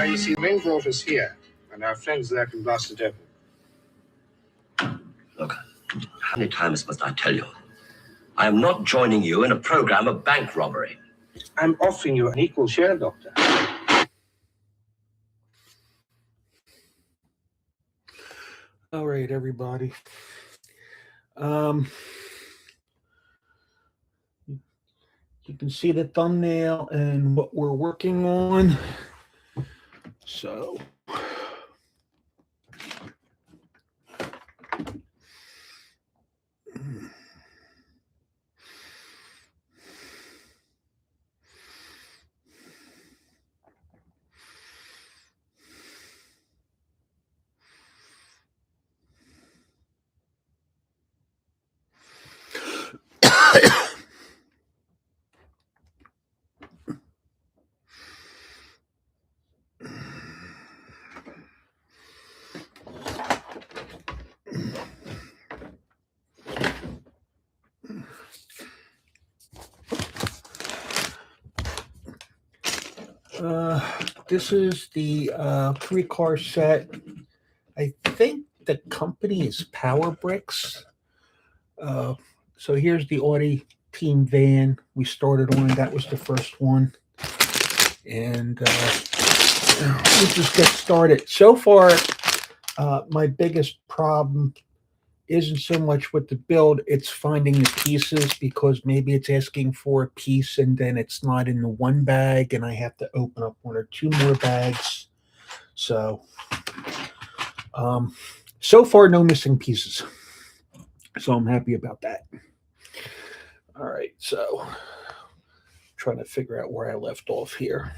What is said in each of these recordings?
you see, the main vault is here, and our friends there can blast it open. Look, how many times must I tell you? I am not joining you in a program of bank robbery. I'm offering you an equal share, Doctor. All right, everybody. You can see the thumbnail and what we're working on. So this is the 3-car set. I think the company is Powerbricks. So here's the Audi team van we started on. That was the first one. And we'll just get started. So far, my biggest problem isn't so much with the build, it's finding the pieces, because maybe it's asking for a piece and then it's not in the one bag and I have to open up 1 or 2 more bags. So, so far, no missing pieces. So I'm happy about that. All right, so trying to figure out where I left off here.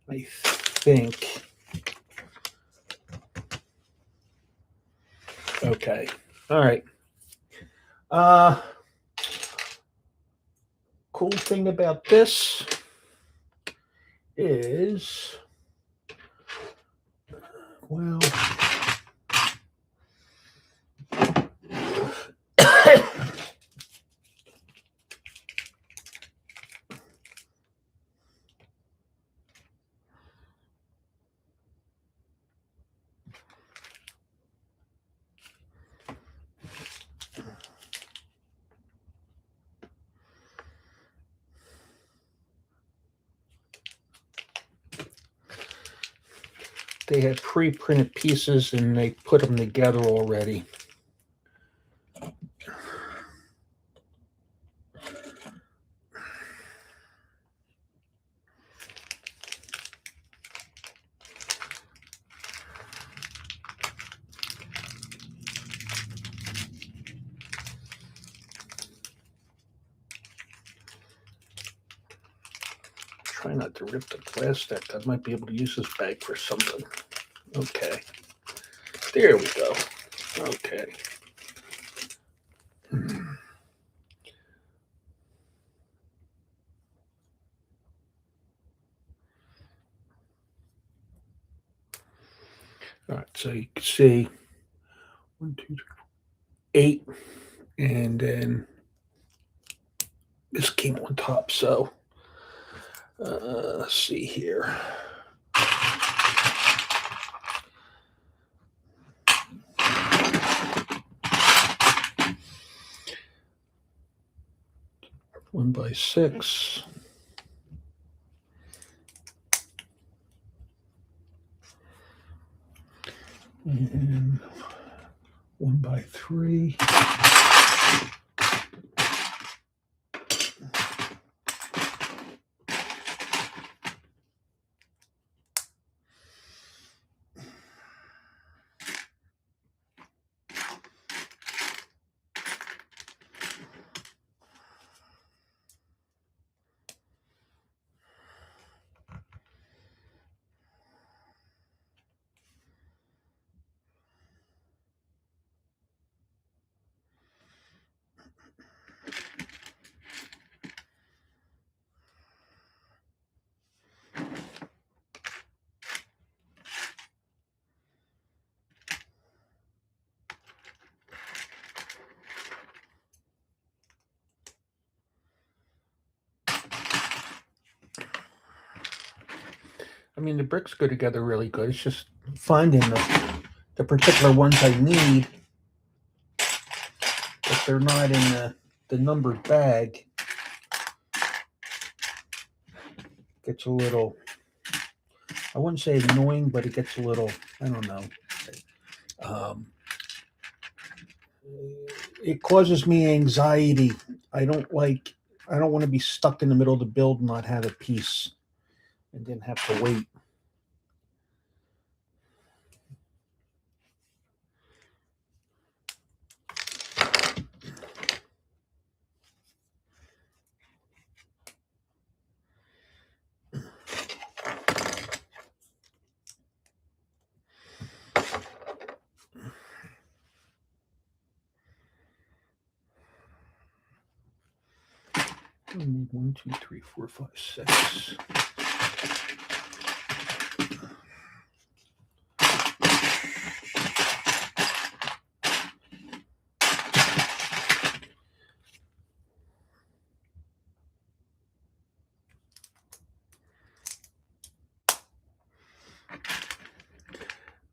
I think, okay, all right. Cool thing about this is, well, they had pre-printed pieces and they put them together already. Try not to rip the plastic. I might be able to use this bag for something. Okay. There we go. Okay. All right, so you can see 1, 2, 3, 4, 8, and then this came on top. So let's see here. One by 6. And 1 by 3. I mean, the bricks go together really good. It's just finding the particular ones I need. If they're not in the numbered bag, gets a little, I wouldn't say annoying, but it gets a little, I don't know. It causes me anxiety. I don't want to be stuck in the middle of the build and not have a piece and then have to wait. I need 1, 2, 3, 4, 5, 6.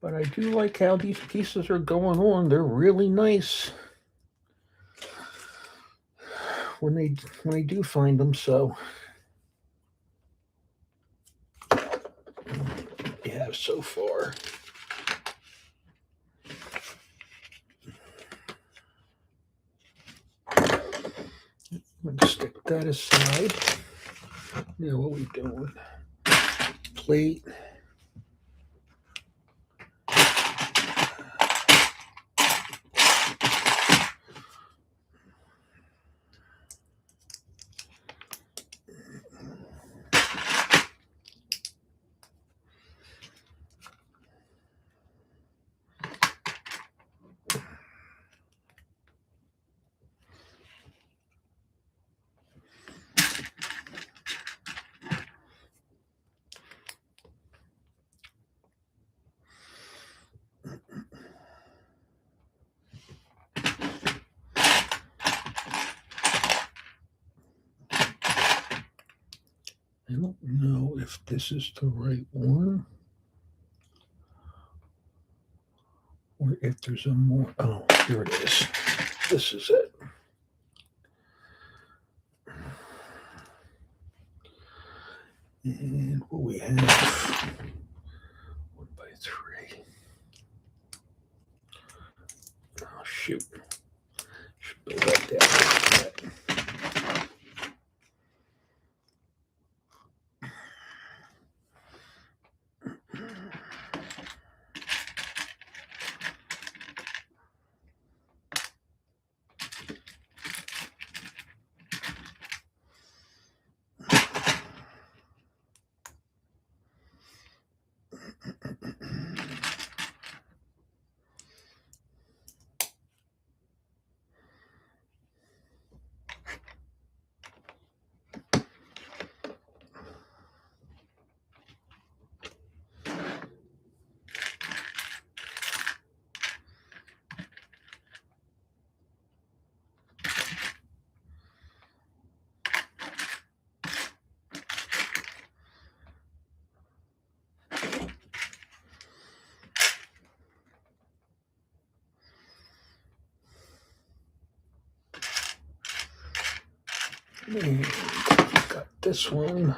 But I do like how these pieces are going on. They're really nice when I do find them. So yeah, so far. I'm gonna stick that aside. Now what are we doing? Plate. I don't know if this is the right one or if there's a more. Oh, here it is. This is it. And what we have, 1 by 3. Oh, shoot. Should build that down like that. And got this one.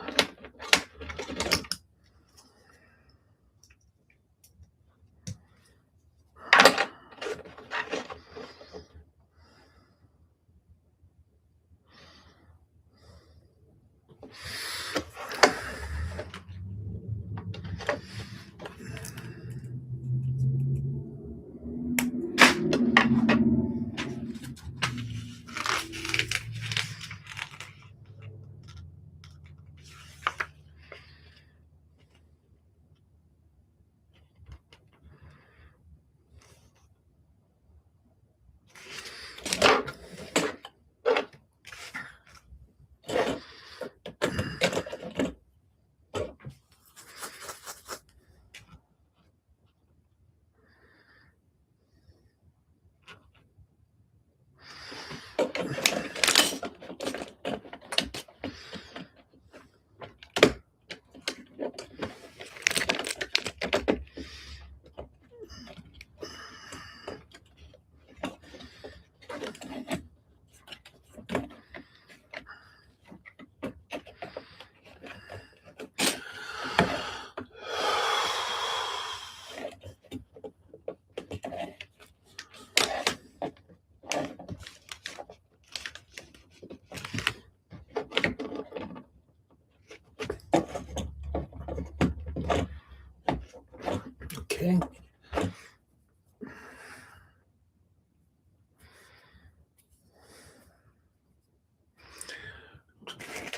Okay.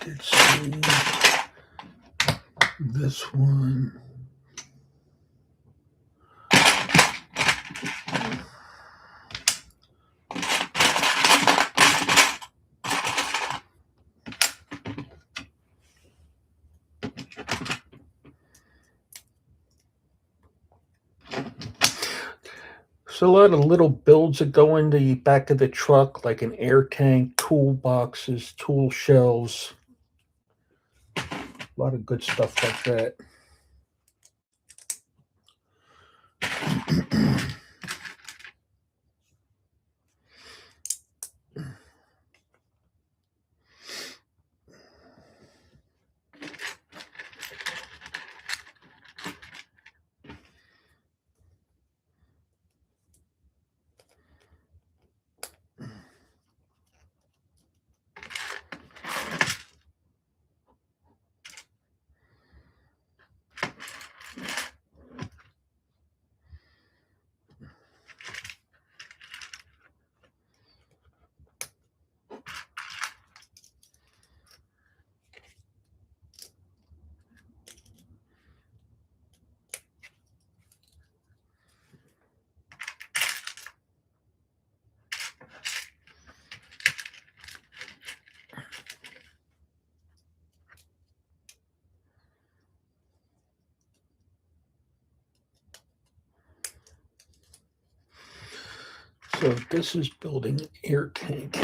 Did see this one. So a lot of little builds that go in the back of the truck, like an air tank, toolboxes, tool shelves. A lot of good stuff like that. So this is building an air tank.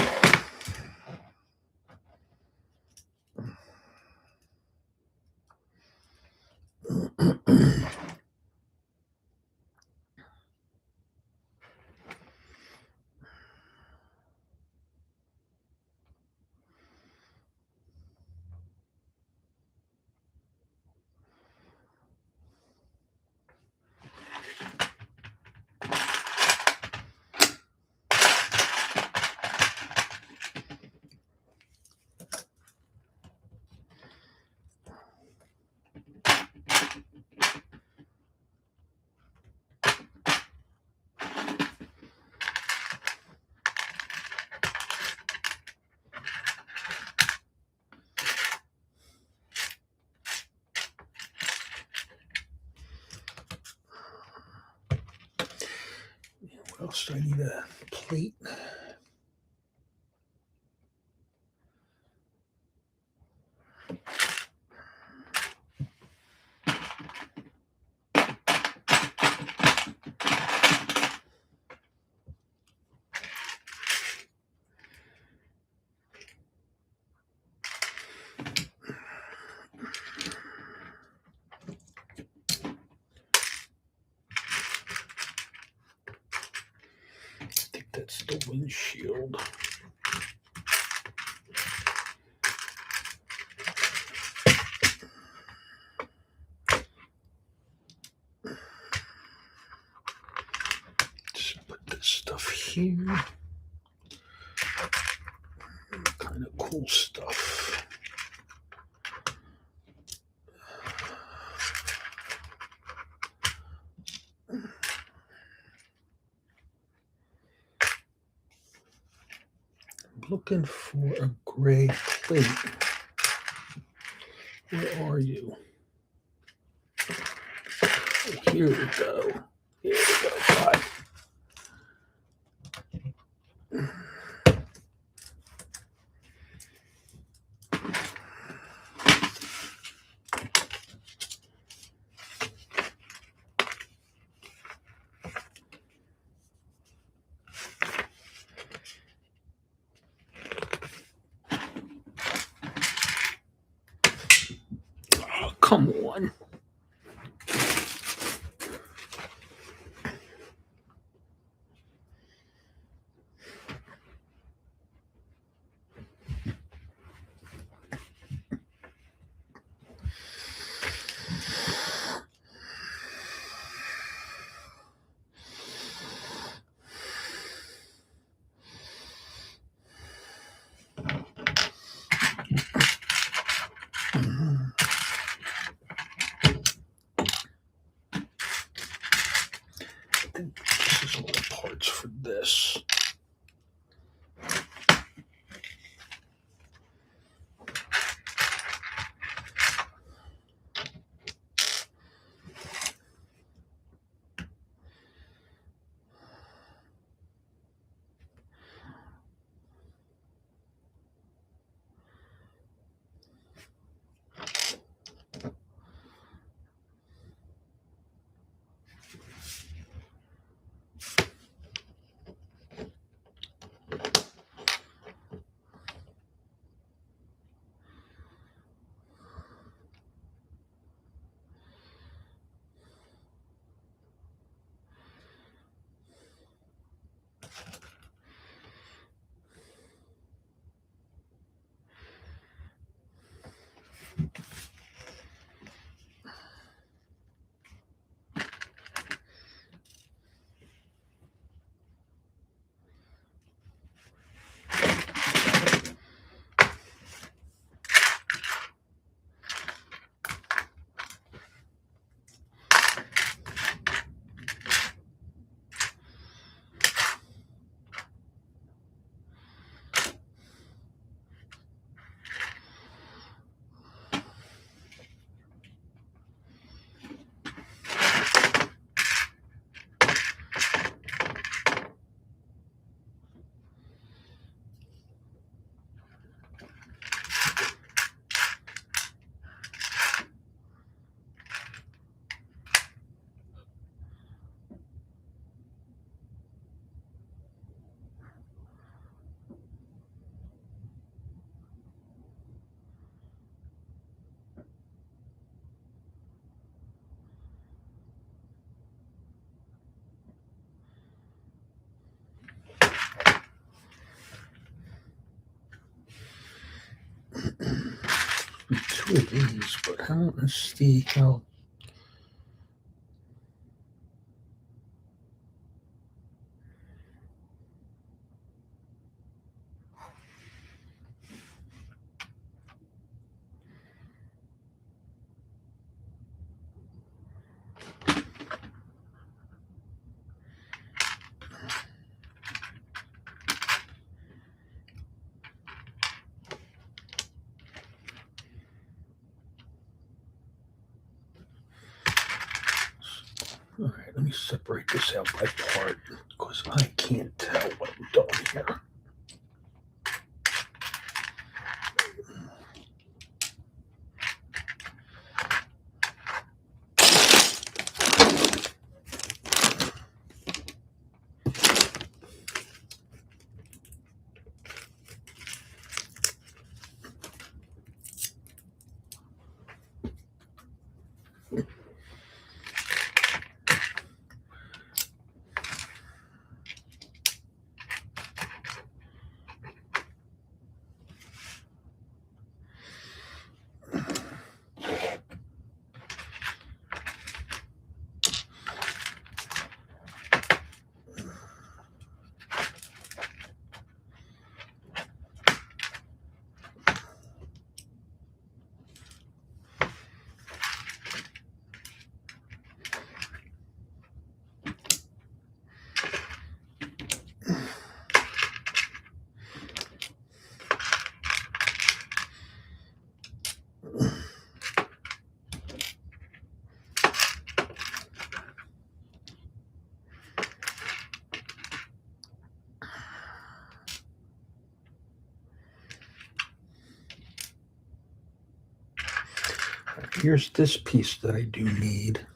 What else do I need? A plate. I think that's the windshield. Just put this stuff here. Kind of cool stuff. I'm looking for a gray plate. Where are you? Oh, here we go. Here we go, bud. Oh, come on. two of these, but I don't see how. All right, let me separate this out by part because I can't tell what I'm doing here. Here's this piece that I do need.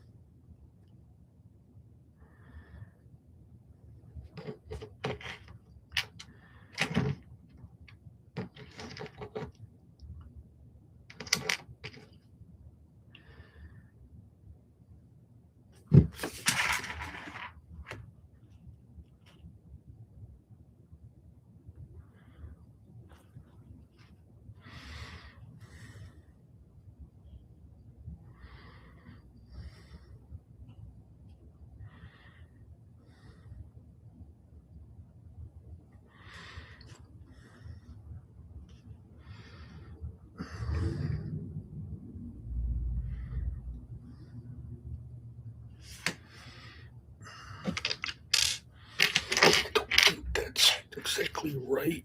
That's exactly right.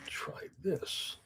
Try this.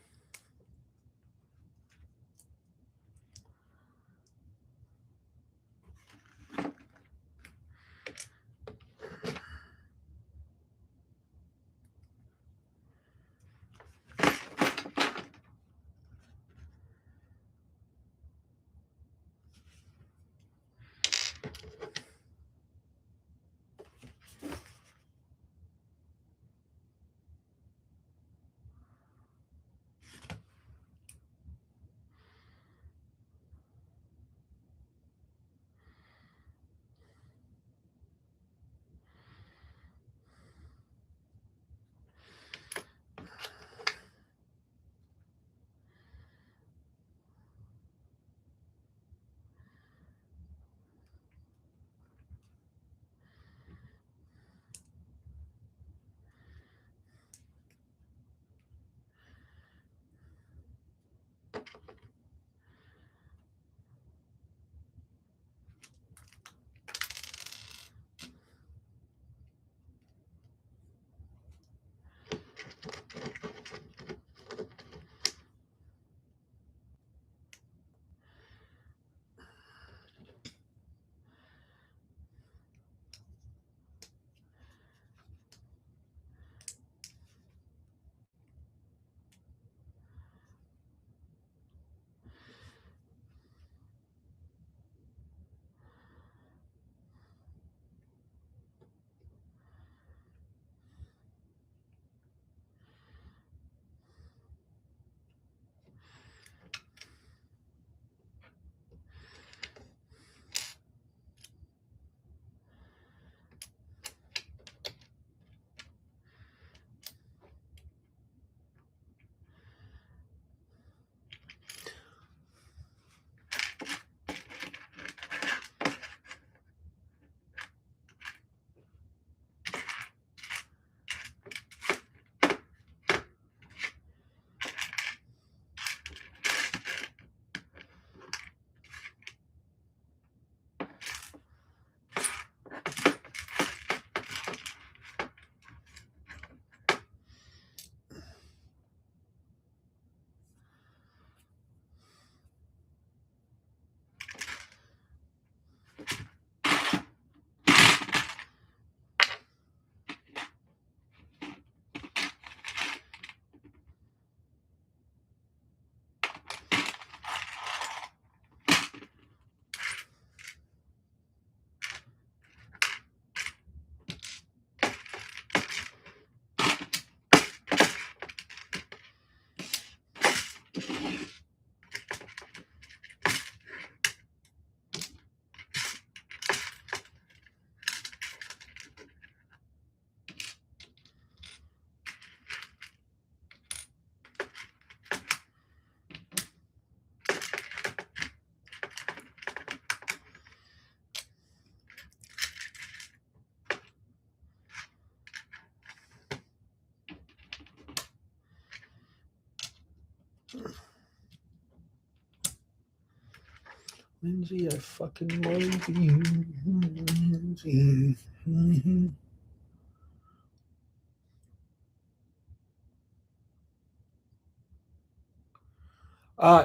Lindsay, I fucking love you. Lindsay. Mhm.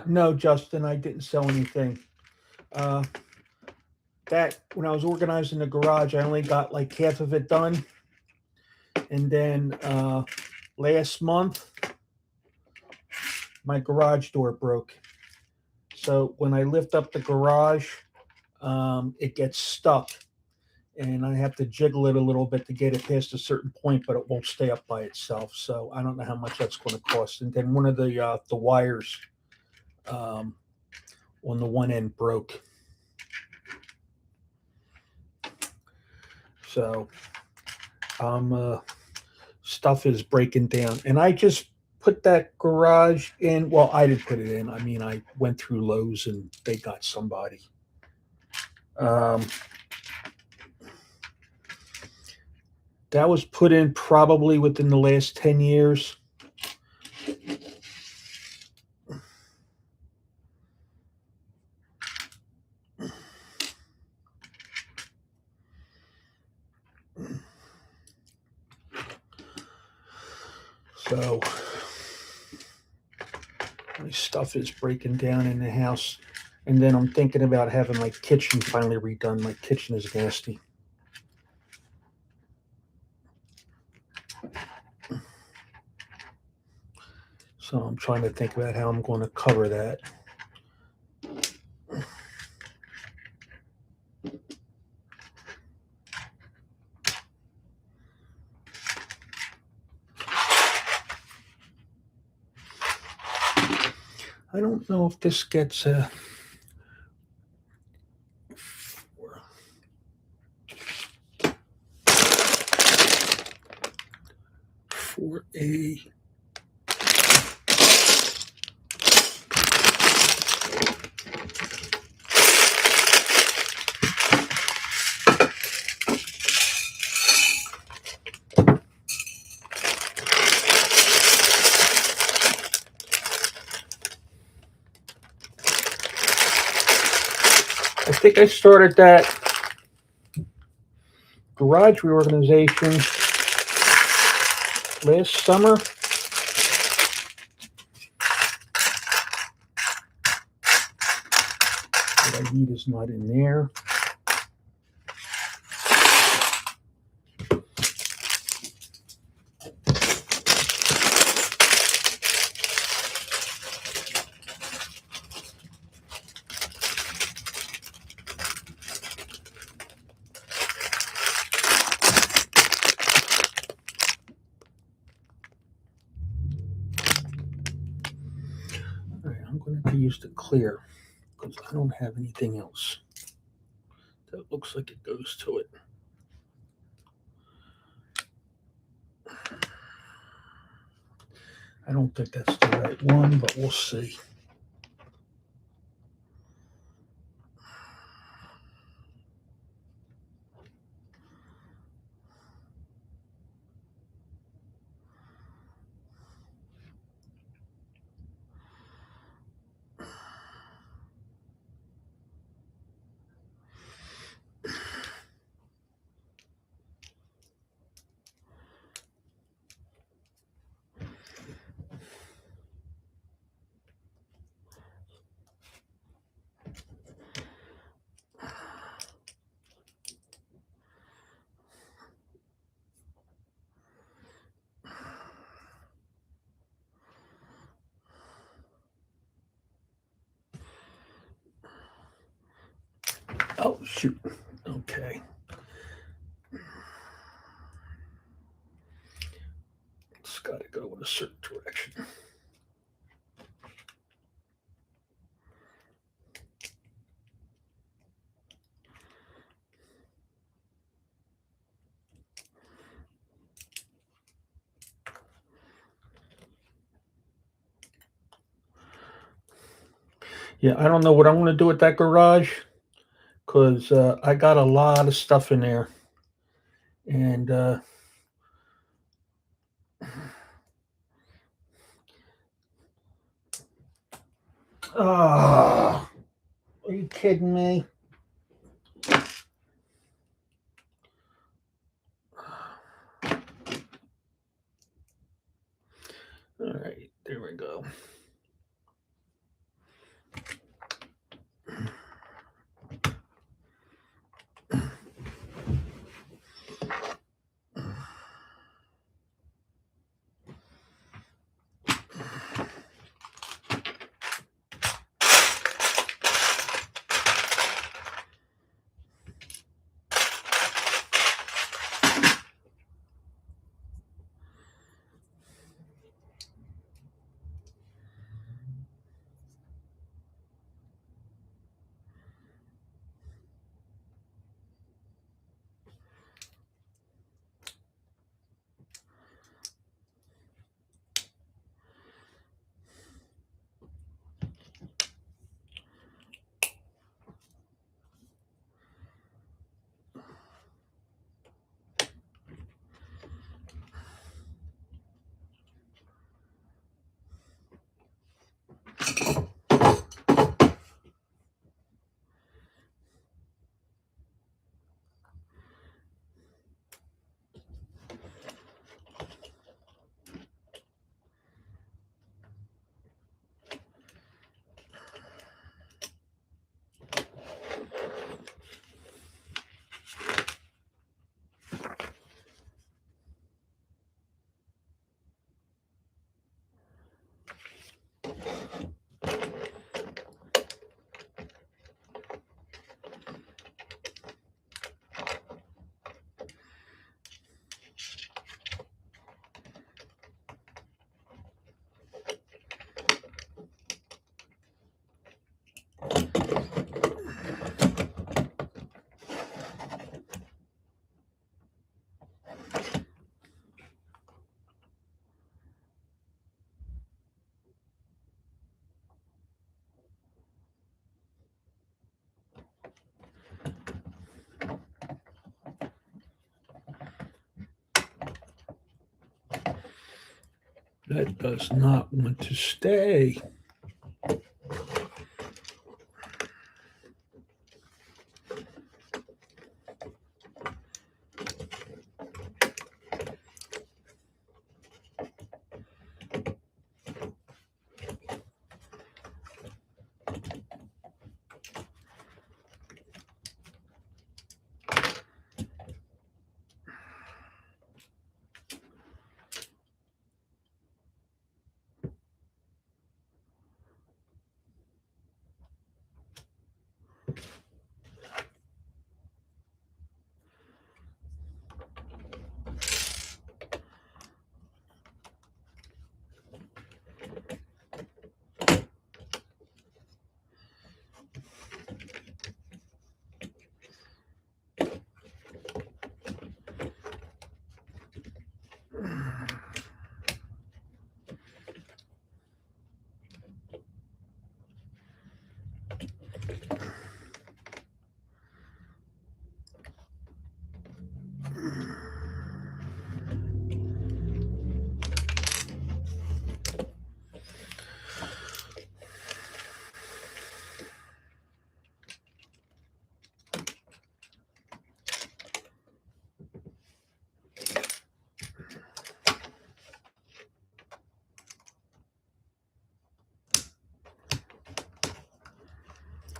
No, Justin, I didn't sell anything. Uh, that when I was organizing the garage, I only got like half of it done. And then last month, my garage door broke. So when I lift up the garage, it gets stuck. And I have to jiggle it a little bit to get it past a certain point, but it won't stay up by itself. So I don't know how much that's going to cost. And then one of the wires on the one end broke. So stuff is breaking down, and I just put that garage in. Well, I didn't put it in. I mean, I went through Lowe's and they got somebody. That was put in probably within the last 10 years. So my stuff is breaking down in the house. And then I'm thinking about having my kitchen finally redone. My kitchen is nasty. So I'm trying to think about how I'm going to cover that. I don't know if this gets a 4A. I think I started that garage reorganization last summer. What I need is not in there. All right, I'm going to use the clear because I don't have anything else that looks like it goes to it. I don't think that's the right one, but we'll see. Oh, shoot. Okay. It's got to go in a certain direction. Yeah, I don't know what I'm going to do with that garage because I got a lot of stuff in there. And are you kidding me? All right, there we go. That does not want to stay.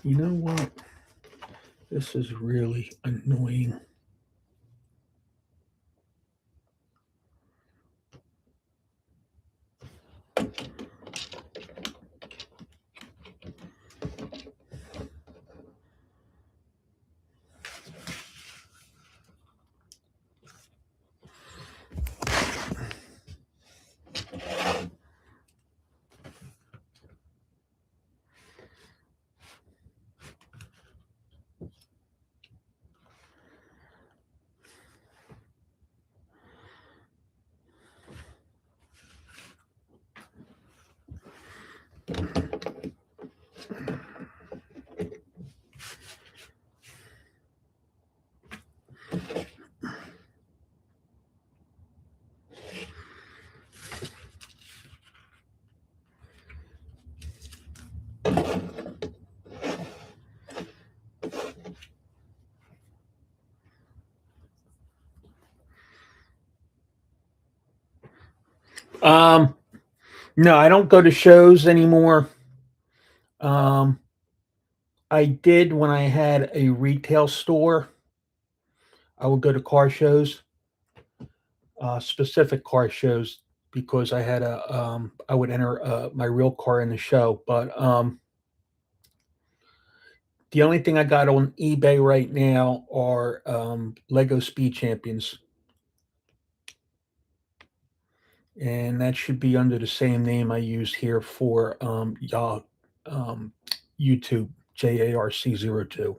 You know what? This is really annoying. No, I don't go to shows anymore. Um, I did when I had a retail store. I would go to car shows, specific car shows, because I had I would enter my real car in the show. But the only thing I got on eBay right now are Lego Speed Champions, and that should be under the same name I use here for um, YouTube, JARC02.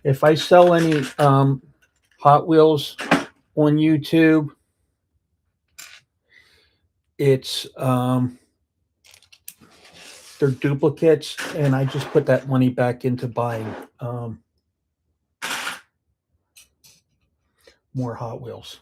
If I sell any Hot Wheels on YouTube, it's they're duplicates, and I just put that money back into buying more Hot Wheels.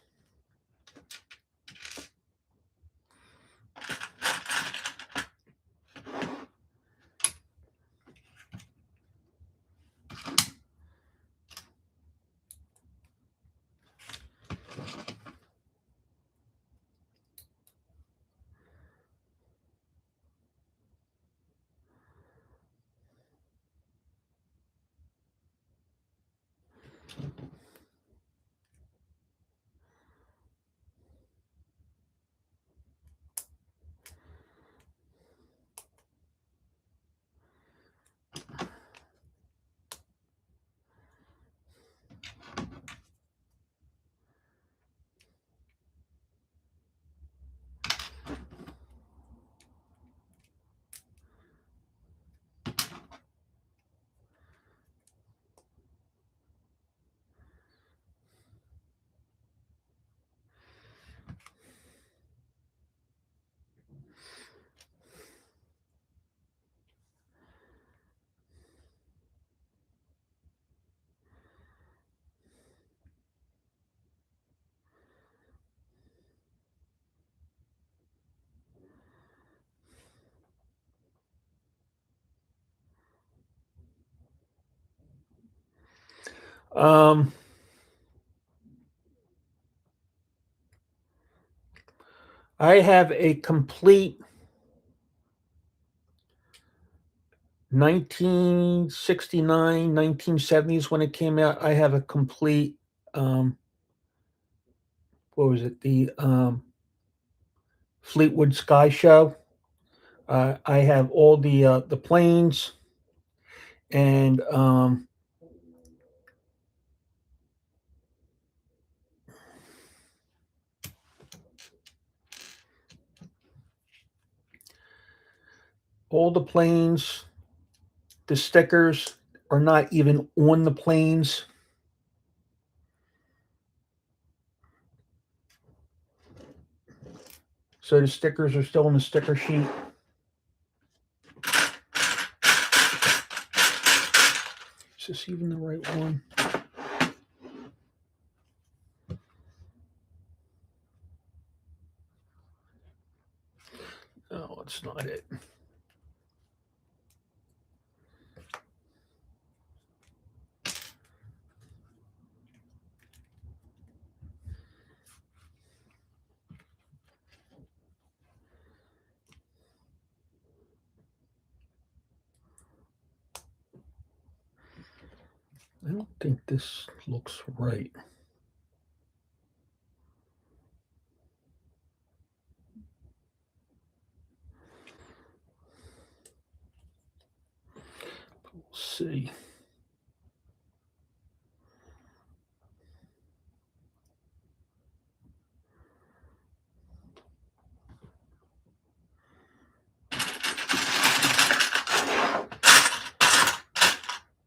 Um, I have a complete 1969, 1970s when it came out. I have a complete, what was it? The Fleetwood Sky Show. I have all the planes and all the planes. The stickers are not even on the planes. So the stickers are still on the sticker sheet. Is this even the right one? No, it's not it. I don't think this looks right. We'll see.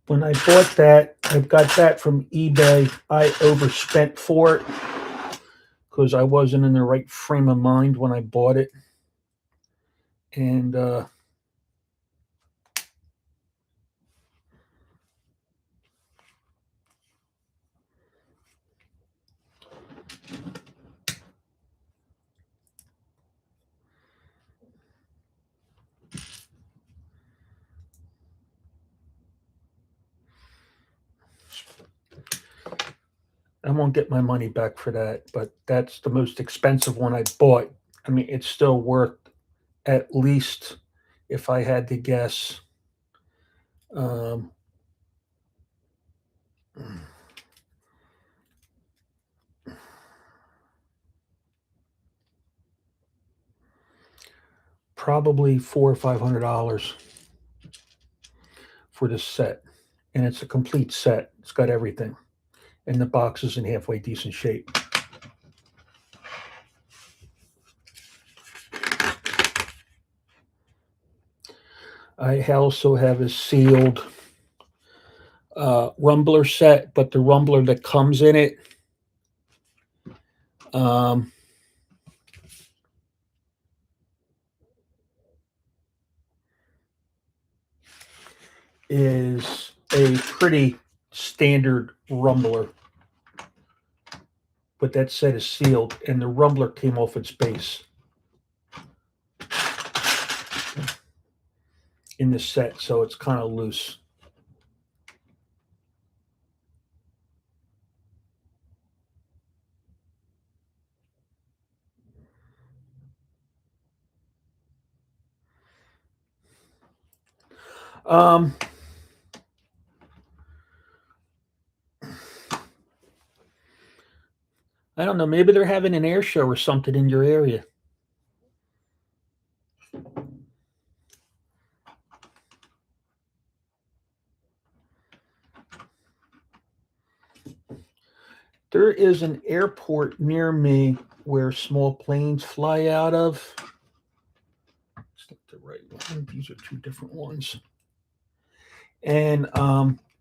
When I bought that, I got that from eBay. I overspent for it because I wasn't in the right frame of mind when I bought it. And I won't get my money back for that, but that's the most expensive one I bought. I mean, it's still worth at least, if I had to guess, um, probably $400 or $500 for this set, and it's a complete set. It's got everything, and the box is in halfway decent shape. I also have a sealed rumbler set, but the rumbler that comes in it um, is a pretty standard rumbler, but that set is sealed, and the rumbler came off its base in the set, so it's kind of loose. Um, I don't know. Maybe they're having an air show or something in your area. There is an airport near me where small planes fly out of. It's not the right one. These are two different ones. And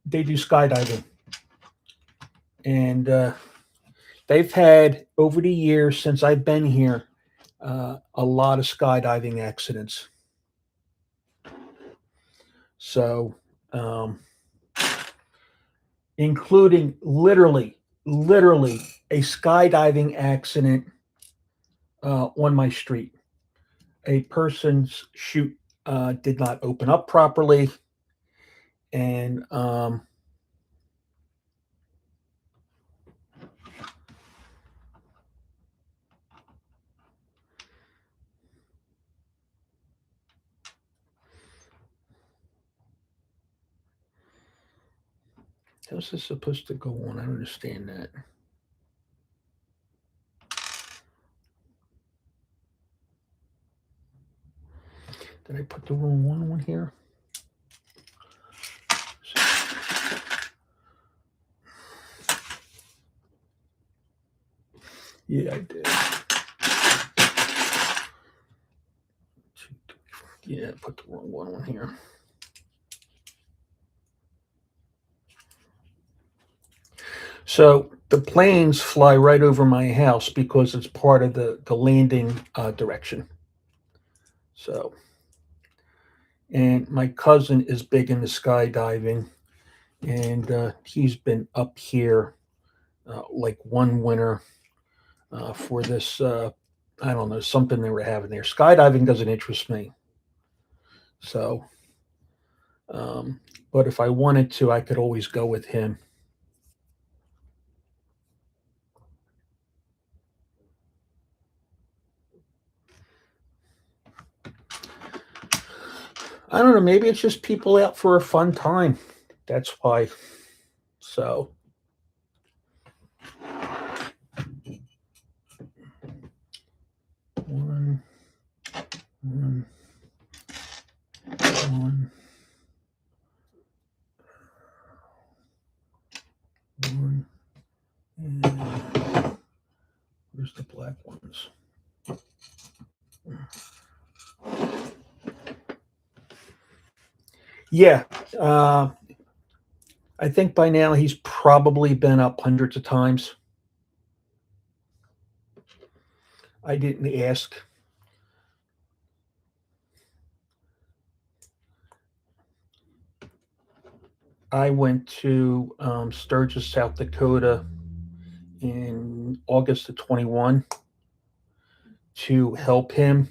they do skydiving. And they've had, over the years since I've been here, a lot of skydiving accidents. So, including literally a skydiving accident on my street. A person's chute did not open up properly, and how's this supposed to go on? I don't understand that. Did I put the wrong one on here? Yeah, I did. Yeah, I put the wrong one on here. So the planes fly right over my house because it's part of the landing direction. So, and my cousin is big into skydiving, and he's been up here like one winter for this. I don't know, something they were having there. Skydiving doesn't interest me. So, but if I wanted to, I could always go with him. I don't know. Maybe it's just people out for a fun time. That's why. So, one, one, one, one, and where's the black ones? Yeah. I think by now he's probably been up hundreds of times. I didn't ask. I went to Sturgis, South Dakota in August of 21 to help him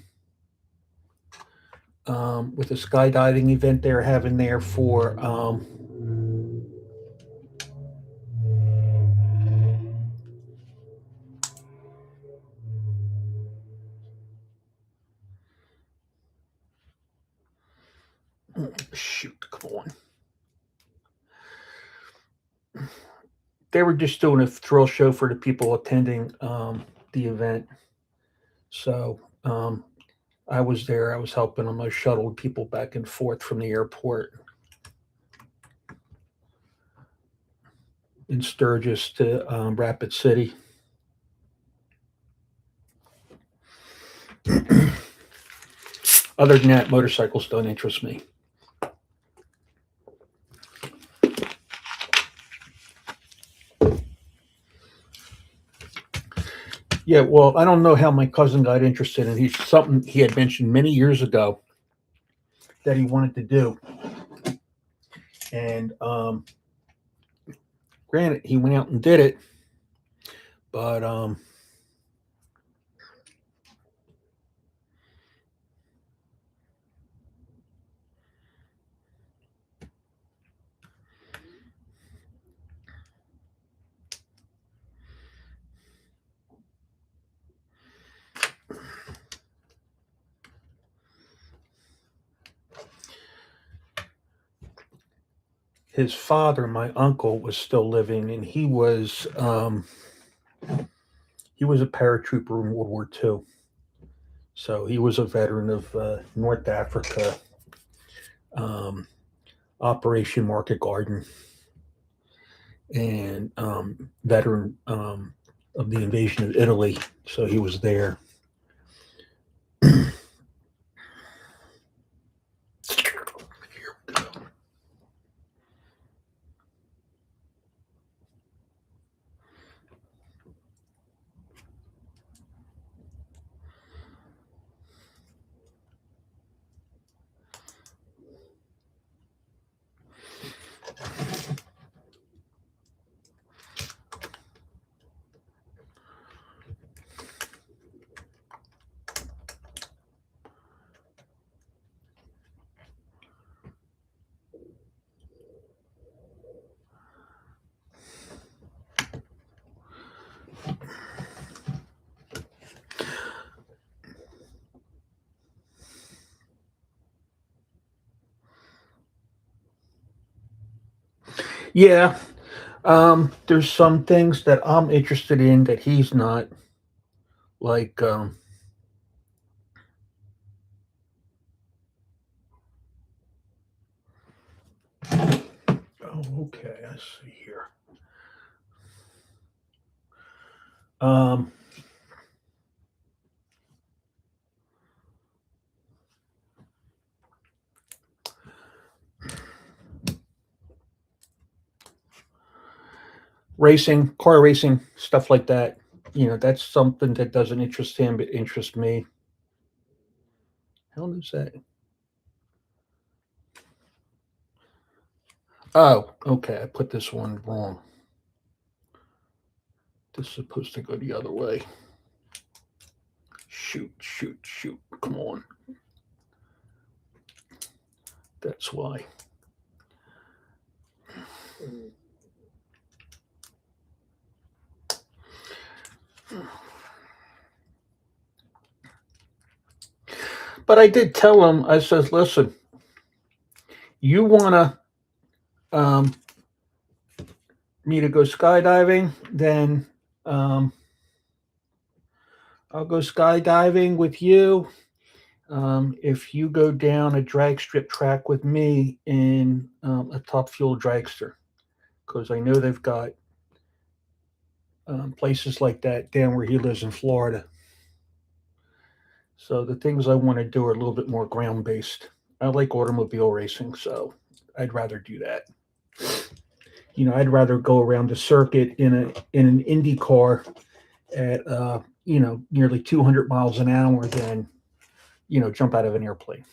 with a skydiving event they're having there for Shoot, come on. They were just doing a thrill show for the people attending the event. So I was there. I was helping them. I shuttled people back and forth from the airport in Sturgis to Rapid City. Other than that, motorcycles don't interest me. Yeah, well, I don't know how my cousin got interested in. He's something he had mentioned many years ago that he wanted to do, and granted, he went out and did it, but his father, my uncle, was still living, and he was a paratrooper in World War II. So he was a veteran of North Africa, Operation Market Garden, and veteran of the invasion of Italy. So he was there. Yeah, there's some things that I'm interested in that he's not. Like, oh, okay, I see here. Um, Racing, car racing, stuff like that. That's something that doesn't interest him, but interests me. How is that? Oh, okay. I put this one wrong. This is supposed to go the other way. Shoot, shoot, shoot. Come on. That's why. But I did tell him, I says, listen, you want me to go skydiving, then I'll go skydiving with you. If you go down a drag strip track with me in a top fuel dragster, because I know they've got places like that down where he lives in Florida. So the things I want to do are a little bit more ground based. I like automobile racing, so I'd rather do that. I'd rather go around the circuit in an Indy car at nearly 200 miles an hour than jump out of an airplane.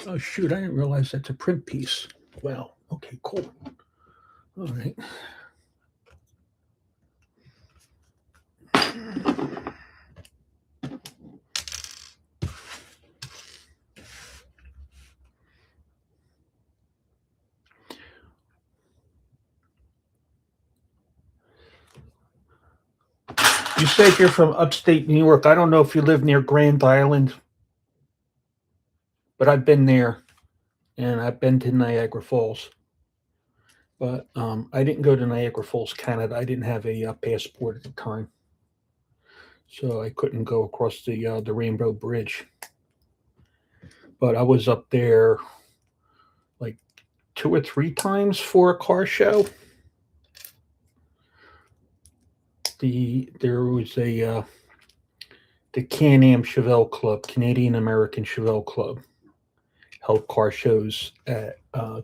Oh, shoot. I didn't realize that's a print piece. Wow. Okay, cool. All right. You said you're from upstate New York. I don't know if you live near Grand Island, but I've been there, and I've been to Niagara Falls. But I didn't go to Niagara Falls, Canada. I didn't have a passport at the time, so I couldn't go across the Rainbow Bridge. But I was up there like 2 or 3 times for a car show. There was the Can-Am Chevelle Club, Canadian American Chevelle Club, held car shows at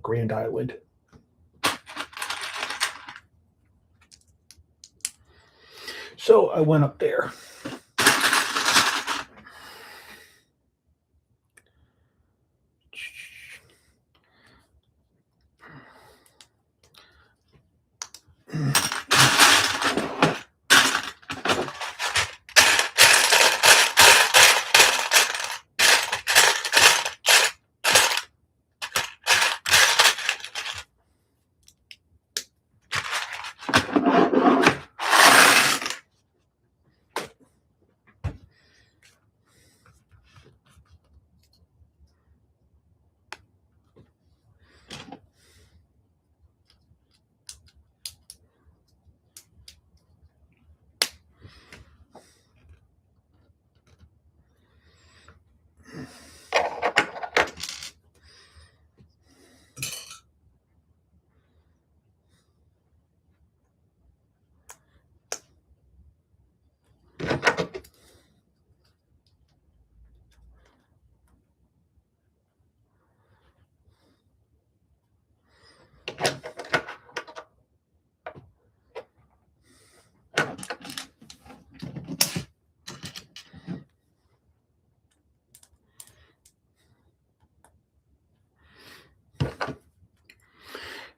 Grand Island. So I went up there.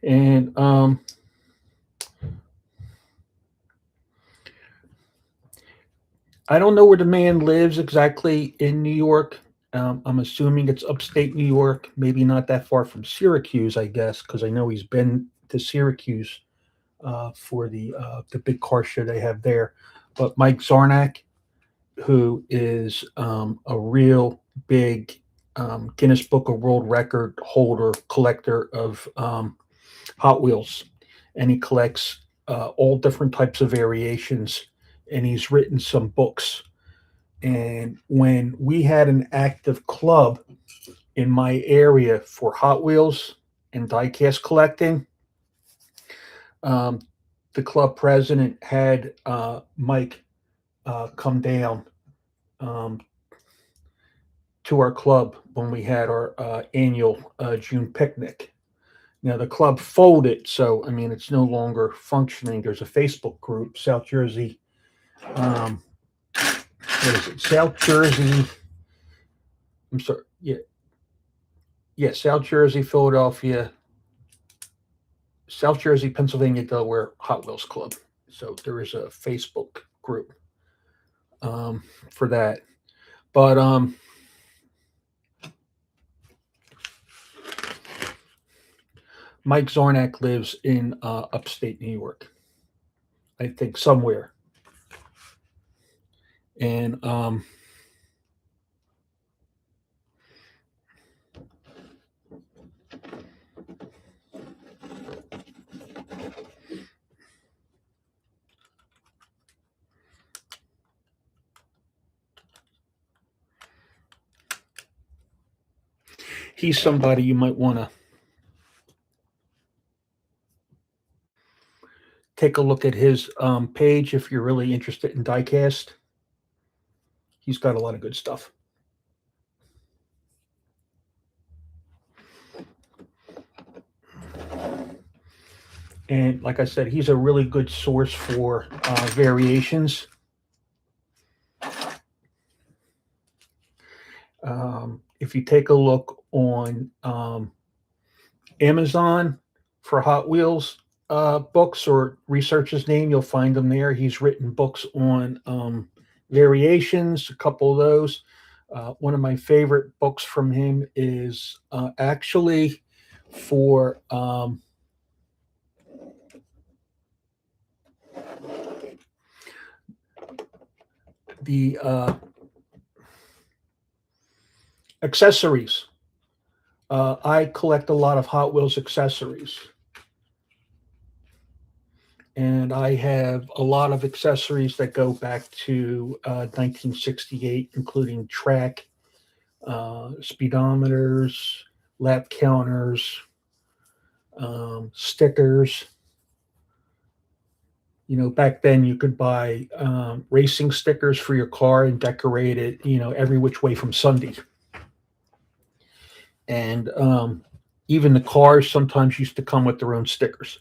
And I don't know where the man lives exactly in New York. I'm assuming it's upstate New York, maybe not that far from Syracuse, I guess, because I know he's been to Syracuse for the big car show they have there. But Mike Zarnak, who is a real big Guinness Book of World Record holder, collector of Hot Wheels, and he collects all different types of variations, and he's written some books. And when we had an active club in my area for Hot Wheels and diecast collecting, the club president had Mike come down to our club when we had our annual June picnic. Now the club folded, so I mean it's no longer functioning. There's a Facebook group, South Jersey. What is it? South Jersey. I'm sorry. Yeah. South Jersey, Philadelphia, South Jersey, Pennsylvania, Delaware Hot Wheels Club. So there is a Facebook group for that. But Mike Zarnak lives in upstate New York, I think somewhere. And he's somebody you might want to take a look at his page if you're really interested in diecast. He's got a lot of good stuff. And like I said, he's a really good source for variations. If you take a look on Amazon for Hot Wheels books, or research his name. You'll find him there. He's written books on variations, a couple of those. One of my favorite books from him is actually for the accessories. I collect a lot of Hot Wheels accessories. And I have a lot of accessories that go back to 1968, including track, speedometers, lap counters, stickers. You know, back then you could buy racing stickers for your car and decorate it, you know, every which way from Sunday. And even the cars sometimes used to come with their own stickers.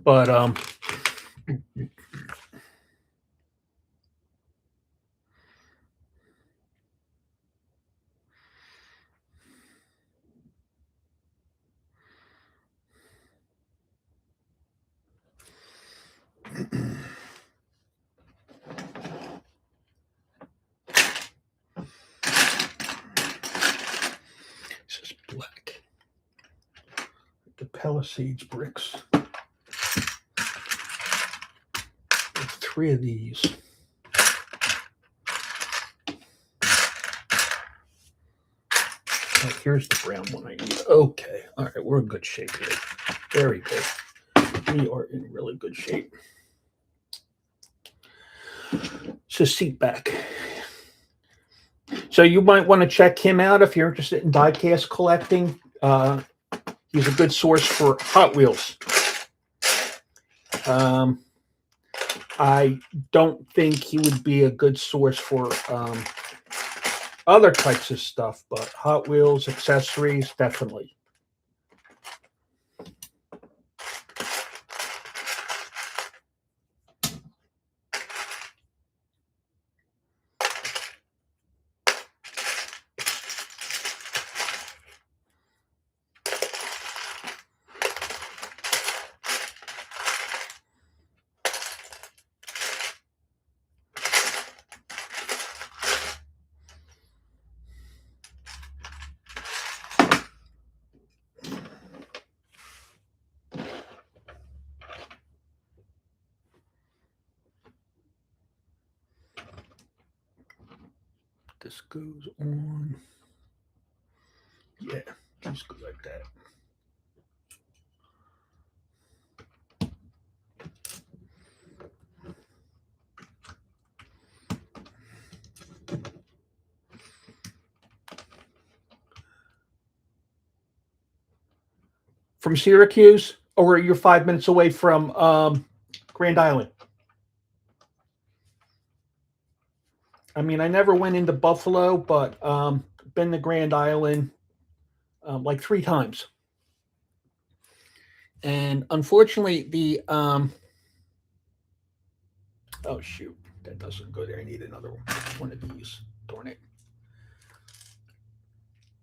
But this is black. The Palisades bricks. There's 3 of these. Oh, here's the brown one I need. Okay. All right. We're in good shape here. Very good. We are in really good shape. Just seat back. So you might want to check him out if you're interested in die-cast collecting. He's a good source for Hot Wheels. I don't think he would be a good source for other types of stuff, but Hot Wheels, accessories, definitely. This goes on. Yeah, just go like that. From Syracuse, or you're 5 minutes away from Grand Island? I mean, I never went into Buffalo, but been to Grand Island like 3 times. And unfortunately, the oh shoot, that doesn't go there. I need another one of these. Darn it.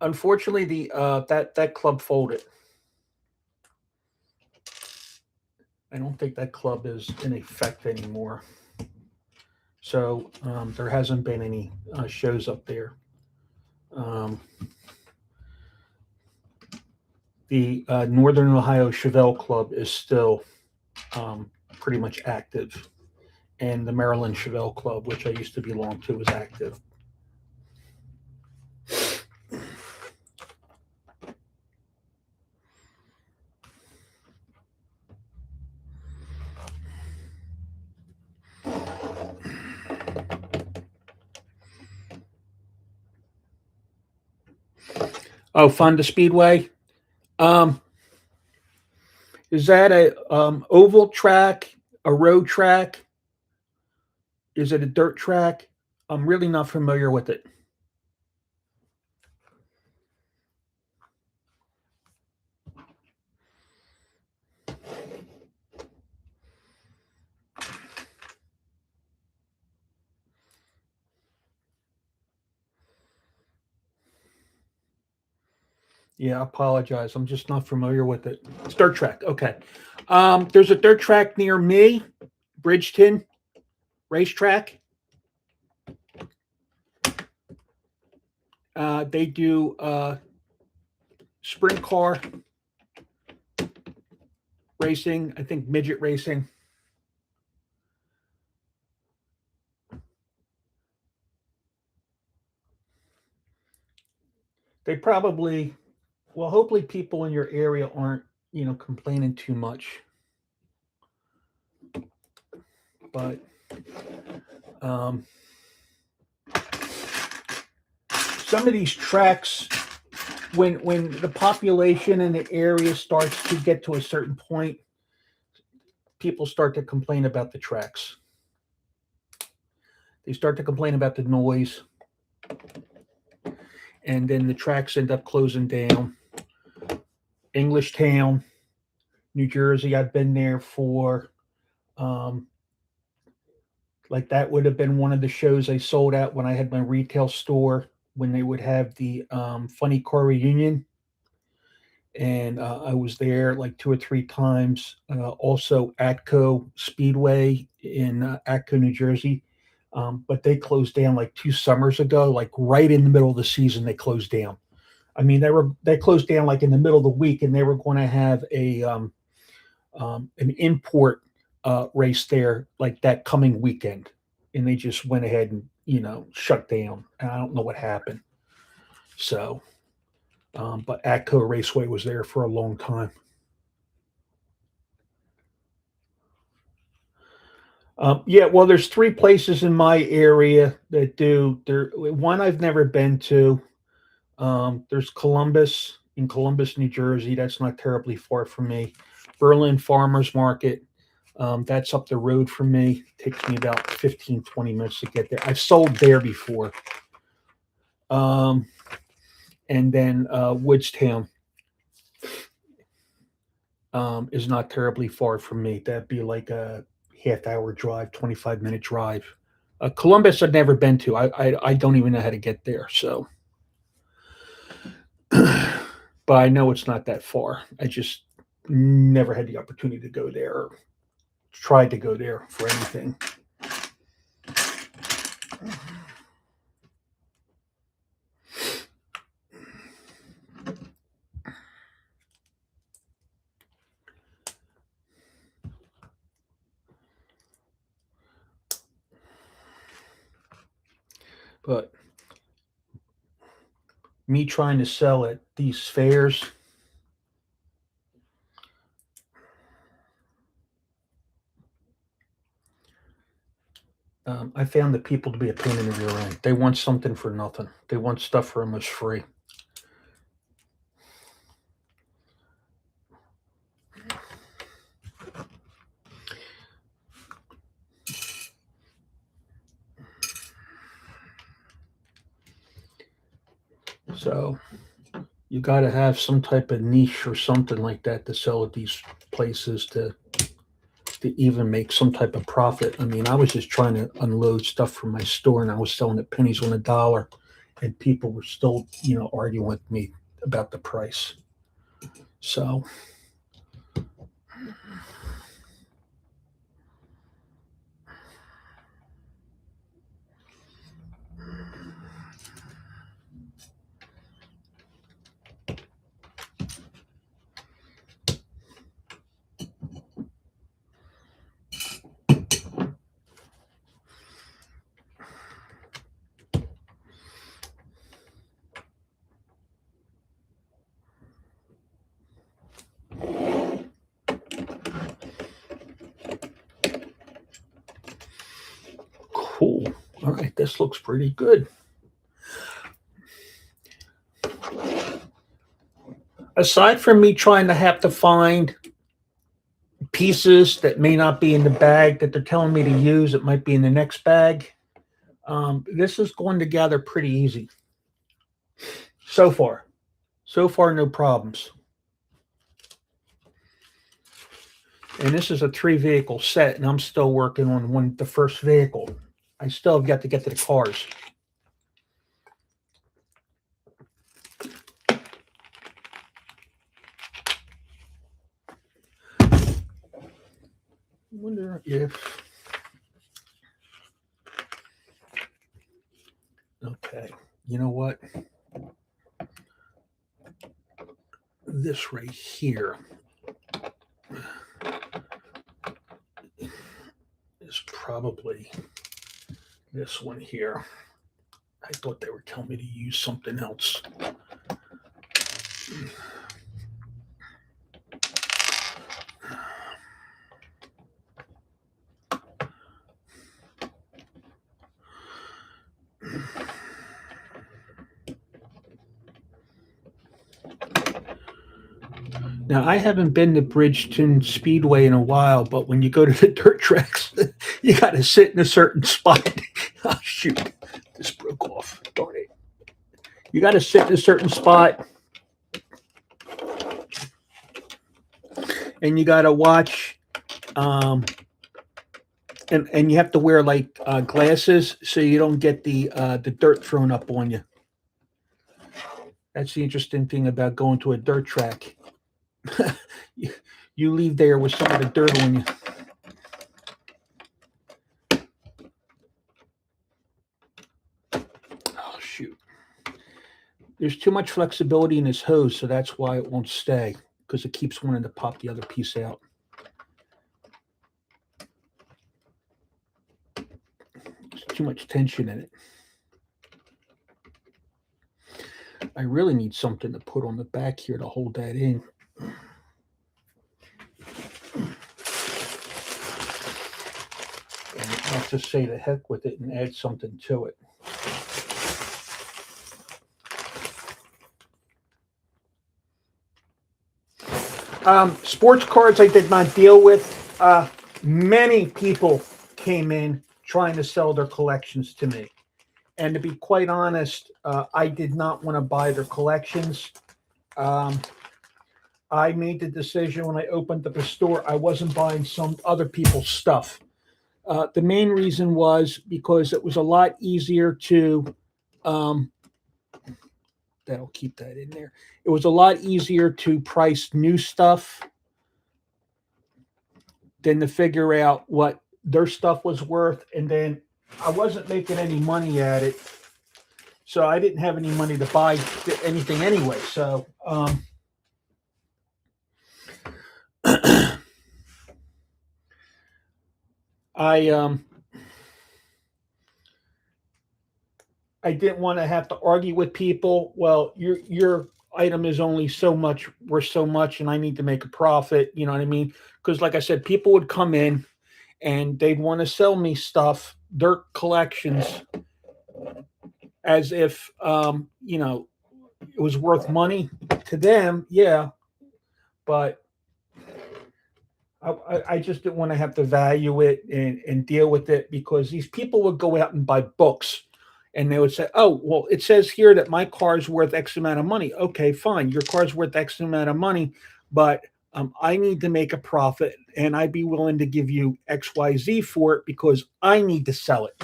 Unfortunately, the that club folded. I don't think that club is in effect anymore. So there hasn't been any shows up there. The Northern Ohio Chevelle Club is still pretty much active, and the Maryland Chevelle Club, which I used to belong to, is active. Oh, Fonda Speedway. Is that a oval track, a road track? Is it a dirt track? I'm really not familiar with it. Yeah, I apologize. I'm just not familiar with it. It's dirt track. Okay. There's a dirt track near me, Bridgeton Racetrack. They do sprint car racing, I think midget racing. They probably, well, hopefully people in your area aren't, complaining too much. But um, some of these tracks, when the population in the area starts to get to a certain point, people start to complain about the tracks. They start to complain about the noise, and then the tracks end up closing down. Englishtown, New Jersey, I've been there for, like that would have been one of the shows I sold out when I had my retail store, when they would have the Funny Car Reunion. And I was there like 2 or 3 times. Also, Atco Speedway in Atco, New Jersey. But they closed down like 2 summers ago, like right in the middle of the season, they closed down. I mean, they closed down like in the middle of the week, and they were going to have an import race there like that coming weekend, and they just went ahead and shut down. And I don't know what happened. So, but Atco Raceway was there for a long time. Yeah, well, there's 3 places in my area that do. There, one I've never been to. There's Columbus in Columbus, New Jersey. That's not terribly far from me. Berlin Farmers Market. That's up the road from me. It takes me about 15, 20 minutes to get there. I've sold there before. And then Woodstown is not terribly far from me. That'd be like a half-hour drive, 25-minute drive. Columbus, I've never been to. I don't even know how to get there. So, but I know it's not that far. I just never had the opportunity to go there or tried to go there for anything. But me trying to sell at these fairs, I found the people to be a pain in the rear end. They want something for nothing. They want stuff for almost free. So you got to have some type of niche or something like that to sell at these places to even make some type of profit. I mean, I was just trying to unload stuff from my store, and I was selling at pennies on a dollar, and people were still, arguing with me about the price. So, cool. All right, this looks pretty good. Aside from me trying to have to find pieces that may not be in the bag that they're telling me to use, it might be in the next bag. This is going together pretty easy. So far, no problems. And this is a 3-vehicle set, and I'm still working on the first vehicle. I still have got to get to the cars. Okay, you know what? This right here is probably this one here. I thought they were telling me to use something else. Now, I haven't been to Bridgeton Speedway in a while, but when you go to the dirt tracks, you got to sit in a certain spot. Oh, shoot. This broke off. Darn it. You got to sit in a certain spot, and you got to watch, and you have to wear like glasses so you don't get the dirt thrown up on you. That's the interesting thing about going to a dirt track. You leave there with some of the dirt on you. Oh, shoot. There's too much flexibility in this hose, so that's why it won't stay, because it keeps wanting to pop the other piece out. There's too much tension in it. I really need something to put on the back here to hold that in. And I'll just say the heck with it and add something to it. Sports cards I did not deal with. Many people came in trying to sell their collections to me. And to be quite honest, I did not want to buy their collections. I made the decision when I opened up a store, I wasn't buying some other people's stuff. The main reason was because it was a lot easier to, that'll keep that in there. It was a lot easier to price new stuff than to figure out what their stuff was worth. And then I wasn't making any money at it. So I didn't have any money to buy anything anyway. So, I didn't want to have to argue with people. Well, your item is only so much worth so much, and I need to make a profit. You know what I mean? Because, like I said, people would come in and they'd want to sell me stuff, their collections, as if it was worth money to them. Yeah, but I just didn't want to have to value it and deal with it, because these people would go out and buy books and they would say, oh, well, it says here that my car is worth X amount of money. Okay, fine. Your car's worth X amount of money, but I need to make a profit, and I'd be willing to give you XYZ for it because I need to sell it.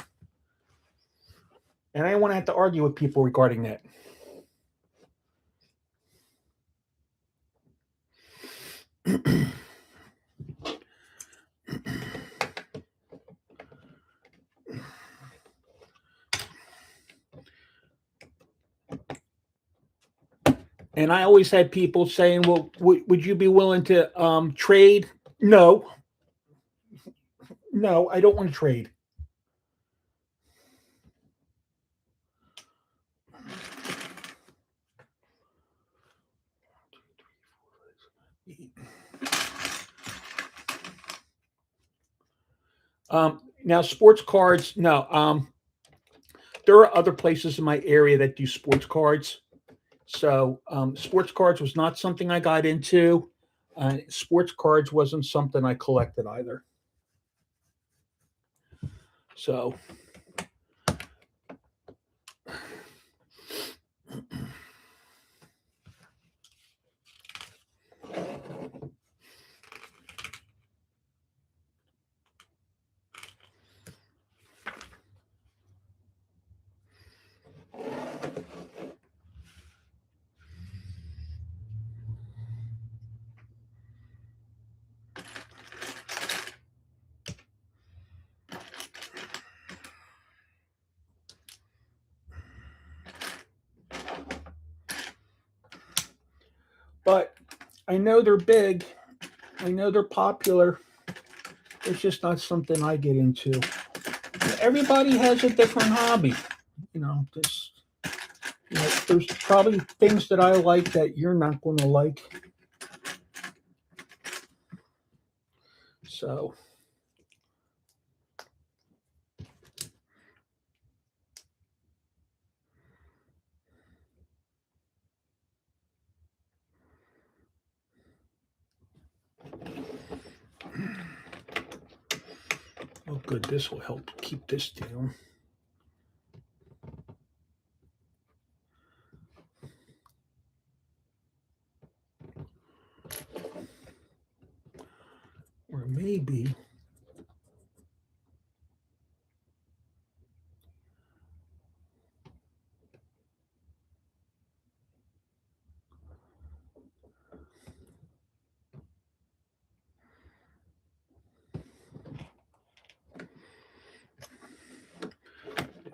And I don't want to have to argue with people regarding that. And I always had people saying, well, would you be willing to trade? No, I don't want to trade. Now, sports cards, no. There are other places in my area that do sports cards. So sports cards was not something I got into. Sports cards wasn't something I collected either. So But I know they're big. I know they're popular. It's just not something I get into. Everybody has a different hobby. This. There's probably things that I like that you're not going to like. So, oh, good. This will help keep this down. Or maybe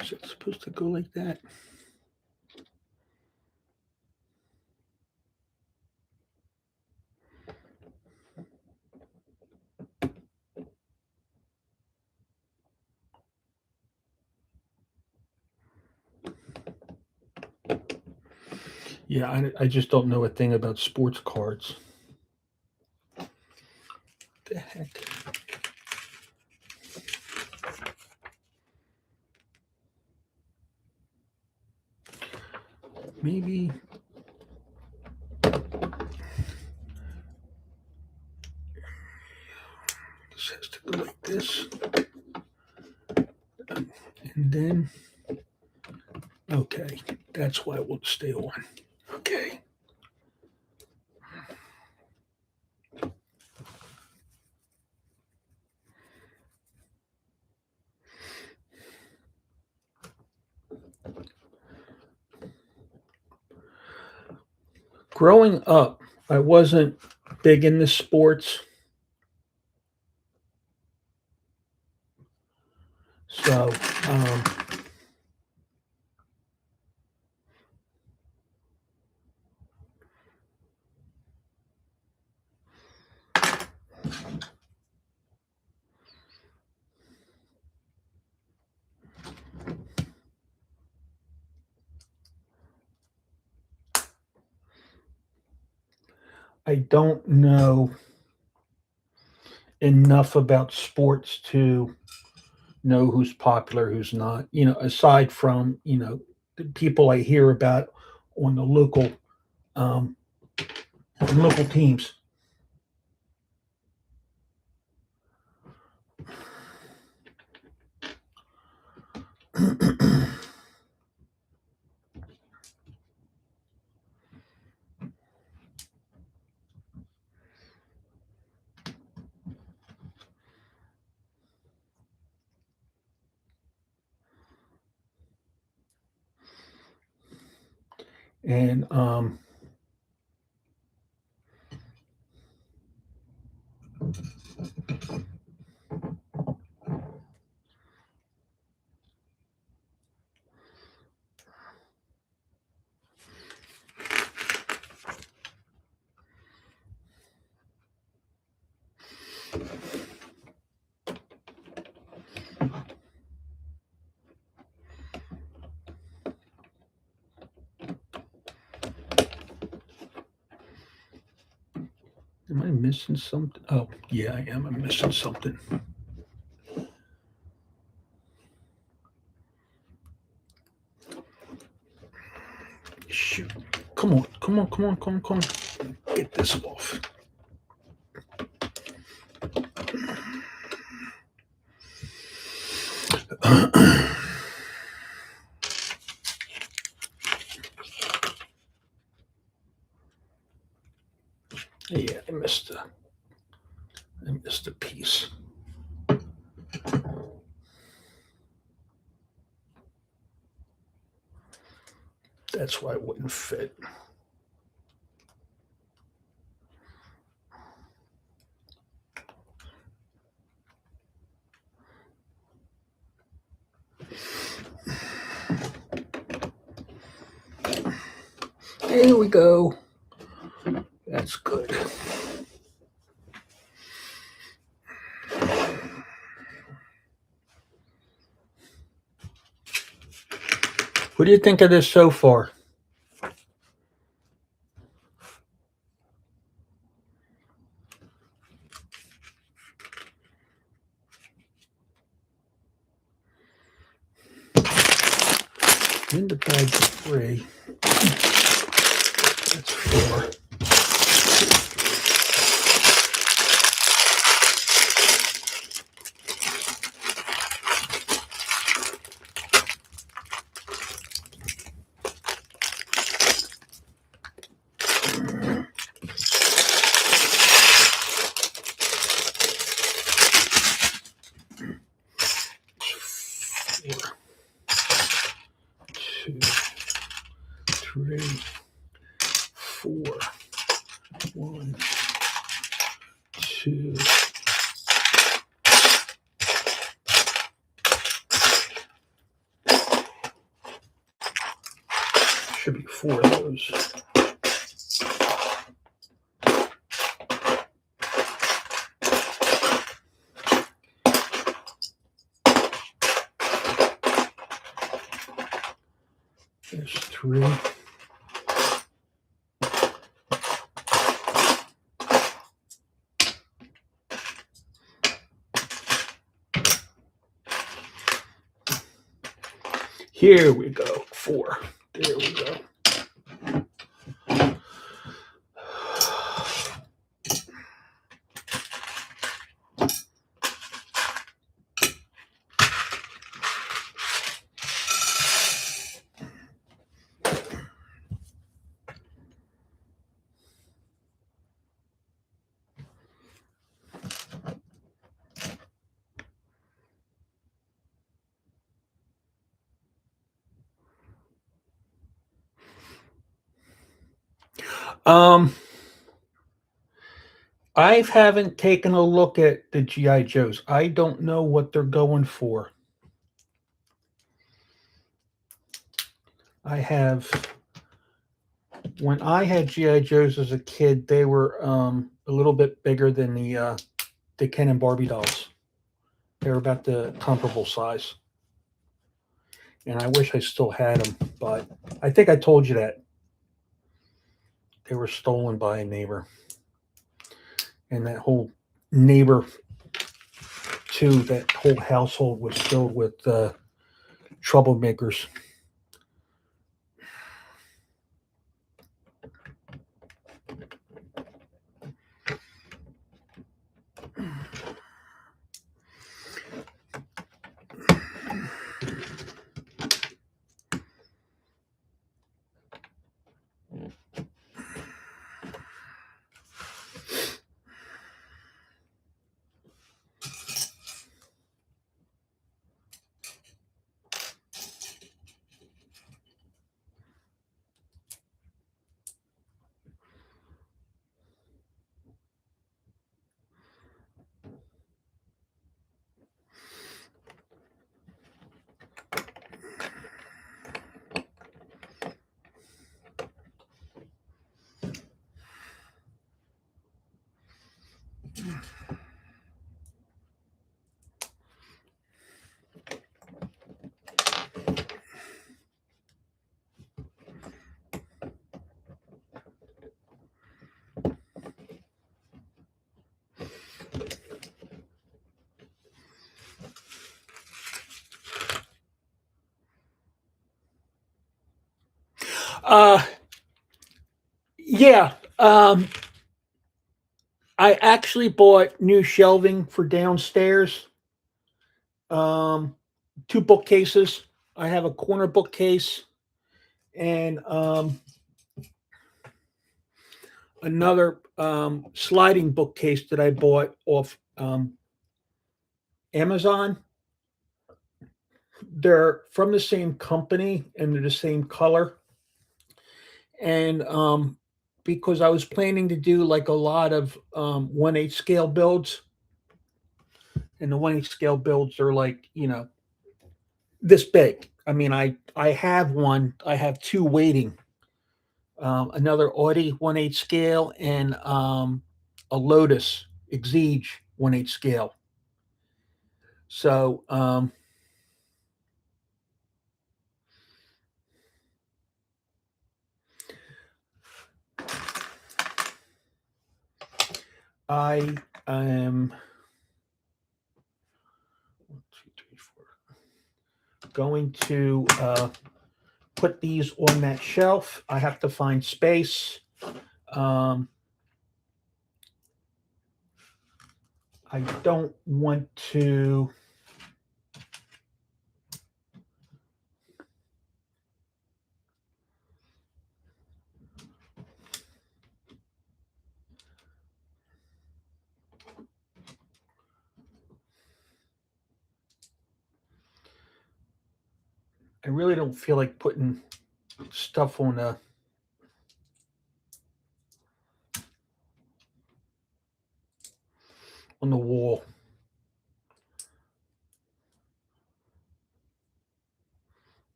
is it supposed to go like that? Yeah, I just don't know a thing about sports cards. What the heck? Maybe this has to go like this. And then, okay, that's why it won't stay on. Okay. Growing up, I wasn't big into sports. So, I don't know enough about sports to know who's popular, who's not. Aside from the people I hear about on the um, local teams. And am I missing something? Oh, yeah, I am. I'm missing something. Shoot. Come on. Get this off. Yeah, I missed a piece. That's why it wouldn't fit. Here we go. good. What do you think of this so far? In the bag 3. That's 4. Two, 3, 4. 1, 2. Should be 4 of those. There's 3. Here we go. 4. There we go. I haven't taken a look at the G.I. Joes. I don't know what they're going for. When I had G.I. Joes as a kid, they were a little bit bigger than the Ken and Barbie dolls. They were about the comparable size. And I wish I still had them, but I think I told you that. They were stolen by a neighbor. And that whole neighbor, too, that whole household was filled with troublemakers. Yeah. I actually bought new shelving for downstairs. 2 bookcases. I have a corner bookcase and another sliding bookcase that I bought off Amazon. They're from the same company and they're the same color. And because I was planning to do like a lot of 1/8 scale builds, and the 1/8 scale builds are like, this big. I mean, I have 2 waiting. another Audi 1/8 scale, and a Lotus Exige 1/8 scale. So I am 1, 2, 3, 4, going to put these on that shelf. I have to find space. I don't want to. I really don't feel like putting stuff on the wall.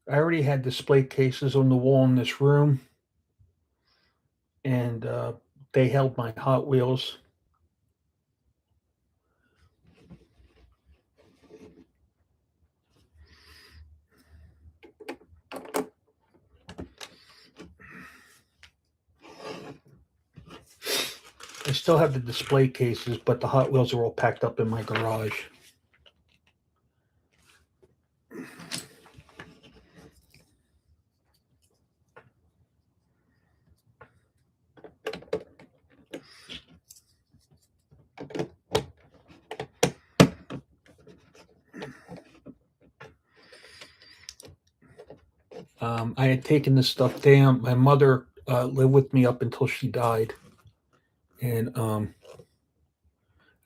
I already had display cases on the wall in this room, and they held my Hot Wheels. I still have the display cases, but the Hot Wheels are all packed up in my garage. I had taken this stuff down. My mother lived with me up until she died, and I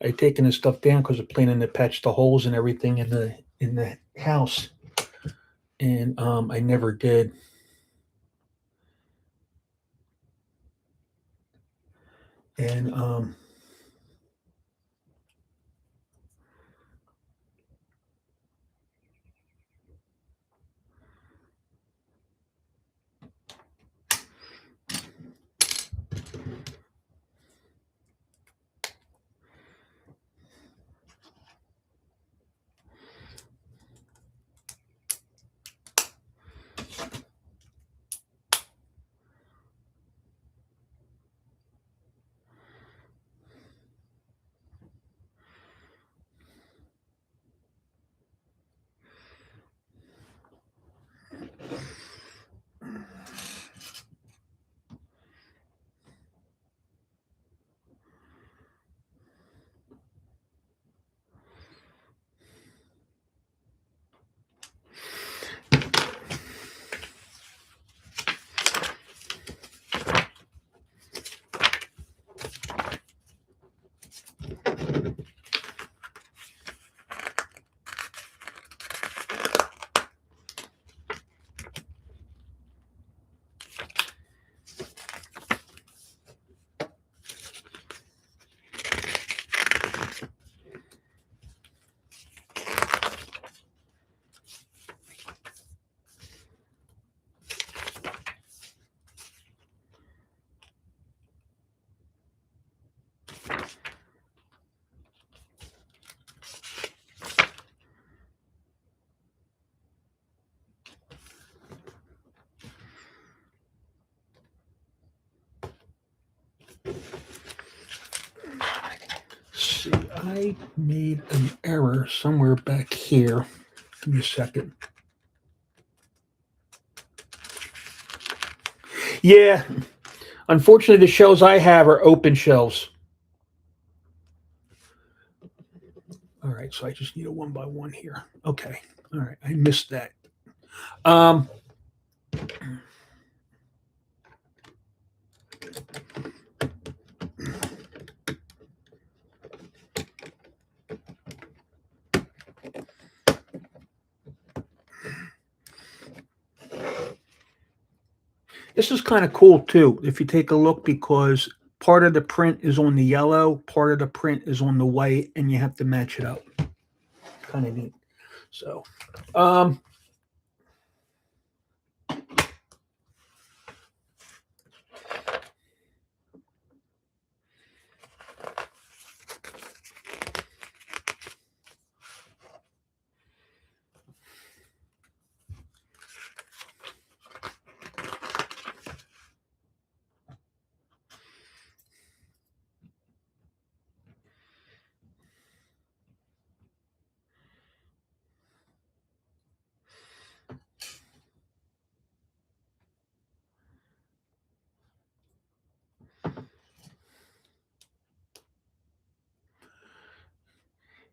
had taken this stuff down because I'm planning to patch the holes and everything in the house, and I never did. And see, I made an error somewhere back here. Give me a second. Yeah, unfortunately, the shelves I have are open shelves. All right, so I just need a 1x1 here. Okay, all right, I missed that. This is kind of cool too, if you take a look, because part of the print is on the yellow, part of the print is on the white, and you have to match it up. Kind of neat. So,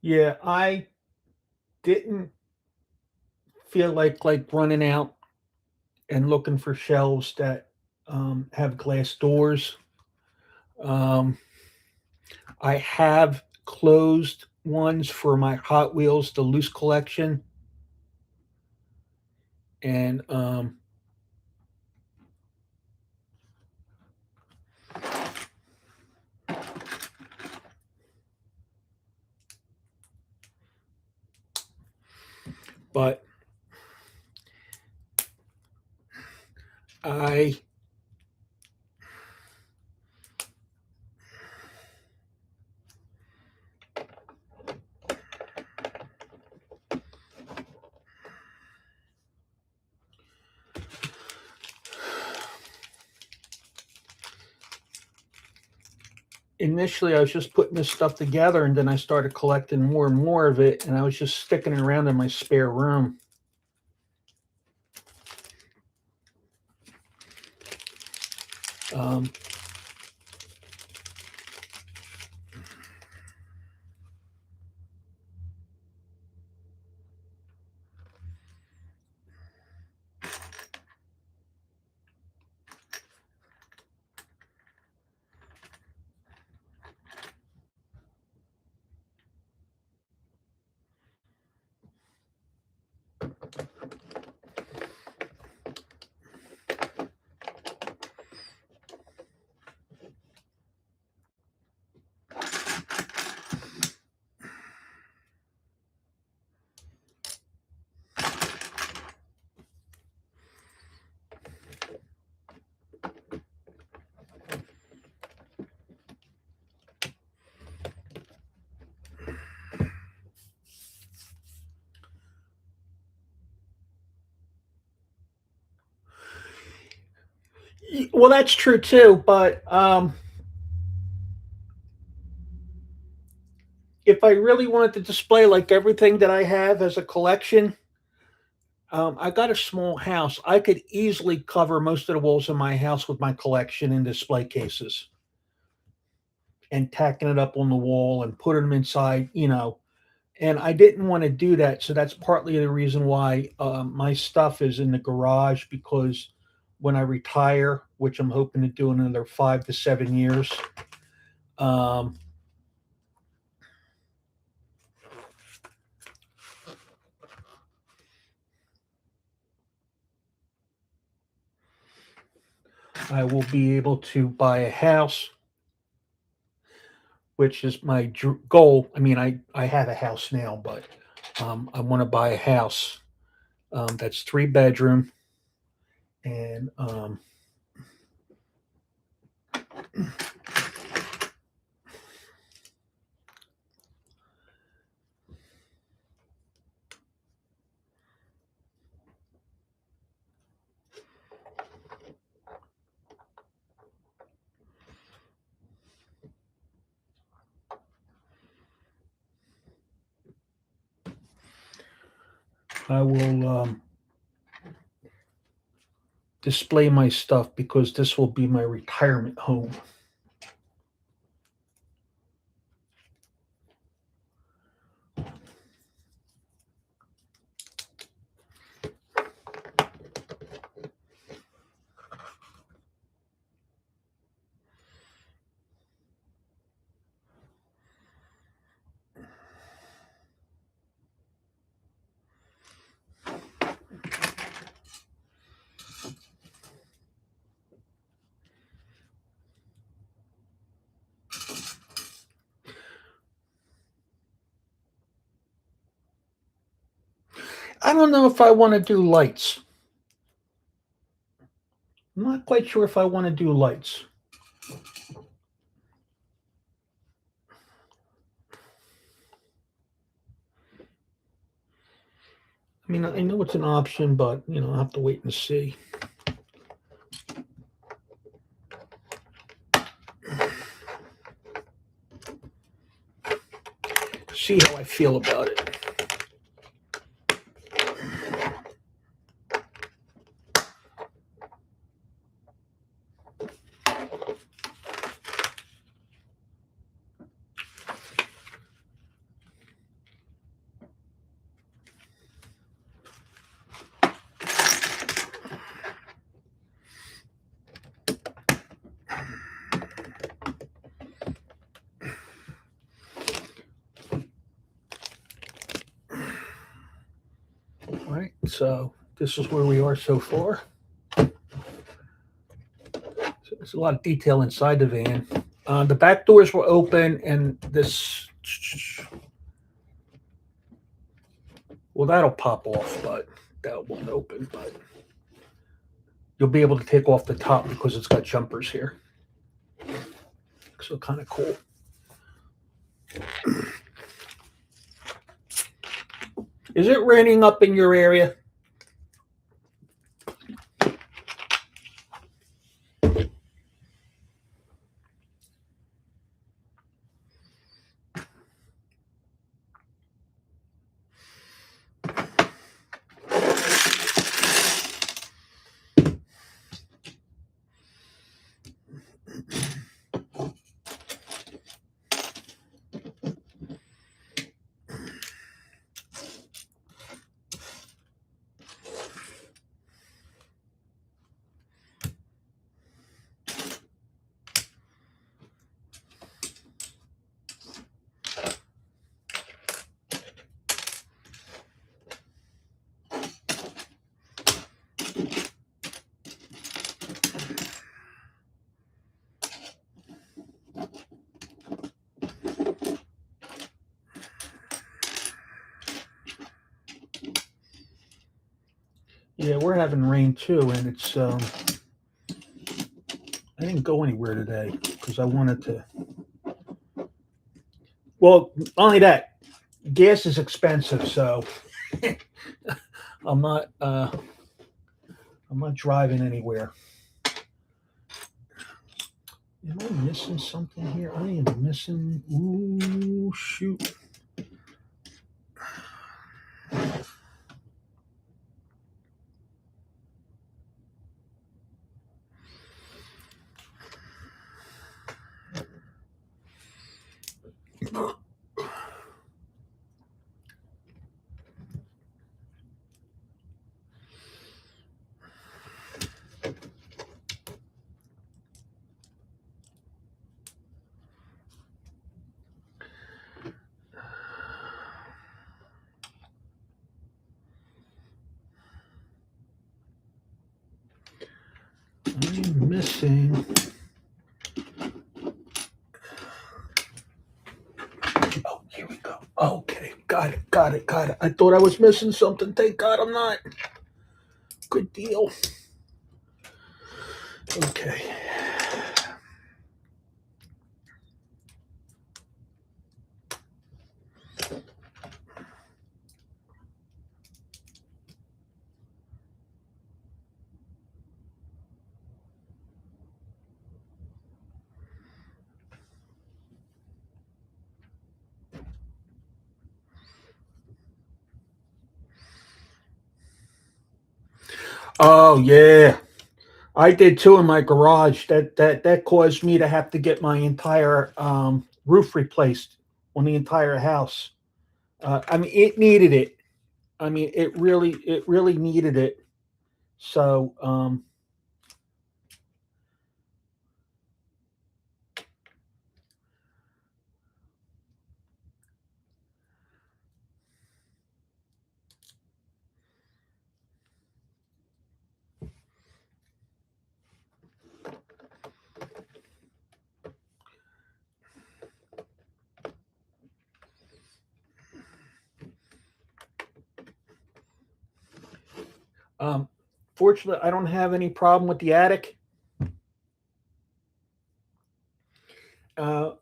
Yeah, I didn't feel like running out and looking for shelves that have glass doors. Um, I have closed ones for my Hot Wheels, the loose collection, and but I initially I was just putting this stuff together, and then I started collecting more and more of it, and I was just sticking it around in my spare room. Um, well, that's true too, but if I really wanted to display like everything that I have as a collection, I got a small house. I could easily cover most of the walls in my house with my collection in display cases and tacking it up on the wall and putting them inside, And I didn't want to do that. So that's partly the reason why my stuff is in the garage, because when I retire, which I'm hoping to do in another 5 to 7 years, um, I will be able to buy a house, which is my goal. I mean, I have a house now, but I want to buy a house that's 3 bedroom, and I will display my stuff because this will be my retirement home. I don't know if I want to do lights. I'm not quite sure if I want to do lights. I mean, I know it's an option, but I'll have to wait and see. See how I feel about it. So this is where we are so far. So there's a lot of detail inside the van. The back doors were open, and this, well, that'll pop off, but that won't open. But you'll be able to take off the top because it's got jumpers here. So kind of cool. Is it raining up in your area? Yeah, we're having rain too, and it's I didn't go anywhere today because I wanted to. Well, only that, gas is expensive, so I'm not driving anywhere. Am I missing something here? I am missing. Ooh, shoot. I'm missing. Oh, here we go. Okay, got it. I thought I was missing something. Thank God I'm not. Good deal. Okay. Oh yeah, I did too in my garage. That caused me to have to get my entire roof replaced on the entire house. I mean, it needed it. I mean, it really needed it. So fortunately, I don't have any problem with the attic.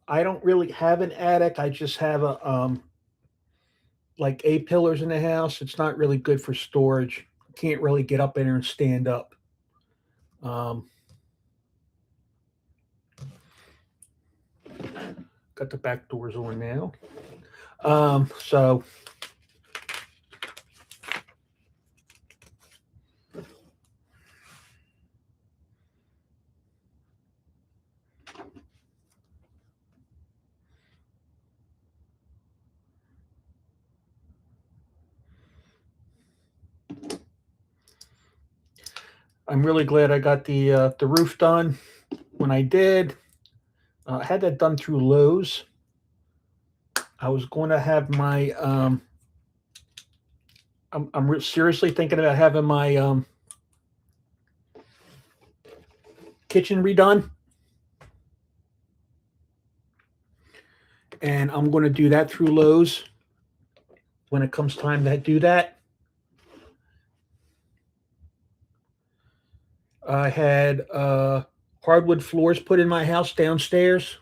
I don't really have an attic. I just have a like A-pillars in the house. It's not really good for storage. Can't really get up in there and stand up. Um, got the back doors on now. So I'm really glad I got the roof done when I did. I had that done through Lowe's. I was going to have my I'm seriously thinking about having my kitchen redone, and I'm going to do that through Lowe's when it comes time to do that. I had hardwood floors put in my house downstairs.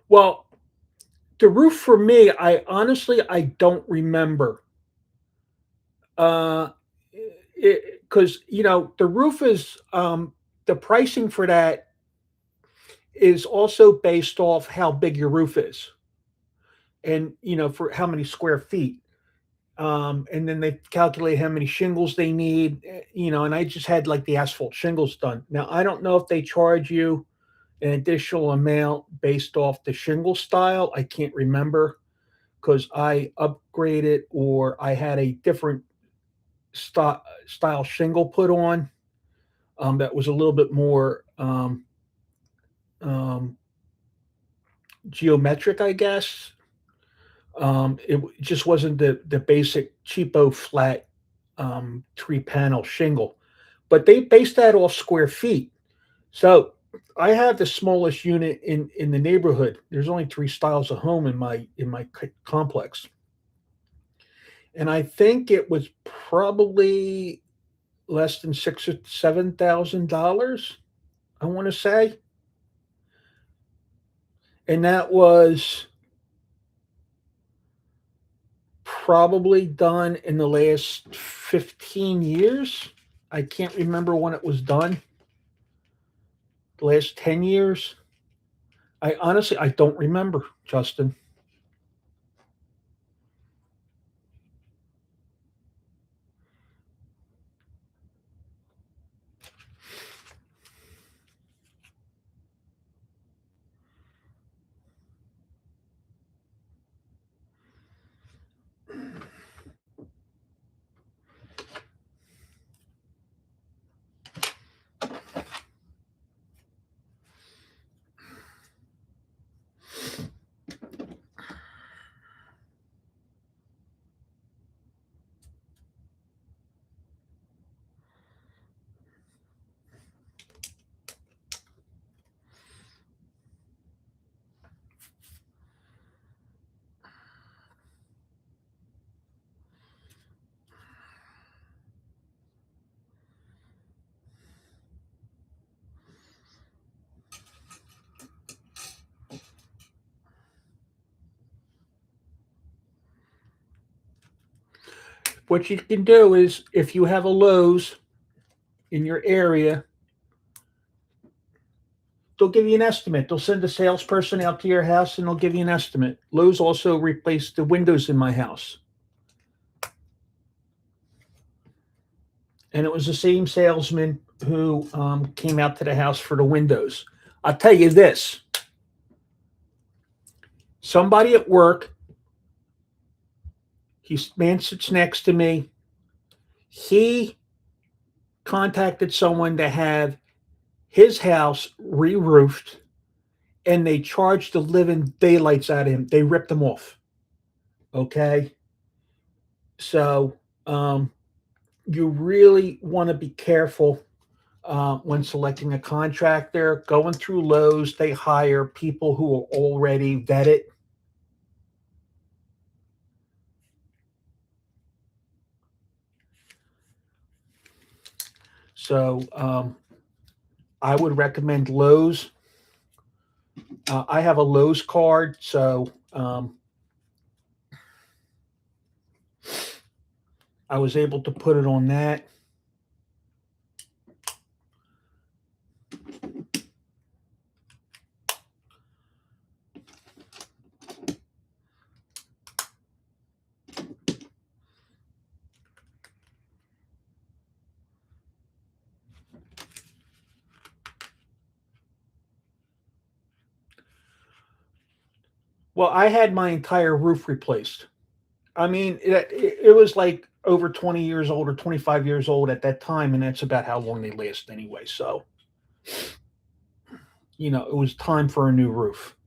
Well, the roof for me, I honestly I don't remember. Uh, because the roof is the pricing for that is also based off how big your roof is, and for how many square feet. And then they calculate how many shingles they need, and I just had like the asphalt shingles done. Now I don't know if they charge you an additional amount based off the shingle style. I can't remember because I upgraded or I had a different style shingle put on, that was a little bit more um, geometric, I guess. It just wasn't the basic cheapo flat three panel shingle, but they based that off square feet. So I have the smallest unit in the neighborhood. There's only three styles of home in my complex, and I think it was probably less than $6,000 or $7,000. I want to say, and that was probably done in the last 15 years. I can't remember when it was done. The last 10 years. I honestly I don't remember, Justin. What you can do is if you have a Lowe's in your area, they'll give you an estimate. They'll send a salesperson out to your house and they'll give you an estimate. Lowe's also replaced the windows in my house. And it was the same salesman who came out to the house for the windows. I'll tell you this, somebody at work, man sits next to me. He contacted someone to have his house re-roofed, and they charged the living daylights out of him. They ripped him off. Okay, so you really want to be careful when selecting a contractor. Going through Lowe's, they hire people who are already vetted. So I would recommend Lowe's. I have a Lowe's card, so I was able to put it on that. Well, I had my entire roof replaced. I mean, it was like over 20 years old or 25 years old at that time, and that's about how long they last anyway. So, it was time for a new roof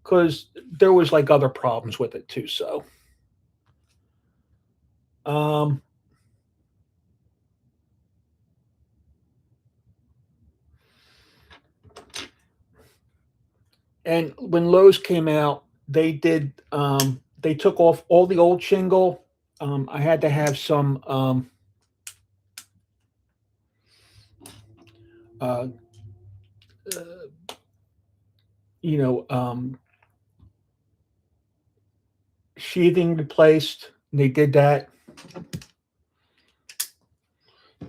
because there was like other problems with it too. So, Um, and when Lowe's came out, they took off all the old shingle. I had to have some uh, uh, you know, sheathing replaced. They did that,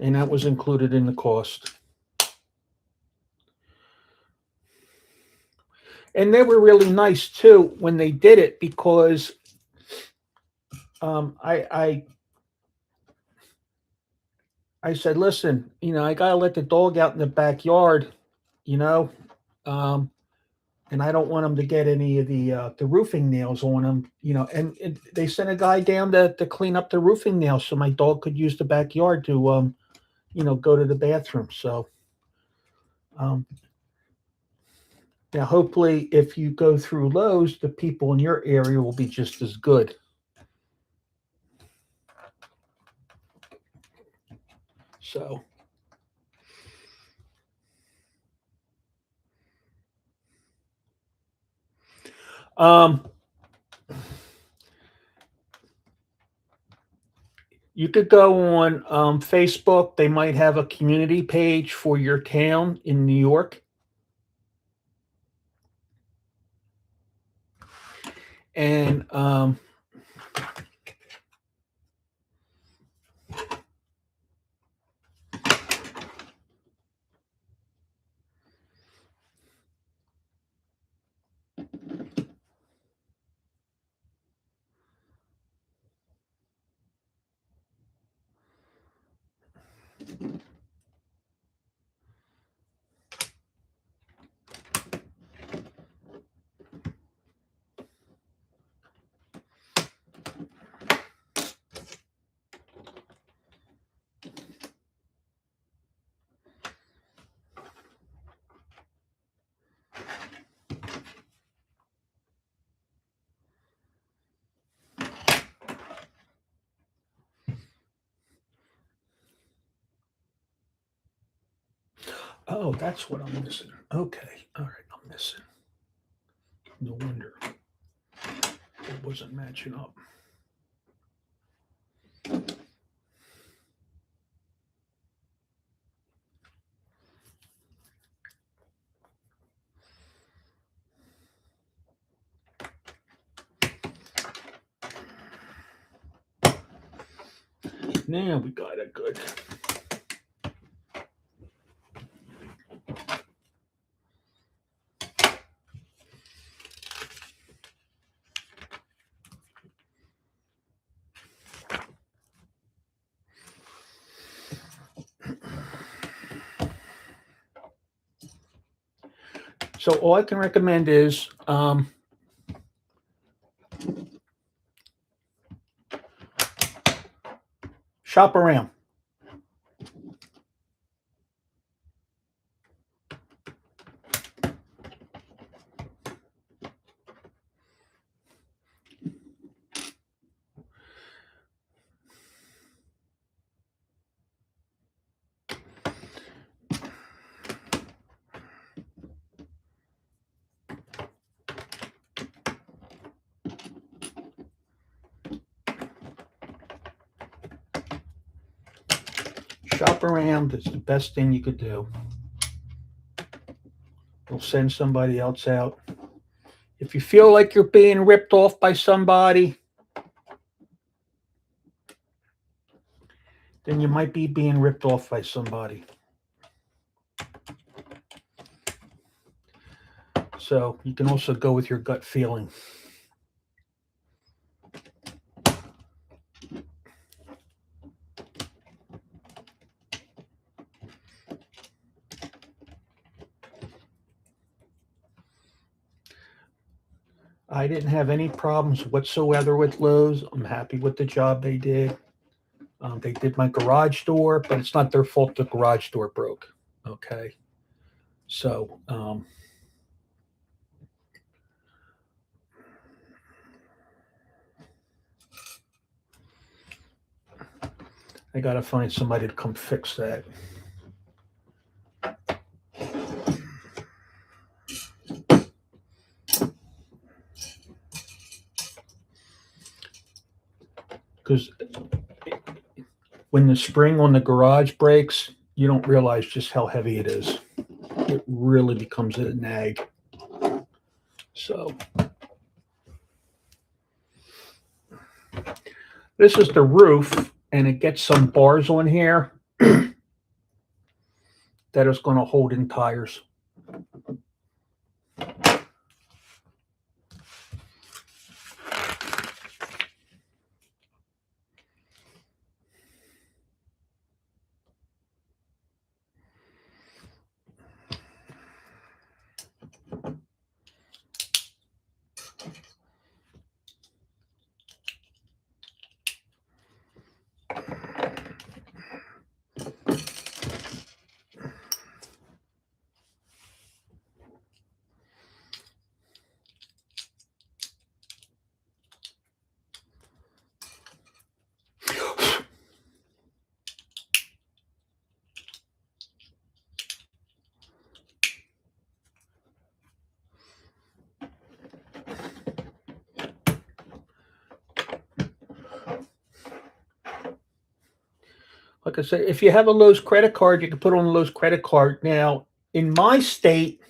and that was included in the cost. And they were really nice too when they did it, because I said, listen, I gotta let the dog out in the backyard, you know, um, and I don't want him to get any of the roofing nails on him, And they sent a guy down to clean up the roofing nails so my dog could use the backyard to go to the bathroom. So um, now, hopefully, if you go through Lowe's, the people in your area will be just as good. So, um, you could go on Facebook. They might have a community page for your town in New York. And oh, that's what I'm missing. Okay, all right, I'm missing. No wonder it wasn't matching up. Now we got it good. So all I can recommend is shop around. Shop around. It's the best thing you could do. You'll send somebody else out. If you feel like you're being ripped off by somebody, then you might be being ripped off by somebody. So you can also go with your gut feeling. I didn't have any problems whatsoever with Lowe's. I'm happy with the job they did. They did my garage door, but it's not their fault the garage door broke. Okay. So, I gotta find somebody to come fix that. Because when the spring on the garage breaks, you don't realize just how heavy it is. It really becomes a nag. So this is the roof, and it gets some bars on here that is going to hold in tires. Like I said, if you have a Lowe's credit card, you can put on a Lowe's credit card. Now, in my state,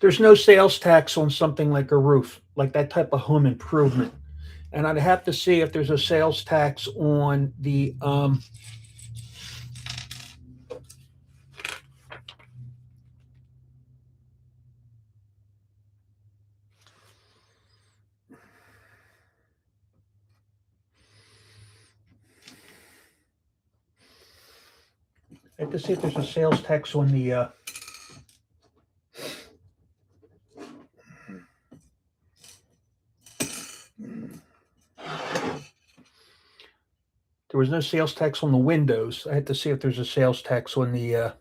there's no sales tax on something like a roof, like that type of home improvement. And I'd have to see if there's a sales tax on the I have to see if there's a sales tax on the there was no sales tax on the windows. I had to see if there's a sales tax on the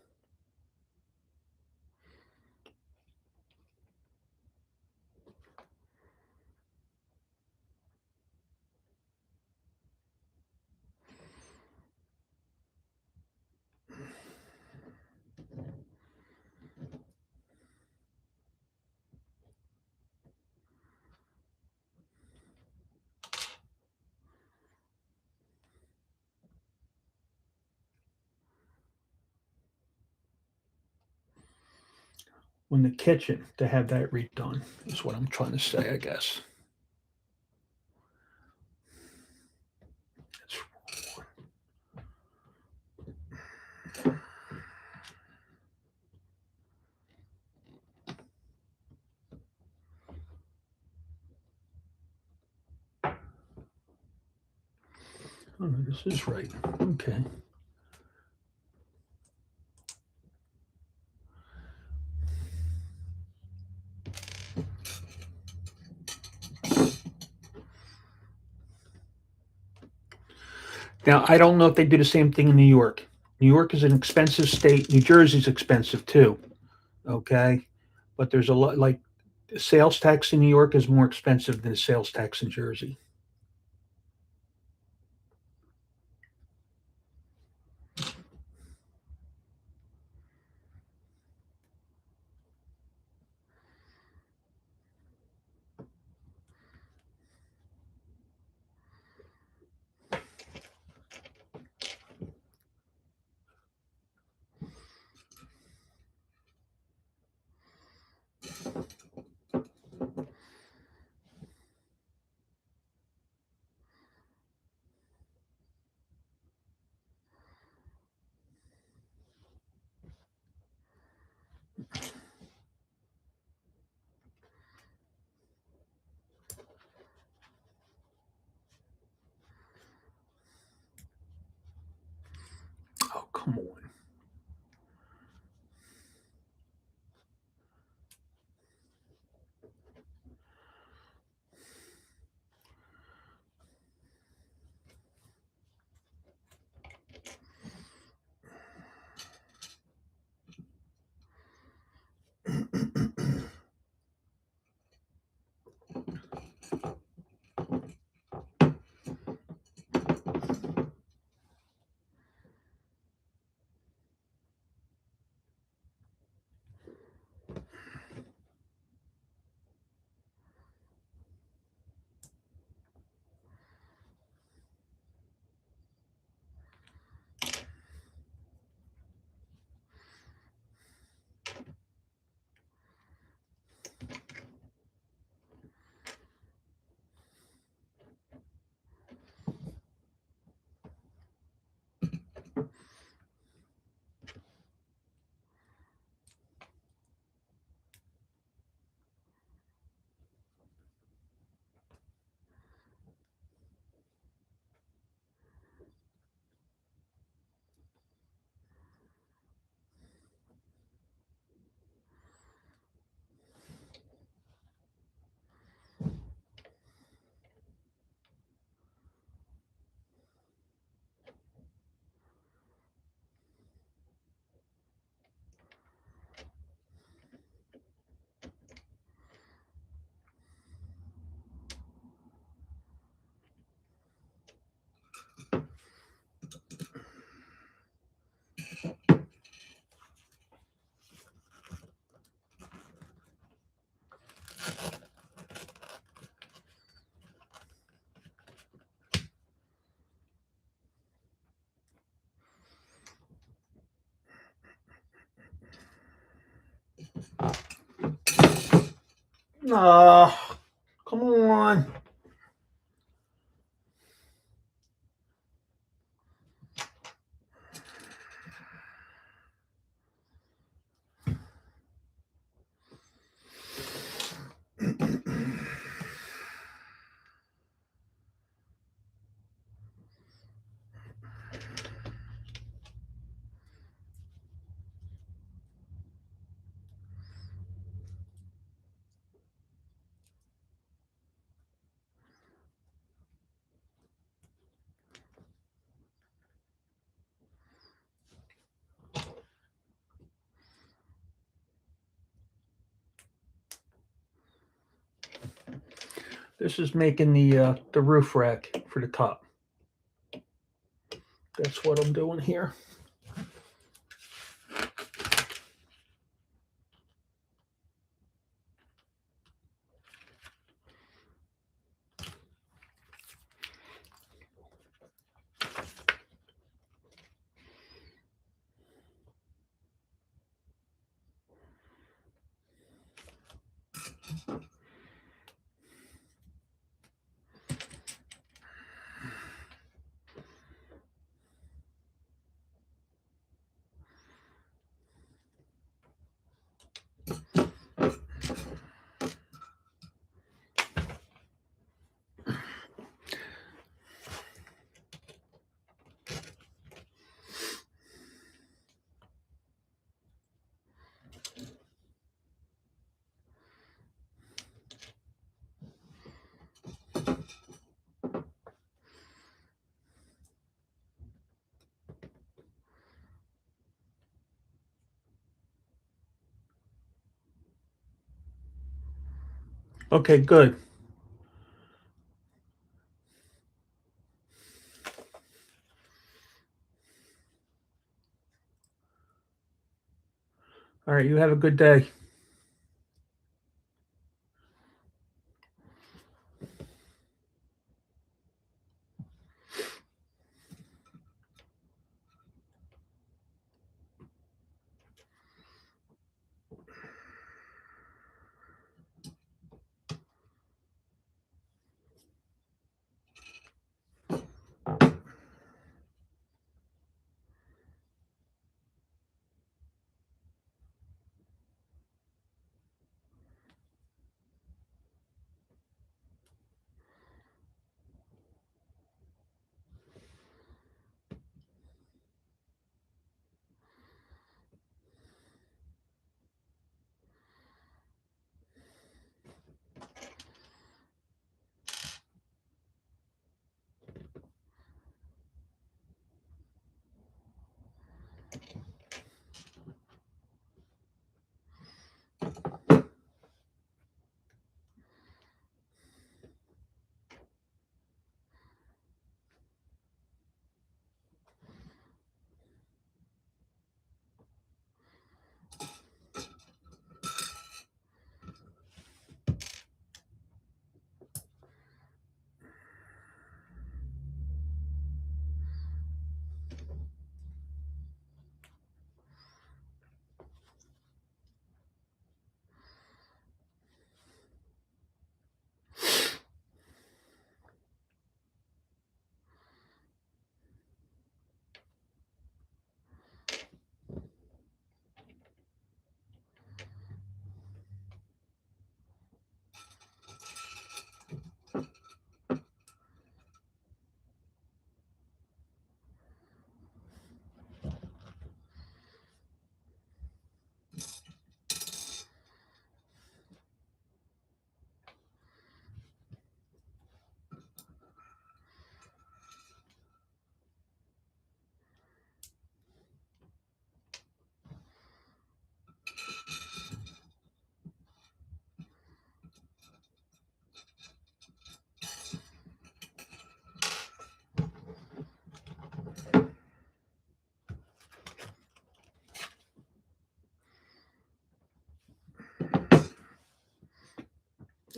on the kitchen to have that redone is what I'm trying to say, I guess. Oh, no, this is right. Okay. Now, I don't know if they do the same thing in New York. New York is an expensive state. New Jersey's expensive too. Okay. But there's a lot, like sales tax in New York is more expensive than the sales tax in Jersey. Oh, come on. This is making the roof rack for the top. That's what I'm doing here. Okay, good. All right, you have a good day.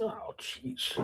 Oh, jeez.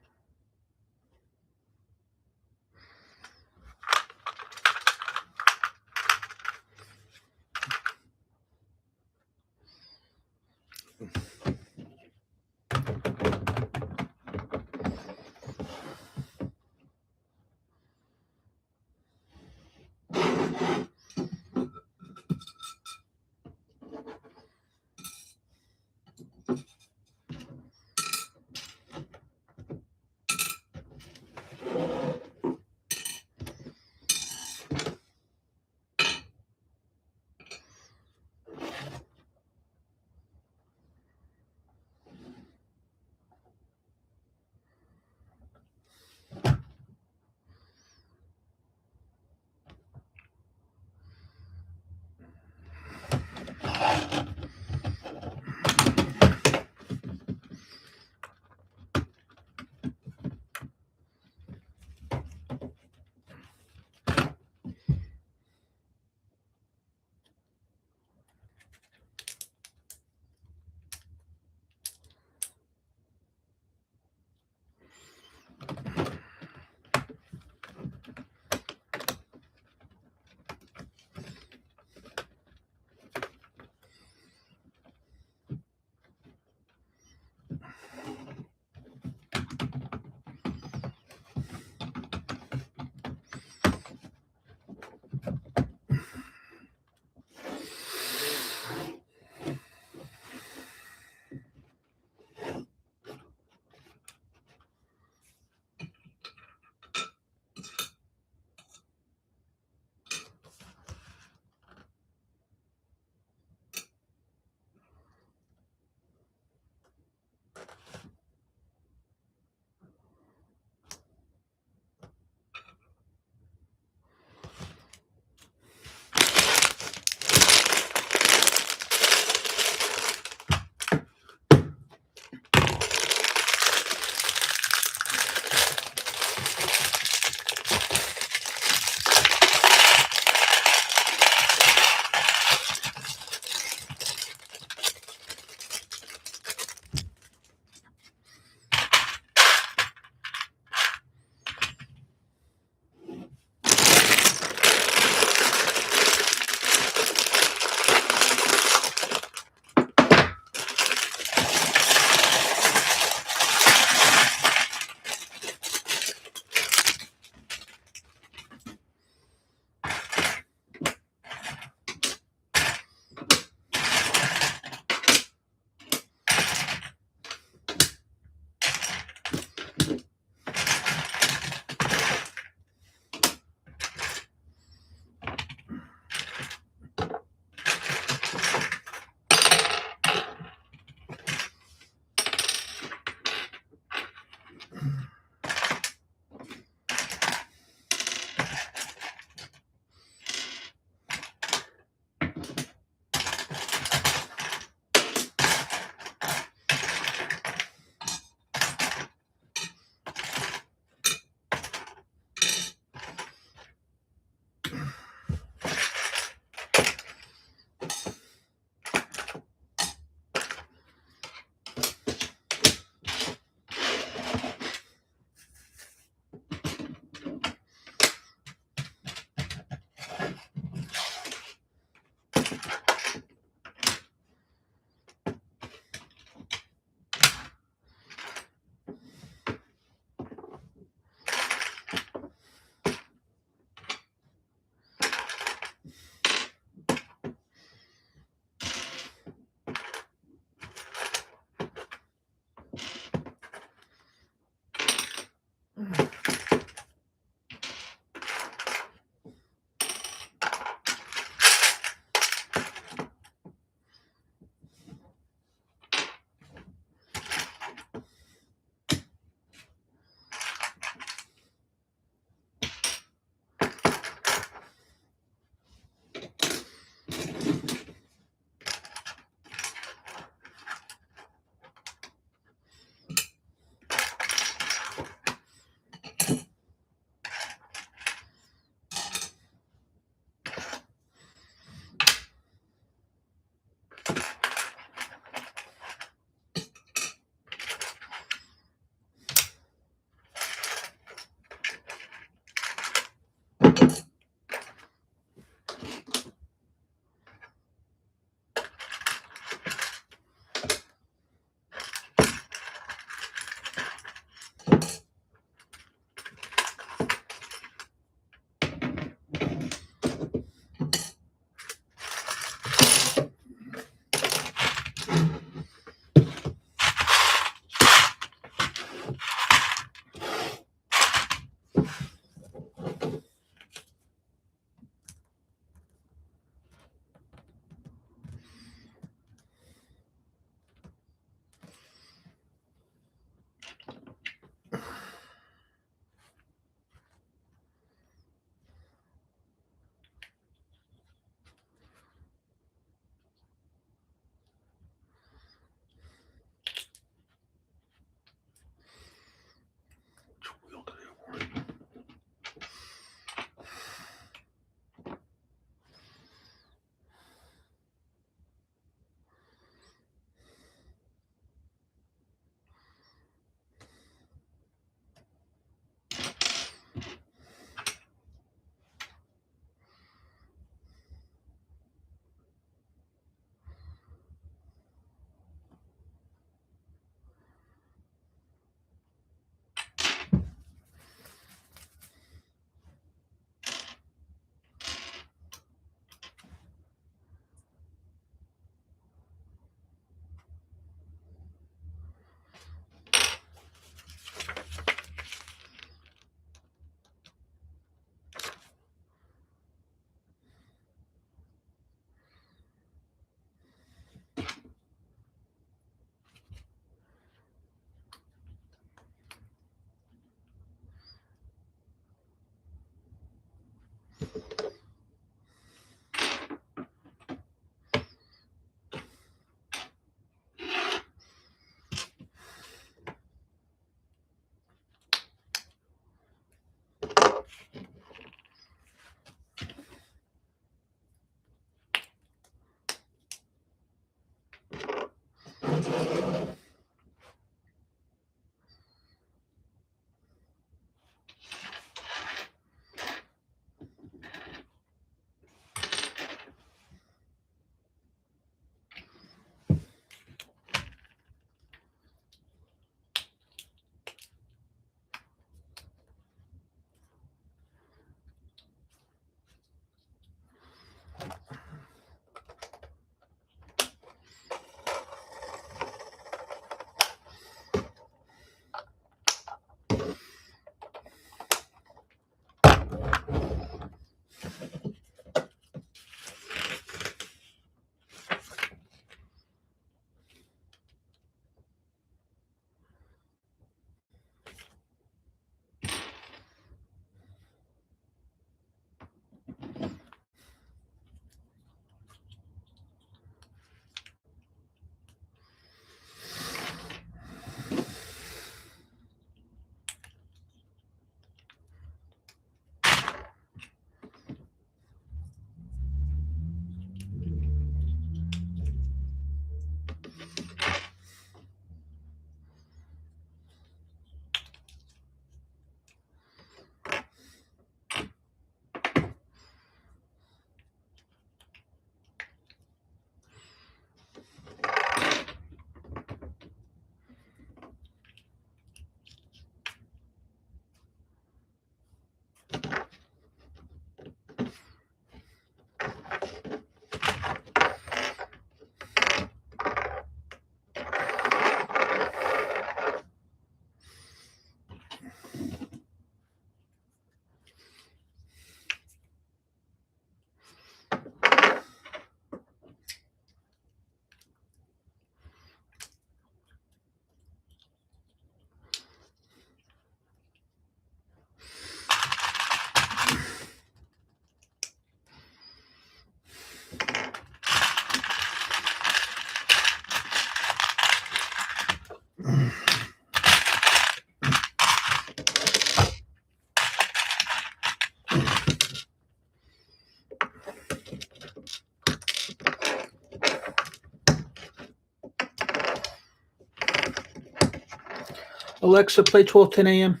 Alexa, play 12:10 a.m.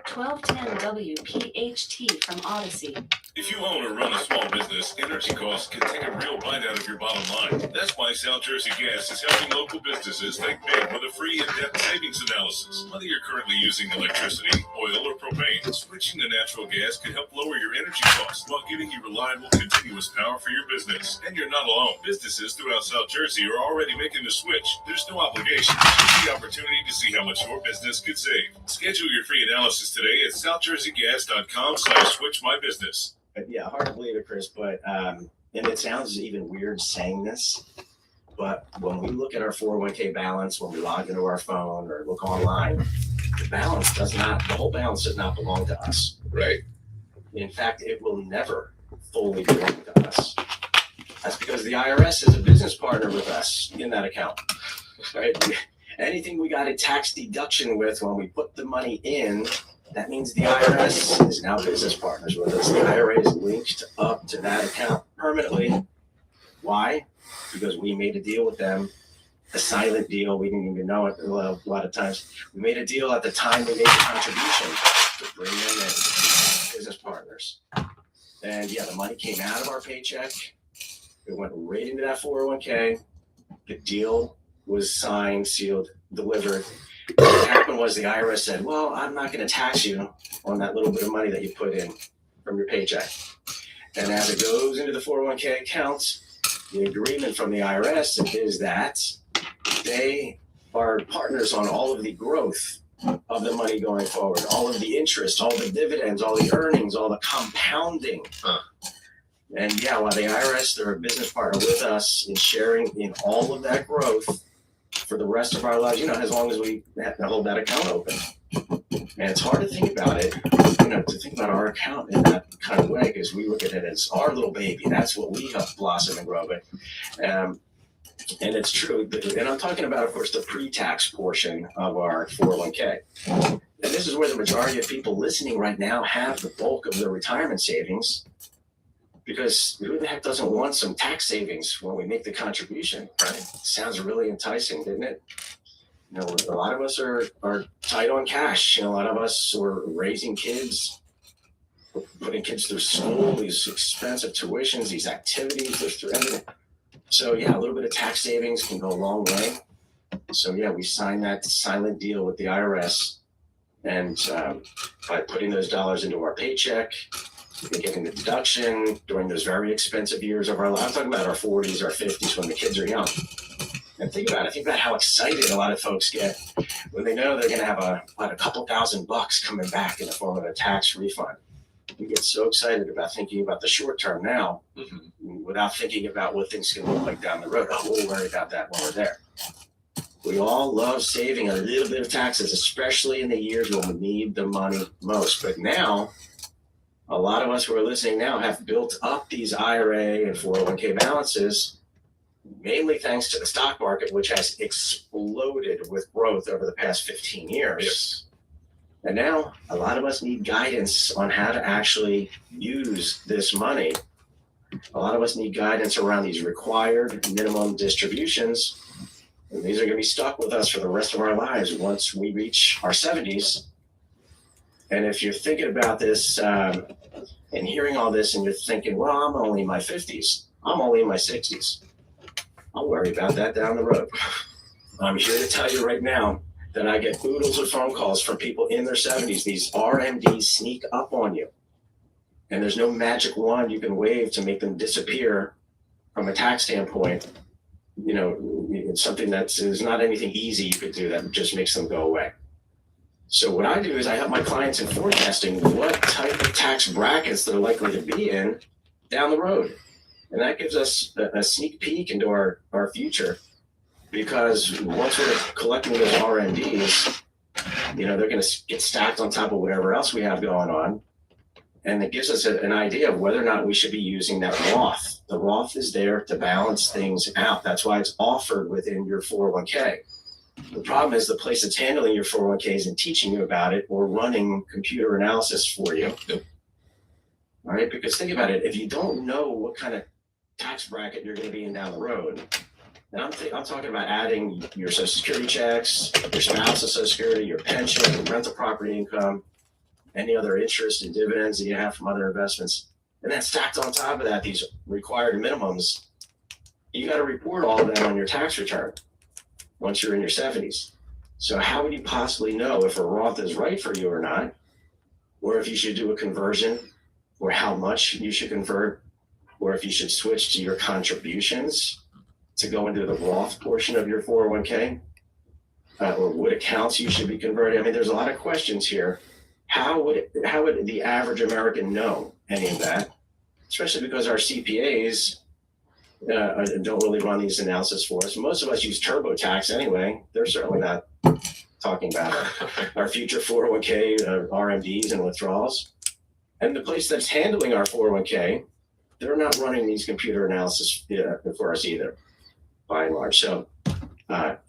1210 WPHT from Odyssey. If you own or run a small business, energy costs can take a real bite out of your bottom line. That's why South Jersey Gas is helping local businesses think big with a free in-depth savings analysis. Whether you're currently using electricity, oil, or propane, switching to natural gas can help lower your energy costs while giving you reliable, continuous power for your business. And you're not alone. Businesses throughout South Jersey are already making the switch. There's no obligation, just the opportunity to see how much your business could save. Schedule your free analysis today at southjerseygas.com/switchmybusiness. Yeah, hard to believe it, Chris, but and it sounds even weird saying this, but when we look at our 401k balance, when we log into our phone or look online, the whole balance does not belong to us. Right. In fact, it will never fully belong to us. That's because the IRS is a business partner with us in that account, right? Anything we got a tax deduction with when we put the money in, that means the IRS is now business partners with us. The IRA is linked up to that account permanently. Why? Because we made a deal with them, a silent deal. We didn't even know it a lot of times. We made a deal at the time we made the contribution to bring them in, business partners. And yeah, the money came out of our paycheck. It went right into that 401k. The deal was signed, sealed, delivered. What happened was the IRS said, well, I'm not going to tax you on that little bit of money that you put in from your paycheck. And as it goes into the 401k accounts, the agreement from the IRS is that they are partners on all of the growth of the money going forward, all of the interest, all the dividends, all the earnings, all the compounding. And yeah, while the IRS, they're a business partner with us in sharing in all of that growth for the rest of our lives, as long as we have to hold that account open. And it's hard to think about it, to think about our account in that kind of way, because we look at it as our little baby. That's what we help blossom and grow. And it's true. And I'm talking about, of course, the pre-tax portion of our 401k. And this is where the majority of people listening right now have the bulk of their retirement savings. Because who the heck doesn't want some tax savings when we make the contribution, right? Sounds really enticing, didn't it? A lot of us are tight on cash. A lot of us are raising kids, putting kids through school, these expensive tuitions, these activities, through everything. So yeah, a little bit of tax savings can go a long way. So yeah, we signed that silent deal with the IRS, and by putting those dollars into our paycheck, and getting the deduction during those very expensive years of our life. I'm talking about our 40s, our 50s, when the kids are young. And think about how excited a lot of folks get when they know they're going to have about a couple $1,000 coming back in the form of a tax refund. We get so excited about thinking about the short term now, without thinking about what things can look like down the road. Oh, we'll worry about that when we're there. We all love saving a little bit of taxes, especially in the years when we need the money most. But now, a lot of us who are listening now have built up these IRA and 401k balances, mainly thanks to the stock market, which has exploded with growth over the past 15 years. Yes. And now a lot of us need guidance on how to actually use this money. A lot of us need guidance around these required minimum distributions. And these are going to be stuck with us for the rest of our lives once we reach our 70s. And if you're thinking about this and hearing all this and you're thinking, well, I'm only in my 50s, I'm only in my 60s, I'll worry about that down the road. I'm here to tell you right now that I get oodles of phone calls from people in their 70s. These RMDs sneak up on you. And there's no magic wand you can wave to make them disappear from a tax standpoint. It's something there's not anything easy you could do that just makes them go away. So what I do is I help my clients in forecasting what type of tax brackets they're likely to be in down the road. And that gives us a sneak peek into our future, because once we're collecting those RMDs, they're going to get stacked on top of whatever else we have going on. And it gives us an idea of whether or not we should be using that Roth. The Roth is there to balance things out. That's why it's offered within your 401k. The problem is the place that's handling your 401k isn't teaching you about it or running computer analysis for you. Yep. All right, because think about it. If you don't know what kind of tax bracket you're going to be in down the road, And I'm talking about adding your Social Security checks, your spouse's Social Security, your pension, your rental property income, any other interest and dividends that you have from other investments. And then stacked on top of that, these required minimums, you got to report all of that on your tax return once you're in your 70s. So how would you possibly know if a Roth is right for you or not, or if you should do a conversion, or how much you should convert, or if you should switch to your contributions to go into the Roth portion of your 401k, or what accounts you should be converting? I mean, there's a lot of questions here. How would the average American know any of that? Especially because our CPAs don't really run these analysis for us. Most of us use TurboTax anyway. They're certainly not talking about our future 401k, RMDs and withdrawals. And the place that's handling our 401k, they're not running these computer analysis for us either, by and large. So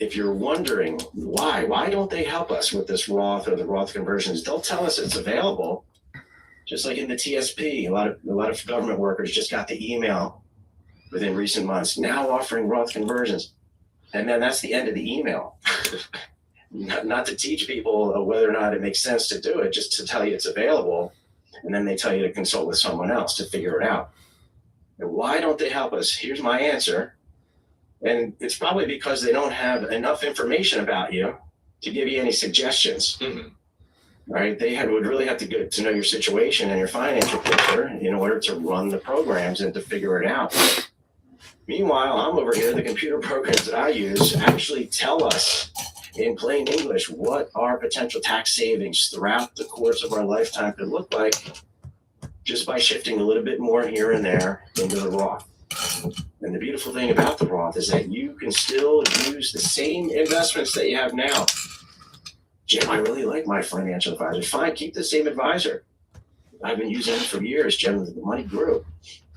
if you're wondering why don't they help us with this Roth or the Roth conversions, they'll tell us it's available. Just like in the TSP, a lot of government workers just got the email within recent months, now offering Roth conversions. And then that's the end of the email. not to teach people whether or not it makes sense to do it, just to tell you it's available. And then they tell you to consult with someone else to figure it out. And why don't they help us? Here's my answer. And it's probably because they don't have enough information about you to give you any suggestions. Mm-hmm. Right? They would really have to get to know your situation and your financial picture in order to run the programs and to figure it out. Meanwhile, I'm over here, the computer programs that I use actually tell us in plain English what our potential tax savings throughout the course of our lifetime could look like just by shifting a little bit more here and there into the Roth. And the beautiful thing about the Roth is that you can still use the same investments that you have now. Jim, I really like my financial advisor. Fine, keep the same advisor. I've been using it for years, Jim. The money grew.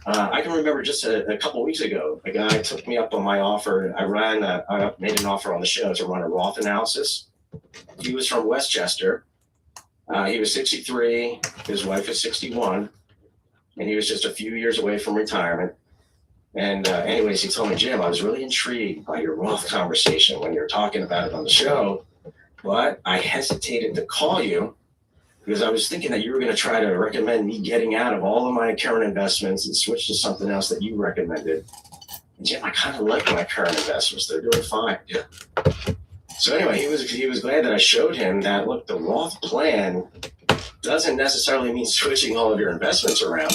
I can remember just a couple of weeks ago, a guy took me up on my offer. I made an offer on the show to run a Roth analysis. He was from Westchester. He was 63. His wife is 61. And he was just a few years away from retirement. And anyways, he told me, Jim, I was really intrigued by your Roth conversation when you were talking about it on the show. But I hesitated to call you because I was thinking that you were going to try to recommend me getting out of all of my current investments and switch to something else that you recommended. And Jim, I kind of like my current investments. They're doing fine. Yeah. So anyway, he was glad that I showed him that, look, the Roth plan doesn't necessarily mean switching all of your investments around.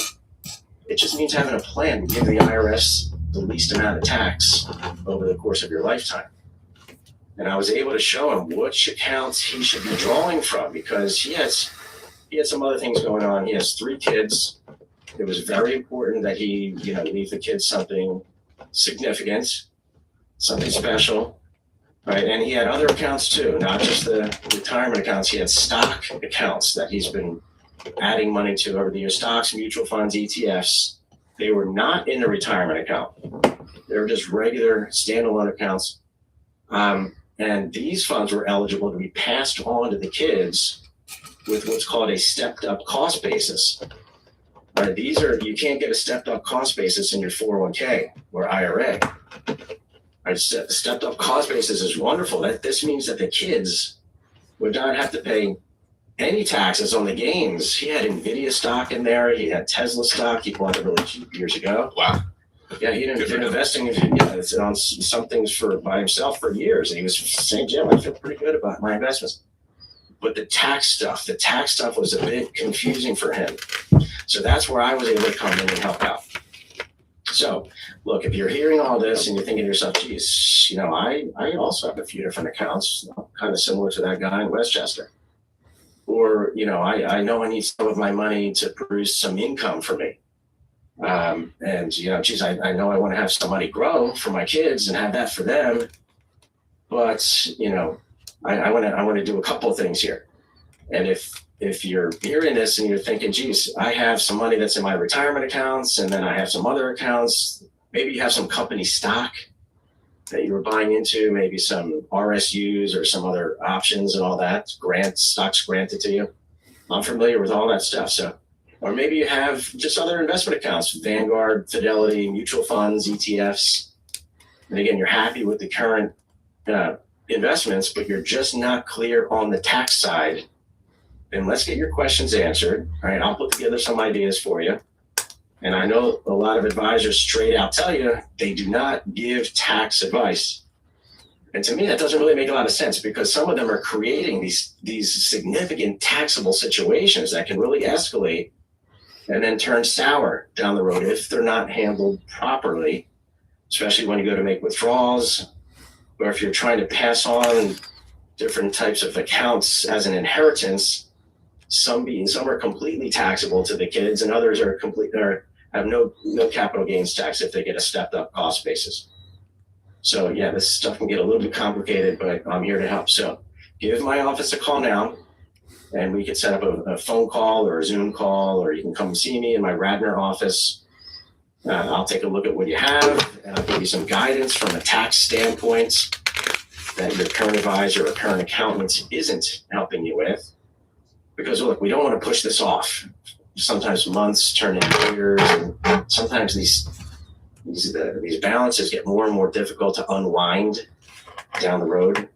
It just means having a plan to give the IRS the least amount of tax over the course of your lifetime. And I was able to show him which accounts he should be drawing from because he had some other things going on. He has 3 kids. It was very important that he, leave the kids something significant, something special, right? And he had other accounts too, not just the retirement accounts. He had stock accounts that he's been adding money to over the years, stocks, mutual funds, ETFs. They were not in the retirement account. They were just regular standalone accounts. And these funds were eligible to be passed on to the kids with what's called a stepped up cost basis. Right? You can't get a stepped up cost basis in your 401k or IRA. Right? Stepped up cost basis is wonderful. This means that the kids would not have to pay any taxes on the gains. He had NVIDIA stock in there. He had Tesla stock. He bought it really cheap years ago. Wow. Yeah, he'd been investing on some things by himself for years. And he was saying, Jim, I feel pretty good about my investments. But the tax stuff was a bit confusing for him. So that's where I was able to come in and help out. So, look, if you're hearing all this and you're thinking to yourself, geez, I also have a few different accounts, kind of similar to that guy in Westchester. Or, I know I need some of my money to produce some income for me. And, geez, I know I want to have some money grow for my kids and have that for them. But, I want to do a couple of things here. And if you're hearing this and you're thinking, geez, I have some money that's in my retirement accounts and then I have some other accounts, maybe you have some company stock that you were buying into, maybe some RSUs or some other options and all that, stocks granted to you. I'm familiar with all that stuff. So, or maybe you have just other investment accounts, Vanguard, Fidelity, mutual funds, ETFs. and again, you're happy with the current investments, but you're just not clear on the tax side, then let's get your questions answered. All right, I'll put together some ideas for you. And I know a lot of advisors straight out tell you they do not give tax advice. And to me, that doesn't really make a lot of sense, because some of them are creating these significant taxable situations that can really escalate and then turn sour down the road if they're not handled properly, especially when you go to make withdrawals, or if you're trying to pass on different types of accounts as an inheritance. Some are completely taxable to the kids, and others are have no capital gains tax if they get a stepped up cost basis. So yeah, this stuff can get a little bit complicated, but I'm here to help. So give my office a call now, and we can set up a phone call or a Zoom call, or you can come see me in my Radnor office. I'll take a look at what you have, and I'll give you some guidance from a tax standpoint that your current advisor or current accountant isn't helping you with. Because look, we don't want to push this off. Sometimes months turn into years, and sometimes these balances get more and more difficult to unwind down the road.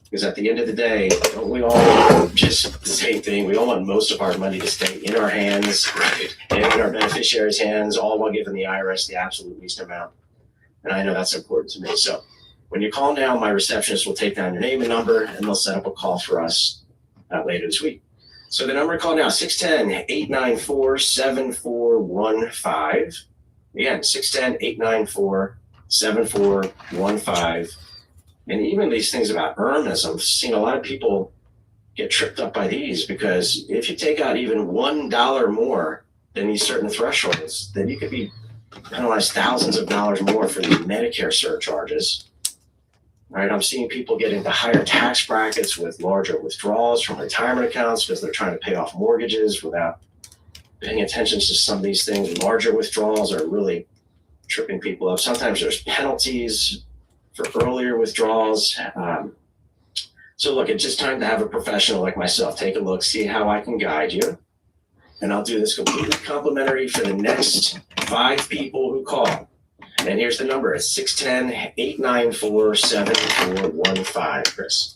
Because at the end of the day, don't we all want just the same thing? We all want most of our money to stay in our hands, right, and in our beneficiaries' hands, all while giving the IRS the absolute least amount. And I know that's important to me. So when you call now, my receptionist will take down your name and number, and they'll set up a call for us later this week. So the number to call now, 610-894-7415. Again, 610-894-7415. And even these things about IRMs, I've seen a lot of people get tripped up by these, because if you take out even $1 more than these certain thresholds, then you could be penalized thousands of dollars more for these Medicare surcharges. Right, I'm seeing people get into higher tax brackets with larger withdrawals from retirement accounts because they're trying to pay off mortgages without paying attention to some of these things. Larger withdrawals are really tripping people up. Sometimes there's penalties for earlier withdrawals. So look, it's just time to have a professional like myself take a look, see how I can guide you. And I'll do this completely complimentary for the next 5 people who call. And here's the number. It's 610-894-7415, Chris.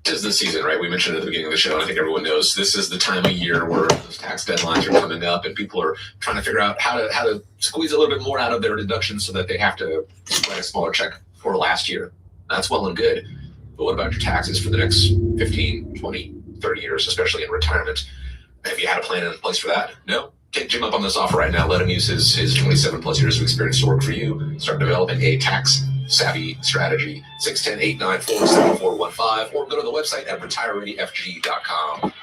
Tis the season, right? We mentioned at the beginning of the show, and I think everyone knows this is the time of year where those tax deadlines are coming up, and people are trying to figure out how to squeeze a little bit more out of their deductions so that they have to write a smaller check for last year. That's well and good. But what about your taxes for the next 15, 20, 30 years, especially in retirement? Have you had a plan in place for that? No? Take Jim up on this offer right now. Let him use his 27 plus years of experience to work for you. Start developing a tax savvy strategy. 610-894-7415, or go to the website at retirereadyfg.com.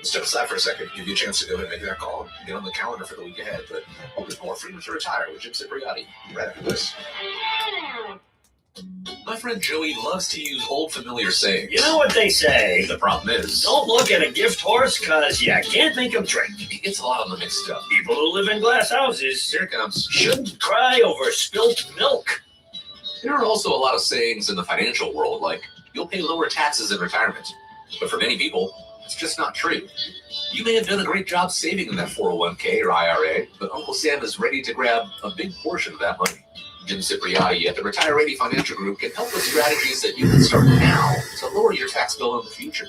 Step aside for a second, give you a chance to go ahead and make that call. Get on the calendar for the week ahead. But there's more freedom to retire with Jim Cipriani right after this. My friend Joey loves to use old familiar sayings. You know what they say? The problem is, Don't look at a gift horse, because you can't make them drink. he gets a lot on the mixed stuff. People who live in glass houses Here it comes. shouldn't cry over spilt milk. There are also a lot of sayings in the financial world, like, you'll pay lower taxes in retirement. But for many people, it's just not true. You may have done a great job saving in that 401k or IRA, but Uncle Sam is ready to grab a big portion of that money. Jim Cipriani at the Retire Ready Financial Group can help with strategies that you can start now to lower your tax bill in the future.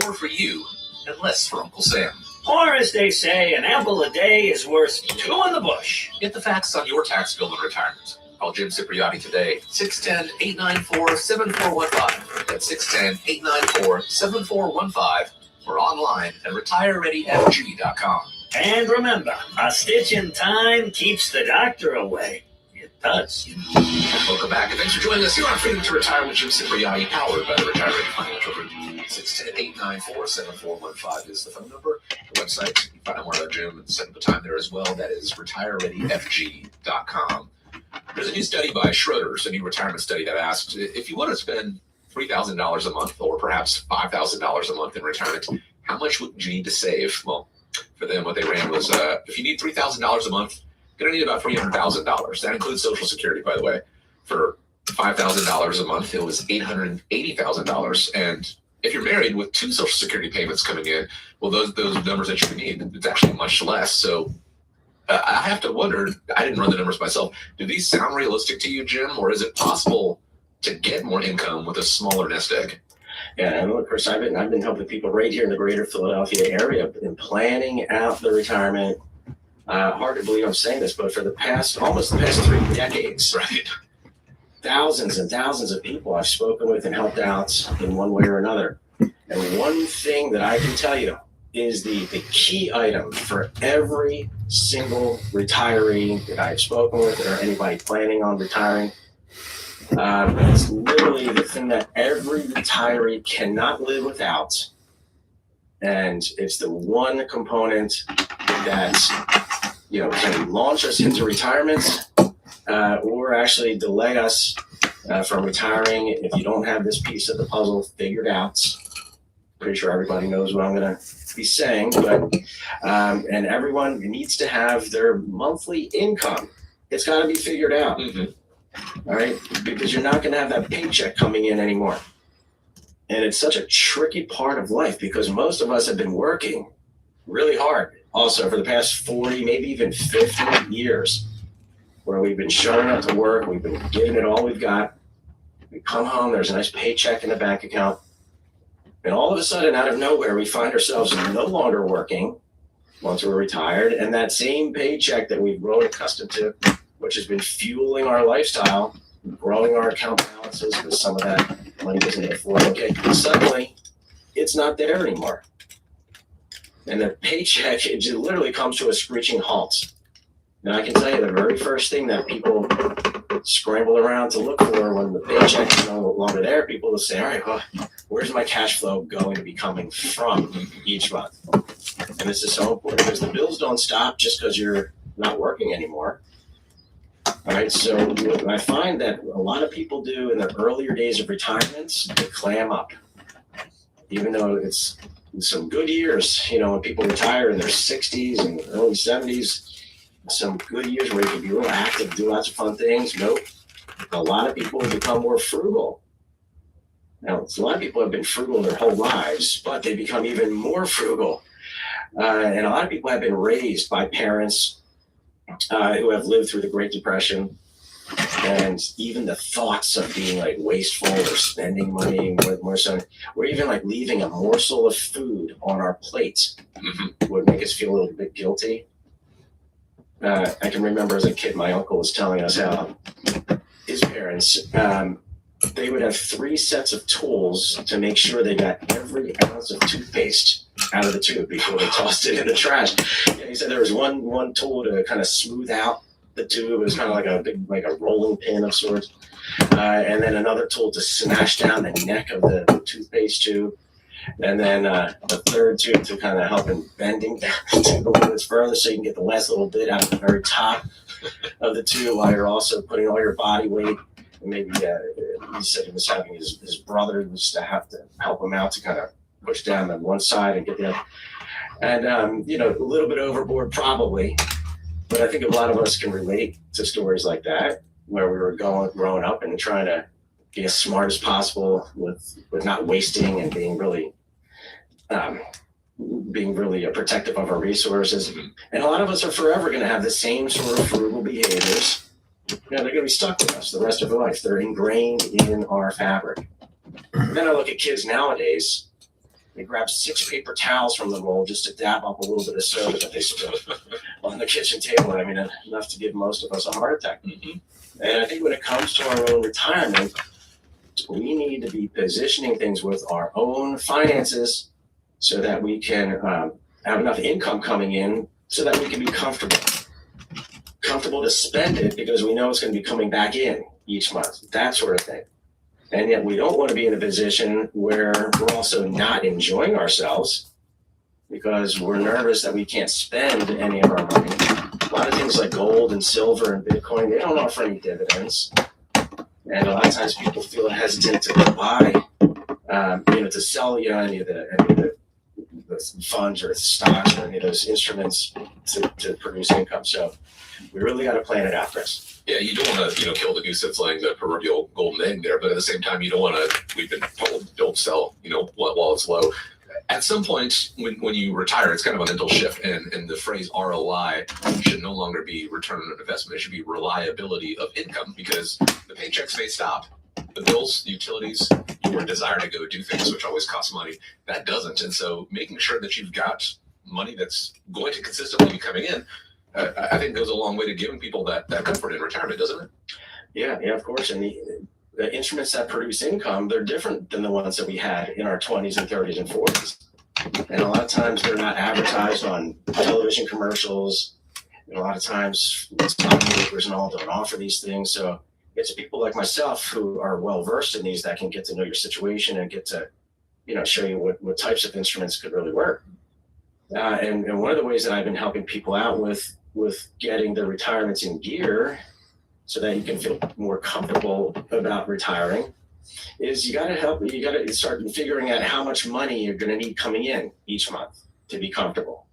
More for you and less for Uncle Sam. Or as they say, an apple a day is worth 2 in the bush. Get the facts on your tax bill in retirement. Call Jim Cipriani today, 610-894-7415. That's 610-894-7415, or online at retirereadyfg.com. And remember, a stitch in time keeps the doctor away. It does. Welcome back, and thanks for joining us here on Freedom to Retire with Jim Cipriani, powered by the Retire Ready Financial Group. 610-894-7415 is the phone number. The website, you can find out more about Jim and set up a time there as well. That is retirereadyfg.com. There's a new study by Schroeder's, a new retirement study that asked, if you want to spend $3,000 a month or perhaps $5,000 a month in retirement, how much would you need to save? Well, for them, what they ran was, if you need $3,000 a month, you're going to need about $300,000. That includes Social Security, by the way. For $5,000 a month, it was $880,000. And if you're married with 2 Social Security payments coming in, well, those numbers that you need, it's actually much less. So I have to wonder, I didn't run the numbers myself. Do these sound realistic to you, Jim, or is it possible to get more income with a smaller nest egg? Yeah, and look, Chris, I've been helping people right here in the greater Philadelphia area in planning out the retirement. Hard to believe I'm saying this, but for almost the past 3 decades, Right. thousands and thousands of people I've spoken with and helped out in one way or another. And one thing that I can tell you is the key item for every single retiree that I've spoken with or anybody planning on retiring. It's literally the thing that every retiree cannot live without. And it's the one component that, can launch us into retirement or actually delay us from retiring if you don't have this piece of the puzzle figured out. Pretty sure everybody knows what I'm going to be saying, but and everyone needs to have their monthly income. It's got to be figured out. Mm-hmm. All right, because you're not going to have that paycheck coming in anymore. And it's such a tricky part of life because most of us have been working really hard also for the past 40, maybe even 50 years, where we've been showing up to work, we've been giving it all we've got. We come home, there's a nice paycheck in the bank account. And all of a sudden, out of nowhere, we find ourselves no longer working once we're retired. And that same paycheck that we've grown accustomed to, which has been fueling our lifestyle, growing our account balances with some of that money goes into 401k. Suddenly, it's not there anymore. And the paycheck, it just literally comes to a screeching halt. And I can tell you the very first thing that people scramble around to look for when the paycheck is no longer there, people will say, all right, well, where's my cash flow going to be coming from each month? And this is so important because the bills don't stop just because you're not working anymore. All right, so what I find that a lot of people do in the earlier days of retirement, they clam up. Even though it's some good years, when people retire in their 60s and early 70s, some good years where you can be real active, do lots of fun things. Nope. A lot of people have become more frugal. Now, a lot of people have been frugal their whole lives, but they become even more frugal. And a lot of people have been raised by parents who have lived through the Great Depression. And even the thoughts of being like wasteful or spending money more so, or even like leaving a morsel of food on our plate would make us feel a little bit guilty. I can remember as a kid, my uncle was telling us how his parents, they would have 3 sets of tools to make sure they got every ounce of toothpaste out of the tube before they tossed it in the trash. And he said there was one tool to kind of smooth out the tube. It was kind of like a big, like a rolling pin of sorts. And then another tool to smash down the neck of the toothpaste tube. And then the third tube to kind of help in bending down the tube a little bit further so you can get the last little bit out of the very top of the tube while you're also putting all your body weight. And maybe he said he was having his brother was to have to help him out to kind of push down on one side and get the other. And, a little bit overboard probably. But I think a lot of us can relate to stories like that where we were growing up and trying to be as smart as possible with not wasting and being really protective of our resources. And a lot of us are forever going to have the same sort of frugal behaviors. They're going to be stuck with us the rest of our life. They're ingrained in our fabric. And then I look at kids nowadays. They grab 6 paper towels from the roll just to dab up a little bit of soda that they spill on the kitchen table. I mean, enough to give most of us a heart attack. And I think when it comes to our own retirement, we need to be positioning things with our own finances so that we can have enough income coming in so that we can be comfortable to spend it because we know it's going to be coming back in each month, that sort of thing. And yet we don't want to be in a position where we're also not enjoying ourselves because we're nervous that we can't spend any of our money. A lot of things like gold and silver and Bitcoin, they don't offer any dividends. And a lot of times people feel hesitant to buy, to sell, any of the funds or stocks or any of those instruments to produce income. So we really got to plan it out, Chris. Yeah, you don't want to, kill the goose that's laying the proverbial golden egg there, but at the same time, you don't want to. We've been told don't sell, while it's low. As at some point when you retire, it's kind of a mental shift, and the phrase ROI should no longer be return on investment. It should be reliability of income, because the paychecks may stop. The bills, the utilities, your desire to go do things, which always costs money, that doesn't. And so making sure that you've got money that's going to consistently be coming in, I think goes a long way to giving people that comfort in retirement, doesn't it? Yeah, of course. And the instruments that produce income, they're different than the ones that we had in our 20s and 30s and 40s. And a lot of times they're not advertised on television commercials. And a lot of times stockbrokers and all don't offer these things. So it's people like myself who are well versed in these that can get to know your situation and get to, show you what types of instruments could really work. And one of the ways that I've been helping people out with getting their retirements in gear so that you can feel more comfortable about retiring is you got to start figuring out how much money you're going to need coming in each month to be comfortable,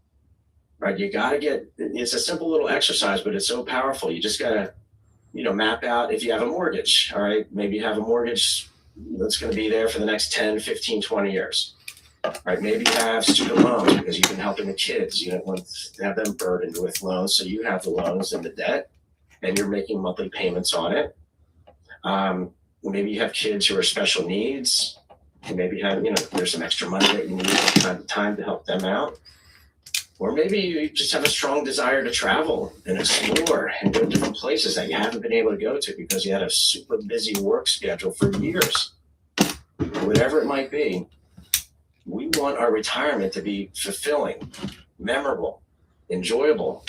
right? You got to it's a simple little exercise, but it's so powerful. You just got to, map out if you have a mortgage, all right? Maybe you have a mortgage that's going to be there for the next 10, 15, 20 years. Right, maybe you have student loans because you've been helping the kids. You don't want to have them burdened with loans, so you have the loans and the debt, and you're making monthly payments on it. Maybe you have kids who are special needs. And maybe you have, there's some extra money that you need from time to time to help them out. Or maybe you just have a strong desire to travel and explore and go to different places that you haven't been able to go to because you had a super busy work schedule for years. Whatever it might be. We want our retirement to be fulfilling, memorable, enjoyable.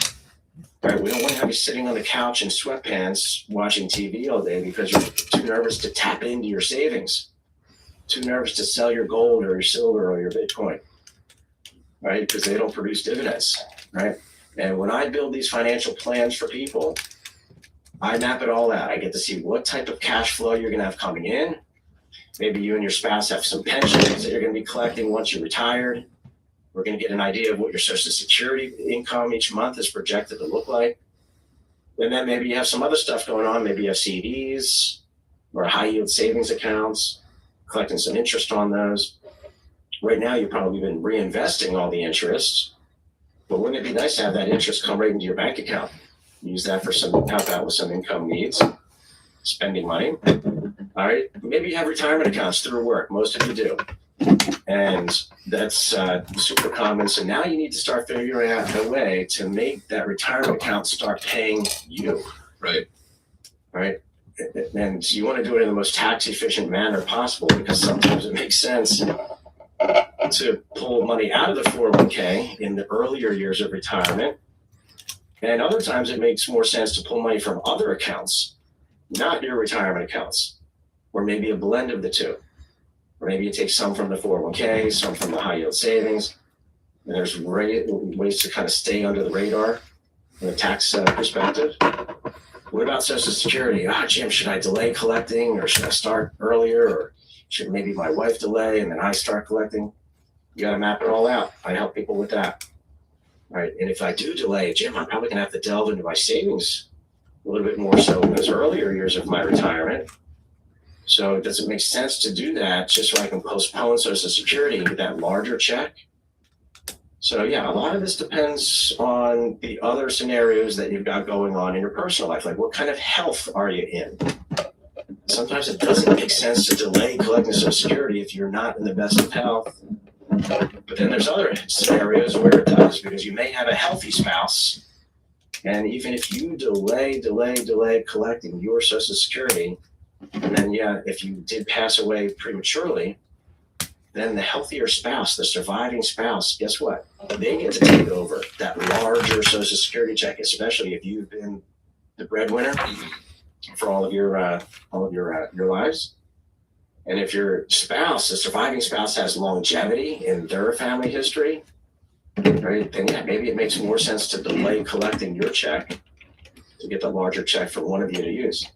Right? We don't want to have you sitting on the couch in sweatpants watching TV all day because you're too nervous to tap into your savings, too nervous to sell your gold or your silver or your Bitcoin, right? Because they don't produce dividends, right? And when I build these financial plans for people, I map it all out. I get to see what type of cash flow you're going to have coming in. Maybe you and your spouse have some pensions that you're going to be collecting once you're retired. We're going to get an idea of what your Social Security income each month is projected to look like. And then maybe you have some other stuff going on. Maybe you have CDs or high yield savings accounts, collecting some interest on those. Right now, you've probably been reinvesting all the interest, but wouldn't it be nice to have that interest come right into your bank account? Use that for help out with some income needs, spending money. All right, maybe you have retirement accounts through work. Most of you do. And that's super common. So now you need to start figuring out a way to make that retirement account start paying you. Right. Right. And you want to do it in the most tax efficient manner possible, because sometimes it makes sense to pull money out of the 401k in the earlier years of retirement. And other times it makes more sense to pull money from other accounts, not your retirement accounts, or maybe a blend of the two. Or maybe you take some from the 401k, some from the high yield savings. And there's ways to kind of stay under the radar from a tax perspective. What about Social Security? Jim, should I delay collecting, or should I start earlier, or should maybe my wife delay and then I start collecting? You got to map it all out. I help people with that. All right. And if I do delay, Jim, I'm probably going to have to delve into my savings a little bit more so in those earlier years of my retirement. So does it make sense to do that just so I can postpone Social Security and get that larger check? So yeah, a lot of this depends on the other scenarios that you've got going on in your personal life. Like, what kind of health are you in? Sometimes it doesn't make sense to delay collecting Social Security if you're not in the best of health. But then there's other scenarios where it does, because you may have a healthy spouse. And even if you delay collecting your Social Security, and then, if you did pass away prematurely, then the healthier spouse, the surviving spouse, guess what? They get to take over that larger Social Security check, especially if you've been the breadwinner for all of your lives. And if your spouse, the surviving spouse, has longevity in their family history, right, then maybe it makes more sense to delay collecting your check to get the larger check for one of you to use.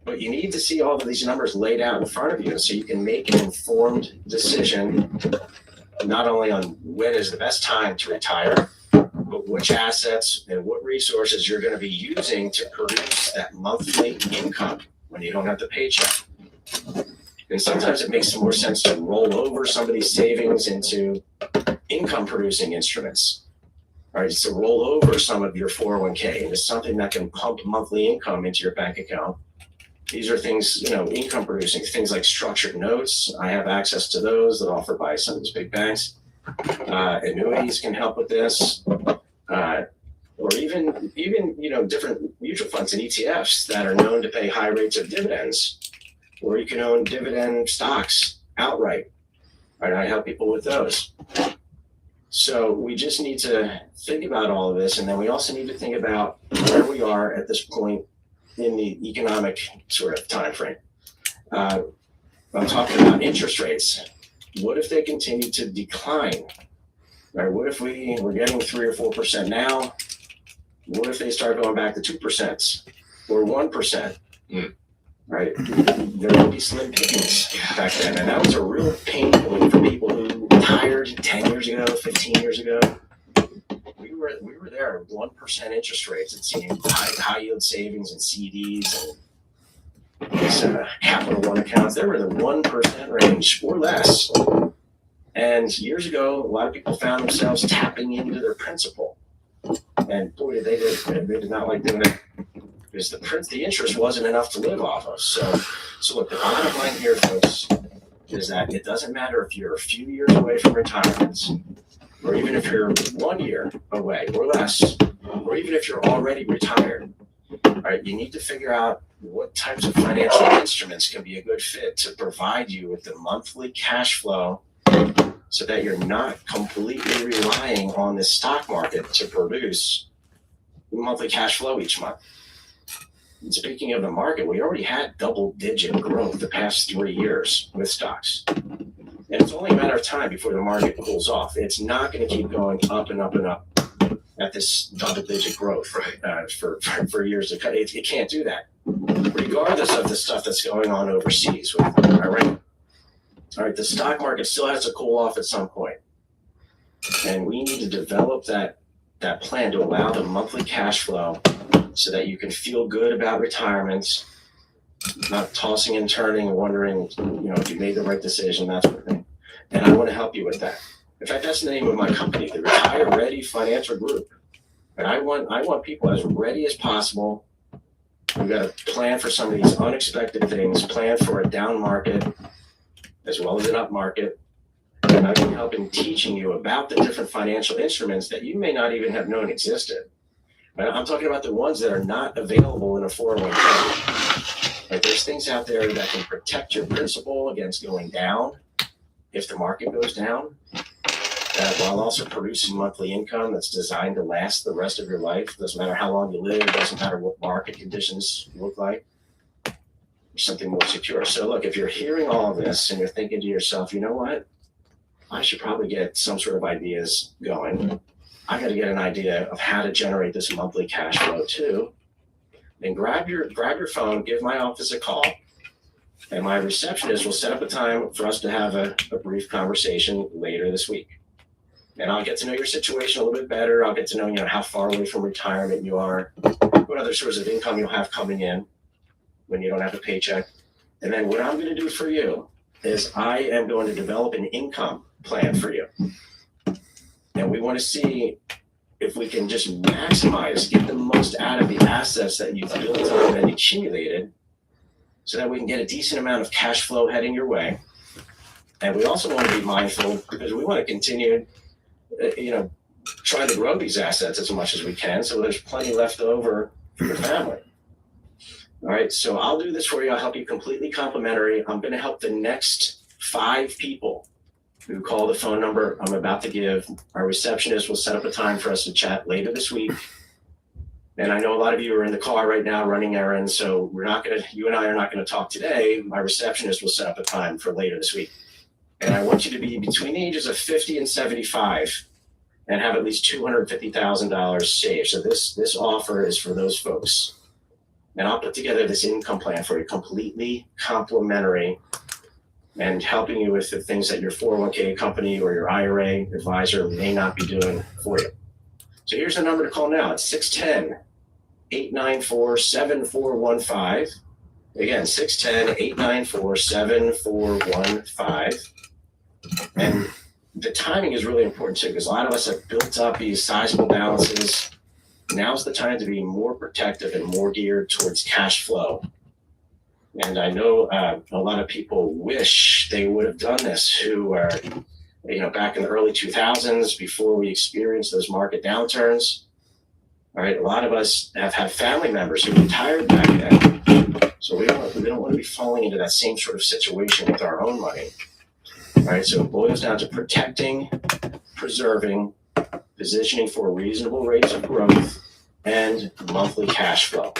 But you need to see all of these numbers laid out in front of you so you can make an informed decision, not only on when is the best time to retire, but which assets and what resources you're going to be using to produce that monthly income when you don't have the paycheck. And sometimes it makes more sense to roll over some of these savings into income producing instruments. All right, so roll over some of your 401k into something that can pump monthly income into your bank account. These are things, income producing, things like structured notes. I have access to those that are offered by some of these big banks. Annuities can help with this. Or even different mutual funds and ETFs that are known to pay high rates of dividends, or you can own dividend stocks outright. Right, I help people with those. So we just need to think about all of this, and then we also need to think about where we are at this point in the economic sort of time frame. I'm talking about interest rates. What if they continue to decline? Right? What if we're getting 3 or 4% now? What if they start going back to 2% or 1%? Right? There would be slim pickings back then. And that was a real pain point for people who retired 10 years ago, 15 years ago. We were there at 1% interest rates, it seemed, high yield savings and CDs and these Capital One accounts. They were in the 1% range or less. And years ago, a lot of people found themselves tapping into their principal. And boy, they did not like doing it, because the interest wasn't enough to live off of. So look, the bottom line here, folks, is that it doesn't matter if you're a few years away from retirement, or even if you're 1 year away or less, or even if you're already retired. All right, you need to figure out what types of financial instruments can be a good fit to provide you with the monthly cash flow, so that you're not completely relying on the stock market to produce monthly cash flow each month. And speaking of the market, we already had double-digit growth the past 3 years with stocks. And it's only a matter of time before the market cools off. It's not going to keep going up and up and up at this double-digit growth for years to come. It can't do that, regardless of the stuff that's going on overseas with Iran. All right, the stock market still has to cool off at some point. And we need to develop that plan to allow the monthly cash flow so that you can feel good about retirement, not tossing and turning and wondering, if you made the right decision, that sort of thing. And I want to help you with that. In fact, that's the name of my company, the Retire Ready Financial Group. And I want people as ready as possible. We've got to plan for some of these unexpected things, plan for a down market, as well as an up market. And I've been helping teaching you about the different financial instruments that you may not even have known existed. I'm talking about the ones that are not available in a 401k. Like, there's things out there that can protect your principal against going down if the market goes down, while also producing monthly income that's designed to last the rest of your life. Doesn't matter how long you live, doesn't matter what market conditions look like. Something more secure. So look, if you're hearing all of this and you're thinking to yourself, you know what, I should probably get some sort of ideas going. I got to get an idea of how to generate this monthly cash flow too. Then grab your phone, give my office a call, and my receptionist will set up a time for us to have a brief conversation later this week. And I'll get to know your situation a little bit better. I'll get to know, how far away from retirement you are, what other sources of income you'll have coming in when you don't have a paycheck. And then what I'm going to do for you is I am going to develop an income plan for you. And we want to see if we can just maximize, get the most out of the assets that you've built up and accumulated, so that we can get a decent amount of cash flow heading your way. And we also want to be mindful, because we want to continue, try to grow these assets as much as we can, so there's plenty left over for your family. All right, so I'll do this for you. I'll help you completely complimentary. I'm going to help the next 5 people who call the phone number I'm about to give. Our receptionist will set up a time for us to chat later this week. And I know a lot of you are in the car right now running errands, so you and I are not going to talk today. My receptionist will set up a time for later this week. And I want you to be between the ages of 50 and 75 and have at least $250,000 saved. So this offer is for those folks. And I'll put together this income plan for you, completely complimentary, and helping you with the things that your 401k company or your IRA advisor may not be doing for you. So here's the number to call now. It's 610-894-7415. Again, 610-894-7415. And the timing is really important too, because a lot of us have built up these sizable balances. Now's the time to be more protective and more geared towards cash flow. And I know a lot of people wish they would have done this who are, back in the early 2000s, before we experienced those market downturns. All right, a lot of us have had family members who retired back then. So we don't want to be falling into that same sort of situation with our own money. All right, so it boils down to protecting, preserving, positioning for reasonable rates of growth, and monthly cash flow.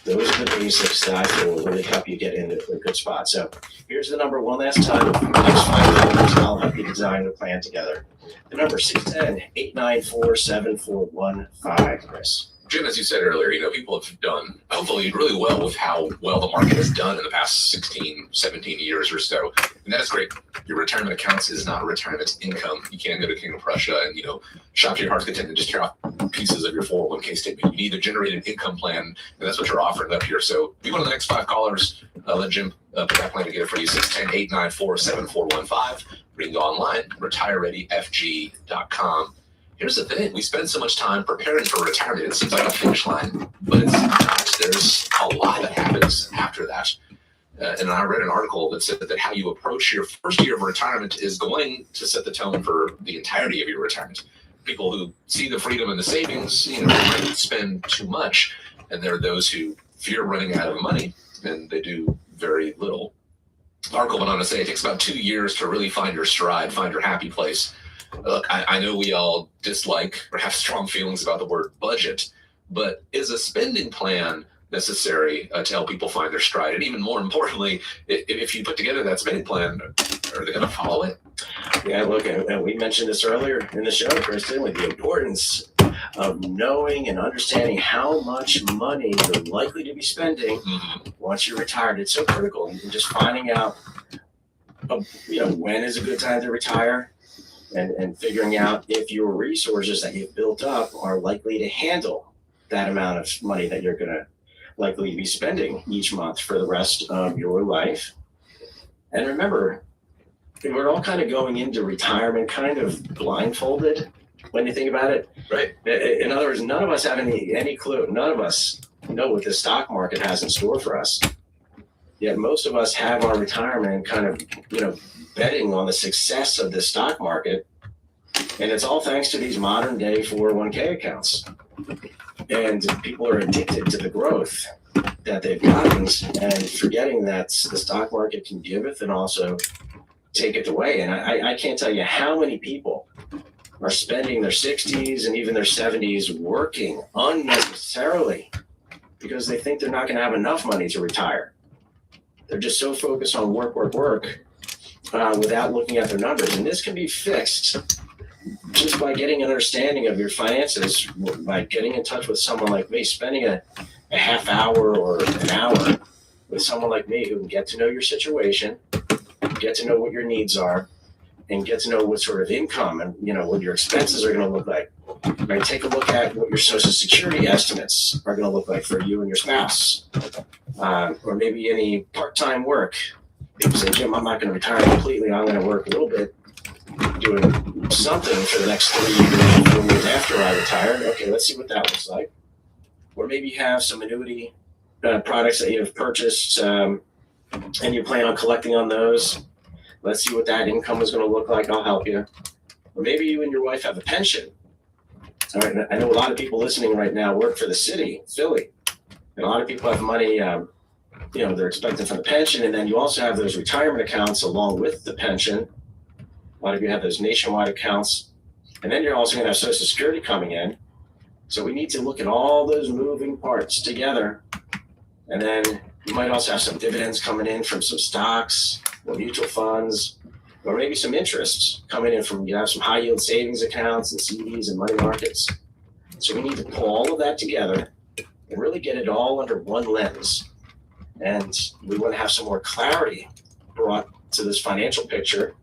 Those are the basics that I feel will really help you get into a good spot. So here's the number one last time. Next 5 numbers, and I'll help you design a plan together. The number 610-894-7415, Chris. Jim, as you said earlier, people have done hopefully really well with how well the market has done in the past 16, 17 years or so. And that is great. Your retirement accounts is not retirement income. You can't go to King of Prussia and, shop to your heart's content and just tear off pieces of your 401k statement. You need to generate an income plan, and that's what you're offering up here. So be one of the next 5 callers. Let Jim put that plan together for you. 610-894-7415. Or you can go online, retirereadyfg.com. Here's the thing. We spend so much time preparing for retirement. It seems like a finish line, but it's not. There's a lot that happens after that. And I read an article that said that how you approach your first year of retirement is going to set the tone for the entirety of your retirement. People who see the freedom and the savings, might spend too much. And there are those who fear running out of money, and they do very little. The article went on to say it takes about 2 years to really find your stride, find your happy place. Look, I know we all dislike or have strong feelings about the word budget, but is a spending plan necessary to help people find their stride? And even more importantly, if you put together that spending plan, are they going to follow it? Yeah, look, and we mentioned this earlier in the show, Kristen, with the importance of knowing and understanding how much money you're likely to be spending once you're retired. It's so critical. And just finding out, when is a good time to retire. And figuring out if your resources that you've built up are likely to handle that amount of money that you're going to likely be spending each month for the rest of your life. And remember, we're all kind of going into retirement kind of blindfolded when you think about it. Right. In other words, none of us have any clue. None of us know what the stock market has in store for us. Yet most of us have our retirement kind of, betting on the success of the stock market. And it's all thanks to these modern day 401k accounts. And people are addicted to the growth that they've gotten and forgetting that the stock market can give it and also take it away. And I can't tell you how many people are spending their 60s and even their 70s working unnecessarily because they think they're not going to have enough money to retire. They're just so focused on work, without looking at their numbers. And this can be fixed just by getting an understanding of your finances, by getting in touch with someone like me, spending a half hour or an hour with someone like me who can get to know your situation, get to know what your needs are, and get to know what sort of income and what your expenses are going to look like. Right? Take a look at what your Social Security estimates are going to look like for you and your spouse, or maybe any part-time work. People say, Jim, I'm not going to retire completely. I'm going to work a little bit, doing something for the next 3 years, 4 years after I retire. Okay, let's see what that looks like. Or maybe you have some annuity products that you have purchased, and you plan on collecting on those. Let's see what that income is going to look like. I'll help you. Or maybe you and your wife have a pension. All right, I know a lot of people listening right now work for the city, Philly. And a lot of people have money, they're expecting from the pension. And then you also have those retirement accounts along with the pension. A lot of you have those nationwide accounts. And then you're also going to have Social Security coming in. So we need to look at all those moving parts together. And then you might also have some dividends coming in from some stocks or mutual funds, or maybe some interests coming in from, you have some high yield savings accounts and CDs and money markets. So we need to pull all of that together and really get it all under one lens. And we want to have some more clarity brought to this financial picture.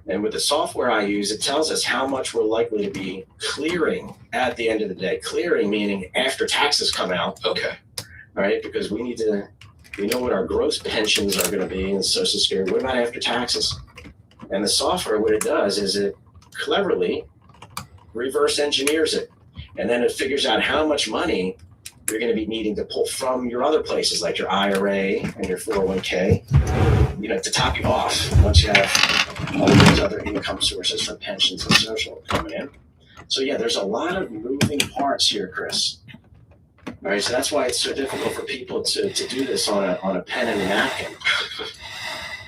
And with the software I use, it tells us how much we're likely to be clearing at the end of the day. Clearing meaning after taxes come out. Okay. All right, because we need to We know what our gross pensions are going to be in Social Security. What about after taxes? And the software, what it does is it cleverly reverse engineers it. And then it figures out how much money you're going to be needing to pull from your other places, like your IRA and your 401k, to top you off once you have all of those other income sources from pensions and social coming in. So yeah, there's a lot of moving parts here, Chris. All right, so that's why it's so difficult for people to do this on a pen and a napkin.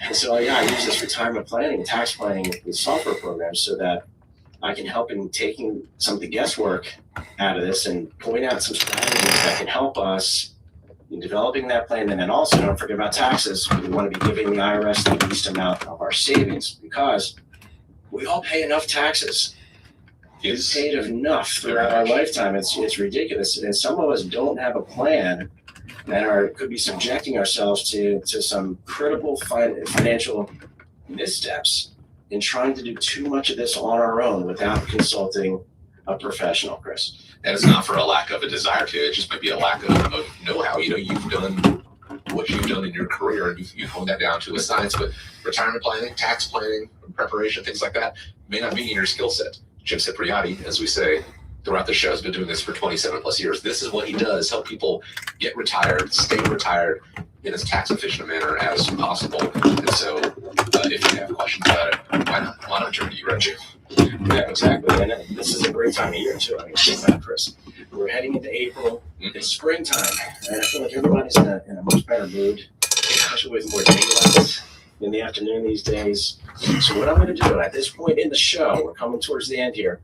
And so yeah, I use this retirement planning, tax planning with software programs so that I can help in taking some of the guesswork out of this and point out some strategies that can help us in developing that plan. And then also don't forget about taxes. We want to be giving the IRS the least amount of our savings because we all pay enough taxes. We've paid enough throughout our lifetime. It's ridiculous. And some of us don't have a plan and could be subjecting ourselves to some critical financial missteps in trying to do too much of this on our own without consulting a professional, Chris. And it's not for a lack of a desire to, it just might be a lack of know-how. You've done what you've done in your career and you've honed that down to a science, but retirement planning, tax planning, preparation, things like that may not be in your skill set. Jim Cipriani, as we say throughout the show, has been doing this for 27 plus years. This is what he does, help people get retired, stay retired in as tax efficient a manner as possible. And so if you have questions about it, why not turn to you, right, Jim? Yeah, exactly. And this is a great time of year too. I mean, think about it, Chris. We're heading into April. It's springtime, and I feel like everybody's in a much better mood, especially with more daylight in the afternoon these days. So what I'm going to do at this point in the show, we're coming towards the end here,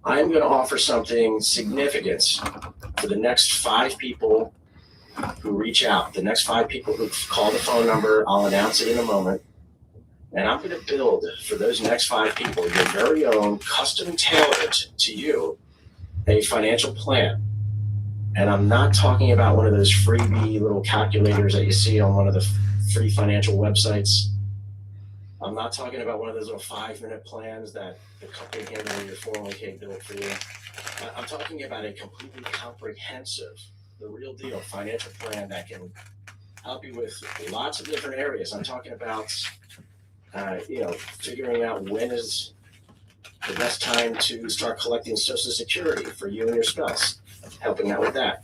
I'm going to offer something significant for the next 5 people who reach out, the next 5 people who call the phone number. I'll announce it in a moment. And I'm going to build for those next 5 people your very own custom tailored to you a financial plan. And I'm not talking about one of those freebie little calculators that you see on one of the free financial websites. I'm not talking about one of those little 5-minute plans that the company handling your 401k built for you. I'm talking about a completely comprehensive, the real deal financial plan that can help you with lots of different areas. I'm talking about figuring out when is the best time to start collecting Social Security for you and your spouse, helping out with that.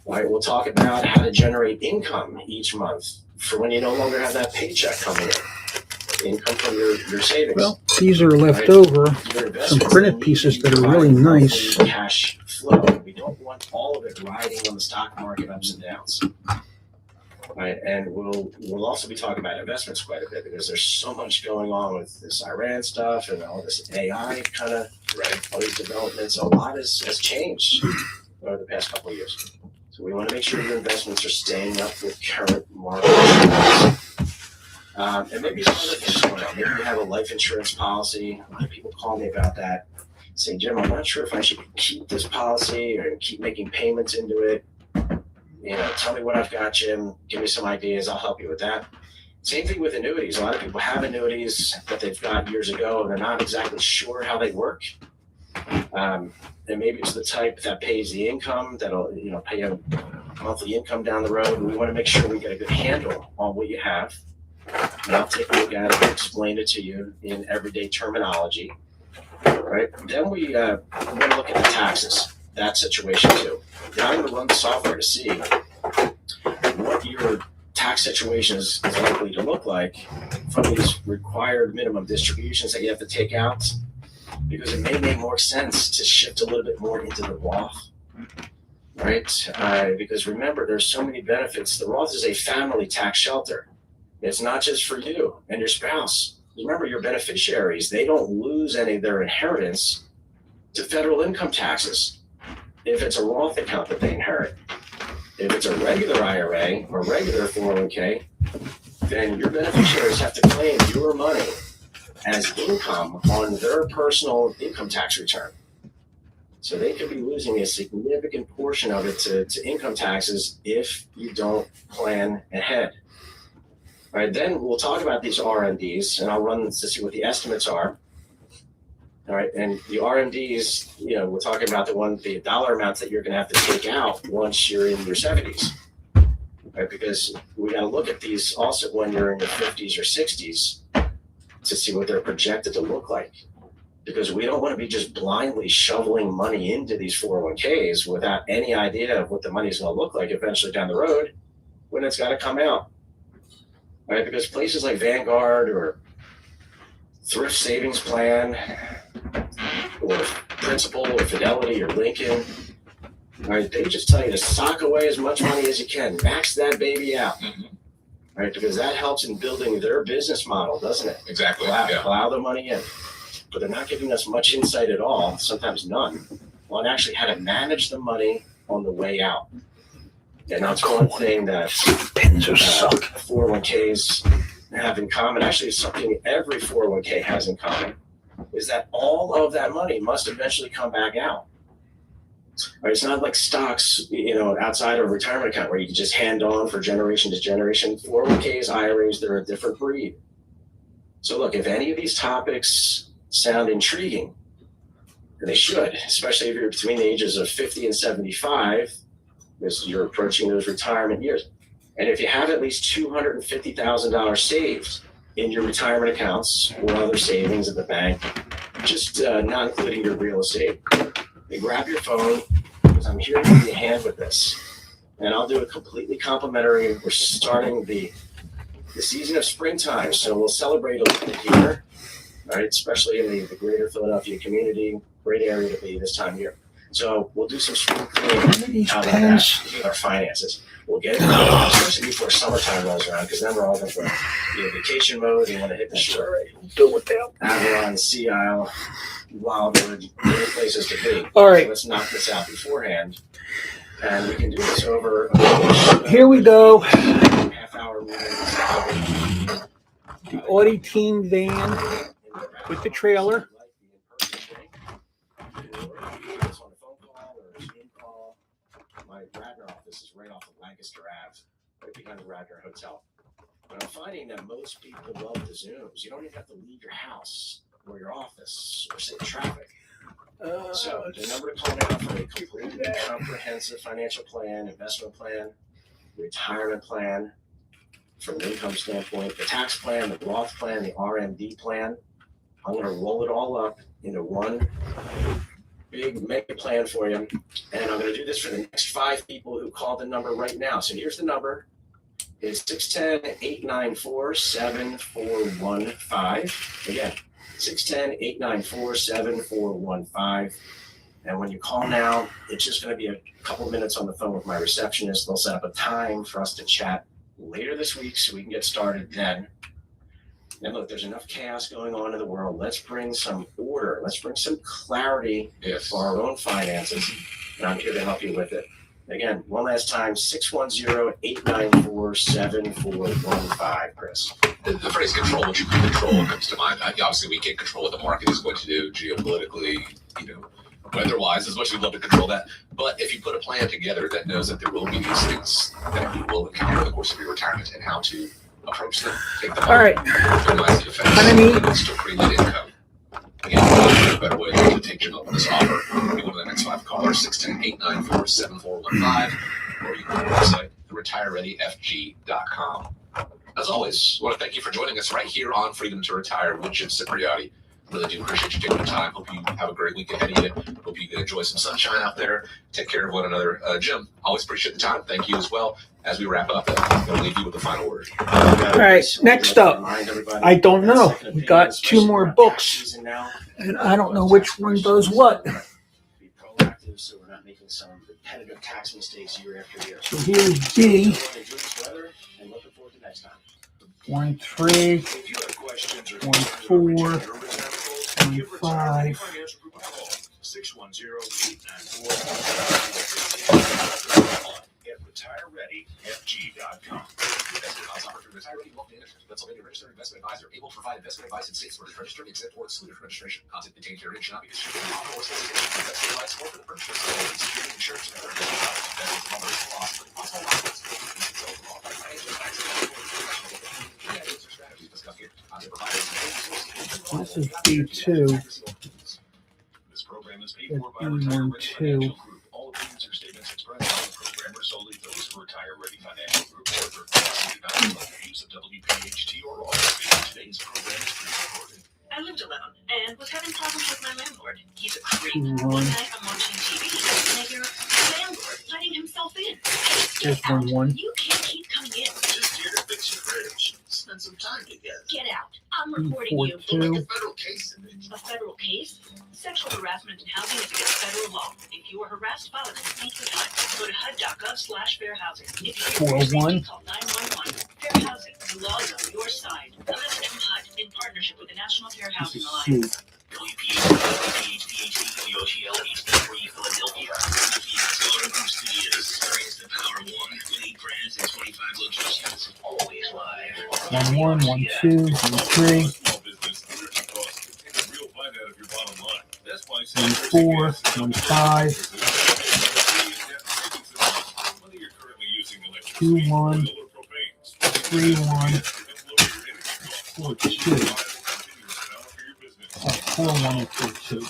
All right, we'll talk about how to generate income each month for when you no longer have that paycheck coming in, income from your savings. Well, these are left over, some printed pieces that are really nice. Cash flow. We don't want all of it riding on the stock market ups and downs. Right, and we'll also be talking about investments quite a bit because there's so much going on with this Iran stuff and all this AI kind of all these developments. A lot has changed over the past couple of years. So we want to make sure your investments are staying up with current market trends. And maybe some other things going on. Maybe you have a life insurance policy. A lot of people call me about that, saying, Jim, I'm not sure if I should keep this policy or keep making payments into it. Tell me what I've got, Jim. Give me some ideas. I'll help you with that. Same thing with annuities. A lot of people have annuities that they've got years ago, and they're not exactly sure how they work. And maybe it's the type that pays the income, that'll pay a monthly income down the road. And we want to make sure we get a good handle on what you have. And I'll take a look at it and explain it to you in everyday terminology. Right? Then we want to look at the taxes. That situation too. Then I'm going to run the software to see what your tax situation is likely to look like from these required minimum distributions that you have to take out, because it may make more sense to shift a little bit more into the Roth, right? Because remember, there's so many benefits. The Roth is a family tax shelter. It's not just for you and your spouse. Remember, your beneficiaries, they don't lose any of their inheritance to federal income taxes if it's a Roth account that they inherit. If it's a regular IRA or regular 401k, then your beneficiaries have to claim your money as income on their personal income tax return. So they could be losing a significant portion of it to income taxes if you don't plan ahead. All right, then we'll talk about these RMDs, and I'll run to see what the estimates are. All right, and the RMDs, we're talking about the dollar amounts that you're going to have to take out once you're in your 70s. right? Because we got to look at these also when you're in your 50s or 60s to see what they're projected to look like. Because we don't want to be just blindly shoveling money into these 401ks without any idea of what the money is going to look like eventually down the road when it's got to come out. Right? Because places like Vanguard or Thrift Savings Plan or Principal or Fidelity or Lincoln, right, they just tell you to sock away as much money as you can, max that baby out. Right? Because that helps in building their business model, doesn't it? Exactly. Plow the money in. But they're not giving us much insight at all, sometimes none, on actually how to manage the money on the way out. And that's one thing that 401ks have in common. Actually, it's something every 401k has in common, is that all of that money must eventually come back out. Right? It's not like stocks, outside of a retirement account where you can just hand on for generation to generation. 401ks, IRAs, they're a different breed. So look, if any of these topics sound intriguing, and they should, especially if you're between the ages of 50 and 75, because you're approaching those retirement years. And if you have at least $250,000 saved in your retirement accounts or other savings at the bank, just not including your real estate, then grab your phone, because I'm here to give you a hand with this. And I'll do it completely complimentary. We're starting the season of springtime, so we'll celebrate a little bit here. Right, especially in the greater Philadelphia community, great area to be this time of year. So we'll do some spring cleaning out of that with our finances. We'll get it going, especially before summertime rolls around, because then we're all going for vacation mode. You want to hit the shore. Do it down. Avalon, Sea Isle, Wildwood, great places to be. All right. So let's knock this out beforehand. And we can do this over Here we go. half-hour meetings. The Audi team van with the trailer. My Radnor office is right off of Lancaster Ave, right behind the Radnor Hotel. But I'm finding that most people love the Zooms. You don't even have to leave your house or your office or sit in traffic. So the number to call now for a completely comprehensive financial plan, investment plan, retirement plan, from an income standpoint, the tax plan, the Roth plan, the RMD plan. I'm going to roll it all up into one big mega plan for you. And I'm going to do this for the next 5 people who call the number right now. So here's the number. It's 610-894-7415. Again, 610-894-7415. And when you call now, it's just going to be a couple minutes on the phone with my receptionist. They'll set up a time for us to chat later this week so we can get started then. And look, there's enough chaos going on in the world. Let's bring some order. Let's bring some clarity for our own finances. And I'm here to help you with it. Again, one last time, 610-894-7415, Chris. The phrase control what you can control comes to mind. Obviously, we can't control what the market is going to do geopolitically, weather-wise, as much as we'd love to control that. But if you put a plan together that knows that there will be these things that you will encounter in the course of your retirement and how to approach them, take them All right. minimize the effects, Kind of neat. and still create that income. Again, a better way to take Jim up on this offer. You go to the next 5 callers, 610-894-7415, or you go to the website, retirereadyfg.com. As always, I want to thank you for joining us right here on Freedom to Retire with Jim Cipriotti. Really do appreciate you taking the time. Hope you have a great week ahead of you. Hope you can enjoy some sunshine out there. Take care of one another. Jim, always appreciate the time. Thank you as well. As we wrap up, I'm going to leave you with the final word. All right, next up, I don't know. We got 2 more books, and I don't know which one does what. Be proactive so we're not making some repetitive tax mistakes year after year. So here's D, Enjoy this weather and looking forward to next time. 1.3, If you have questions or 1.4, 1.5. 610-894-7415. Get retirereadyfg.com. Investment advice offered through Retire Ready Wealth Management, Pennsylvania registered investment advisor, able to provide investment advice in states where it is registered, exempt, or excluded from registration. Content contained herein should not be construed as offer or solicitation of investment advice or for the purpose of security, insurance, or other investment products. Investments involve risk of loss, but possible losses will be result of all financial taxes or strategies discussed here. Content provided This is B2. This program is paid for by That's Retire Ready B12. Financial Group. All opinions or statements expressed by the program are solely those of Retire Ready Financial Group. However, use of WPHT or Audi. Today's program is pre-recorded. I lived alone and was having problems with my landlord. He's a creep. 2-1. One night I'm watching TV and I hear the landlord letting himself in. Hey, There's get out. 1-1. You can't keep coming in. Just here to fix your fridge. Spend some time together. Get out. I'm reporting you. 4-2. Federal case in it. A federal case? Sexual harassment in housing is against federal law. If you are harassed, file a complaint with HUD. Go to HUD.gov/fair housing. If you hear 4-1. call 911. Fair housing. The law is on your side. A message from HUD in partnership with the National Fair This Housing is Alliance. C. WPHT, Philadelphia. Studios. Experience the power of one. 20 brands and 25 locations. Always live. 1-1, 1-2, 1-3. Small business energy costs can take a real bite out of your bottom line. That's why 1-4, 1-5. whether you're currently using electricity 2-1, or propane. 3-1, 4-2. 4-1 and 4-2.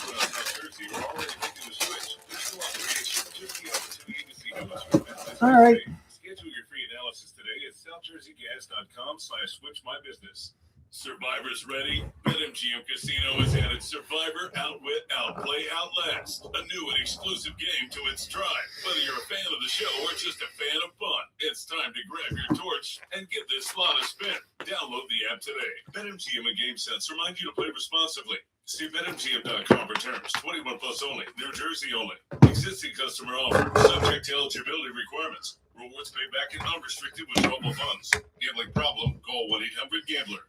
All right. Schedule your free analysis today at southjerseygas.com/switchmybusiness. Survivors ready? BetMGM Casino has added Survivor Outwit, Outplay, Outlast, a new and exclusive game to its tribe. Whether you're a fan of the show or just a fan of fun, it's time to grab your torch and give this slot a spin. Download the app today. BetMGM and GameSense remind you to play responsibly. See BetMGM.com for terms. 21 plus only. New Jersey only. Existing customer offer. Subject to eligibility requirements. Rewards paid back in unrestricted withdrawable funds. Gambling problem? Call 1-800-GAMBLER.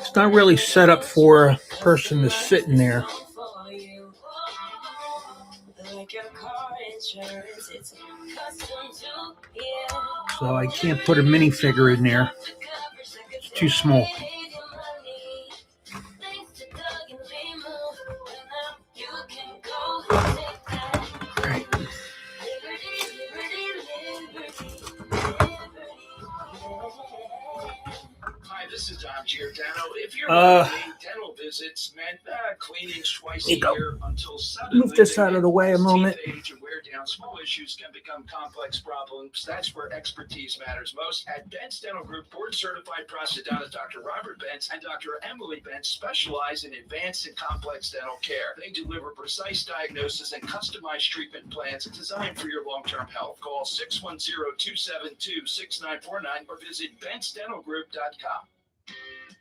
It's not really set up for a person that's sitting there. So I can't put a minifigure in there. It's too small. Right. Hi, this is Dom Giordano. If you're dental visits meant cleanings twice a Here you go. year until suddenly Move this out of the way a moment. teeth age and wear down, small issues can become complex problems. That's where expertise matters most. At Bent's Dental Group, board-certified prosthodontist Dr. Robert Bentz and Dr. Emily Bentz specialize in advanced and complex dental care. They deliver precise diagnosis and customized treatment plans designed for your long-term health. Call 610-272-6949 or visit bentsdentalgroup.com.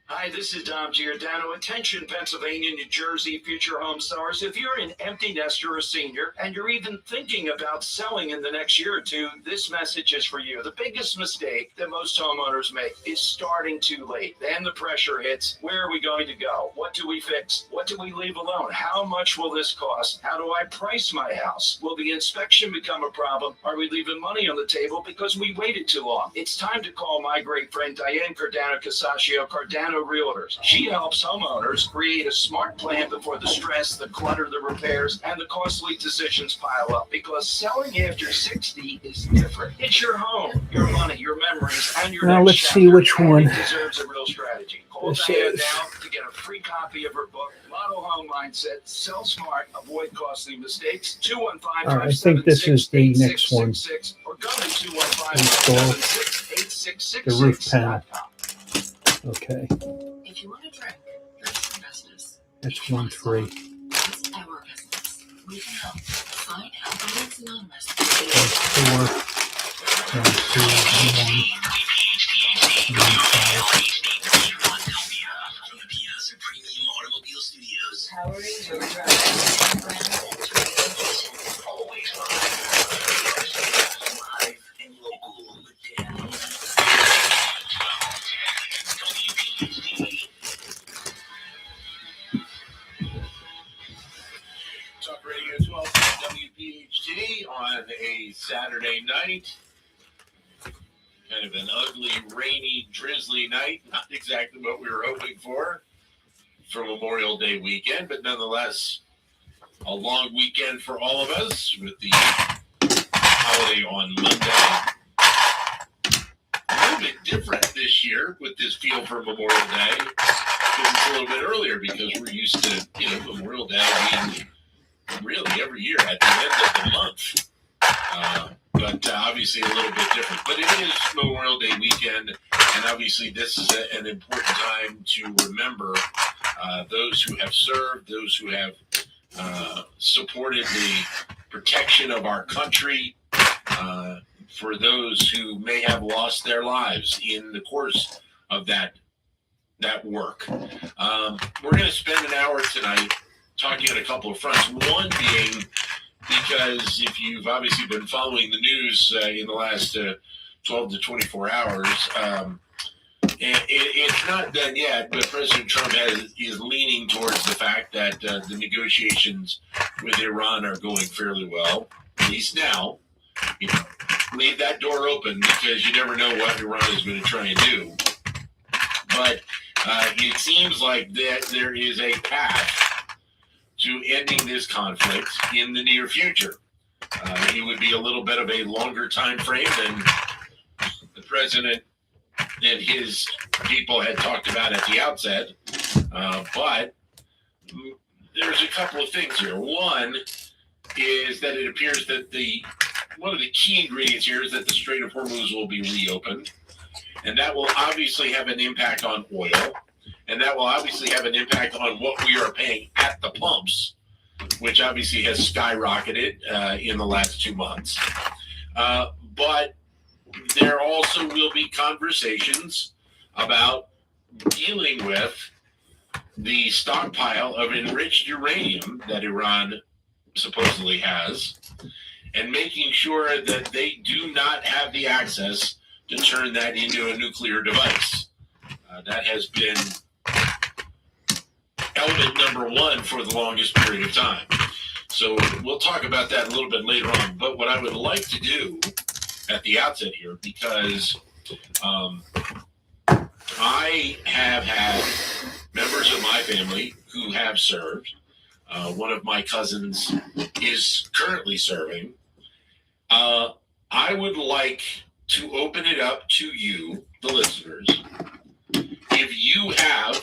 Hi, this is Dom Giordano. Attention, Pennsylvania, New Jersey, future home sellers. If you're an empty nester or a senior and you're even thinking about selling in the next year or two, this message is for you. The biggest mistake that most homeowners make is starting too late. Then the pressure hits. Where are we going to go? What do we fix? What do we leave alone? How much will this cost? How do I price my house? Will the inspection become a problem? Are we leaving money on the table because we waited too long? It's time to call my great friend Diane Cardano-Casaccio, Cardano Realtors. She helps homeowners create a smart plan before the stress, the clutter, the repairs, and the costly decisions pile up. Because selling after 60 is different. It's your home, your money, your memories, and your Now next let's chapter, see which and one it deserves a real strategy. Call this Diane is. now to get a free copy of her book, Model Home Mindset, Sell Smart, Avoid Costly Mistakes. 215 All right, I think this is the next one. or go to 215 The roof panel. Okay, If you want to drink, that's your business. that's If you want 1-3. to smoke, that's our business. We can help. Find Alcoholics Anonymous. 4, 1-2, 1-5. Powering your drive. Brands and trade locations. Always live and local with Dan. Talk Radio 12 WPHT on a Saturday night. Kind of an ugly, rainy, drizzly night. Not exactly what we were hoping for Memorial Day weekend, but nonetheless, a long weekend for all of us with the holiday on Monday. A little bit different this year with this feel for Memorial Day because it's a little bit earlier because we're used to, Memorial Day being really every year at the end of the month. but obviously a little bit different. But it is Memorial Day weekend, and obviously this is an important time to remember those who have served, those who have supported the protection of our country, for those who may have lost their lives in the course of that work. We're going to spend an hour tonight talking on a couple of fronts. One being, because if you've obviously been following the news in the last 12 to 24 hours, it's not done yet, but President Trump is leaning towards the fact that the negotiations with Iran are going fairly well, at least now. You know, leave that door open because you never know what Iran is going to try and do. But it seems like that there is a path to ending this conflict in the near future. It would be a little bit of a longer time frame than the president and his people had talked about at the outset. But there's a couple of things here. One is that it appears that one of the key ingredients here is that the Strait of Hormuz will be reopened. And that will obviously have an impact on oil. And that will obviously have an impact on what we are paying at the pumps, which obviously has skyrocketed in the last 2 months. But there also will be conversations about dealing with the stockpile of enriched uranium that Iran supposedly has, and making sure that they do not have the access to turn that into a nuclear device. That has been element number one for the longest period of time. So we'll talk about that a little bit later on. But what I would like to do at the outset here, because I have had members of my family who have served. One of my cousins is currently serving. I would like to open it up to you, the listeners. If you have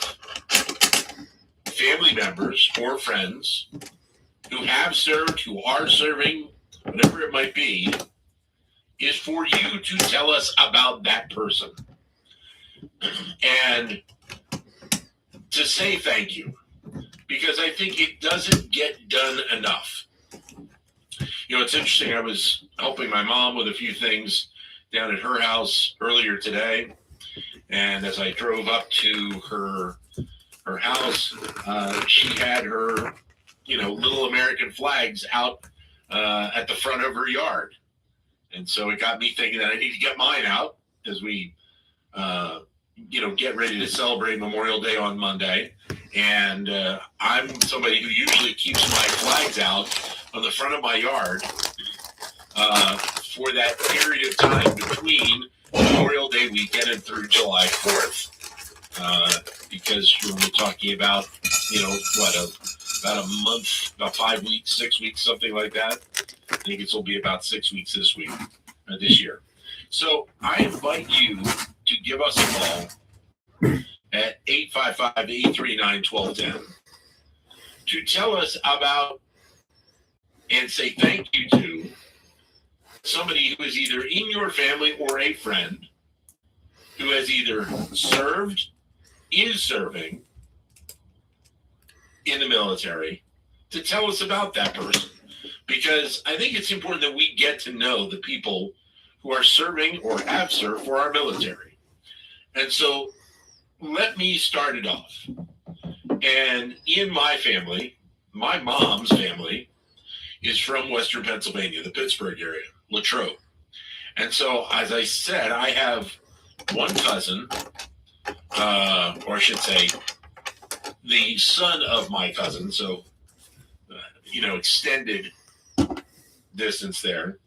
family members or friends who have served, who are serving, whatever it might be, is for you to tell us about that person and to say thank you, because I think it doesn't get done enough. You know, it's interesting. I was helping my mom with a few things down at her house earlier today, and as I drove up to her house, she had her, little American flags out at the front of her yard. And so it got me thinking that I need to get mine out as we, get ready to celebrate Memorial Day on Monday. And I'm somebody who usually keeps my flags out on the front of my yard for that period of time between Memorial Day weekend and through July 4th. Because when we're talking about, about a month, about 5 weeks, 6 weeks, something like that. I think it will be about 6 weeks this year. So I invite you to give us a call at 855-839-1210 to tell us about and say thank you to somebody who is either in your family or a friend who has either served, is serving in the military, to tell us about that person. Because I think it's important that we get to know the people who are serving or have served for our military. And so let me start it off. And in my family, my mom's family is from Western Pennsylvania, the Pittsburgh area, Latrobe. And so, as I said, I have one cousin, or I should say, the son of my cousin, so, extended distance there,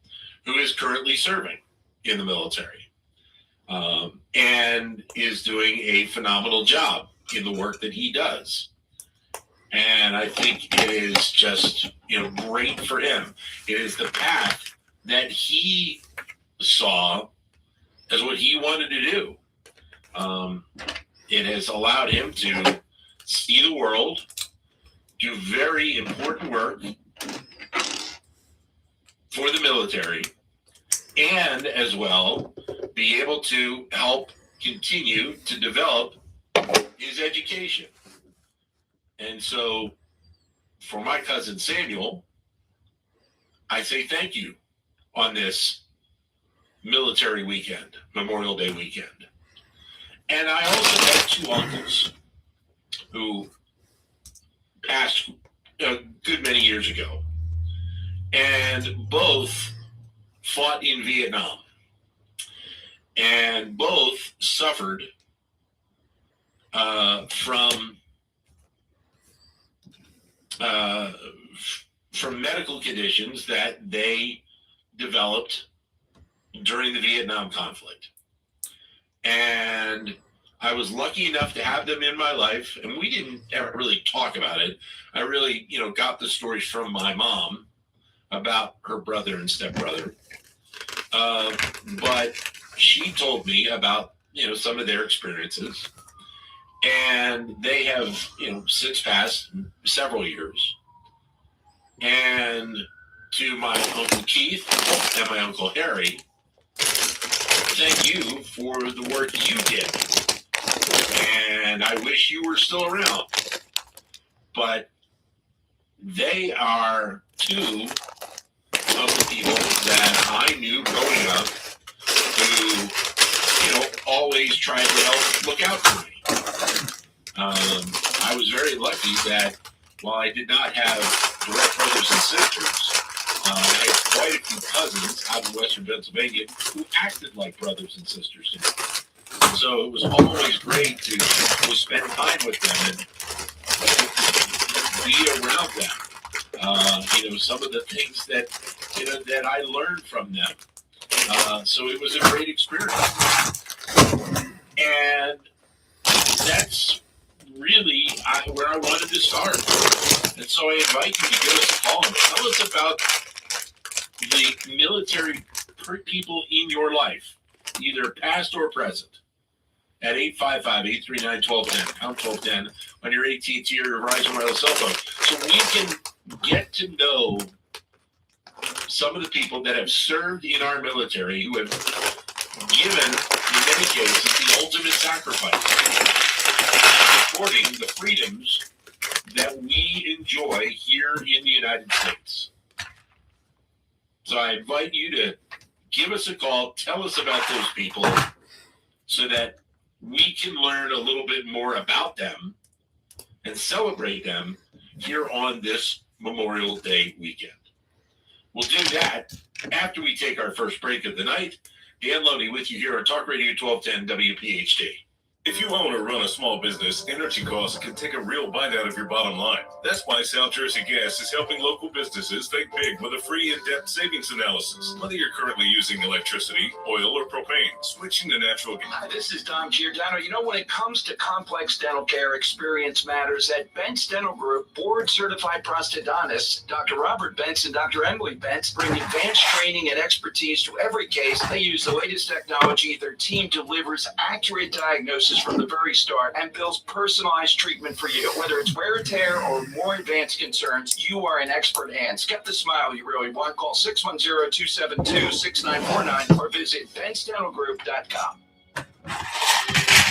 who is currently serving in the military and is doing a phenomenal job in the work that he does. And I think it is just, great for him. It is the path that he saw as what he wanted to do. It has allowed him to see the world, do very important work for the military, and as well be able to help continue to develop his education. And so for my cousin Samuel, I say thank you on this military weekend, Memorial Day weekend. And I also had two uncles who passed a good many years ago, and both fought in Vietnam, and both suffered from medical conditions that they developed during the Vietnam conflict. And I was lucky enough to have them in my life, and we didn't ever really talk about it. I really, got the stories from my mom about her brother and stepbrother. But she told me about, some of their experiences. And they have, since passed several years. And to my Uncle Keith and my Uncle Harry, thank you for the work you did. And I wish you were still around. But they are two of the people that I knew growing up who, always tried to help look out for me. I was very lucky that while I did not have direct brothers and sisters, I had quite a few cousins out in Western Pennsylvania who acted like brothers and sisters to me. So it was always great to spend time with them and be around them. Some of the things that that I learned from them. So it was a great experience. And that's really where I wanted to start. And so I invite you to give us a call and tell us about the military people in your life, either past or present, at 855-839-1210, pound 1210 on your AT&T or your Verizon wireless cell phone, so we can get to know some of the people that have served in our military who have given, in many cases, the ultimate sacrifice, supporting the freedoms that we enjoy here in the United States. So I invite you to give us a call, tell us about those people, so that we can learn a little bit more about them and celebrate them here on this Memorial Day weekend. We'll do that after we take our first break of the night. Dan Loney with you here on Talk Radio 1210 WPHT. If you own or run a small business, energy costs can take a real bite out of your bottom line. That's why South Jersey Gas is helping local businesses think big with a free in-depth savings analysis. Whether you're currently using electricity, oil, or propane, switching to natural gas. Hi, this is Dom Giordano. When it comes to complex dental care, experience matters. At Bentz Dental Group, board-certified prosthodontists, Dr. Robert Bentz and Dr. Emily Bentz, bring advanced training and expertise to every case. They use the latest technology. Their team delivers accurate diagnosis from the very start and builds personalized treatment for you. Whether it's wear and tear or more advanced concerns, you are in expert hands. Get the smile you really want. Call 610-272-6949 or visit BentzDentalGroup.com.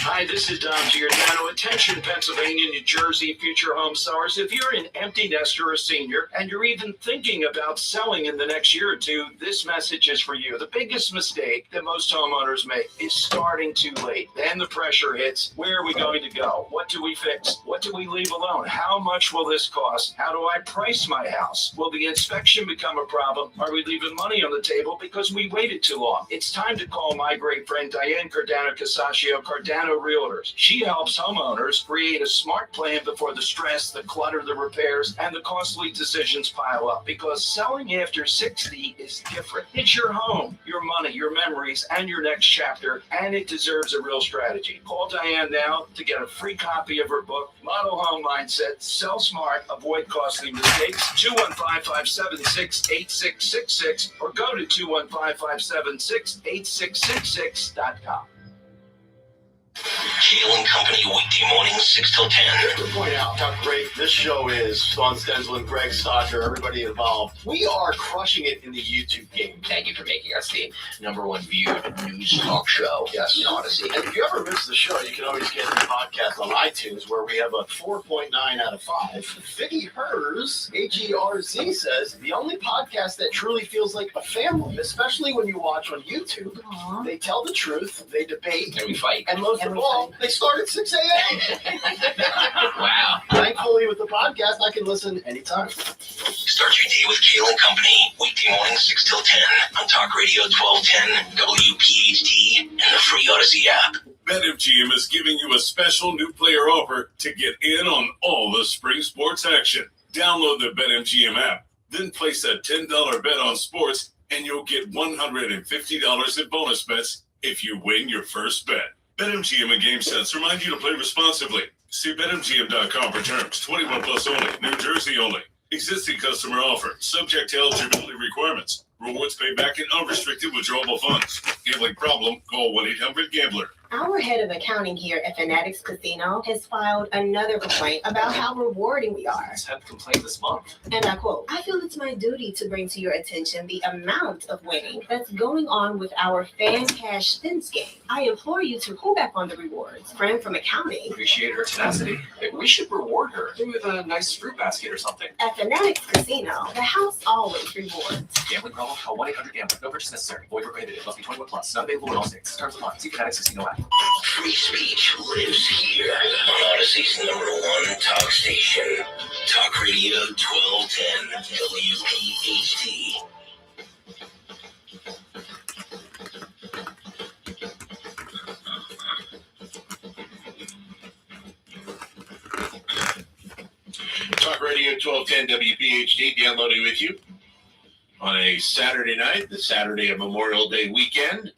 Hi, this is Dom Giordano. Attention, Pennsylvania, New Jersey, future home sellers. If you're an empty nester or a senior and you're even thinking about selling in the next year or two, this message is for you. The biggest mistake that most homeowners make is starting too late. Then the pressure hits. Where are we going to go? What do we fix? What do we leave alone? How much will this cost? How do I price my house? Will the inspection become a problem? Are we leaving money on the table because we waited too long? It's time to call my great friend Diane Cardano-Casaccio, Cardano Realtors. She helps homeowners create a smart plan before the stress, the clutter, the repairs, and the costly decisions pile up. Because selling after 60 is different. It's your home, your money, your memories, and your next chapter, and it deserves a real strategy. Call Diane now to get a free copy of her book, Model Home Mindset, Sell Smart, Avoid Costly Mistakes, 215-576-8666, or go to 215-576-8666.com. Kale and Company, weekday mornings, 6 till 10. To point out how great this show is, Sean Stenzel and Greg Stocker, everybody involved. We are crushing it in the YouTube game. Thank you for making us the #1 viewed news talk show. Yes. In Odyssey. And if you ever miss the show, you can always get the podcast on iTunes, where we have a 4.9 out of 5. Vicky Herz, Herz, says, the only podcast that truly feels like a family, especially when you watch on YouTube. Aww. They tell the truth, they debate, And we fight. and most of all, they start at 6 a.m. Wow. Thankfully, with the podcast, I can listen anytime. Start your day with Kale and Company, weekday mornings, 6 till 10 on Talk Radio 1210, WPHT, and the free Odyssey app. BetMGM is giving you a special new player offer to get in on all the spring sports action. Download the BetMGM app, then place a $10 bet on sports, and you'll get $150 in bonus bets if you win your first bet. BetMGM and GameSense remind you to play responsibly. See BetMGM.com for terms. 21 plus only. New Jersey only. Existing customer offer. Subject to eligibility requirements. Rewards paid back in unrestricted withdrawable funds. Gambling problem? Call 1-800-GAMBLER. Our head of accounting here at Fanatics Casino has filed another complaint about how rewarding we are. 10th complaint this month. And I quote, I feel it's my duty to bring to your attention the amount of winning that's going on with our fan cash spin game. I implore you to pull back on the rewards. Friend from accounting. Appreciate her tenacity. We should reward her. Maybe with a nice fruit basket or something. At Fanatics Casino, the house always rewards. Gambling problem? Call 1-800-GAMBLER. No purchase necessary. Void where prohibited. Must be 21 plus. Not available in all states. Terms apply. See Fanatics Casino app. Free speech lives here on Odyssey's #1 talk station. Talk Radio 1210, WPHT. Talk Radio 1210 WPHT, downloading with you on a Saturday night, the Saturday of Memorial Day weekend.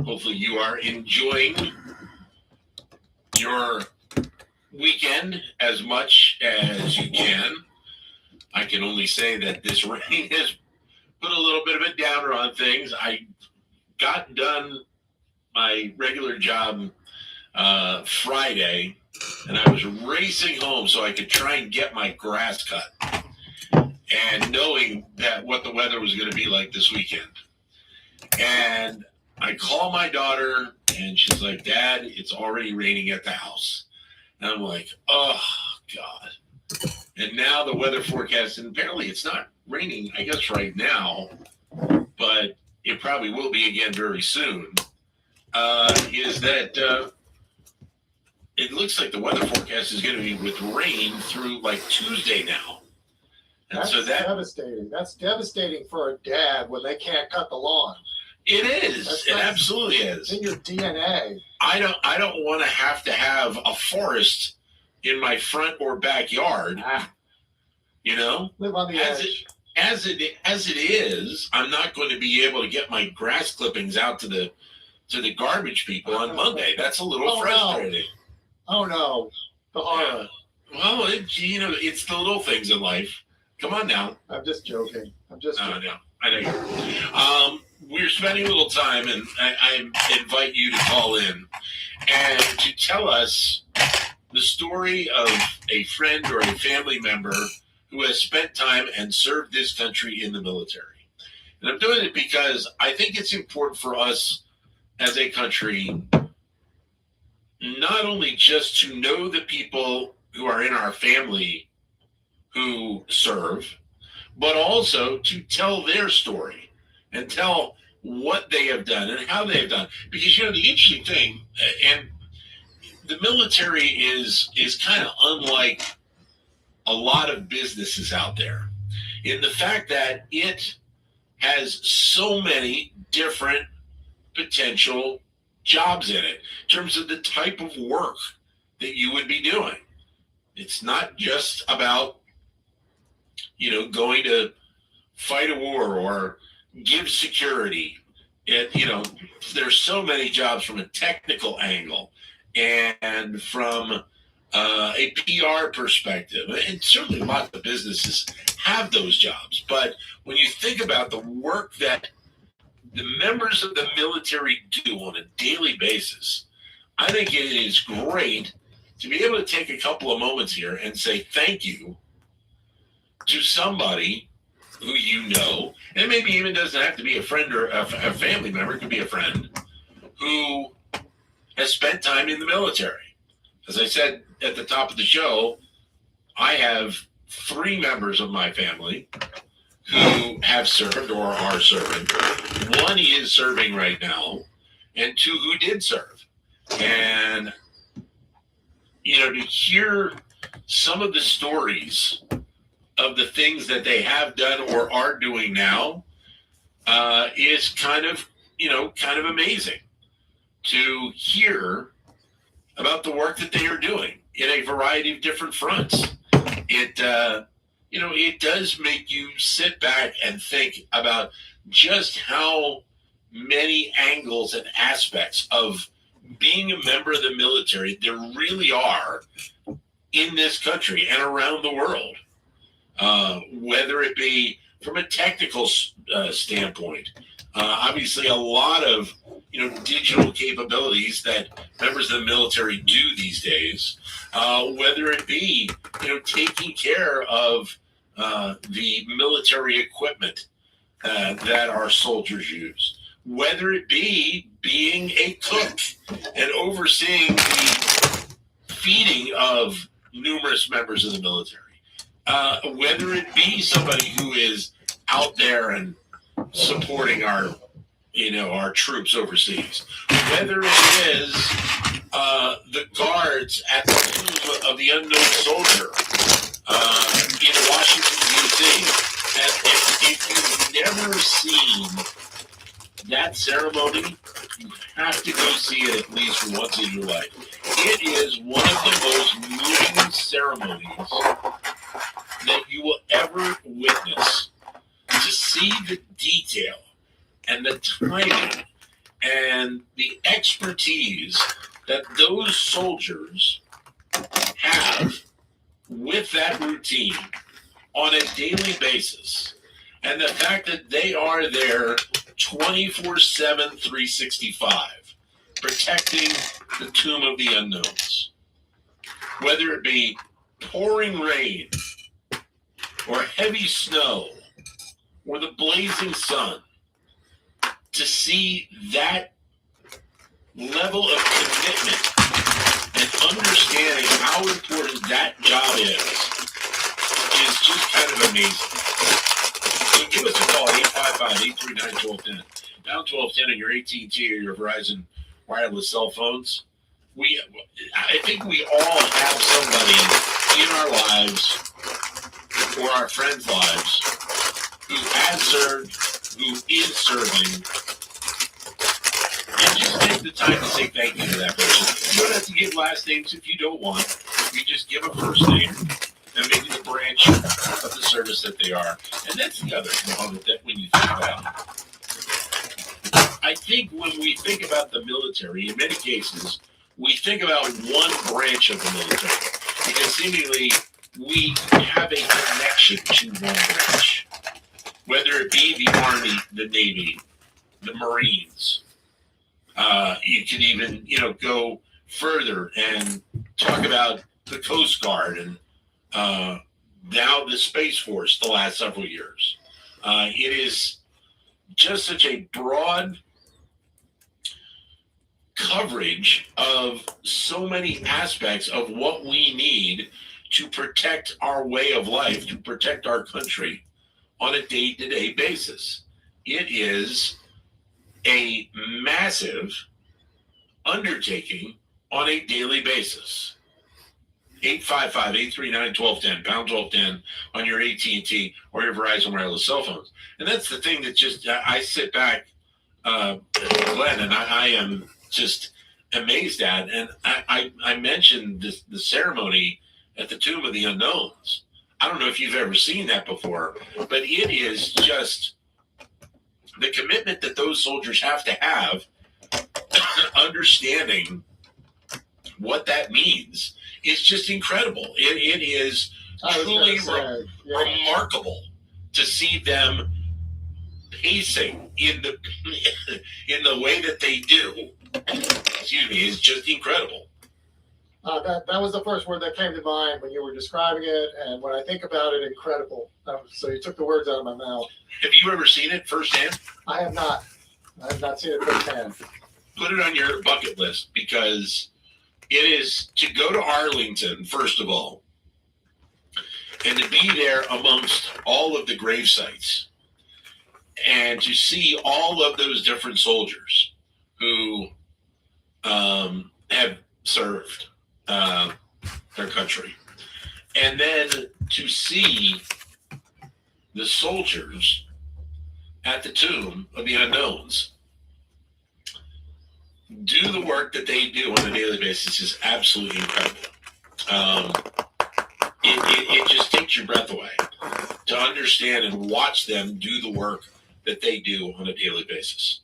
Hopefully you are enjoying your weekend as much as you can. I can only say that this rain has put a little bit of a downer on things. I got done my regular job Friday, and I was racing home so I could try and get my grass cut, and knowing that what the weather was going to be like this weekend. And I call my daughter, and she's like, Dad, it's already raining at the house. And I'm like, oh, God. And now the weather forecast, and apparently it's not raining, I guess, right now, but it probably will be again very soon, is that it looks like the weather forecast is going to be with rain through like Tuesday now. And That's so that devastating. That's devastating for a dad when they can't cut the lawn. it is. It absolutely is. In your DNA. I don't want to have a forest in my front or backyard. You know, Live on the edge. As it is, I'm not going to be able to get my grass clippings out to the garbage people on Monday. That's a little frustrating. Oh no, the horror. Well, it's the little things in life. Come on now. I'm just joking. I know. We're spending a little time, and I invite you to call in and to tell us the story of a friend or a family member who has spent time and served this country in the military. And I'm doing it because I think it's important for us as a country not only just to know the people who are in our family who serve, but also to tell their story and tell what they have done and how they have done. Because, the interesting thing, and the military is kind of unlike a lot of businesses out there in the fact that it has so many different potential jobs in it in terms of the type of work that you would be doing. It's not just about, going to fight a war or give security. There's so many jobs from a technical angle and from a PR perspective, and certainly lots of businesses have those jobs. But when you think about the work that the members of the military do on a daily basis, I think it is great to be able to take a couple of moments here and say thank you to somebody who you know, and maybe even doesn't have to be a friend or a family member, it could be a friend, who has spent time in the military. As I said at the top of the show, I have 3 members of my family who have served or are serving. 1 is serving right now, and 2 who did serve. And, to hear some of the stories of the things that they have done or are doing now is kind of amazing to hear about the work that they are doing in a variety of different fronts. It does make you sit back and think about just how many angles and aspects of being a member of the military there really are in this country and around the world. Whether it be from a technical standpoint, obviously a lot of digital capabilities that members of the military do these days. Whether it be taking care of the military equipment that our soldiers use. Whether it be being a cook and overseeing the feeding of numerous members of the military. Whether it be somebody who is out there and supporting our troops overseas, whether it is the guards at the Tomb of the Unknown Soldier in Washington, D.C. And if you've never seen that ceremony, you have to go see it at least once in your life. It is one of the most moving ceremonies that you will ever witness. To see the detail and the timing and the expertise that those soldiers have with that routine on a daily basis, and the fact that they are there 24/7, 365, protecting the Tomb of the Unknowns. Whether it be pouring rain or heavy snow or the blazing sun, to see that level of commitment and understanding how important that job is just kind of amazing. So give us a call, 855-839-1210. Pound 1210 on your AT&T or your Verizon wireless cell phones. I think we all have somebody in our lives or our friends' lives who has served, who is serving, and just take the time to say thank you to that person. You don't have to give last names if you don't want. You just give a first name and maybe the branch of the service that they are. And that's the other component that when you think about it. I think when we think about the military, in many cases, we think about one branch of the military because seemingly we have a connection to one branch. Whether it be the Army, the Navy, the Marines, you can even, go further and talk about the Coast Guard and now the Space Force the last several years. It is just such a broad coverage of so many aspects of what we need to protect our way of life, to protect our country on a day-to-day basis. It is a massive undertaking on a daily basis. 855-839-1210, pound 1210 on your AT&T or your Verizon wireless cell phones. And that's the thing that just, I sit back, Glenn, and I am just amazed at. And I mentioned the ceremony at the Tomb of the Unknowns. I don't know if you've ever seen that before, but it is just the commitment that those soldiers have to have, understanding what that means is just incredible. It is truly remarkable to see them pacing in the way that they do, is just incredible. That was the first word that came to mind when you were describing it, and when I think about it, incredible. So you took the words out of my mouth. Have you ever seen it firsthand? I have not. I have not seen it firsthand. Put it on your bucket list, because it is to go to Arlington, first of all, and to be there amongst all of the grave sites and to see all of those different soldiers who have served their country. And then to see the soldiers at the tomb of the unknowns do the work that they do on a daily basis is absolutely incredible. It just takes your breath away to understand and watch them do the work that they do on a daily basis.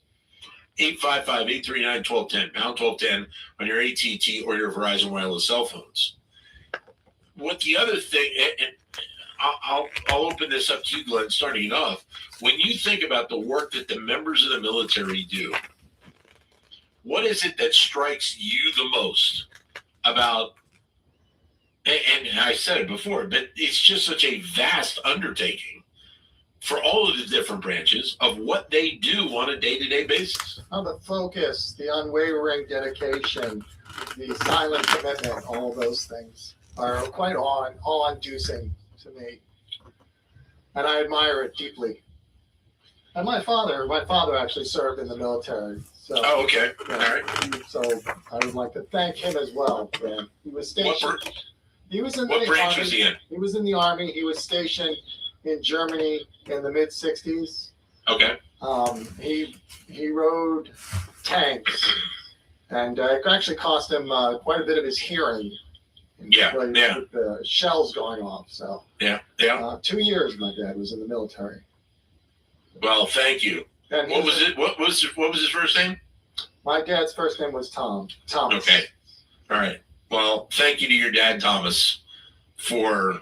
855-839-1210, pound 1210 on your AT&T or your Verizon wireless cell phones. What the other thing, and I'll open this up to you, Glenn, starting it off. When you think about the work that the members of the military do, what is it that strikes you the most about, and I said it before, but it's just such a vast undertaking for all of the different branches of what they do on a day-to-day basis. Oh, the focus, the unwavering dedication, the silent commitment, all those things are quite awe-inducing to me. And I admire it deeply. And my father actually served in the military. So, oh, okay. All right. So I would like to thank him as well. Ben. He was stationed. What branch was he in? He was in the Army. He was stationed in Germany in the mid '60s. Okay. He rode tanks, and it actually cost him quite a bit of his hearing. Yeah. With the shells going off. So. Yeah. 2 years my dad was in the military. Well, thank you. And what was it? What was his first name? My dad's first name was Thomas. Okay. All right. Well, thank you to your dad, Thomas, for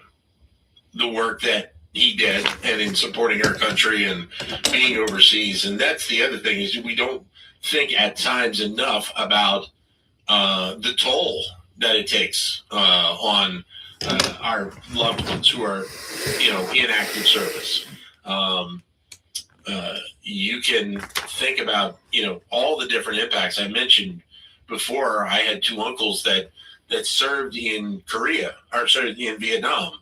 the work that he did and in supporting our country and being overseas. And that's the other thing, is we don't think at times enough about the toll that it takes on our loved ones who are, in active service. You can think about, all the different impacts. I mentioned before, I had two uncles that served in in Vietnam.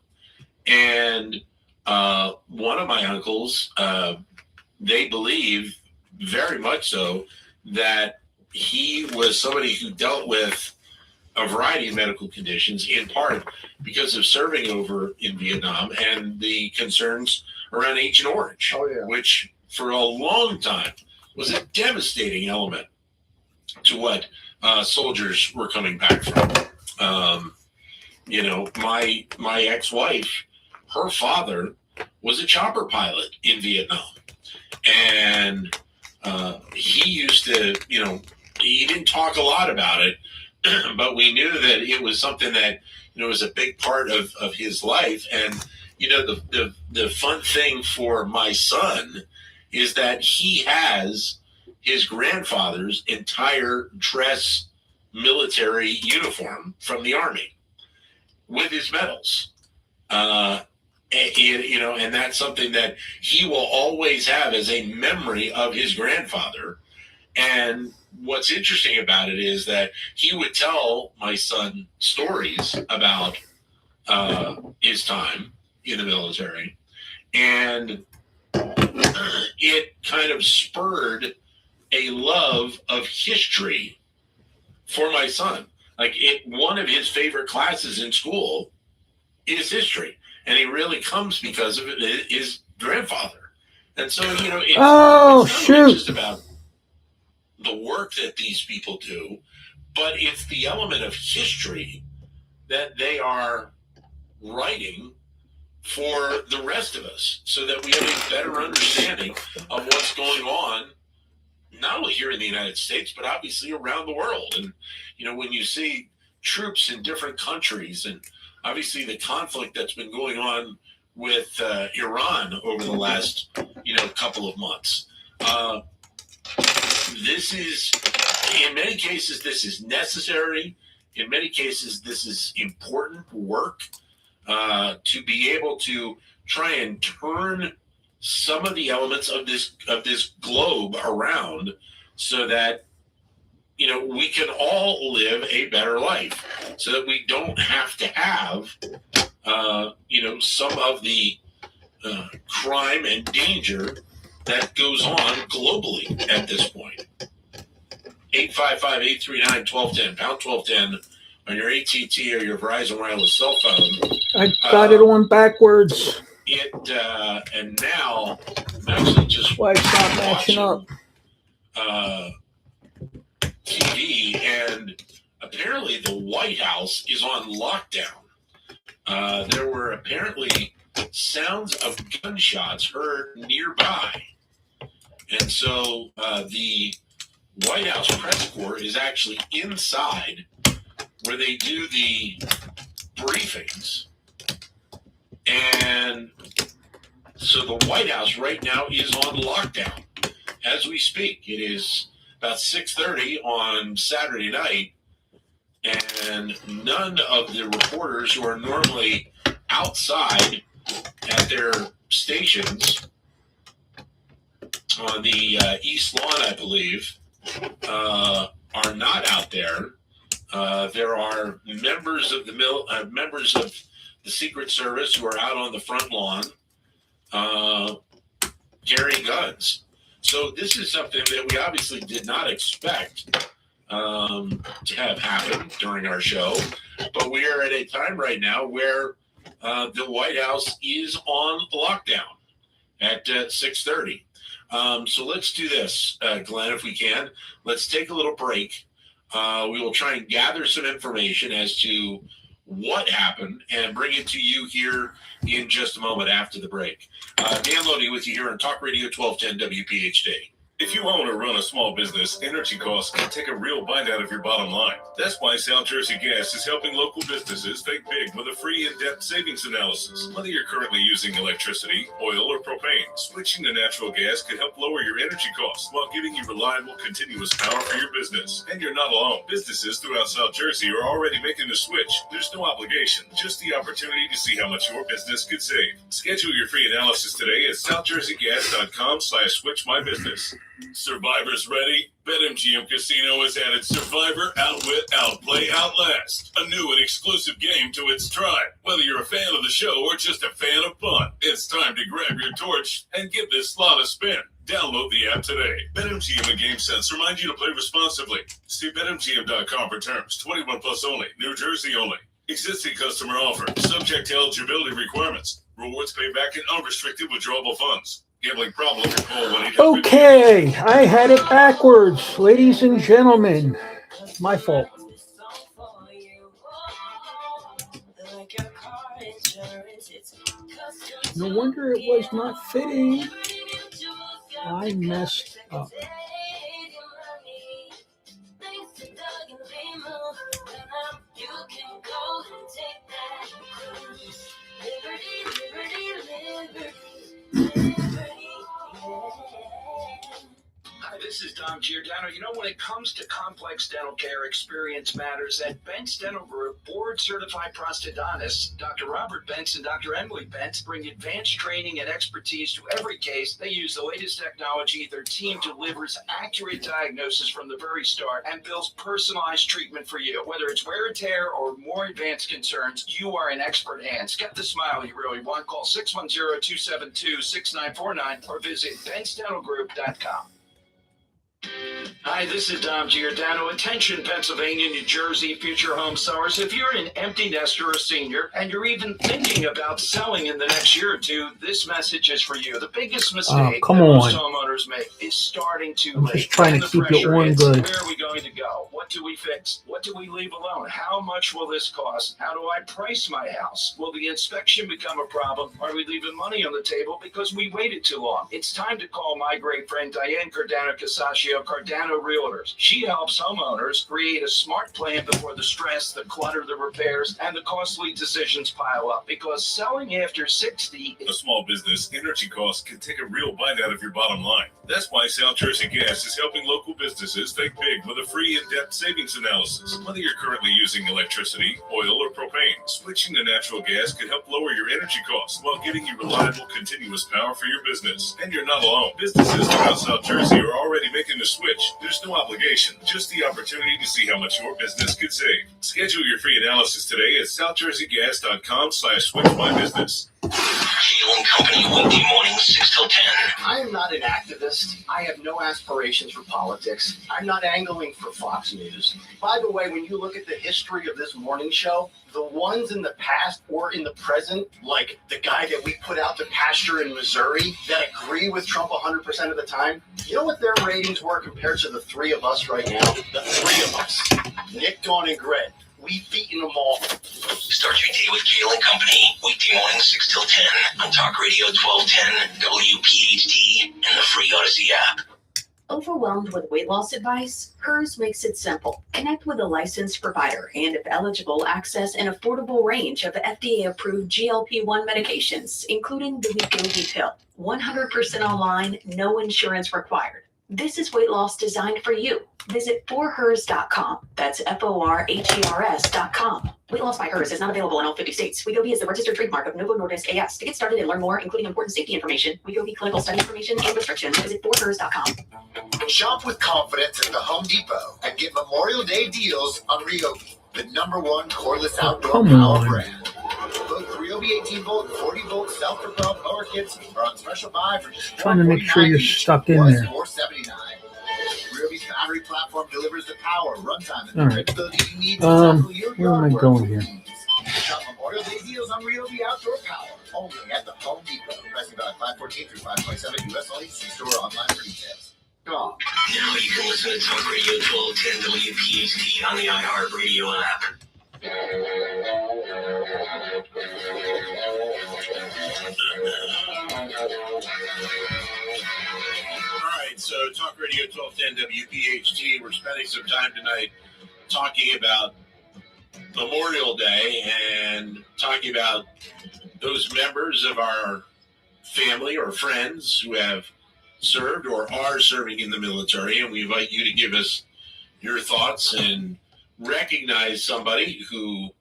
And one of my uncles, they believe very much so that he was somebody who dealt with a variety of medical conditions, in part because of serving over in Vietnam and the concerns around Agent Orange, which for a long time was a devastating element to what soldiers were coming back from. My ex-wife, her father was a chopper pilot in Vietnam, and he used to, he didn't talk a lot about it, but we knew that it was something that, was a big part of his life. And, the fun thing for my son is that he has his grandfather's entire dress military uniform from the Army with his medals. And that's something that he will always have as a memory of his grandfather. And what's interesting about it is that he would tell my son stories about his time in the military, and it kind of spurred a love of history for my son. Like, one of his favorite classes in school is history, and he really comes because of his grandfather. And so, it's not just about the work that these people do, but it's the element of history that they are writing for the rest of us, so that we have a better understanding of what's going on, not only here in the United States, but obviously around the world. And, when you see troops in different countries, and obviously the conflict that's been going on with Iran over the last, couple of months, this is In many cases, this is necessary. In many cases, this is important work to be able to try and turn some of the elements of this globe around so that we can all live a better life, so that we don't have to have some of the crime and danger that goes on globally at this point. 855-839-1210, pound 1210 on your AT&T or your Verizon wireless cell phone. I got it on backwards. And now I'm actually just why it's not matching up. TV, and apparently the White House is on lockdown. There were apparently sounds of gunshots heard nearby, and so the White House press corps is actually inside where they do the briefings. And so the White House right now is on lockdown as we speak. It is about 6:30 on Saturday night, and none of the reporters who are normally outside at their stations on the East Lawn, I believe, are not out there. There are members of the Secret Service who are out on the front lawn carrying guns. So this is something that we obviously did not expect to have happen during our show, but we are at a time right now where the White House is on lockdown at 6:30. So let's do this, Glenn, if we can. Let's take a little break. We will try and gather some information as to what happened and bring it to you here in just a moment after the break. Dan Lodi with you here on Talk Radio 1210 WPHD. If you own or run a small business, energy costs can take a real bite out of your bottom line. That's why South Jersey Gas is helping local businesses think big with a free in-depth savings analysis. Whether you're currently using electricity, oil, or propane, switching to natural gas can help lower your energy costs while giving you reliable, continuous power for your business. And you're not alone. Businesses throughout South Jersey are already making the switch. There's no obligation, just the opportunity to see how much your business could save. Schedule your free analysis today at southjerseygas.com/switchmybusiness. Survivors ready? BetMGM Casino has added Survivor, Outwit, Outplay, Outlast, a new and exclusive game to its tribe. Whether you're a fan of the show or just a fan of fun, it's time to grab your torch and give this slot a spin. Download the app today. BetMGM and GameSense remind you to play responsibly. See BetMGM.com for terms. 21 plus only. New Jersey only. Existing customer offer. Subject to eligibility requirements. Rewards payback and unrestricted withdrawable funds. Gambling problem? Call 1-800. Okay, I had it backwards, ladies and gentlemen. My fault. No wonder it was not fitting. I messed up. Hi, this is Dom Giordano. You know, when it comes to complex dental care, experience matters. At Bent's Dental Group, board-certified prosthodontists, Dr. Robert Bentz and Dr. Emily Bentz, bring advanced training and expertise to every case. They use the latest technology. Their team delivers accurate diagnosis from the very start and builds personalized treatment for you. Whether it's wear and tear or more advanced concerns, you are in expert hands. Get the smile you really want. Call 610-272-6949 or visit bentsdentalgroup.com. Hi, this is Dom Giordano. Attention, Pennsylvania, New Jersey, future home sellers. If you're an empty nester or a senior and you're even thinking about selling in the next year or two, this message is for you. The biggest mistake most homeowners make is starting too late. Just trying to keep it on good. Where are we going to go? What do we fix? What do we leave alone? How much will this cost? How do I price my house? Will the inspection become a problem? Are we leaving money on the table because we waited too long? It's time to call my great friend Diane Cardano-Casaccio, Cardano Realtors. She helps homeowners create a smart plan before the stress, the clutter, the repairs, and the costly decisions pile up. Because selling after 60 A small business, energy costs can take a real bite out of your bottom line. That's why South Jersey Gas is helping local businesses think big with a free in-depth savings analysis. Whether you're currently using electricity, oil, or propane, switching to natural gas can help lower your energy costs while getting you reliable, continuous power for your business. And you're not alone. Businesses throughout South Jersey are already making the switch. There's no obligation, just the opportunity to see how much your business could save. Schedule your free analysis today at southjerseygas.com/switchmybusiness. Kale and Company, weekday mornings, 6 till 10. I am not an activist. I have no aspirations for politics. I'm not angling for Fox News. By the way, when you look at the history of this morning show, the ones in the past or in the present, like the guy that we put out to pasture in Missouri that agree with Trump 100% of the time, you know what their ratings were compared to the three of us right now? The three of us. Nick, Dawn, and Greg. We've beaten them all. Start your day with Kale and Company, weekday mornings 6 till 10 on Talk Radio 1210, WPHT, and the free Odyssey app. Overwhelmed with weight loss advice? Hers makes it simple. Connect with a licensed provider and, if eligible, access an affordable range of FDA-approved GLP-1 medications, including the Wegovy pill. 100% online, no insurance required. This is weight loss designed for you. Visit forhers.com. That's FORHERS.com. Weight loss by Hers is not available in all 50 states. Wegovy is the registered trademark of Novo Nordisk AS. To get started and learn more, including important safety information, Wegovy clinical study information, and restrictions, visit forhers.com. Shop with confidence at the Home Depot and get Memorial Day deals on Ryobi, the #1 cordless outdoor power brand. Both Ryobi 18-volt and 40-volt self-propelled mower kits are on special buy for just Trying to make sure you're stuck in there. $479. Ryobi's battery platform delivers the power, runtime, and All right. capability you need to tackle your Where am I yard work going here? needs. Shop Memorial Day deals on Ryobi outdoor power only at the Home Depot. Pricing valid 5/14 through 5/27 U.S. only. See store or online for details. Now you can listen to Talk Radio 1210 WPHT on the iHeartRadio app. All right, so Talk Radio 1210 WPHT. We're spending some time tonight talking about Memorial Day and talking about those members of our family or friends who have served or are serving in the military. And we invite you to give us your thoughts and recognize somebody who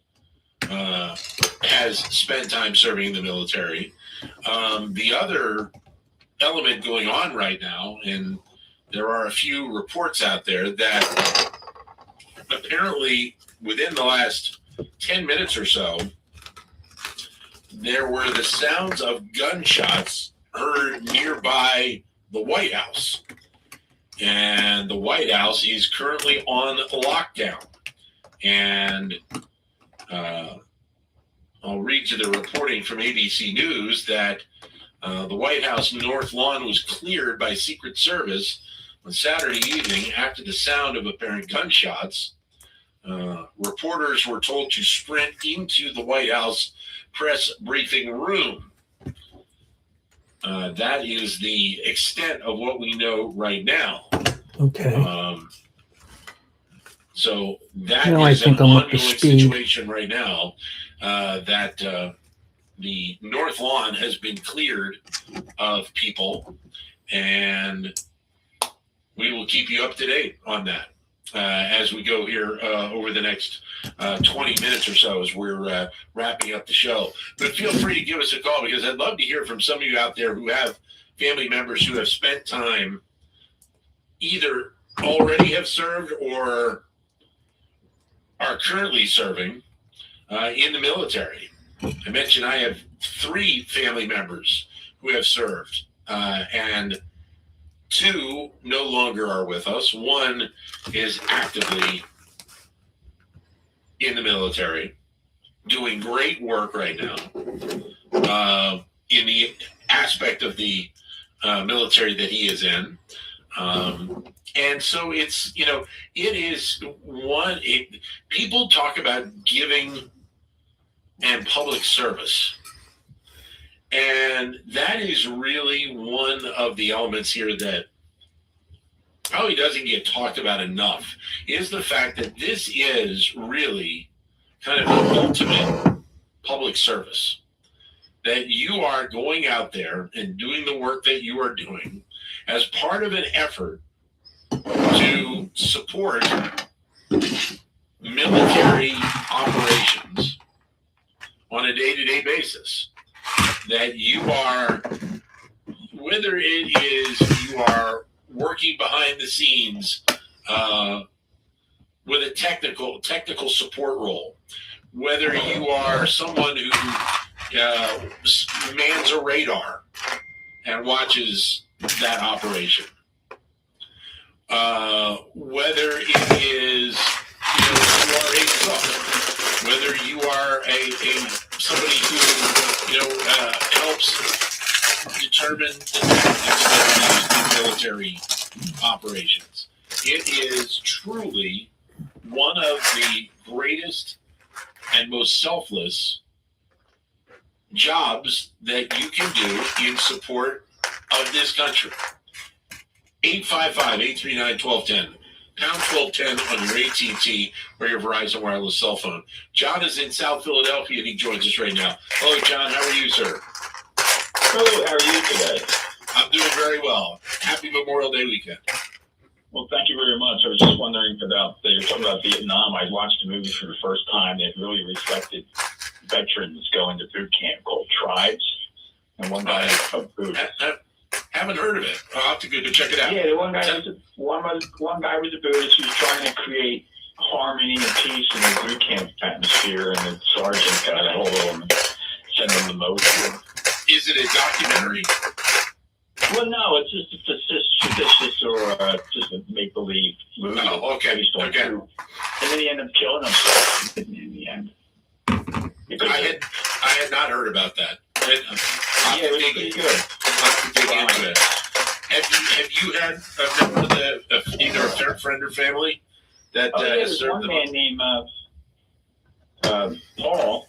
has spent time serving in the military. The other element going on right now, and there are a few reports out there that apparently within the last 10 minutes or so, there were the sounds of gunshots heard nearby the White House. And the White House is currently on lockdown. And I'll read you the reporting from ABC News that the White House North Lawn was cleared by Secret Service on Saturday evening after the sound of apparent gunshots. Reporters were told to sprint into the White House press briefing room. That is the extent of what we know right now. Okay. So that Now I is think an I'm up to ongoing speed. situation right now that the North Lawn has been cleared of people, and we will keep you up to date on that as we go here over the next 20 minutes or so as we're wrapping up the show. But feel free to give us a call because I'd love to hear from some of you out there who have family members who have spent time either already have served or are currently serving in the military. I mentioned I have 3 family members who have served, and 2 no longer are with us. 1 is actively in the military, doing great work right now in the aspect of the military that he is in. And so it's, you know, it is people talk about giving and public service. And that is really one of the elements here that probably doesn't get talked about enough, is the fact that this is really kind of the ultimate public service. That you are going out there and doing the work that you are doing as part of an effort to support military operations on a day-to-day basis. That you are, whether it is you are working behind the scenes with a technical support role, whether you are someone who mans a radar and watches that operation, whether it is you are a cook, whether you are somebody who helps determine the tactics of military operations. It is truly one of the greatest and most selfless jobs that you can do in support of this country. 855-839-1210. Pound 1210 on your AT&T or your Verizon wireless cell phone. John is in South Philadelphia and he joins us right now. Hello, John. How are you, sir? Hello. How are you today? I'm doing very well. Happy Memorial Day weekend. Well, thank you very much. I was just wondering about, you're talking about Vietnam. I watched the movie for the first time. It really reflected veterans going to boot camp called Tribes. And one guy haven't heard of it. I'll have to go to check it out. Yeah, the one guy was a Buddhist who was trying to create harmony and peace in the boot camp atmosphere, and the sergeant got a hold of him and sent him the motion. Is it a documentary? Well, no, it's just a fictitious or just a make-believe movie. Oh, okay. Based on true. And then he ended up killing himself in the end. I had not heard about that. It was pretty good. I'll have to dig into it. Have you had a member of either a friend or family that has served? There's one man named Paul,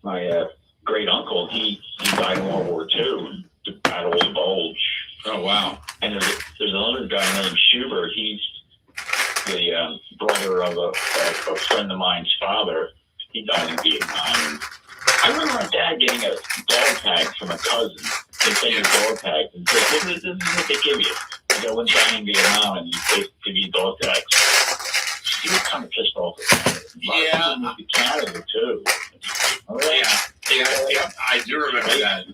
my great uncle. He died in World War II. The Battle of the Bulge. Oh, wow. And there's another guy named Schubert. He's the brother of a friend of mine's father. He died in Vietnam. I remember my dad getting a dog tag from a cousin. They sent you dog tags and said, this is what they give you. You go in dining in Vietnam and they give you dog tags. He was kind of pissed off at that. Yeah. Moved to Canada, too. Yeah, I do remember that.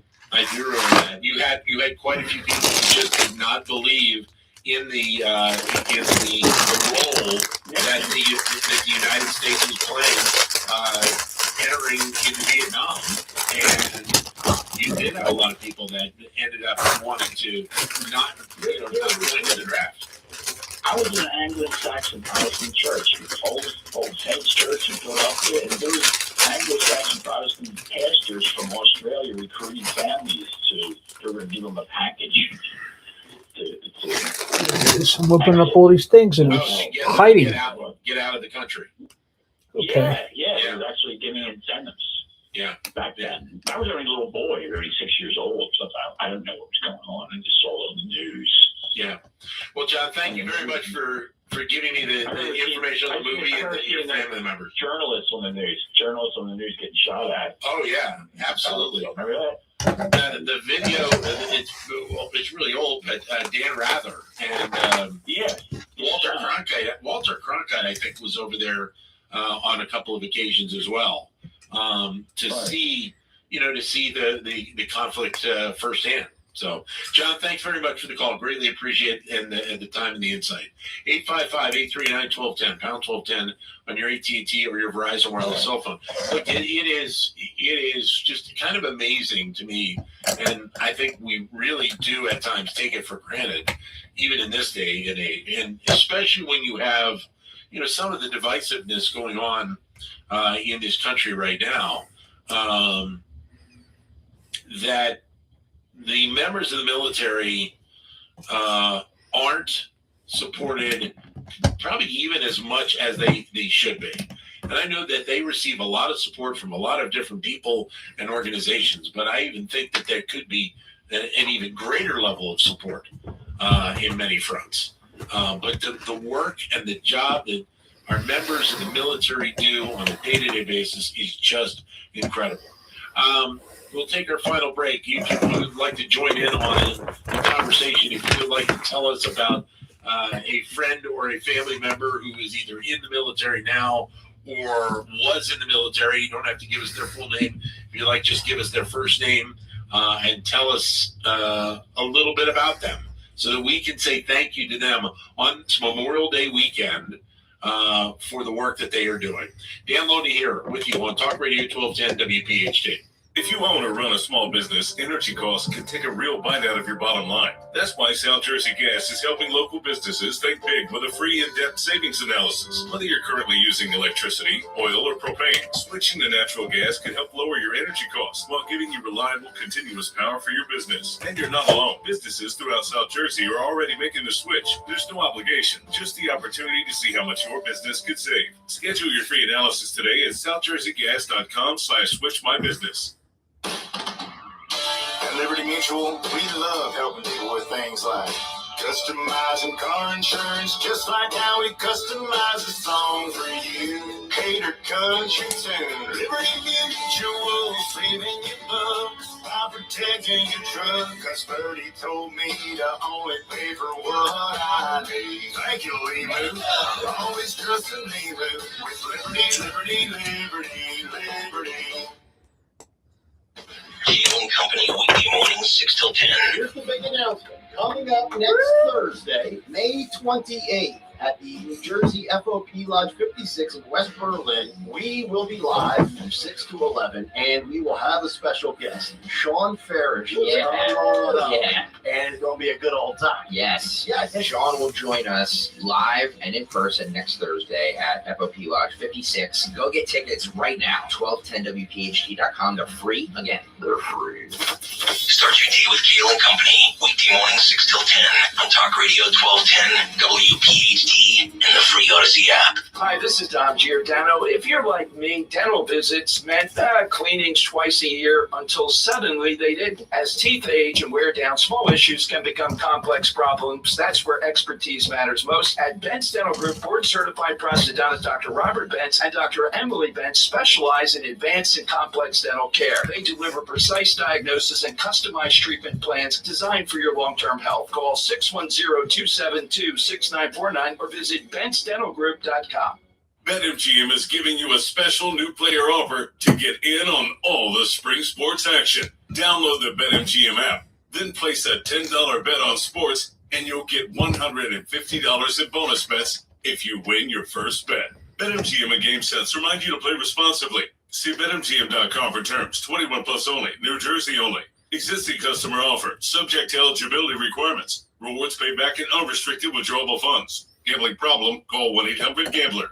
You had quite a few people who just did not believe in the role that the United States was playing entering into Vietnam, and you did have a lot of people that ended up wanting to not go into the draft. I was in an Anglo-Saxon Protestant church, Old Saints Church in Philadelphia, and there was Anglo-Saxon Protestant pastors from Australia recruiting families they were going to give them a package. I'm whipping up all these things and it's hiding. Get out of the country. Okay. Yeah, it was actually giving incentives. Yeah. Back then. I was only a little boy, 36 years old, so I didn't know what was going on. I just saw it on the news. Yeah. Well, John, thank you very much for giving me the information on the movie and your family members. Journalists on the news getting shot at. Oh, yeah, absolutely. Remember that? The video, it's really old, but Dan Rather and Walter Cronkite, I think, was over there on a couple of occasions as well to see the conflict firsthand. So, John, thanks very much for the call. Greatly appreciate it and the time and the insight. 855-839-1210, pound 1210 on your AT&T or your Verizon wireless cell phone. Look, it is just kind of amazing to me, and I think we really do at times take it for granted, even in this day and age, and especially when you have, some of the divisiveness going on in this country right now, that the members of the military aren't supported probably even as much as they should be. And I know that they receive a lot of support from a lot of different people and organizations, but I even think that there could be an even greater level of support in many fronts. But the work and the job that our members of the military do on a day-to-day basis is just incredible. We'll take our final break. You would like to join in on the conversation, if you would like to tell us about a friend or a family member who is either in the military now or was in the military. You don't have to give us their full name. If you like, just give us their first name and tell us a little bit about them so that we can say thank you to them on Memorial Day weekend for the work that they are doing. Dan Loney here with you on Talk Radio 1210 WPHT. If you own or run a small business, energy costs can take a real bite out of your bottom line. That's why South Jersey Gas is helping local businesses think big with a free in-depth savings analysis. Whether you're currently using electricity, oil, or propane, switching to natural gas can help lower your energy costs while giving you reliable, continuous power for your business. And you're not alone. Businesses throughout South Jersey are already making the switch. There's no obligation, just the opportunity to see how much your business could save. Schedule your free analysis today at southjerseygas.com/switchmybusiness. At Liberty Mutual, we love helping people with things like customizing car insurance, just like how we customize a song for you. Hater country tune. Liberty Mutual, saving you bucks by protecting your truck. Cause Birdie told me to only pay for what I need. Thank you, Limu. Always trust in Limu with Liberty, Liberty, Liberty, Liberty. Keel and Company, weekday mornings, 6 till 10. Here's the big announcement. Coming up next Thursday, May 28th, at the New Jersey FOP Lodge 56 in West Berlin, we will be live from 6 to 11, and we will have a special guest, Sean Farish. Yeah. And it's going to be a good old time. Yes. Yes. Sean will join us live and in person next Thursday at FOP Lodge 56. Go get tickets right now. 1210WPHT.com. They're free. Again, they're free. Start your day with Keel and Company, weekday mornings, 6 till 10 on Talk Radio 1210 WPHT and the free Odyssey app. Hi, this is Dom Giordano. If you're like me, dental visits meant cleanings twice a year until suddenly they didn't. As teeth age and wear down, small issues can become complex problems. That's where expertise matters most. At Bent's Dental Group, board-certified prosthodontist Dr. Robert Bentz and Dr. Emily Bentz specialize in advanced and complex dental care. They deliver precise diagnosis and customized treatment plans designed for your long-term health. Call 610-272-6949 or visit bentsdentalgroup.com. BetMGM is giving you a special new player offer to get in on all the spring sports action. Download the BetMGM app, then place a $10 bet on sports, and you'll get $150 in bonus bets if you win your first bet. BetMGM and GameSense remind you to play responsibly. See BetMGM.com for terms. 21 plus only. New Jersey only. Existing customer offer. Subject to eligibility requirements. Rewards paid back in unrestricted withdrawable funds. Gambling problem? Call 1-800-GAMBLER.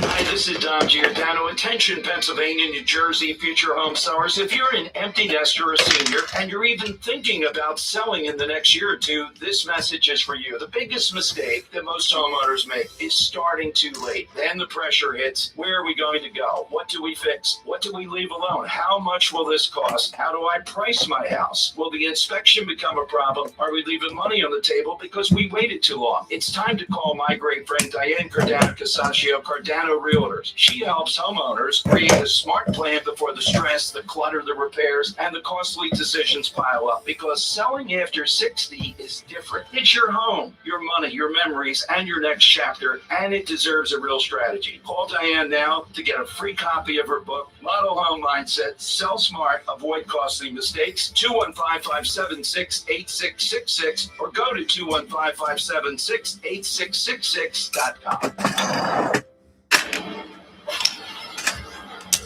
Hi, this is Dom Giordano. Attention, Pennsylvania, New Jersey, future home sellers. If you're an empty nester or a senior and you're even thinking about selling in the next year or two, this message is for you. The biggest mistake that most homeowners make is starting too late. Then the pressure hits. Where are we going to go? What do we fix? What do we leave alone? How much will this cost? How do I price my house? Will the inspection become a problem? Are we leaving money on the table because we waited too long? It's time to call my great friend Diane Cardano-Casaccio, Cardano Realtors. She helps homeowners create a smart plan before the stress, the clutter, the repairs, and the costly decisions pile up. Because selling after 60 is different. It's your home, your money, your memories, and your next chapter, and it deserves a real strategy. Call Diane now to get a free copy of her book, Model Home Mindset, Sell Smart, Avoid Costly Mistakes, 215-576-8666, or go to 215-576-8666.com.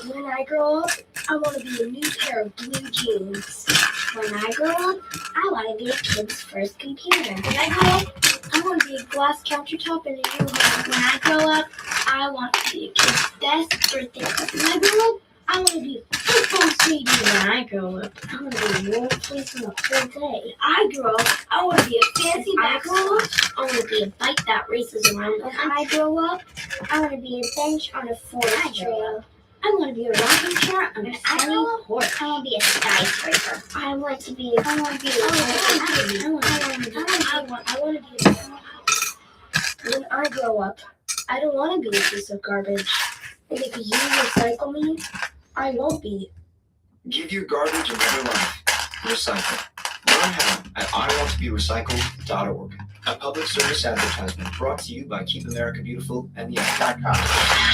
When I grow up, I want to be a new pair of blue jeans. When I grow up, I want to be a kid's first computer. When I grow up, I want to be a glass countertop in a new home. When I grow up, I want to be a kid's best birthday present. When I grow up, I I want to be a football stadium when I grow up. I want to be a world place on the whole day. I grow up. I want to be a fancy basketball. I want to be a bike that races around. When I grow up, I want to be a bench on a forest trail. I want to be a rocking chair on a sunny horse. I want to be a skyscraper. I want to be a When I grow up, I don't want to be a piece of garbage. And if you recycle me, I won't be. Give your garbage a better life. Recycle. Learn how at IWantToBeRecycled.org. A public service advertisement brought to you by Keep America Beautiful and the F.com.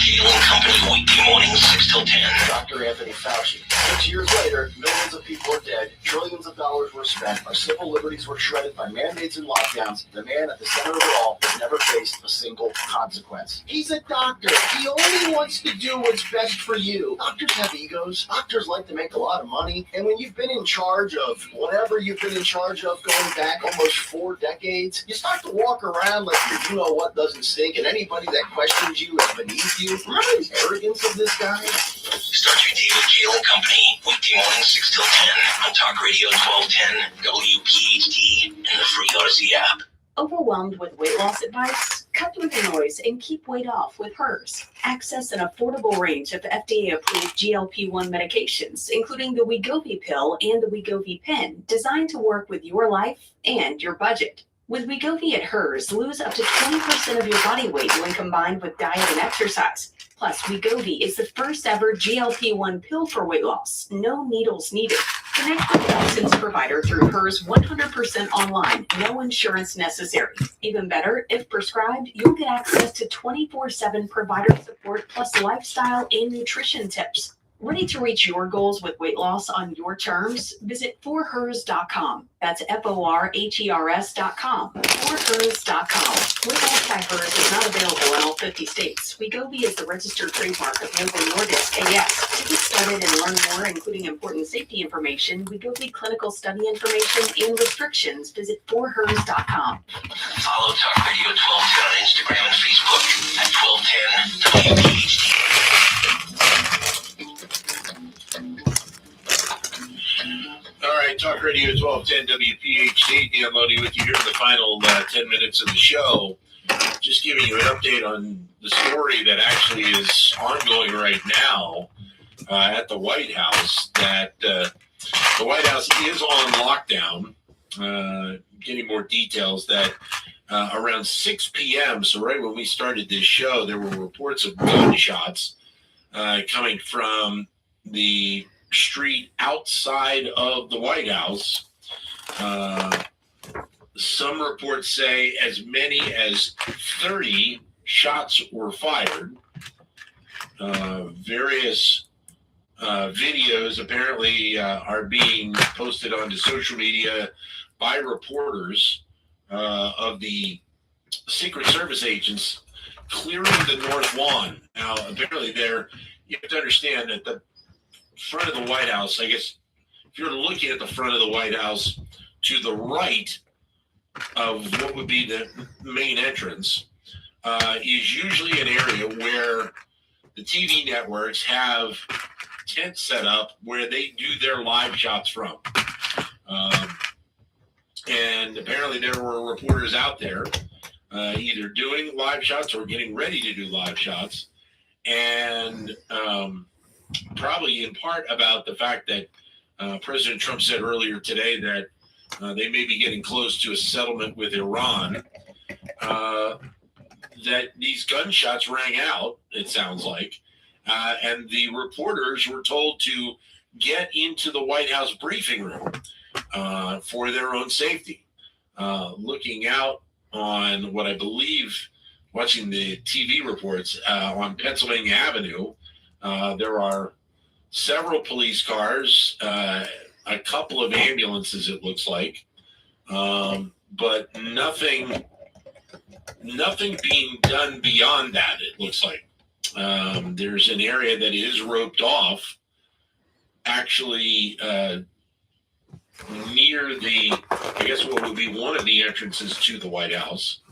Keeling Company, weekday mornings, 6 till 10. Dr. Anthony Fauci. 6 years later, millions of people are dead, trillions of dollars were spent, our civil liberties were shredded by mandates and lockdowns. The man at the center of it all has never faced a single consequence. He's a doctor. He only wants to do what's best for you. Doctors have egos. Doctors like to make a lot of money. And when you've been in charge of whatever you've been in charge of going back almost 4 decades, you start to walk around like your you-know-what doesn't stink, and anybody that questions you is beneath you. Remember the arrogance of this guy? Start your day with Keeling Company, weekday mornings, 6 till 10 on Talk Radio 1210, WPHD, and the free Odyssey app. Overwhelmed with weight loss advice? Cut through the noise and keep weight off with hers. Access an affordable range of FDA-approved GLP-1 medications, including the Wegovy pill and the Wegovy pen, designed to work with your life and your budget. With Wegovy at hers, lose up to 20% of your body weight when combined with diet and exercise. Plus, Wegovy is the first ever GLP-1 pill for weight loss. No needles needed. Connect with a licensed provider through hers 100% online. No insurance necessary. Even better, if prescribed, you'll get access to 24/7 provider support plus lifestyle and nutrition tips. Ready to reach your goals with weight loss on your terms? Visit forhers.com. That's FORHERS.com. Forhers.com. Weight loss by Hers is not available in all 50 states. Wegovy is the registered trademark of Novo Nordisk AS. To get started and learn more, including important safety information, Wegovy clinical study information, and restrictions, visit forhers.com. Follow Talk Radio 1210 on Instagram and Facebook at 1210 WPHD. All right, Talk Radio 1210 WPHD. Dan Loney with you here in the final 10 minutes of the show. Just giving you an update on the story that actually is ongoing right now at the White House, that the White House is on lockdown. Getting more details that around 6 p.m., so right when we started this show, there were reports of gunshots coming from the street outside of the White House. Some reports say as many as 30 shots were fired. Various videos apparently are being posted onto social media by reporters of the Secret Service agents clearing the North Lawn. Now, apparently you have to understand that the front of the White House, I guess, if you're looking at the front of the White House to the right of what would be the main entrance, is usually an area where the TV networks have tents set up where they do their live shots from. And apparently there were reporters out there either doing live shots or getting ready to do live shots. And probably in part about the fact that President Trump said earlier today that they may be getting close to a settlement with Iran, that these gunshots rang out, it sounds like, and the reporters were told to get into the White House briefing room for their own safety. Looking out on what I believe, watching the TV reports on Pennsylvania Avenue, there are several police cars, a couple of ambulances, it looks like, but nothing being done beyond that, it looks like. There's an area that is roped off, actually near I guess what would be one of the entrances to the White House.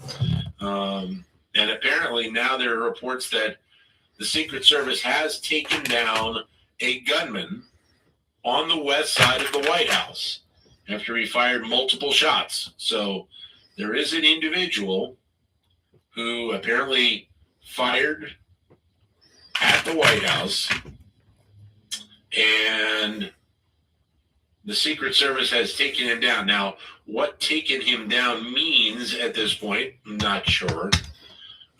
And apparently now there are reports that the Secret Service has taken down a gunman on the west side of the White House after he fired multiple shots. So there is an individual who apparently fired at the White House, and the Secret Service has taken him down. Now, what taking him down means at this point, I'm not sure.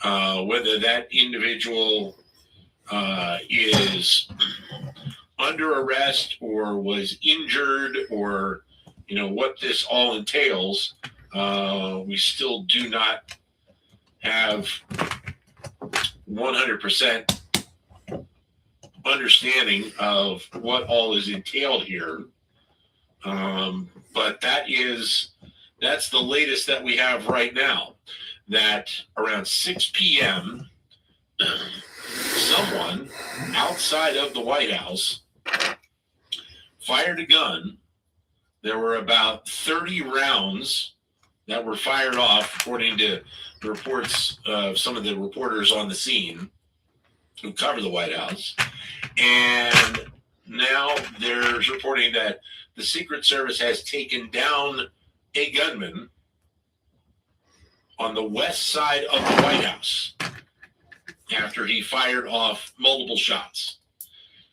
Whether that individual is under arrest or was injured, or what this all entails, we still do not have 100% understanding of what all is entailed here. But that's the latest that we have right now, that around 6 p.m., someone outside of the White House fired a gun. There were about 30 rounds that were fired off, according to the reports of some of the reporters on the scene who cover the White House. And now there's reporting that the Secret Service has taken down a gunman on the west side of the White House after he fired off multiple shots.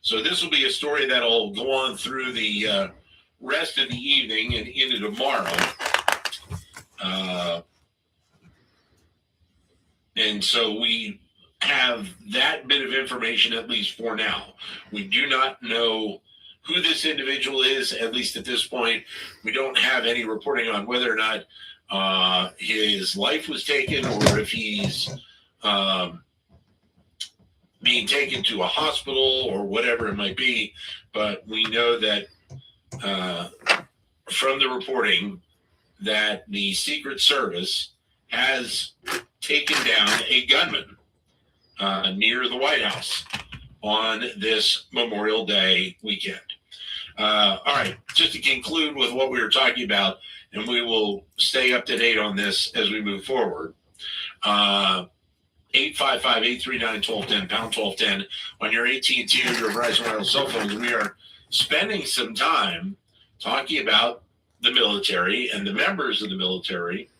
So this will be a story that'll go on through the rest of the evening and into tomorrow. And so we have that bit of information, at least for now. We do not know who this individual is, at least at this point. We don't have any reporting on whether or not his life was taken, or if he's being taken to a hospital or whatever it might be. But we know that from the reporting that the Secret Service has taken down a gunman near the White House on this Memorial Day weekend. All right, just to conclude with what we were talking about, and we will stay up to date on this as we move forward. 855-839-1210, pound 1210 on your AT&T or your Verizon Wireless cell phones. We are spending some time talking about the military and the members of the military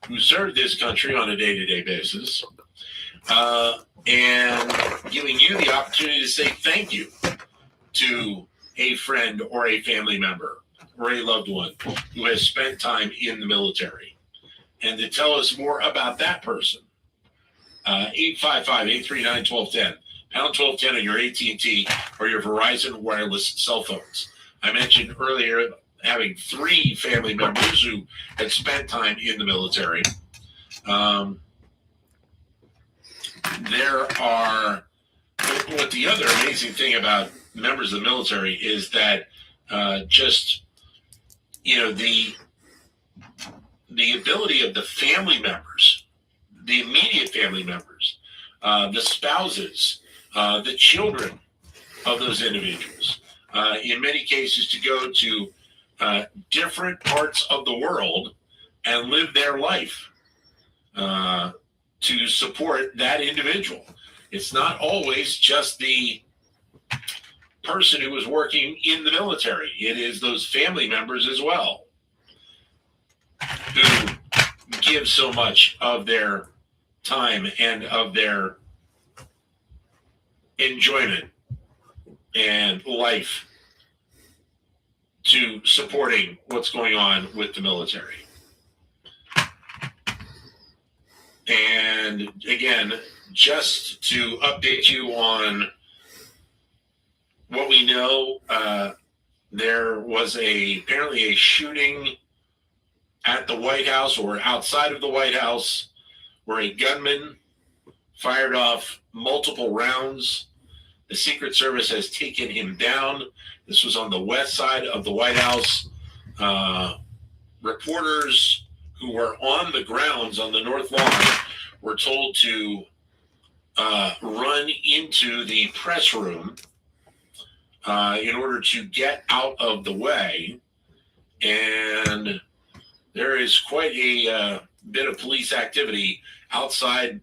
who serve this country on a day-to-day basis, and giving you the opportunity to say thank you to a friend or a family member or a loved one who has spent time in the military. And to tell us more about that person, 855-839-1210, pound 1210 on your AT&T or your Verizon Wireless cell phones. I mentioned earlier having 3 family members who had spent time in the military. There are, what the other amazing thing about members of the military is that the ability of the family members, the immediate family members, the spouses, the children of those individuals, in many cases to go to different parts of the world and live their life to support that individual. It's not always just the person who is working in the military. It is those family members as well who give so much of their time and of their enjoyment and life to supporting what's going on with the military. And again, just to update you on what we know, there was apparently a shooting at the White House or outside of the White House where a gunman fired off multiple rounds. The Secret Service has taken him down. This was on the west side of the White House. Reporters who were on the grounds on the North Lawn were told to run into the press room in order to get out of the way. And there is quite a bit of police activity outside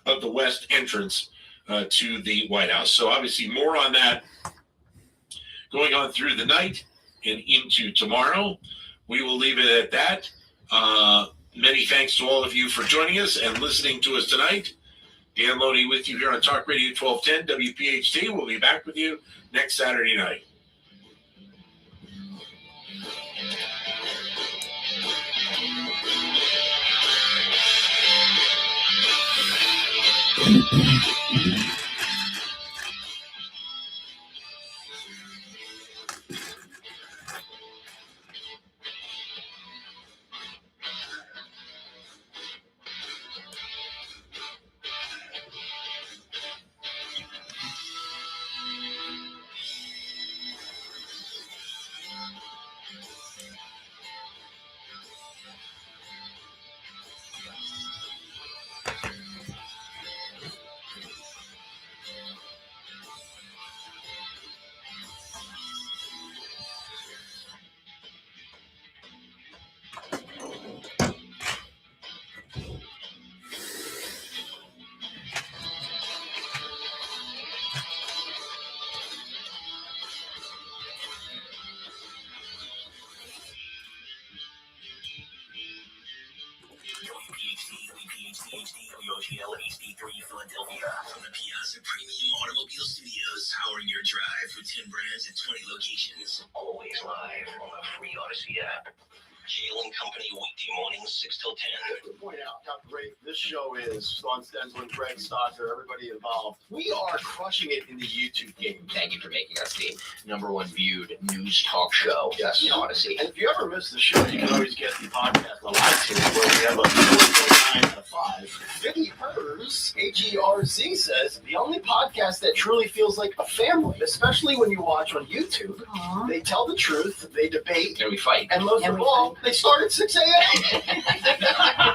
of the west entrance to the White House. So obviously more on that going on through the night and into tomorrow. We will leave it at that. Many thanks to all of you for joining us and listening to us tonight. Dan Loney with you here on Talk Radio 1210 WPHT. We'll be back with you next Saturday night. WGL HD3 Philadelphia from the Piazza Premium Automobile Studios, powering your drive with 10 brands and 20 locations. Always live on the free Odyssey app. Kale and Company, weekday mornings 6 till 10. To point out how great this show is, Sean Stenslin, Greg Stocker, everybody involved. We are crushing it in the YouTube game. Thank you for making us the #1 viewed news talk show in Odyssey. And if you ever miss the show, you can always get the podcast on iTunes, where we have a 4.9 out of 5. Vinny Hers, HERZ, says, the only podcast that truly feels like a family, especially when you watch on YouTube. Aww. They tell the truth, they debate, and we fight. And most of all, they start at 6 a.m.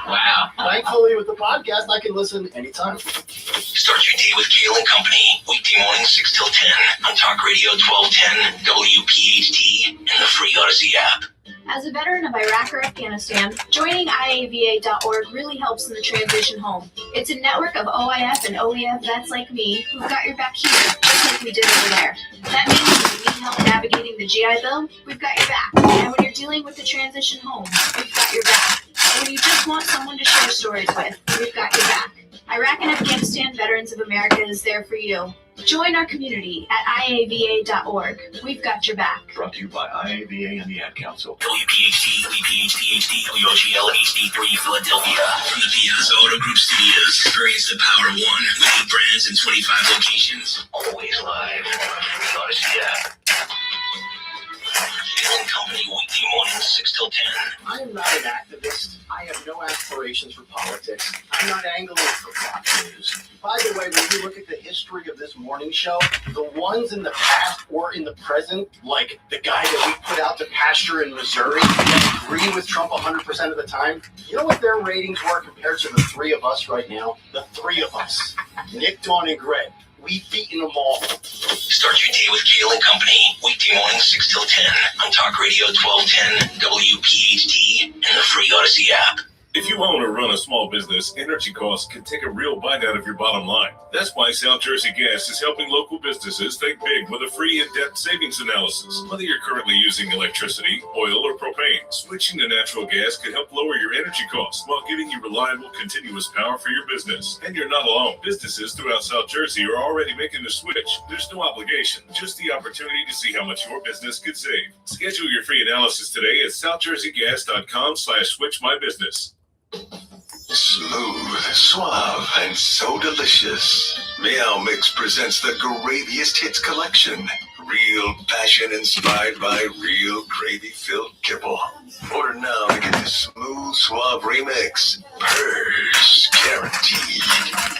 Wow. Thankfully, with the podcast, I can listen anytime. Start your day with Kale and Company, weekday mornings 6 till 10 on Talk Radio 1210, WPHT, and the free Odyssey app. As a veteran of Iraq or Afghanistan, joining IAVA.org really helps in the transition home. It's a network of OIF and OEF vets like me who've got your back here, just like we did over there. That means when you need help navigating the GI Bill, we've got your back. And when you're dealing with the transition home, we've got your back. And when you just want someone to share stories with, we've got your back. Iraq and Afghanistan Veterans of America is there for you. Join our community at IAVA.org. We've got your back. Brought to you by IAVA and the Ad Council. WPHT, WPHT, WOGL HD3 Philadelphia. From the Piazza Auto Group Studios. Experience the power of one. We need brands in 25 locations. Always live on the free Odyssey app. Kale and Company, weekday mornings 6 till 10. I am not an activist. I have no aspirations for politics. I'm not angling for Fox News. By the way, when you look at the history of this morning show, the ones in the past or in the present, like the guy that we put out to pasture in Missouri, that agree with Trump 100% of the time, you know what their ratings were compared to the three of us right now? The three of us. Nick, Dawn, and Greg. We've beaten them all. Start your day with Kale and Company, weekday mornings 6 till 10 on Talk Radio 1210, WPHT, and the free Odyssey app. If you own or run a small business, energy costs can take a real bite out of your bottom line. That's why South Jersey Gas is helping local businesses think big with a free in-depth savings analysis. Whether you're currently using electricity, oil, or propane, switching to natural gas can help lower your energy costs while giving you reliable, continuous power for your business. And you're not alone. Businesses throughout South Jersey are already making the switch. There's no obligation, just the opportunity to see how much your business could save. Schedule your free analysis today at southjerseygas.com/switchmybusiness. Smooth, suave, and so delicious. Meow Mix presents the graviest hits collection. Real passion inspired by real gravy-filled kibble. Order now to get the smooth, suave remix. Purrs, guaranteed.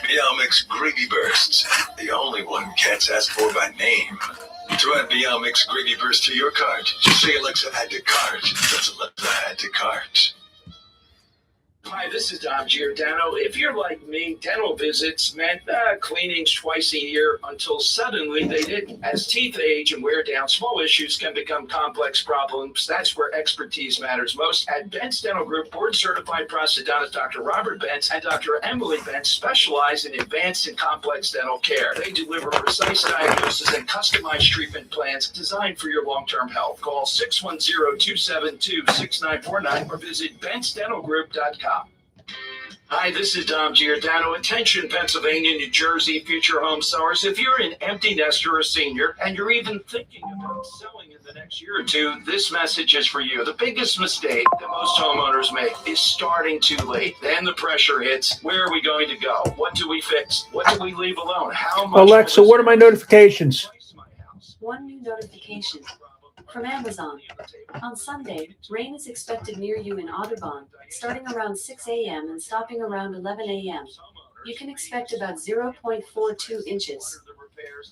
Meow Mix Gravy Bursts, the only one cats ask for by name. To add Meow Mix Gravy Burst to your cart, just say Alexa add to cart. That's Alexa add to cart. Hi, this is Dom Giordano. If you're like me, dental visits meant cleanings twice a year until suddenly they didn't. As teeth age and wear down, small issues can become complex problems. That's where expertise matters most. At Bent's Dental Group, board-certified prosthodontist Dr. Robert Bentz and Dr. Emily Bentz specialize in advanced and complex dental care. They deliver precise diagnosis and customized treatment plans designed for your long-term health. Call 610-272-6949 or visit bentsdentalgroup.com. Hi, this is Dom Giordano. Attention, Pennsylvania, New Jersey, future home sellers. If you're an empty nester or a senior and you're even thinking about selling in the next year or two, this message is for you. The biggest mistake that most homeowners make is starting too late. Then the pressure hits. Where are we going to go? What do we fix? What do we leave alone? How much? Alexa, what are my notifications? One new notification from Amazon. On Sunday, rain is expected near you in Audubon, starting around 6 a.m. and stopping around 11 a.m. You can expect about 0.42 inches.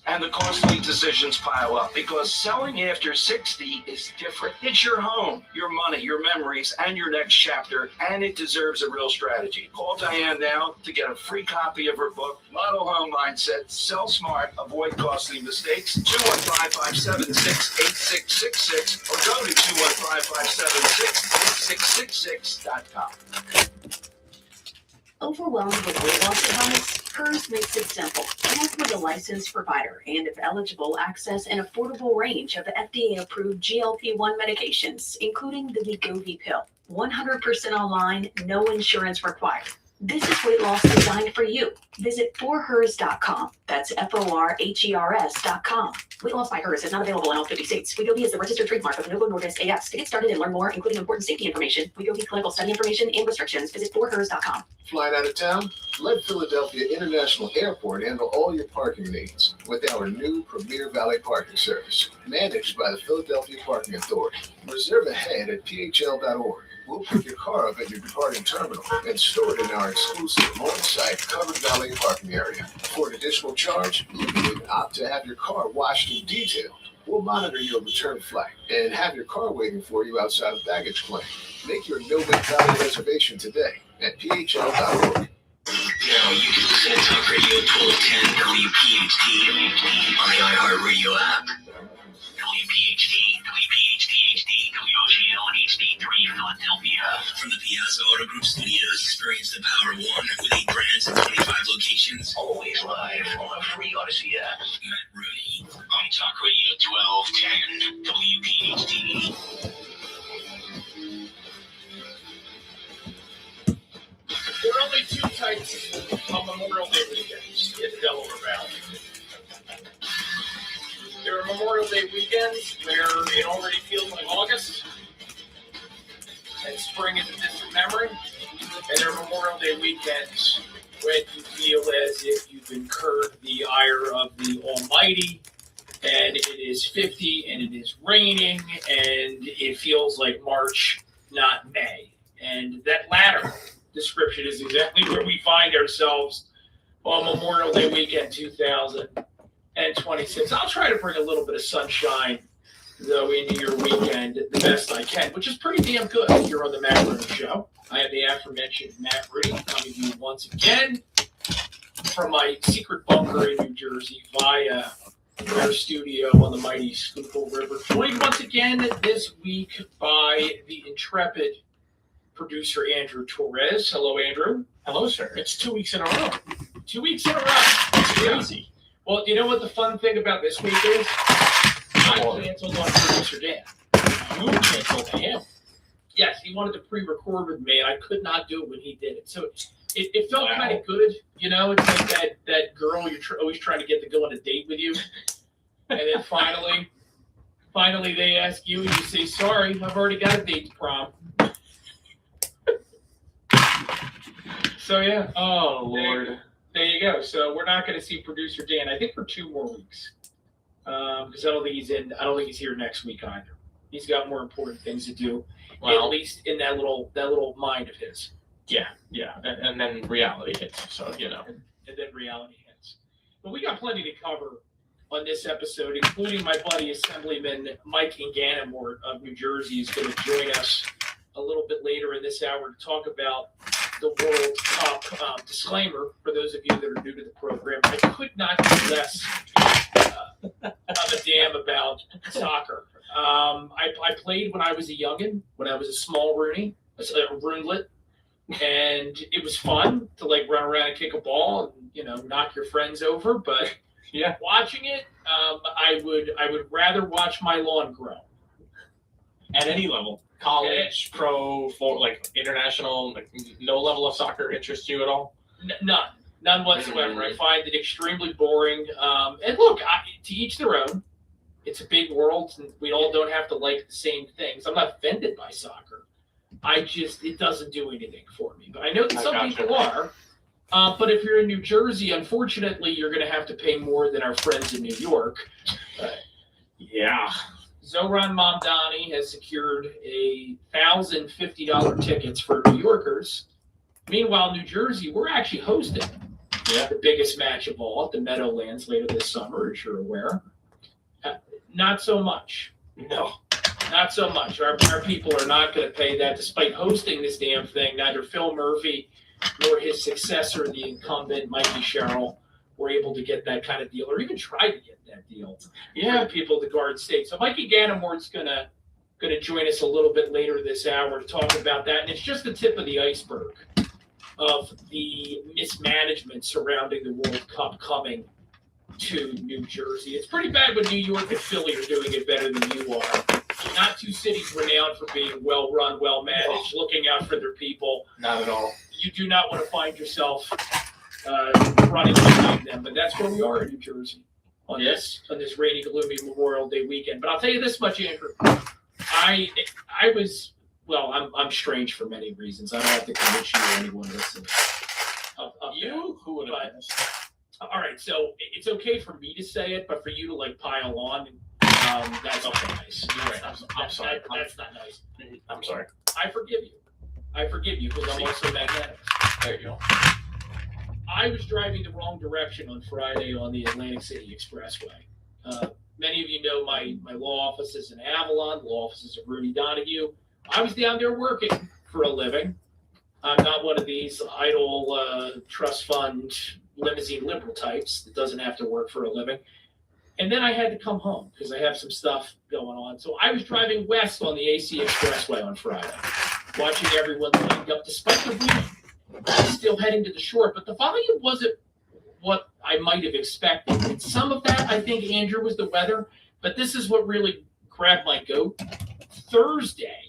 And the costly decisions pile up because selling after 60 is different. It's your home, your money, your memories, and your next chapter, and it deserves a real strategy. Call Diane now to get a free copy of her book, Model Home Mindset, Sell Smart, Avoid Costly Mistakes, 215-576-8666, or go to 215-576-8666.com. Overwhelmed with weight loss advice? Hers makes it simple. Connect with a licensed provider and, if eligible, access an affordable range of FDA-approved GLP-1 medications, including the Wegovy pill. 100% online, no insurance required. This is weight loss designed for you. Visit forhers.com. That's FORHERS.com. Weight loss by Hers is not available in all 50 states. Wegovy is the registered trademark of Novo Nordisk AS. To get started and learn more, including important safety information, Wegovy clinical study information, and restrictions, visit forhers.com. Flying out of town? Let Philadelphia International Airport handle all your parking needs with our new Premier Valley parking service, managed by the Philadelphia Parking Authority. Reserve ahead at phl.org. We'll pick your car up at your departing terminal and store it in our exclusive on-site covered valet parking area. For an additional charge, you can opt to have your car washed and detailed. We'll monitor your return flight and have your car waiting for you outside of baggage claim. Make your no-wait valet reservation today at phl.org. Now you can listen to Talk Radio 1210 WPHT on the iHeartRadio app. WPHT, WPHT-HD, WOGL and HD3 Philadelphia. From the Piazza Auto Group Studios, experience the power of one with 8 brands and 25 locations. Always live on the free Odyssey app. Matt Rooney on Talk Radio 1210 WPHT. There are only 2 types of Memorial Day weekends in the Delaware Valley. There are Memorial Day weekends where it already feels like August and spring is a distant memory. And there are Memorial Day weekends when you feel as if you've incurred the ire of the Almighty and it is 50 and it is raining and it feels like March, not May. And that latter description is exactly where we find ourselves on Memorial Day weekend 2026. I'll try to bring a little bit of sunshine, though, into your weekend the best I can, which is pretty damn good here on the Matt Rooney Show. I am the aforementioned Matt Rooney, coming to you once again from my secret bunker in New Jersey via our studio on the mighty Schuylkill River. Joined once again this week by the intrepid producer Andrew Torres. Hello, Andrew. Hello, sir. It's 2 weeks in a row. 2 weeks in a row. It's crazy. Well, you know what the fun thing about this week is? I canceled on producer Dan. You canceled him. Yes, he wanted to pre-record with me, and I could not do it when he did it. So it felt kind of good. You know, it's like that girl you're always trying to get to go on a date with you. And then finally they ask you, and you say, sorry, I've already got a date to prom. So, yeah. Oh, Lord. There you go. So we're not going to see producer Dan, I think, for 2 more weeks. Because I don't think he's here next week either. He's got more important things to do, at least in that little mind of his. Yeah. And then reality hits, so, you know. And then reality hits. But we got plenty to cover on this episode, including my buddy Assemblyman Mike Ganamort of New Jersey is going to join us a little bit later in this hour to talk about the World Cup. Disclaimer for those of you that are new to the program: I could not be less of a damn about soccer. I played when I was a youngin, when I was a small Rooney, a Roonlet, and it was fun to like run around and kick a ball and knock your friends over. But yeah, watching it, I would rather watch my lawn grow. At any level, college, pro, for like international, like no level of soccer interests you at all? None whatsoever. I find it extremely boring. And look, to each their own. It's a big world, and we all don't have to like the same things. I'm not offended by soccer. It doesn't do anything for me. But I know that some people are. But if you're in New Jersey, unfortunately, you're going to have to pay more than our friends in New York. Yeah. Zoran Mamdani has secured $1,050 tickets for New Yorkers. Meanwhile, New Jersey, we're actually hosting the biggest match of all at the Meadowlands later this summer, as you're aware. Not so much. No. Not so much. Our people are not going to pay that, despite hosting this damn thing. Neither Phil Murphy nor his successor, the incumbent, Mikey Sherrill, were able to get that kind of deal, or even try to get that deal. For the people at the Garden State. So Mikey Gannamore's gonna join us a little bit later this hour to talk about that, and it's just the tip of the iceberg of the mismanagement surrounding the World Cup coming to New Jersey. It's pretty bad when New York and Philly are doing it better than you are. Not two cities renowned for being well run, well managed, looking out for their people. Not at all. You do not want to find yourself running behind them, but that's where we are in New Jersey on this rainy, gloomy Memorial Day weekend. But I'll tell you this much, Andrew. I was, well, I'm strange for many reasons. I don't have to convince you or anyone listening. Who would have been? All right, so it's okay for me to say it, but for you to like pile on, that's not nice. You're right. I'm sorry. That's not nice. I'm sorry. I forgive you because I'm also magnetic. There you go. I was driving the wrong direction on Friday on the Atlantic City Expressway. Many of you know my law office is in Avalon. The law office is of Rudy Donahue. I was down there working for a living. I'm not one of these idle trust fund limousine liberal types that doesn't have to work for a living. And then I had to come home because I have some stuff going on. So I was driving west on the AC Expressway on Friday, watching everyone lined up despite the rain. I was still heading to the shore, but the volume wasn't what I might have expected. And some of that, I think, Andrew, was the weather. But this is what really grabbed my goat. Thursday,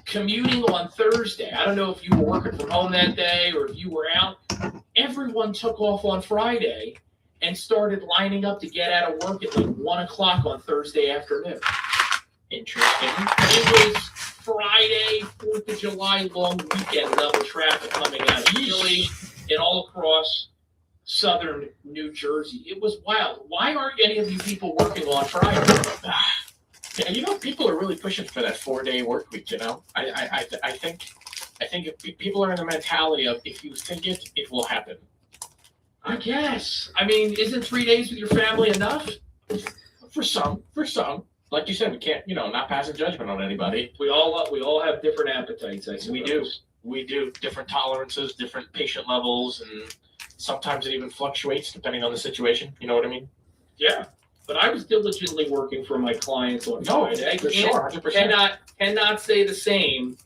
commuting on Thursday. I don't know if you were working from home that day or if you were out. Everyone took off on Friday and started lining up to get out of work at like 1 o'clock on Thursday afternoon. Interesting. It was Friday, 4th of July, long weekend level traffic coming out of Philly and all across southern New Jersey. It was wild. Why aren't any of you people working on Friday? Yeah, people are really pushing for that 4-day work week. I think if people are in the mentality of if you think it, it will happen. I guess. I mean, isn't 3 days with your family enough? For some. Like you said, we can't, not passing judgment on anybody. We all have different appetites, I suppose. We do. Different tolerances, different patient levels, and sometimes it even fluctuates depending on the situation. You know what I mean? Yeah. But I was diligently working for my clients on Friday. For sure, 100%. Cannot say the same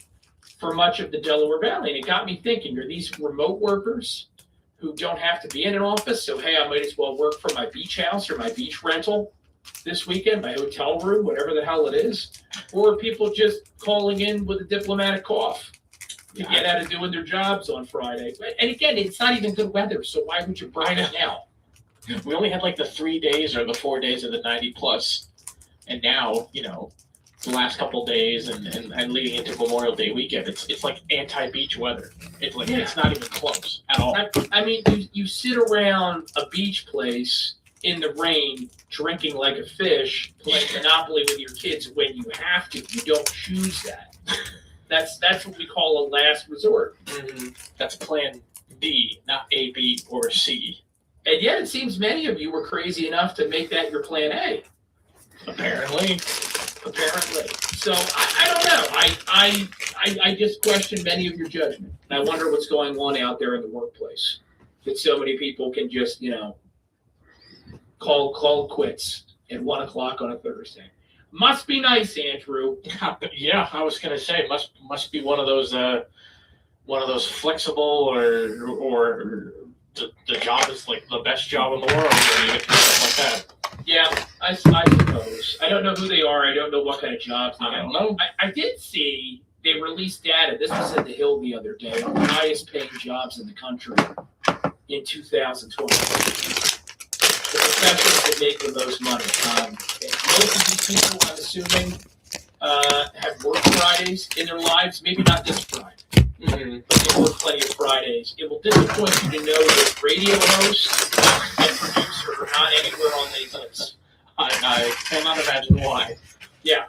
for much of the Delaware Valley. And it got me thinking, are these remote workers who don't have to be in an office? So, hey, I might as well work from my beach house or my beach rental this weekend, my hotel room, whatever the hell it is. Or are people just calling in with a diplomatic cough to get out of doing their jobs on Friday? And again, it's not even good weather, so why would you bring it now? We only had like the 3 days or the 4 days of the 90 plus. And now, the last couple of days and leading into Memorial Day weekend, it's like anti-beach weather. It's like it's not even close at all. I mean, you sit around a beach place in the rain, drinking like a fish, playing Monopoly with your kids when you have to. You don't choose that. That's what we call a last resort. Mm-hmm. That's plan B, not A, B, or C. And yet it seems many of you were crazy enough to make that your plan A. Apparently. So I don't know. I I just question many of your judgment. And I wonder what's going on out there in the workplace. That so many people can just, call quits at 1 o'clock on a Thursday. Must be nice, Andrew. Yeah, I was gonna say must be one of those flexible or the job is like the best job in the world, or you get something like that. Yeah, I suppose. I don't know who they are. I don't know what kind of jobs they I have. don't know. I did see they released data. This was at the Hill the other day on the highest paying jobs in the country in 2020. The professions that make the most money. Most of these people, I'm assuming, have worked Fridays in their lives. Maybe not this Friday, but they work plenty of Fridays. It will disappoint you to know that radio hosts and producer are not anywhere on these lists. I cannot imagine why. Yeah.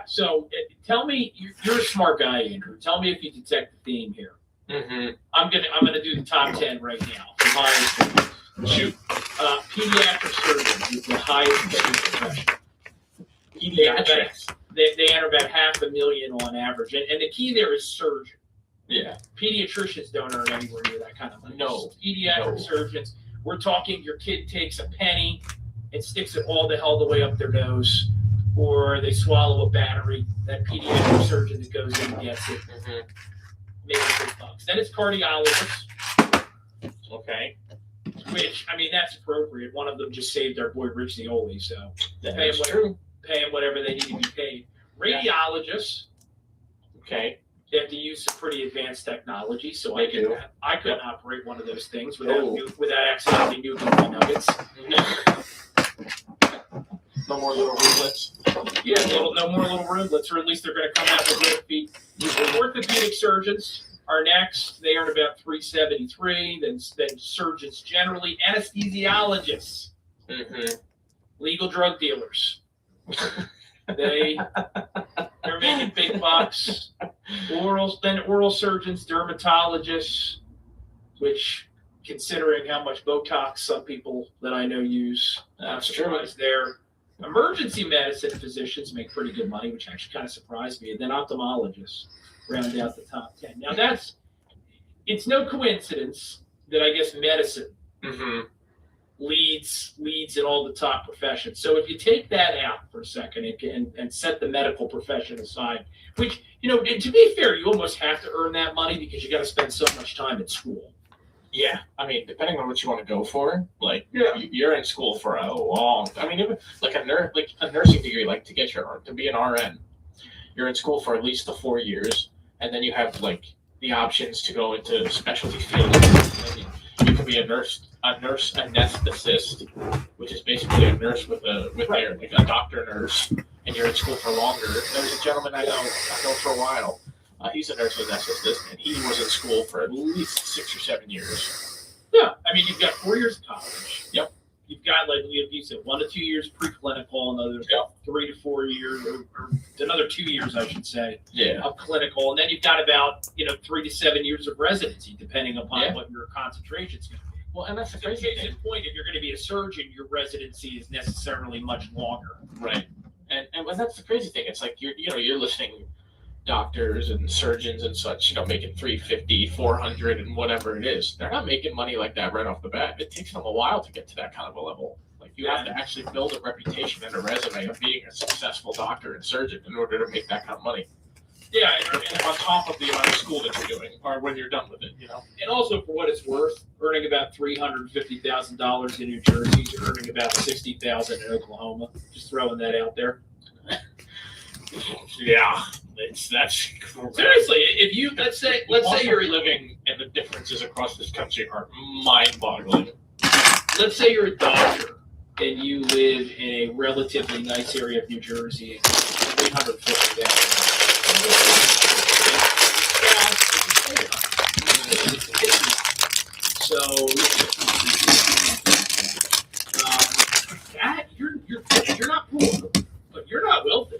So tell me, you're a smart guy, Andrew. Tell me if you detect the theme here. Mm-hmm. I'm gonna do the top 10 right now. Shoot. Pediatric surgeon is the highest paid profession. Pediatrics. They earn about $500,000 on average, and the key there is surgeon. Yeah. Pediatricians don't earn anywhere near that kind of money. No. Pediatric surgeons, we're talking your kid takes a penny and sticks it all the hell the way up their nose, or they swallow a battery. That pediatric surgeon that goes in and gets it, maybe $6. Then it's cardiologists. Okay. Which, that's appropriate. One of them just saved our boy Rich Zioli, so That is true. pay him whatever they need to be paid. Radiologists, Okay. they have to use some pretty advanced technology, so They do. I couldn't operate one of those things without accidentally nuking my nuggets. No more little rootlets. Yeah, no more little rootlets, or at least they're going to come out with real feet. Orthopedic surgeons are next. They earn about $373. Then surgeons generally, anesthesiologists, legal drug dealers. They're making big bucks. Oral surgeons, dermatologists, which, considering how much Botox some people that I know use, I'm surprised there. Emergency medicine physicians make pretty good money, which actually kind of surprised me. And then ophthalmologists round out the top 10. Now it's no coincidence that I guess medicine leads in all the top professions. So if you take that out for a second and set the medical profession aside, which, to be fair, you almost have to earn that money because you got to spend so much time at school. Yeah, depending on what you want to go for, you're in school for a long. Even like a nursing degree, to be an RN, you're in school for at least the 4 years, and then you have the options to go into specialty fields. You can be a nurse anesthetist, which is basically a nurse with a doctor nurse, and you're in school for longer. There's a gentleman I know for a while. He's a nurse anesthetist, and he was in school for at least 6 or 7 years. Yeah, you've got 4 years of college. Yep. You've got, you said, 1 to 2 years preclinical, another 3 to 4 years, or another 2 years, I should say, of clinical, and then you've got about 3 to 7 years of residency, depending upon what your concentration's going to be. Well, and that's the crazy thing. Point, if you're going to be a surgeon, your residency is necessarily much longer. Right. And that's the crazy thing. It's you're listening. Doctors and surgeons and such, making $350, $400, and whatever it is. They're not making money like that right off the bat. It takes them a while to get to that kind of a level. You have to actually build a reputation and a resume of being a successful doctor and surgeon in order to make that kind of money. Yeah, and on top of the amount of school that you're doing, or when you're done with it, And also, for what it's worth, earning about $350,000 in New Jersey, you're earning about $60,000 in Oklahoma. Just throwing that out there. Yeah, that's seriously. If you let's say you're living, and the differences across this country are mind-boggling. Let's say you're a doctor and you live in a relatively nice area of New Jersey, and $350,000. So you're not poor, but you're not wealthy.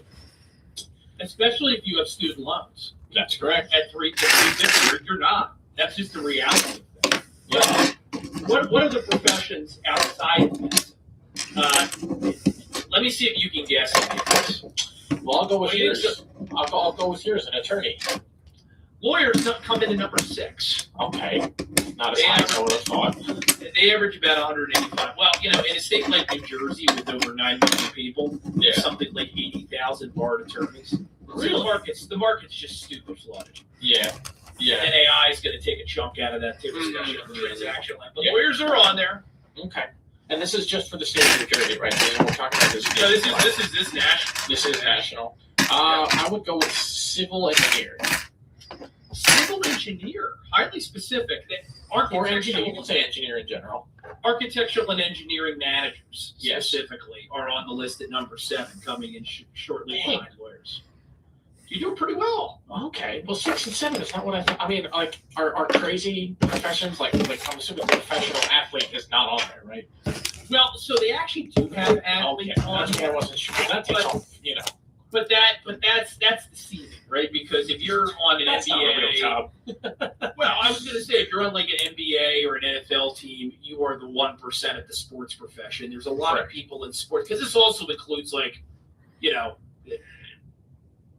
Especially if you have student loans. That's correct. At 350, you're not. That's just the reality of it. Yeah. What are the professions outside of this? Let me see if you can guess. Well, I'll go with yours. I'll go with yours, an attorney. Lawyers come in at number 6. Okay. Not as high as I would have thought. They average about 185. Well, in a state like New Jersey with over 9 million people, there's something like 80,000 barred attorneys. Really? So the market's just stupid flooded. Yeah. And AI is going to take a chunk out of that too, especially on the transaction line. But lawyers are on there. Okay. And this is just for the state of New Jersey, right? We're talking about this. No, this is national. This is national. I would go with civil engineering. Civil engineer, highly specific. Or engineer, you can say engineer in general. Architectural and engineering managers specifically are on the list at number 7, coming in shortly behind lawyers. You're doing pretty well. Okay. Well, 6 and 7 is not what I thought. I mean, like, are crazy professions, like I'm assuming the professional athlete is not on there, right? Well, so they actually do have athletes on That's there. what I wasn't sure. That takes off, But that's deceiving, right? Because if you're on an That's not a real NBA, job. well, I was going to say if you're on like an NBA or an NFL team, you are the 1% of the sports profession. There's a lot of people in sports because this also includes like,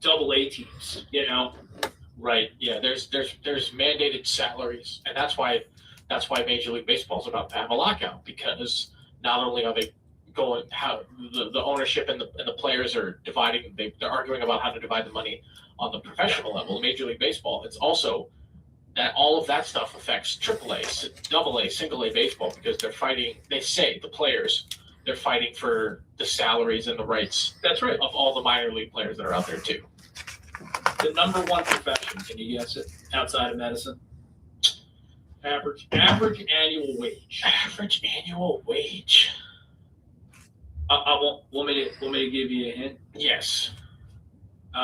AA teams. Right. Yeah. There's mandated salaries, and that's why Major League Baseball is about to have a lockout, because not only are they going how the ownership and the players are dividing, they're arguing about how to divide the money on the professional level, Major League Baseball. It's also that all of that stuff affects AAA, AA, single A baseball, because they're fighting. They say the players. They're fighting for the salaries and the rights. That's right. Of all the minor league players that are out there too. The number 1 profession, can you guess it? Outside of medicine, average annual wage. Average annual wage. I want me to give you a hint. Yes. You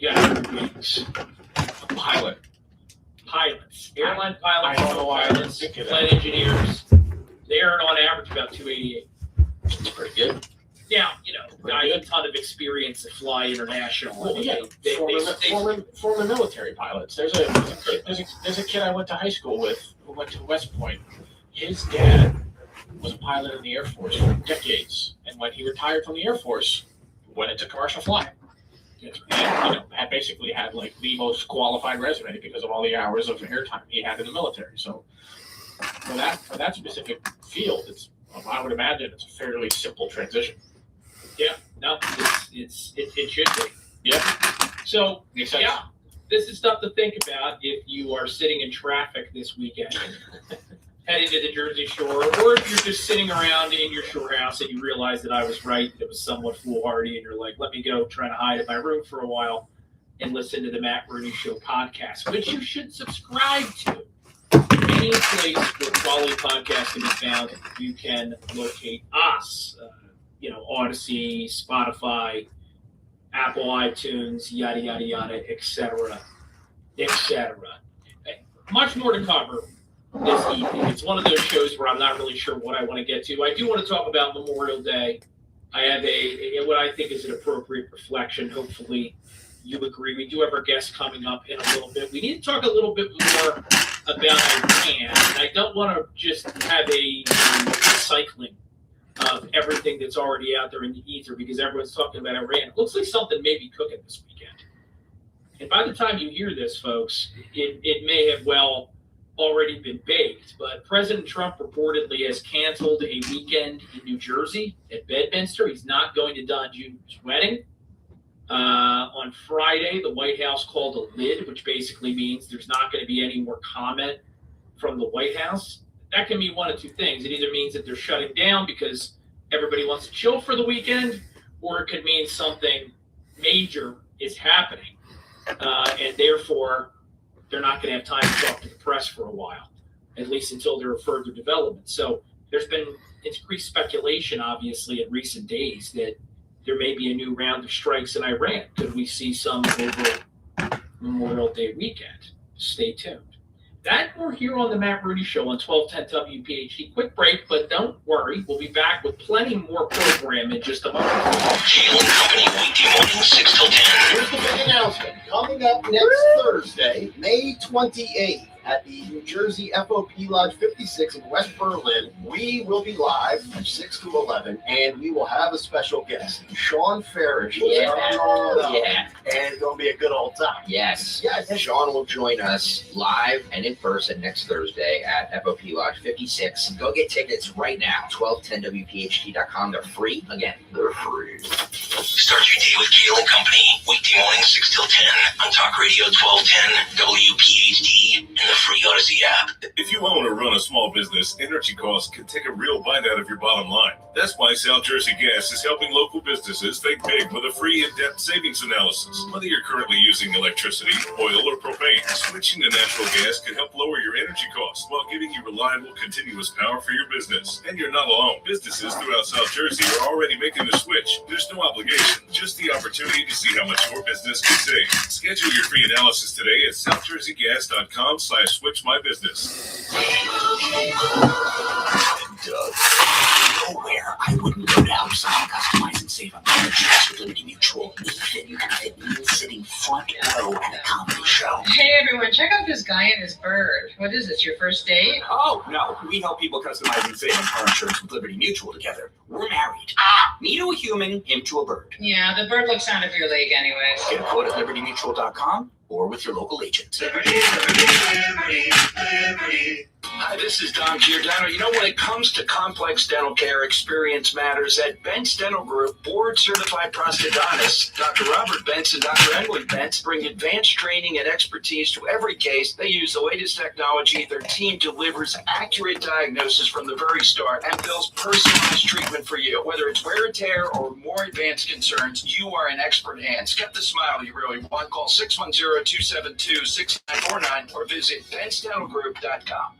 got 2 weeks. A pilot. Pilots, airline pilots, I don't know why I didn't think of that. flight engineers. They earn on average about $288. That's pretty good. Now, guys with a ton of experience that fly international. Well, yeah, They former military pilots. There's a kid I went to high school with who went to West Point. His dad was a pilot in the Air Force for decades, and when he retired from the Air Force, went into commercial flying. And had basically had like the most qualified resume because of all the hours of airtime he had in the military. So for that specific field, I would imagine it's a fairly simple transition. Yeah, no, it should be. Yeah. So yeah, this is stuff to think about if you are sitting in traffic this weekend, heading to the Jersey Shore, or if you're just sitting around in your shore house and you realize that I was right, it was somewhat foolhardy, and you're like, let me go try to hide in my room for a while and listen to the Matt Rooney Show podcast, which you should subscribe to. Any place where quality podcasts can be found, you can locate us. Odyssey, Spotify, Apple iTunes, yada, yada, yada, etc., etc. Much more to cover this evening. It's one of those shows where I'm not really sure what I want to get to. I do want to talk about Memorial Day. I have what I think is an appropriate reflection. Hopefully you agree. We do have our guest coming up in a little bit. We need to talk a little bit more about Iran. And I don't want to just have a recycling of everything that's already out there in the ether, because everyone's talking about Iran. It looks like something may be cooking this weekend. And by the time you hear this, folks, it may have well already been baked. But President Trump reportedly has canceled a weekend in New Jersey at Bedminster. He's not going to Don Jr.'s wedding. On Friday, the White House called a lid, which basically means there's not going to be any more comment from the White House. That can mean one of 2 things. It either means that they're shutting down because everybody wants to chill for the weekend, or it could mean something major is happening. And therefore, they're not going to have time to talk to the press for a while, at least until there are further developments. So there's been increased speculation, obviously, in recent days that there may be a new round of strikes in Iran. Could we see some over Memorial Day weekend? Stay tuned. That we're here on the Matt Rooney Show on 1210 WPHT. Quick break, but don't worry. We'll be back with plenty more program in just a moment. Kale and Company, weekday mornings, 6 till 10. Here's the big announcement. Coming up next Thursday, May 28th, at the New Jersey FOP Lodge 56 in West Berlin. We will be live from 6 to 11, and we will have a special guest, Sean Farish. Yeah. And it's going to be a good old time. Yes. Yes. Sean will join us live and in person next Thursday at FOP Lodge 56. Go get tickets right now. 1210WPHT.com. They're free. Again, they're free. Start your day with Kale and Company. Weekday mornings 6 till 10 on Talk Radio 1210 WPHT and the free Odyssey app. If you own or run a small business, energy costs can take a real bite out of your bottom line. That's why South Jersey Gas is helping local businesses think big with a free in-depth savings analysis. Whether you're currently using electricity, oil, or propane, switching to natural gas can help lower your energy costs while giving you reliable, continuous power for your business. And you're not alone. Businesses throughout South Jersey are already making the switch. There's no obligation, just the opportunity to see how much your business can save. Schedule your free analysis today at southjerseygas.com/switchmybusiness. Doug, nowhere I wouldn't go to help someone customize and save on their insurance with Liberty Mutual. Even you can fit me sitting front row at a comedy show. Hey everyone, check out this guy and his bird. What is this, your first date? Oh, no. We help people customize and save on car insurance with Liberty Mutual together. We're married. Me to a human, him to a bird. Yeah, the bird looks out of your league anyways. Get a quote at libertymutual.com or with your local agent. Hi, this is Dom Giordano. You know, when it comes to complex dental care, experience matters. At Bent's Dental Group, board-certified prosthodontists, Dr. Robert Bentz and Dr. Emily Bentz bring advanced training and expertise to every case. They use the latest technology. Their team delivers accurate diagnosis from the very start and builds personalized treatment for you. Whether it's wear and tear or more advanced concerns, you are in expert hands. Get the smile you really want. Call 610-272-6949 or visit bentsdentalgroup.com.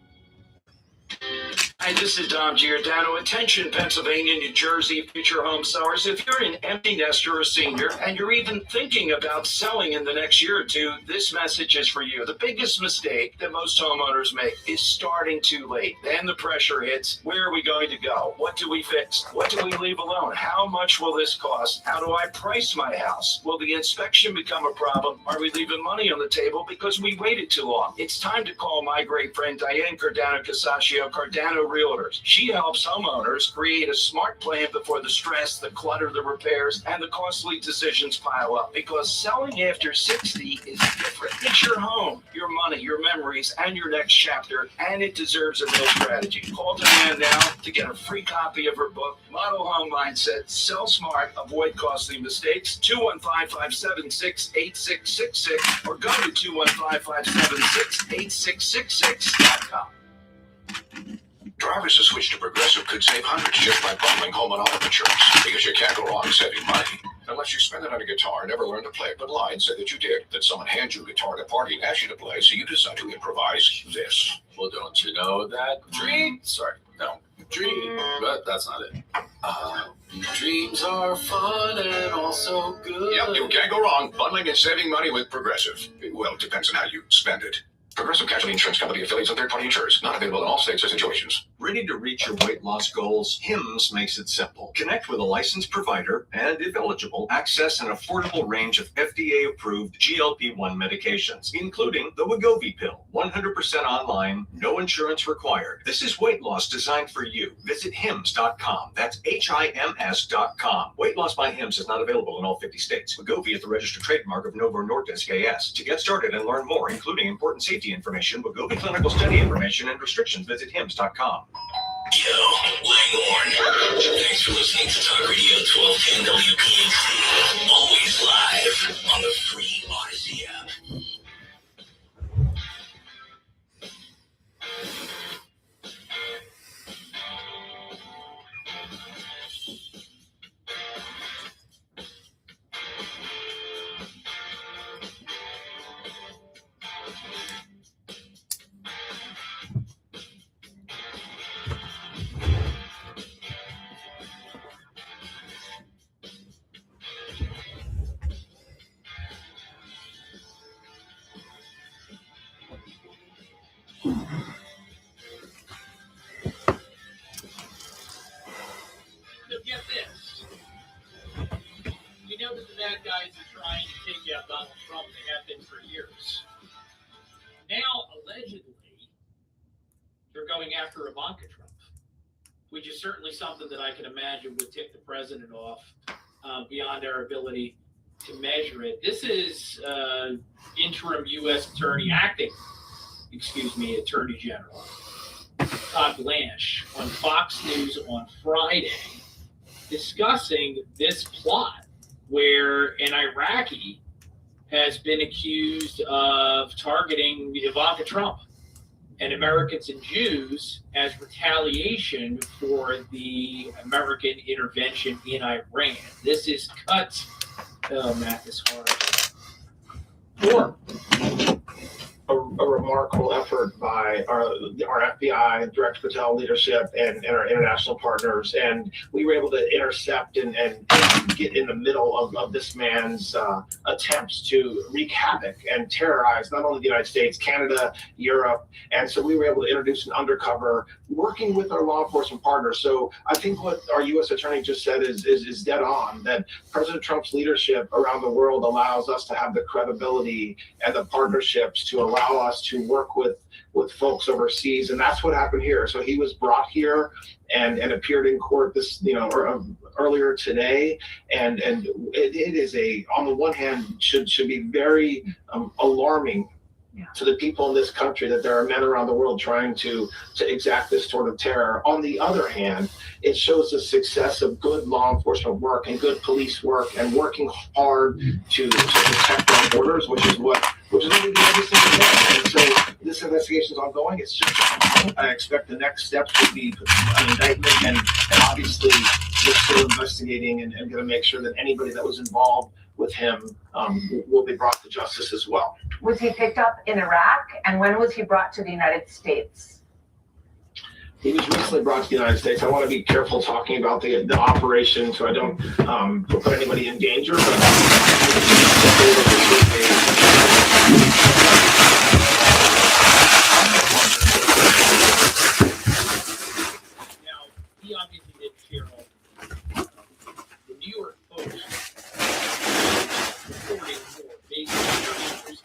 Hi, this is Dom Giordano. Attention, Pennsylvania, New Jersey, future home sellers. If you're an empty nester or a senior and you're even thinking about selling in the next year or two, this message is for you. The biggest mistake that most homeowners make is starting too late. Then the pressure hits. Where are we going to go? What do we fix? What do we leave alone? How much will this cost? How do I price my house? Will the inspection become a problem? Are we leaving money on the table because we waited too long? It's time to call my great friend Diane Cardano-Casaccio, Cardano Realtors. She helps homeowners create a smart plan before the stress, the clutter, the repairs, and the costly decisions pile up. Because selling after 60 is different. It's your home, your money, your memories, and your next chapter, and it deserves a real strategy. Call Diane now to get a free copy of her book, Model Home Mindset, Sell Smart, Avoid Costly Mistakes, 215-576-8666, or go to 215-576-8666.com. Drivers who switch to Progressive could save hundreds just by bundling home and auto insurance, because you can't go wrong saving money. Unless you spend it on a guitar, never learn to play it, but lie and say that you did. Then someone hands you a guitar at a party and asks you to play, so you decide to improvise this. Well, don't you know that dream, but that's not it. Dreams are fun and also good. Yep, you can't go wrong. Bundling and saving money with Progressive. Well, it depends on how you spend it. Progressive Casualty Insurance Company affiliates and third-party insurers. Not available in all states or situations. Ready to reach your weight loss goals? HIMS makes it simple. Connect with a licensed provider and, if eligible, access an affordable range of FDA-approved GLP-1 medications, including the Wegovy pill. 100% online, no insurance required. This is weight loss designed for you. Visit HIMS.com. That's HIMS.com. Weight loss by HIMS is not available in all 50 states. Wegovy is the registered trademark of Novo Nordisk A.S. To get started and learn more, including important safety information, Wegovy clinical study information, and restrictions, visit HIMS.com. Yo, Langhorn. Thanks for listening to Talk Radio 1210 WPHT. Always live on the free Odyssey app. Get this. You know that the bad guys are trying to take out Donald Trump. They have been for years. Now, allegedly, going after Ivanka Trump, which is certainly something that I can imagine would tick the president off beyond our ability to measure it. This is interim U.S. Attorney General Todd Blanche on Fox News on Friday discussing this plot where an Iraqi has been accused of targeting Ivanka Trump and Americans and Jews as retaliation for the American intervention in Iran. This is cut. Oh, math is hard. For a remarkable effort by our FBI and Direct Patel leadership and our international partners. And we were able to intercept and get in the middle of this man's attempts to wreak havoc and terrorize not only the United States, Canada, Europe. And so we were able to introduce an undercover working with our law enforcement partners. So I think what our U.S. attorney just said is dead on, that President Trump's leadership around the world allows us to have the credibility and the partnerships to allow us to work with folks overseas. And that's what happened here. So he was brought here and appeared in court earlier today. And it is on the one hand, should be very alarming to the people in this country that there are men around the world trying to exact this sort of terror. On the other hand, it shows the success of good law enforcement work and good police work and working hard to protect our borders, which is what we do every single day. And so this investigation is ongoing. It's just I expect the next steps would be an indictment and obviously we're still investigating and going to make sure that anybody that was involved with him will be brought to justice as well. Was he picked up in Iraq, and when was he brought to the United States? He was recently brought to the United States. I want to be careful talking about the operation so I don't put anybody in danger. But now, he obviously did share all the New York Post reporting more based on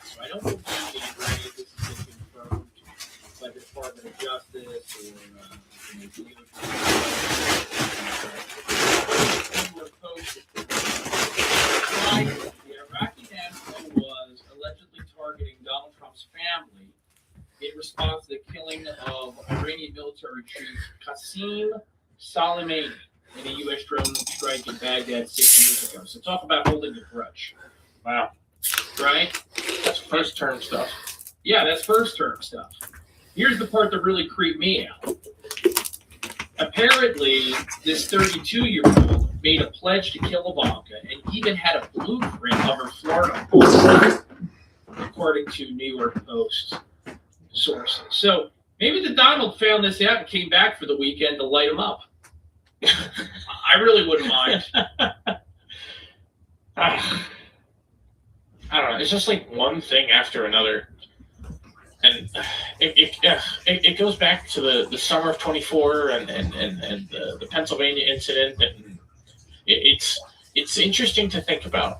so I don't believe that any of this has been confirmed by the Department of Justice or the New York Post. The Iraqi national was allegedly targeting Donald Trump's family in response to the killing of Iranian military chief Qasem Soleimani in a U.S. drone strike in Baghdad 6 years ago. So talk about holding a grudge. Wow. Right? That's first term stuff. Yeah, that's first term stuff. Here's the part that really creeped me out. Apparently, this 32-year-old made a pledge to kill Ivanka and even had a blueprint of her Florida home, according to New York Post sources. So maybe the Donald found this out and came back for the weekend to light him up. I really wouldn't mind. I don't know. It's just like one thing after another. And it goes back to the summer of 24 and the Pennsylvania incident. And it's interesting to think about.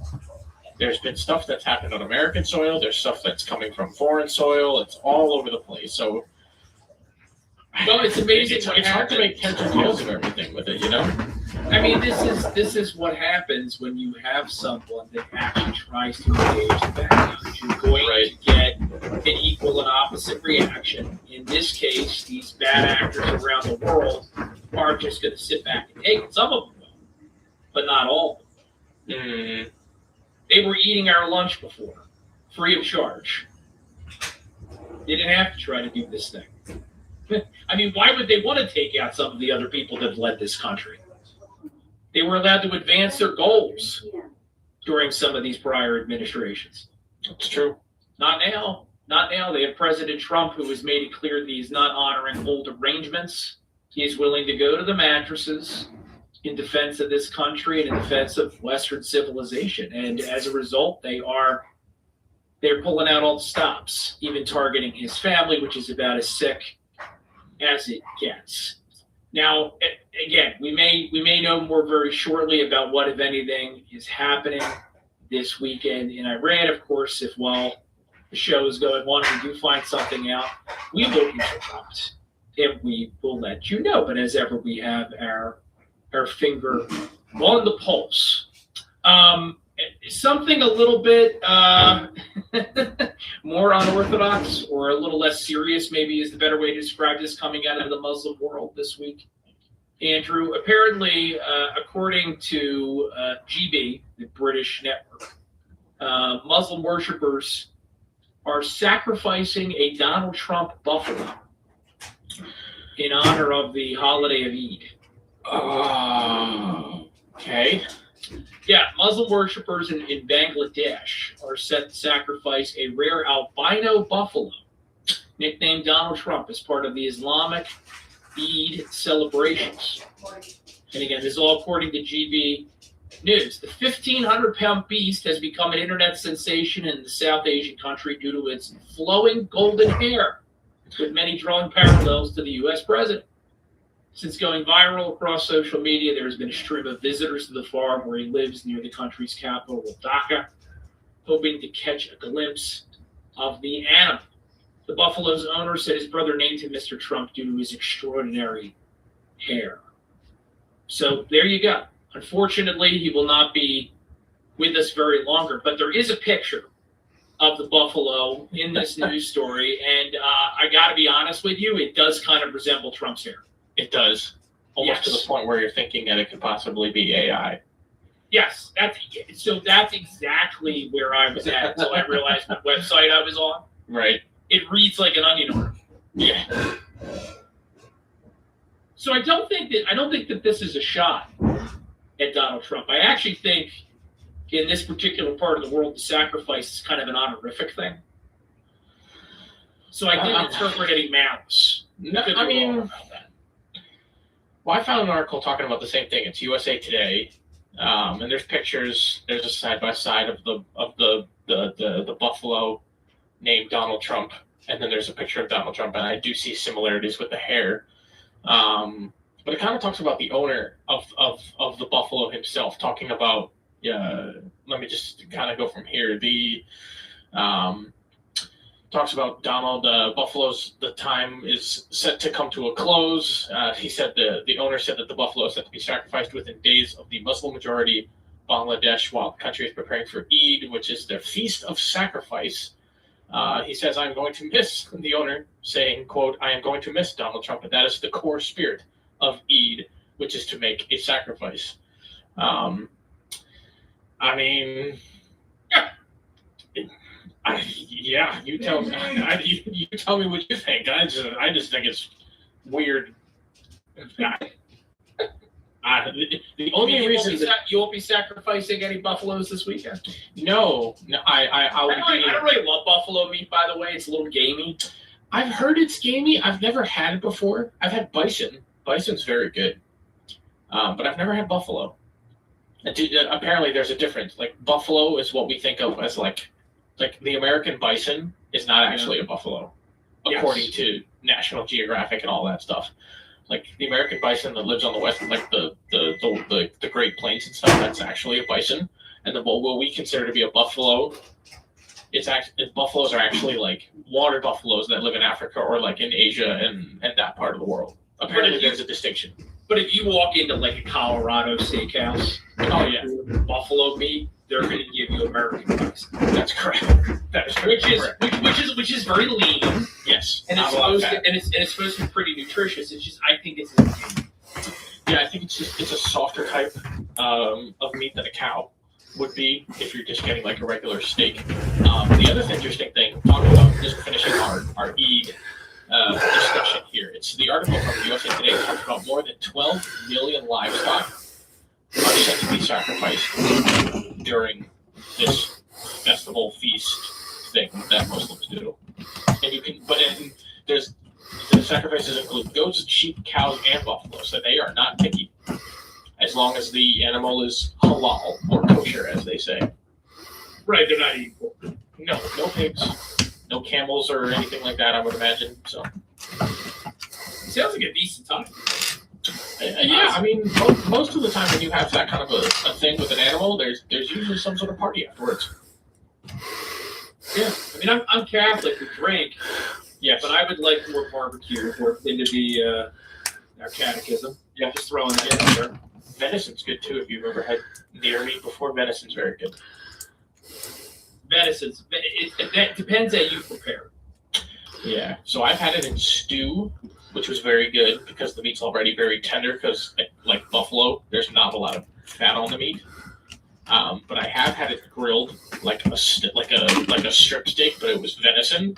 There's been stuff that's happened on American soil. There's stuff that's coming from foreign soil. It's all over the place. So, well, it's amazing. It's hard to make heads or tails of everything with it, you know. I mean, this is what happens when you have someone that actually tries to engage the bad guys. You're going to get an equal and opposite reaction. In this case, these bad actors around the world are just going to sit back and take it. Some of them will, but not all of them. They were eating our lunch before, free of charge. They didn't have to try to do this thing. I mean, why would they want to take out some of the other people that have led this country? They were allowed to advance their goals during some of these prior administrations. That's true. Not now. Not now. They have President Trump, who has made it clear that he's not honoring old arrangements. He is willing to go to the mattresses in defense of this country and in defense of Western civilization. And as a result, they're pulling out all the stops, even targeting his family, which is about as sick as it gets. Now, again, we may know more very shortly about what, if anything, is happening this weekend in Iran. Of course, if while the show is going on, we do find something out, we will be interrupt. and we will let you know. But as ever, we have our finger on the pulse. Something a little bit more unorthodox or a little less serious, maybe is the better way to describe this, coming out of the Muslim world this week. Andrew, apparently, according to GB, the British network, Muslim worshippers are sacrificing a Donald Trump buffalo in honor of the holiday of Eid. Okay. Yeah, Muslim worshippers in Bangladesh are set to sacrifice a rare albino buffalo, nicknamed Donald Trump, as part of the Islamic Eid celebrations. And again, this is all according to GB News. The 1,500-pound beast has become an internet sensation in the South Asian country due to its flowing golden hair, with many drawing parallels to the U.S. president. Since going viral across social media, there has been a stream of visitors to the farm where he lives near the country's capital, Dhaka, hoping to catch a glimpse of the animal. The buffalo's owner said his brother named him Mr. Trump due to his extraordinary hair. So there you go. Unfortunately, he will not be with us very longer, but there is a picture of the buffalo in this news story, and I got to be honest with you, it does kind of resemble Trump's hair. It does. Almost to the point where you're thinking that it could possibly be AI. Yes, that's exactly where I was at until I realized what website I was on. Right. It reads like an onion order. Yeah. So I don't think that this is a shot at Donald Trump. I actually think in this particular part of the world, the sacrifice is kind of an honorific thing. So I didn't interpret any malice. No, I mean, well, I found an article talking about the same thing. It's USA Today, and there's pictures. There's a side by side of the buffalo named Donald Trump, and then there's a picture of Donald Trump, and I do see similarities with the hair. But it kind of talks about the owner of the buffalo himself, talking about. Let me just kind of go from here. The talks about Donald buffaloes. The time is set to come to a close. He said the owner said that the buffalo is set to be sacrificed within days of the Muslim majority Bangladesh, while the country is preparing for Eid, which is their feast of sacrifice. He says, "I'm going to miss," the owner saying, quote, "I am going to miss Donald Trump, but that is the core spirit of Eid, which is to make a sacrifice." I mean, yeah, you tell me. You tell me what you think. I just think it's weird. The only reason you won't be sacrificing any buffaloes this weekend. No, I don't really love buffalo meat, by the way. It's a little gamey. I've heard it's gamey. I've never had it before. I've had bison. Bison's very good, but I've never had buffalo. Apparently, there's a difference. Like buffalo is what we think of as like the American bison is not actually a buffalo, according to National Geographic and all that stuff. Like the American bison that lives on the west, like the Great Plains and stuff, that's actually a bison. And then what we consider to be a buffalo, buffaloes are actually like water buffaloes that live in Africa or like in Asia and that part of the world. Apparently, there's a distinction. But if you walk into like a Colorado steakhouse, buffalo meat, they're going to give you American bison. That's correct. That is correct. Which is very lean. Yes, and it's supposed to be pretty nutritious. It's just I think it's I think it's a softer type of meat than a cow would be if you're just getting like a regular steak. The other interesting thing, talking about just finishing our Eid discussion here. It's the article from USA Today talks about more than 12 million livestock are set to be sacrificed during this festival feast thing that Muslims do. And you can, the sacrifices include goats, sheep, cows, and buffalo, so they are not picky, as long as the animal is halal or kosher, as they say. Right, they're not eating pork. No pigs, no camels or anything like that, I would imagine. So, sounds like a decent time. I mean, most of the time when you have that kind of a thing with an animal, there's usually some sort of party afterwards. Yeah, I mean, I'm Catholic. We drink, Yeah, but I would like more barbecue worked into the our catechism. Yeah, just throwing that in there. Venison's good too. If you've ever had deer meat before, venison's very good. Venison's that depends how you prepare. Yeah, so I've had it in stew, which was very good because the meat's already very tender. Because like buffalo, there's not a lot of fat on the meat. But I have had it grilled like a strip steak, but it was venison.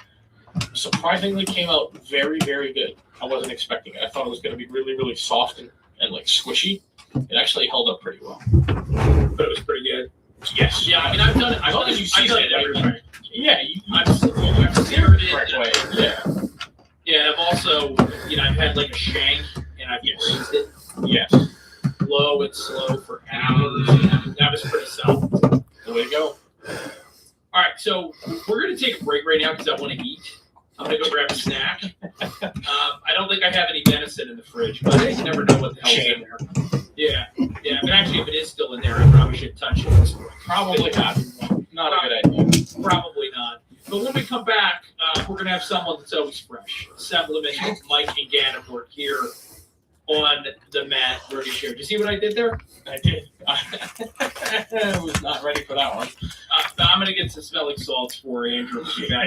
Surprisingly, came out very, very good. I wasn't expecting it. I thought it was going to be really, really soft and like squishy. It actually held up pretty well. But it was pretty good. Yes. Yeah, I mean, I've done it. As long as you season it everywhere. Yeah, I've seared it. Correct way. Yeah. Yeah, I've also, I've had like a shank and I've braised it. Yes. Low and slow for hours. That was pretty solid. The way to go. All right, so we're going to take a break right now because I want to eat. I'm going to go grab a snack. I don't think I have any venison in the fridge, but I never know what the hell's in there. Yeah. But actually, if it is still in there, I probably should touch it. Probably not. Not a good idea. Probably not. But when we come back, we're going to have someone that's always fresh. Assemblyman Mike and Gannon work here on the Matt Brody Show. Did you see what I did there? I did. I was not ready for that one. I'm going to get some smelling salts for Andrew. Yeah.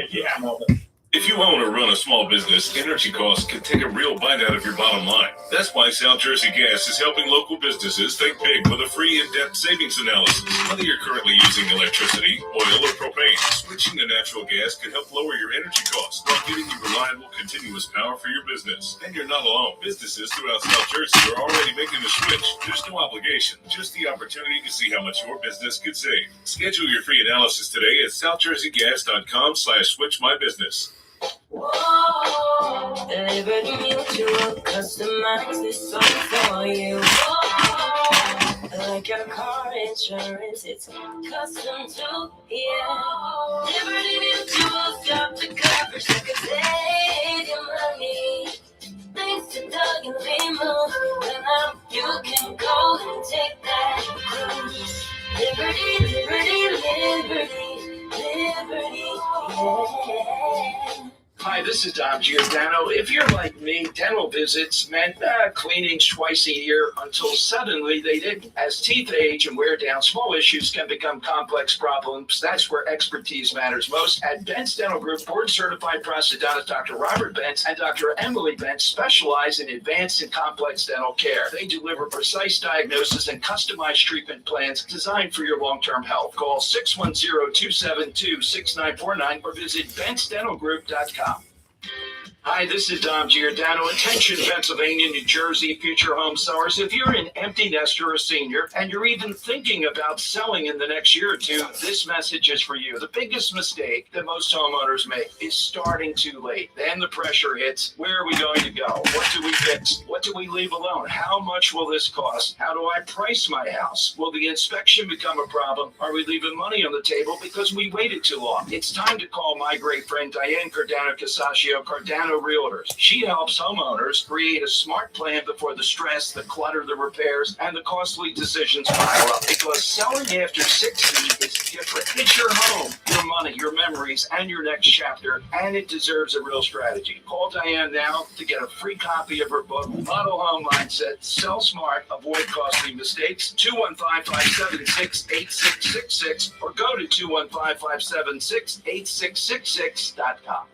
If you own or run a small business, energy costs can take a real bite out of your bottom line. That's why South Jersey Gas is helping local businesses think big with a free in-depth savings analysis. Whether you're currently using electricity, oil, or propane, switching to natural gas can help lower your energy costs while giving you reliable, continuous power for your business. And you're not alone. Businesses throughout South Jersey are already making the switch. There's no obligation, just the opportunity to see how much your business could save. Schedule your free analysis today at southjerseygas.com/switchmybusiness. Whoa, Liberty Mutual, customize this song for you. Whoa, like your car insurance, it's custom to you. Liberty Mutual's got the coverage that could save you money. Thanks to Doug and Limo, well now you can go and take that cruise. Liberty, yeah. Hi, this is Dom Giordano. If you're like me, dental visits meant cleanings twice a year until suddenly they didn't. As teeth age and wear down, small issues can become complex problems. That's where expertise matters most. At Bent's Dental Group, board-certified prosthodontist Dr. Robert Bentz and Dr. Emily Bentz specialize in advanced and complex dental care. They deliver precise diagnosis and customized treatment plans designed for your long-term health. Call 610-272-6949 or visit bentsdentalgroup.com. Hi, this is Dom Giordano. Attention, Pennsylvania, New Jersey, future home sellers. If you're an empty nester or a senior and you're even thinking about selling in the next year or two, this message is for you. The biggest mistake that most homeowners make is starting too late. Then the pressure hits. Where are we going to go? What do we fix? What do we leave alone? How much will this cost? How do I price my house? Will the inspection become a problem? Are we leaving money on the table because we waited too long? It's time to call my great friend Diane Cardano-Casaccio, Cardano Realtors. She helps homeowners create a smart plan before the stress, the clutter, the repairs, and the costly decisions pile up. Because selling after 60 is different. It's your home, your money, your memories, and your next chapter, and it deserves a real strategy. Call Diane now to get a free copy of her book, Model Home Mindset, Sell Smart, Avoid Costly Mistakes, 215-576-8666, or go to 215-576-8666.com.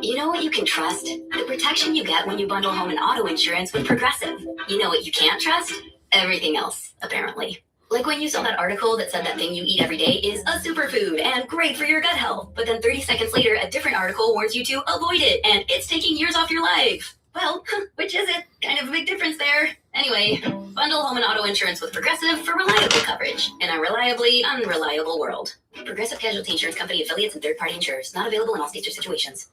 You know what you can trust? The protection you get when you bundle home and auto insurance with Progressive. You know what you can't trust? Everything else, apparently. Like when you saw that article that said that thing you eat every day is a superfood and great for your gut health. But then 30 seconds later, a different article warns you to avoid it and it's taking years off your life. Well, which is it? Kind of a big difference there. Anyway, bundle home and auto insurance with Progressive for reliable coverage in a reliably unreliable world. Progressive Casualty Insurance Company affiliates and third-party insurers. Not available in all states or situations.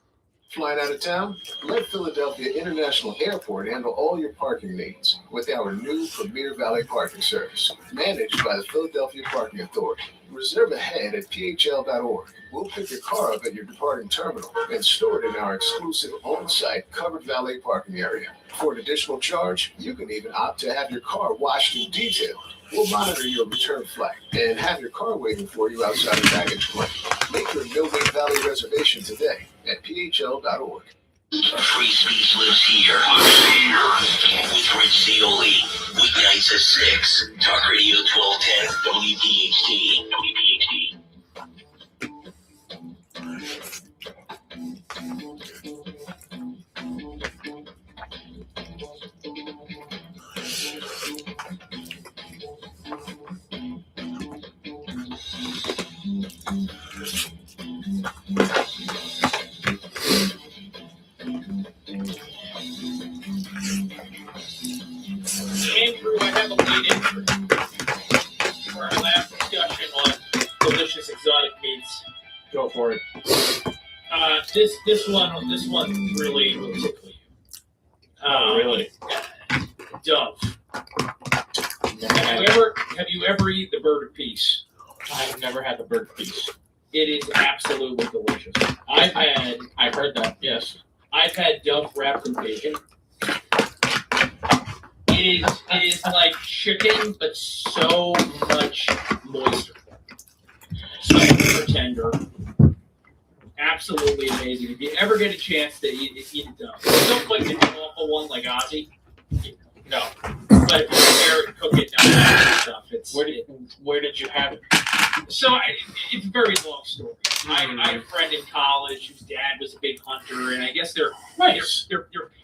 Flying out of town? Let Philadelphia International Airport handle all your parking needs with our new Premier Valet parking service, managed by the Philadelphia Parking Authority. Reserve ahead at phl.org. We'll pick your car up at your departing terminal and store it in our exclusive on-site covered valet parking area. For an additional charge, you can even opt to have your car washed and detailed. We'll monitor your return flight and have your car waiting for you outside the baggage claim. Make your no-wait Valley reservation today at phl.org. Free speech lives here. With Rich Zioli. Weeknights at 6. Talk Radio 1210 WPHT. Andrew, I have a lead entry for our last discussion on delicious exotic meats. Go for it. This one really will tickle you. Really? Dove. Have you ever eaten the burger piece? I've never had the burger piece. It is absolutely delicious. I've heard that. Yes. I've had Dove wrapped in bacon. It is like chicken, but so much moister. Super tender. Absolutely amazing. If you ever get a chance to eat it Dove, don't like the awful one like Audi. No. But if you prepare it and cook it and stuff, where did you have it? So it's a very long story. I had a friend in college whose dad was a big hunter, and I guess they're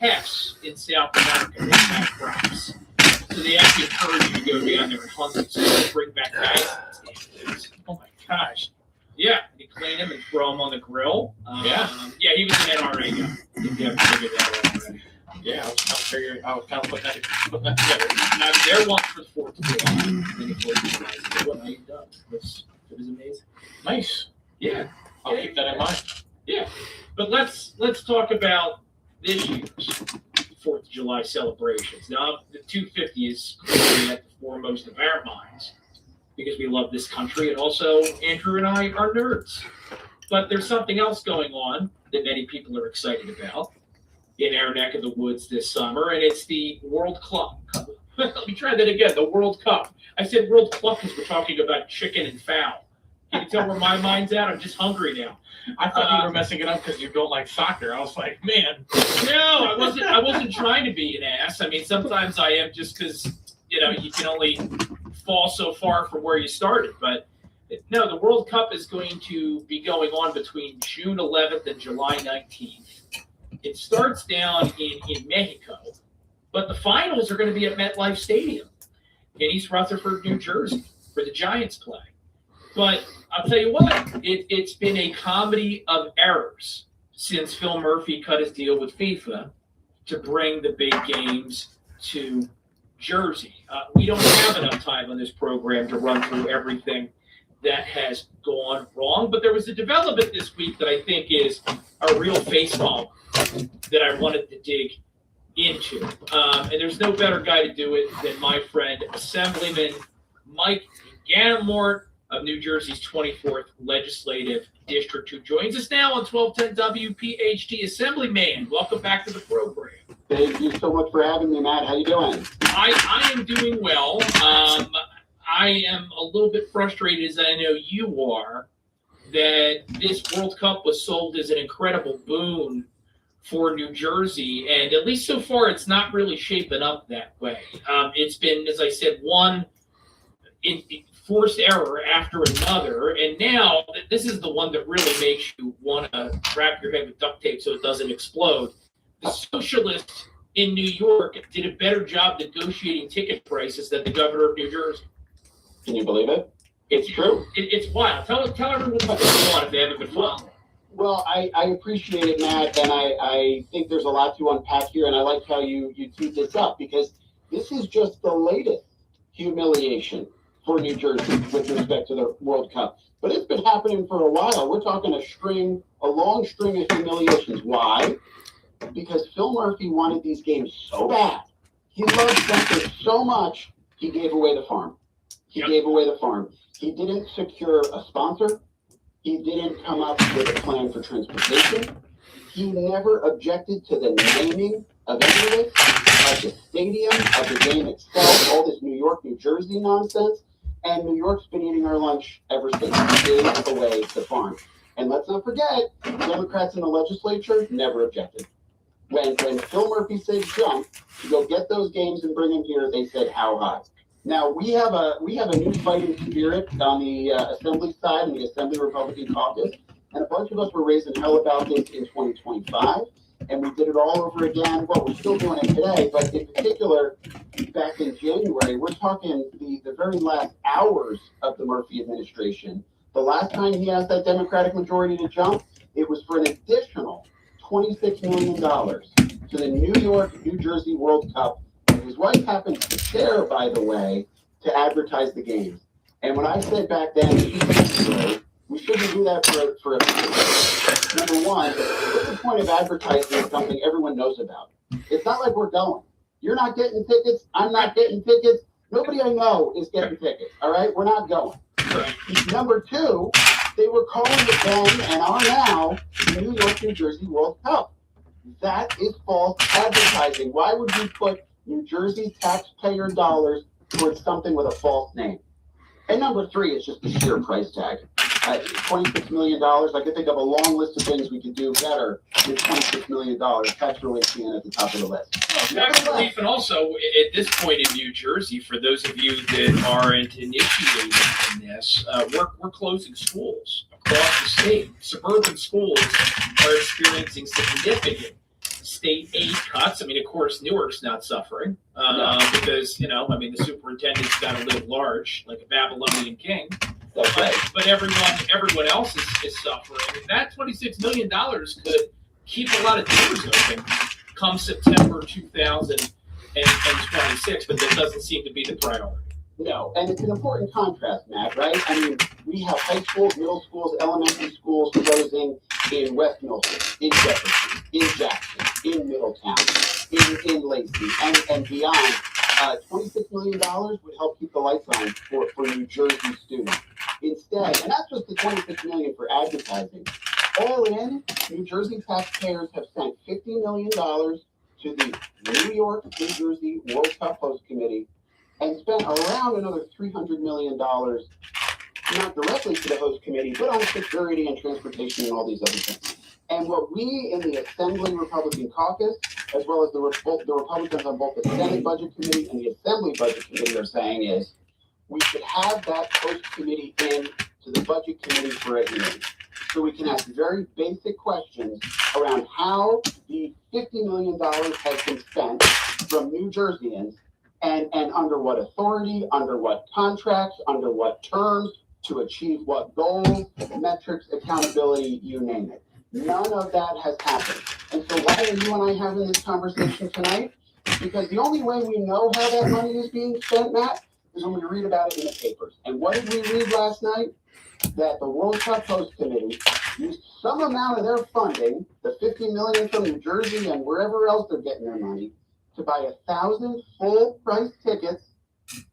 pests in South America. They have crops. So they actually encourage you to go down there and hunt them, so they bring back guys. Oh my gosh. Yeah, you clean them and throw them on the grill. Yeah, he was an NRA guy. If you haven't figured that out already. Yeah, I was kind of putting that together. And I was there once for the 4th of July, and the 4th of July. What I ate Dove. It was amazing. Nice. Yeah. I'll keep that in mind. Yeah. But let's talk about this year's 4th of July celebrations. Now, the 250 is clearly at the foremost of our minds because we love this country, and also Andrew and I are nerds. But there's something else going on that many people are excited about in our neck of the woods this summer, and it's the World Cup. Let me try that again, the World Cup. I said World Cup because we're talking about chicken and fowl. Can you tell where my mind's at? I'm just hungry now. I thought you were messing it up because you don't like soccer. I was like, man. No, I wasn't trying to be an ass. I mean, sometimes I am just because, you can only fall so far from where you started. But no, the World Cup is going to be going on between June 11th and July 19th. It starts down in Mexico, but the finals are going to be at MetLife Stadium in East Rutherford, New Jersey, where the Giants play. But I'll tell you what, it's been a comedy of errors since Phil Murphy cut his deal with FIFA to bring the big games to Jersey. We don't have enough time on this program to run through everything that has gone wrong, but there was a development this week that I think is a real facepalm that I wanted to dig into. And there's no better guy to do it than my friend, Assemblyman Mike Ganamort of New Jersey's 24th Legislative District, who joins us now on 1210 WPHT. Assemblyman, welcome back to the program. Thank you so much for having me, Matt. How you doing? I am doing well. I am a little bit frustrated, as I know you are, that this World Cup was sold as an incredible boon for New Jersey, and at least so far, it's not really shaping up that way. It's been, as I said, one forced error after another, and now this is the one that really makes you want to wrap your head with duct tape so it doesn't explode. The socialists in New York did a better job negotiating ticket prices than the governor of New Jersey. Can you believe it? It's true. It's wild. Tell everyone what's going on if they haven't been following. Well, I appreciate it, Matt, and I think there's a lot to unpack here, and I like how you teed this up, because this is just the latest humiliation for New Jersey with respect to the World Cup. But it's been happening for a while. We're talking a long string of humiliations. Why? Because Phil Murphy wanted these games so bad. He loved soccer so much, he gave away the farm. He didn't secure a sponsor. He didn't come up with a plan for transportation. He never objected to the naming of any of it, of the stadium, of the game itself, all this New York, New Jersey nonsense. And New York's been eating our lunch ever since. He gave away the farm. And let's not forget, Democrats in the legislature never objected. When Phil Murphy said jump to go get those games and bring them here, they said how high. Now we have a new fighting spirit on the Assembly side and the Assembly Republican caucus, and a bunch of us were raising hell about this in 2025, and we did it all over again. Well, we're still doing it today, but in particular, back in January, we're talking the very last hours of the Murphy administration. The last time he asked that Democratic majority to jump, it was for an additional $26 million to the New York, New Jersey World Cup. And his wife happens to share, by the way, to advertise the games. And when I said back then, we shouldn't do that for a number one, what's the point of advertising something everyone knows about? It's not like we're going. You're not getting tickets. I'm not getting tickets. Nobody I know is getting tickets. All right? We're not going. Number two, they were calling it then and are now the New York, New Jersey World Cup. That is false advertising. Why would we put New Jersey taxpayer dollars towards something with a false name? And number three is just the sheer price tag. $26 million. I could think of a long list of things we could do better with $26 million. Tax relief being at the top of the list. Tax relief, and also at this point in New Jersey, for those of you that aren't initiated in this, we're closing schools across the state. Suburban schools are experiencing significant state aid cuts. I mean, of course, Newark's not suffering because, the superintendent's got to live large like a Babylonian king. But everyone else is suffering. And that $26 million could keep a lot of doors open come September 2026, but that doesn't seem to be the priority. No, and it's an important contrast, Matt, right? I mean, we have high schools, middle schools, elementary schools closing in West Milford, in Jefferson, in Jackson, in Middletown, in Lacey, and beyond. $26 million would help keep the lights on for New Jersey students. Instead, and that's just the $26 million for advertising. All in, New Jersey taxpayers have sent $50 million to the New York, New Jersey World Cup Host Committee and spent around another $300 million, not directly to the host committee, but on security and transportation and all these other things. And what we in the Assembly Republican caucus, as well as the Republicans on both the Senate Budget Committee and the Assembly Budget Committee are saying is, we should have that host committee in to the Budget Committee for a hearing. So we can ask very basic questions around how the $50 million has been spent from New Jerseyans and under what authority, under what contracts, under what terms, to achieve what goals, metrics, accountability, you name it. None of that has happened. And so why are you and I having this conversation tonight? Because the only way we know how that money is being spent, Matt, is when we read about it in the papers. And what did we read last night? That the World Cup Host Committee used some amount of their funding, the $50 million from New Jersey and wherever else they're getting their money, to buy 1,000 full-price tickets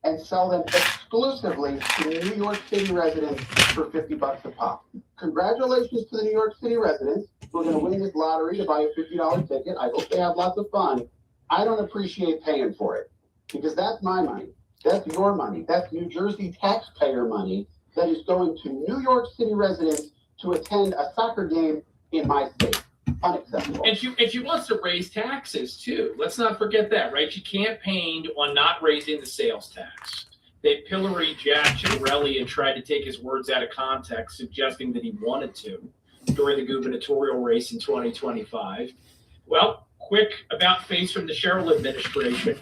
and sell them exclusively to New York City residents for $50 a pop. Congratulations to the New York City residents who are going to win this lottery to buy a $50 ticket. I hope they have lots of fun. I don't appreciate paying for it because that's my money. That's your money. That's New Jersey taxpayer money that is going to New York City residents to attend a soccer game in my state. Unacceptable. And she wants to raise taxes too. Let's not forget that, right? She campaigned on not raising the sales tax. They pilloried Jack Ciattarelli and tried to take his words out of context, suggesting that he wanted to during the gubernatorial race in 2025. Well, quick about face from the Sherrill administration.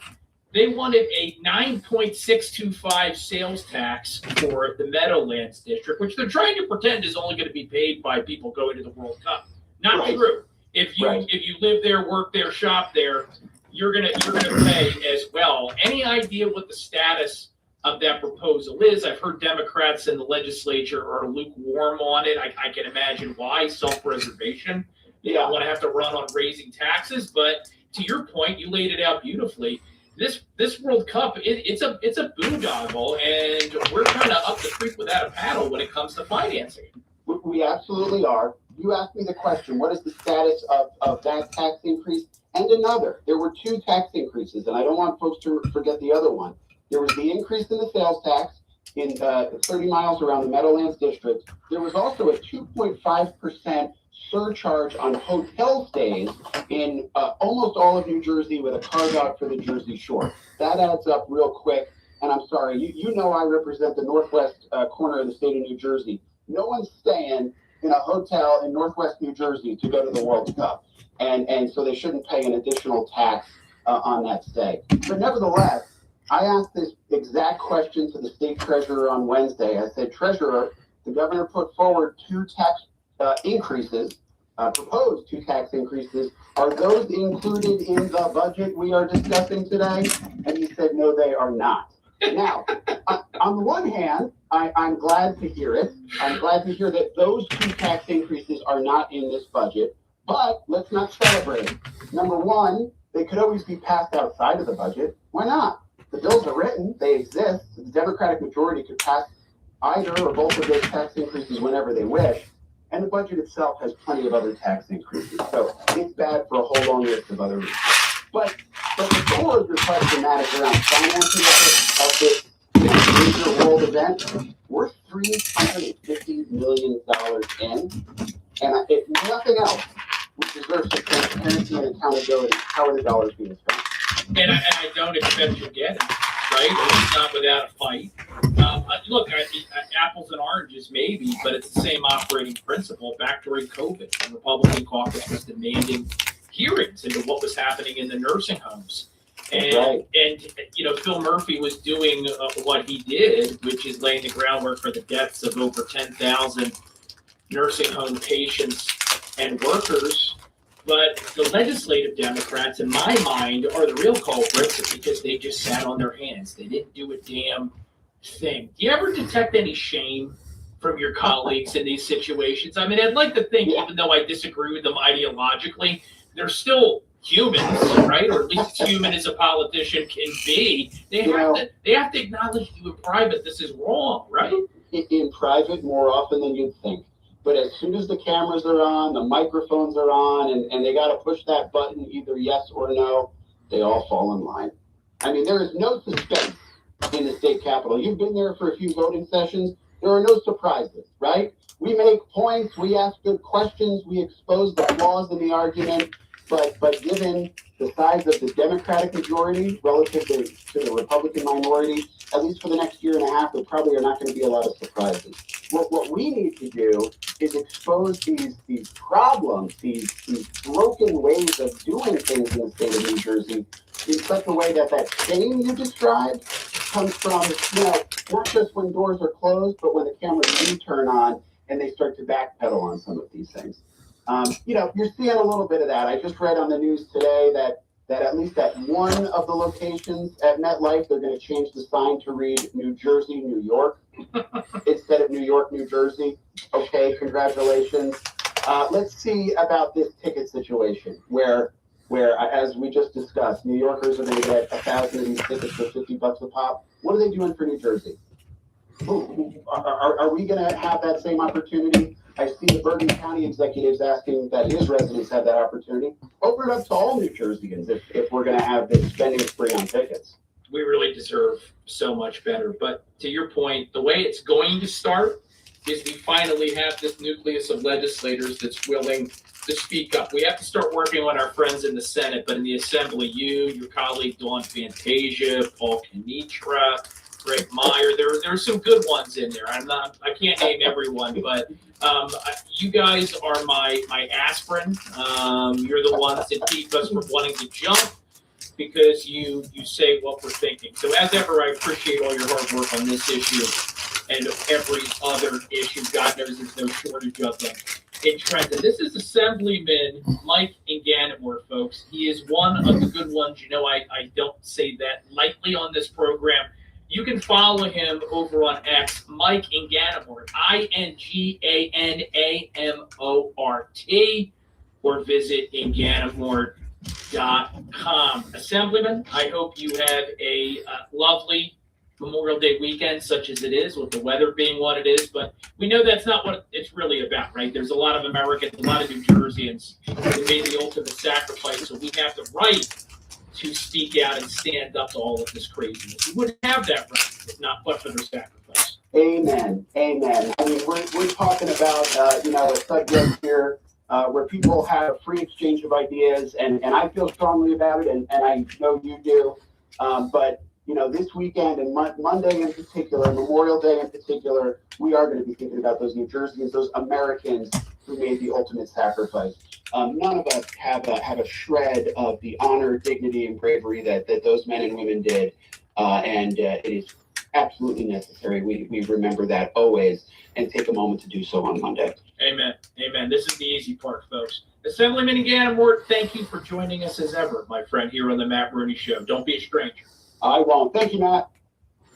They wanted a 9.625 sales tax for the Meadowlands district, which they're trying to pretend is only going to be paid by people going to the World Cup. Not true. If you live there, work there, shop there, you're gonna pay as well. Any idea what the status of that proposal is? I've heard Democrats in the legislature are lukewarm on it. I can imagine why. Self-preservation. They don't want to have to run on raising taxes. But to your point, you laid it out beautifully. This World Cup, it's a boondoggle, and we're kind of up the creek without a paddle when it comes to financing it. We absolutely are. You asked me the question, what is the status of that tax increase? And another, there were two tax increases, and I don't want folks to forget the other one. There was the increase in the sales tax, in 30 miles around the Meadowlands district, there was also a 2.5% surcharge on hotel stays in almost all of New Jersey with a carve out for the Jersey Shore. That adds up real quick. And I'm sorry, you know I represent the northwest corner of the state of New Jersey. No one's staying in a hotel in northwest New Jersey to go to the World Cup. And so they shouldn't pay an additional tax on that stay. But nevertheless, I asked this exact question to the state treasurer on Wednesday. I said, Treasurer, the governor put forward two tax increases, proposed two tax increases. Are those included in the budget we are discussing today? And he said, no, they are not. Now, on the one hand, I'm glad to hear it. I'm glad to hear that those two tax increases are not in this budget, but let's not celebrate. Number one, they could always be passed outside of the budget. Why not? The bills are written, they exist. The Democratic majority could pass either or both of those tax increases whenever they wish. And the budget itself has plenty of other tax increases. So it's bad for a whole long list of other reasons. But the core of your question, Matt, is around financing of this major world event. We're $350 million in. And if nothing else, we deserve some transparency and accountability. How are the dollars being spent? And I don't expect you get it, right? It's not without a fight. Look, apples and oranges maybe, but it's the same operating principle. Back during COVID, the Republican caucus was demanding hearings into what was happening in the nursing homes. And you know, Phil Murphy was doing what he did, which is laying the groundwork for the deaths of over 10,000 nursing home patients and workers. But the legislative Democrats, in my mind, are the real culprits because they just sat on their hands. They didn't do a damn thing. Do you ever detect any shame from your colleagues in these situations? I mean, I'd like to think, even though I disagree with them ideologically, they're still humans, right? Or at least as human as a politician can be. They have to acknowledge you in private this is wrong, right? In private more often than you'd think. But as soon as the cameras are on, the microphones are on, and they got to push that button, either yes or no, they all fall in line. I mean, there is no suspense in the state capitol. You've been there for a few voting sessions. There are no surprises, right? We make points, we ask good questions, we expose the flaws in the argument, but given the size of the Democratic majority relative to the Republican minority, at least for the next year and a half, there probably are not going to be a lot of surprises. What we need to do is expose these problems, these broken ways of doing things in the state of New Jersey in such a way that shame you described comes from, not just when doors are closed, but when the cameras do turn on and they start to backpedal on some of these things. You're seeing a little bit of that. I just read on the news today that at least at one of the locations at MetLife, they're going to change the sign to read New Jersey, New York, instead of New York, New Jersey. Okay, congratulations. Let's see about this ticket situation where, as we just discussed, New Yorkers are going to get 1,000 of these tickets for $50 a pop. What are they doing for New Jersey? Are we going to have that same opportunity? I see the Bergen County executives asking that his residents have that opportunity. Open it up to all New Jerseyans if we're going to have this spending spree on tickets. We really deserve so much better. But to your point, the way it's going to start is we finally have this nucleus of legislators that's willing to speak up. We have to start working on our friends in the Senate, but in the Assembly, your colleague Dawn Fantasia, Paul Kenitra, Greg Meyer, there are some good ones in there. I can't name everyone, but you guys are my aspirin. You're the ones that keep us from wanting to jump because you say what we're thinking. So as ever, I appreciate all your hard work on this issue and every other issue. God knows there's no shortage of them in Trenton. This is Assemblyman Mike Inganamore, folks. He is one of the good ones. I don't say that lightly on this program. You can follow him over on X, Mike Inganamort, INGANAMORT, or visit inganamort.com. Assemblyman, I hope you have a lovely Memorial Day weekend, such as it is, with the weather being what it is. But we know that's not what it's really about, right? There's a lot of Americans, a lot of New Jerseyans who made the ultimate sacrifice, so we have the right to speak out and stand up to all of this craziness. We wouldn't have that right if not but for their sacrifice. Amen. Amen. I mean, we're talking about, a subject here where people have a free exchange of ideas, and I feel strongly about it, and I know you do. But, this weekend and Monday in particular, Memorial Day in particular, we are going to be thinking about those New Jerseyans, those Americans who made the ultimate sacrifice. None of us have a shred of the honor, dignity, and bravery that those men and women did. And it is absolutely necessary. We remember that always and take a moment to do so on Monday. Amen. Amen. This is the easy part, folks. Assemblyman Gannon-Mort, thank you for joining us as ever, my friend, here on the Matt Rooney Show. Don't be a stranger. I won't. Thank you, Matt.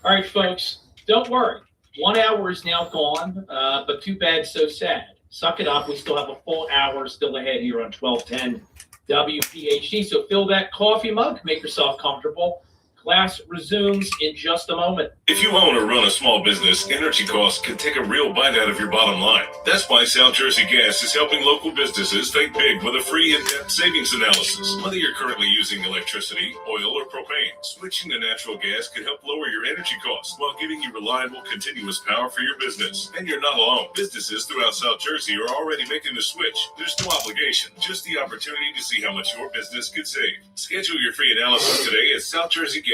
All right, folks, don't worry. 1 hour is now gone, but too bad, so sad. Suck it up. We still have a full hour still ahead here on 1210 WPHT. So fill that coffee mug. Make yourself comfortable. Class resumes in just a moment. If you own or run a small business, energy costs can take a real bite out of your bottom line. That's why South Jersey Gas is helping local businesses think big with a free in-depth savings analysis. Whether you're currently using electricity, oil, or propane, switching to natural gas can help lower your energy costs while giving you reliable, continuous power for your business. And you're not alone. Businesses throughout South Jersey are already making the switch. There's no obligation, just the opportunity to see how much your business could save. Schedule your free analysis today at southjerseygas.com/switchmybusiness.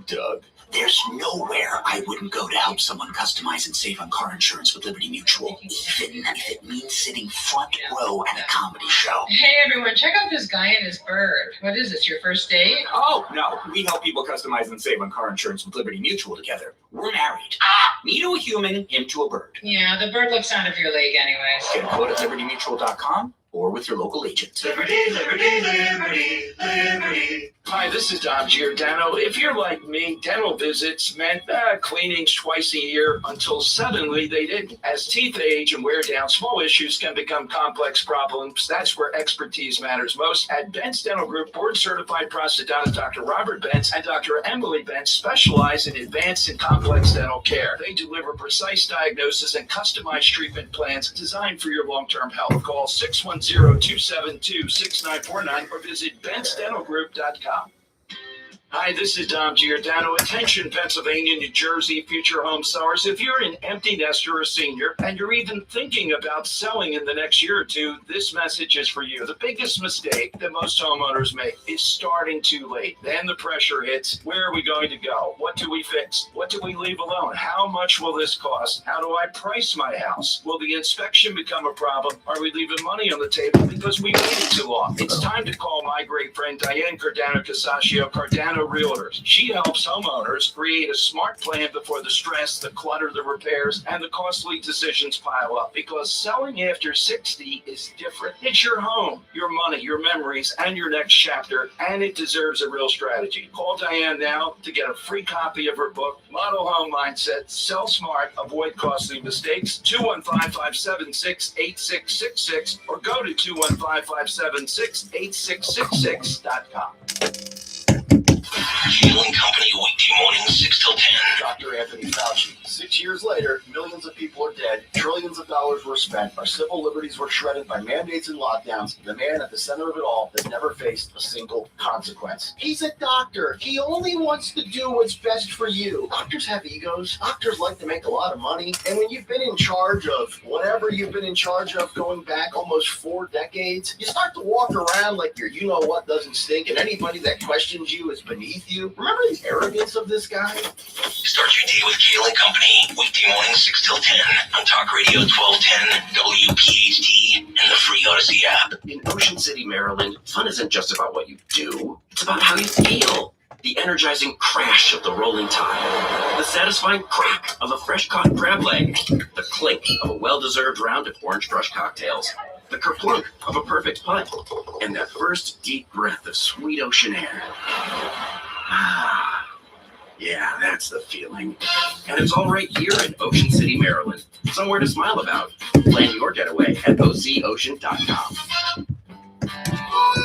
Doug, there's nowhere I wouldn't go to help someone customize and save on car insurance with Liberty Mutual, even if it means sitting front row at a comedy show. Hey everyone, check out this guy and his bird. What is this, your first date? Oh, no, we help people customize and save on car insurance with Liberty Mutual together. We're married. Me to a human, him to a bird. Yeah, the bird looks out of your leg anyways. Get a quote at libertymutual.com or with your local agent. Liberty, liberty, liberty, liberty. Hi, this is Dom Giordano. If you're like me, dental visits meant cleanings twice a year until suddenly they didn't. As teeth age and wear down, small issues can become complex problems. That's where expertise matters most. At Bent's Dental Group, board-certified prosthodontist Dr. Robert Bentz and Dr. Emily Bentz specialize in advanced and complex dental care. They deliver precise diagnosis and customized treatment plans designed for your long-term health. Call 610-272-6949 or visit bentsdentalgroup.com. Hi, this is Dom Giordano. Attention, Pennsylvania, New Jersey, future home sellers. If you're an empty nester or a senior, and you're even thinking about selling in the next year or two, this message is for you. The biggest mistake that most homeowners make is starting too late. Then the pressure hits. Where are we going to go? What do we fix? What do we leave alone? How much will this cost? How do I price my house? Will the inspection become a problem? Are we leaving money on the table because we waited too long? It's time to call my great friend Diane Cardano-Casaccio, Cardano Realtors. She helps homeowners create a smart plan before the stress, the clutter, the repairs, and the costly decisions pile up. Because selling after 60 is different. It's your home, your money, your memories, and your next chapter, and it deserves a real strategy. Call Diane now to get a free copy of her book, Model Home Mindset, Sell Smart, Avoid Costly Mistakes, 215-576-8666, or go to 215-576-8666.com. Healing Company, weekday mornings, 6 till 10. Dr. Anthony Fauci. 6 years later, millions of people are dead, trillions of dollars were spent, our civil liberties were shredded by mandates and lockdowns. The man at the center of it all has never faced a single consequence. He's a doctor. He only wants to do what's best for you. Doctors have egos. Doctors like to make a lot of money. And when you've been in charge of whatever you've been in charge of going back almost 4 decades, you start to walk around like your you-know-what doesn't stink, and anybody that questions you is beneath you. Remember the arrogance of this guy? Start your day with Healing Company, weekday mornings, 6 till 10 on Talk Radio 1210, WPHT, and the free Odyssey app. In Ocean City, Maryland, fun isn't just about what you do. It's about how you feel. The energizing crash of the rolling tide, the satisfying crack of a fresh-caught crab leg, the clink of a well-deserved round of Orange Crush cocktails, the kerplunk of a perfect putt, and that first deep breath of sweet ocean air. Ah, yeah, that's the feeling. And it's all right here in Ocean City, Maryland. Somewhere to smile about. Plan your getaway at OCOcean.com.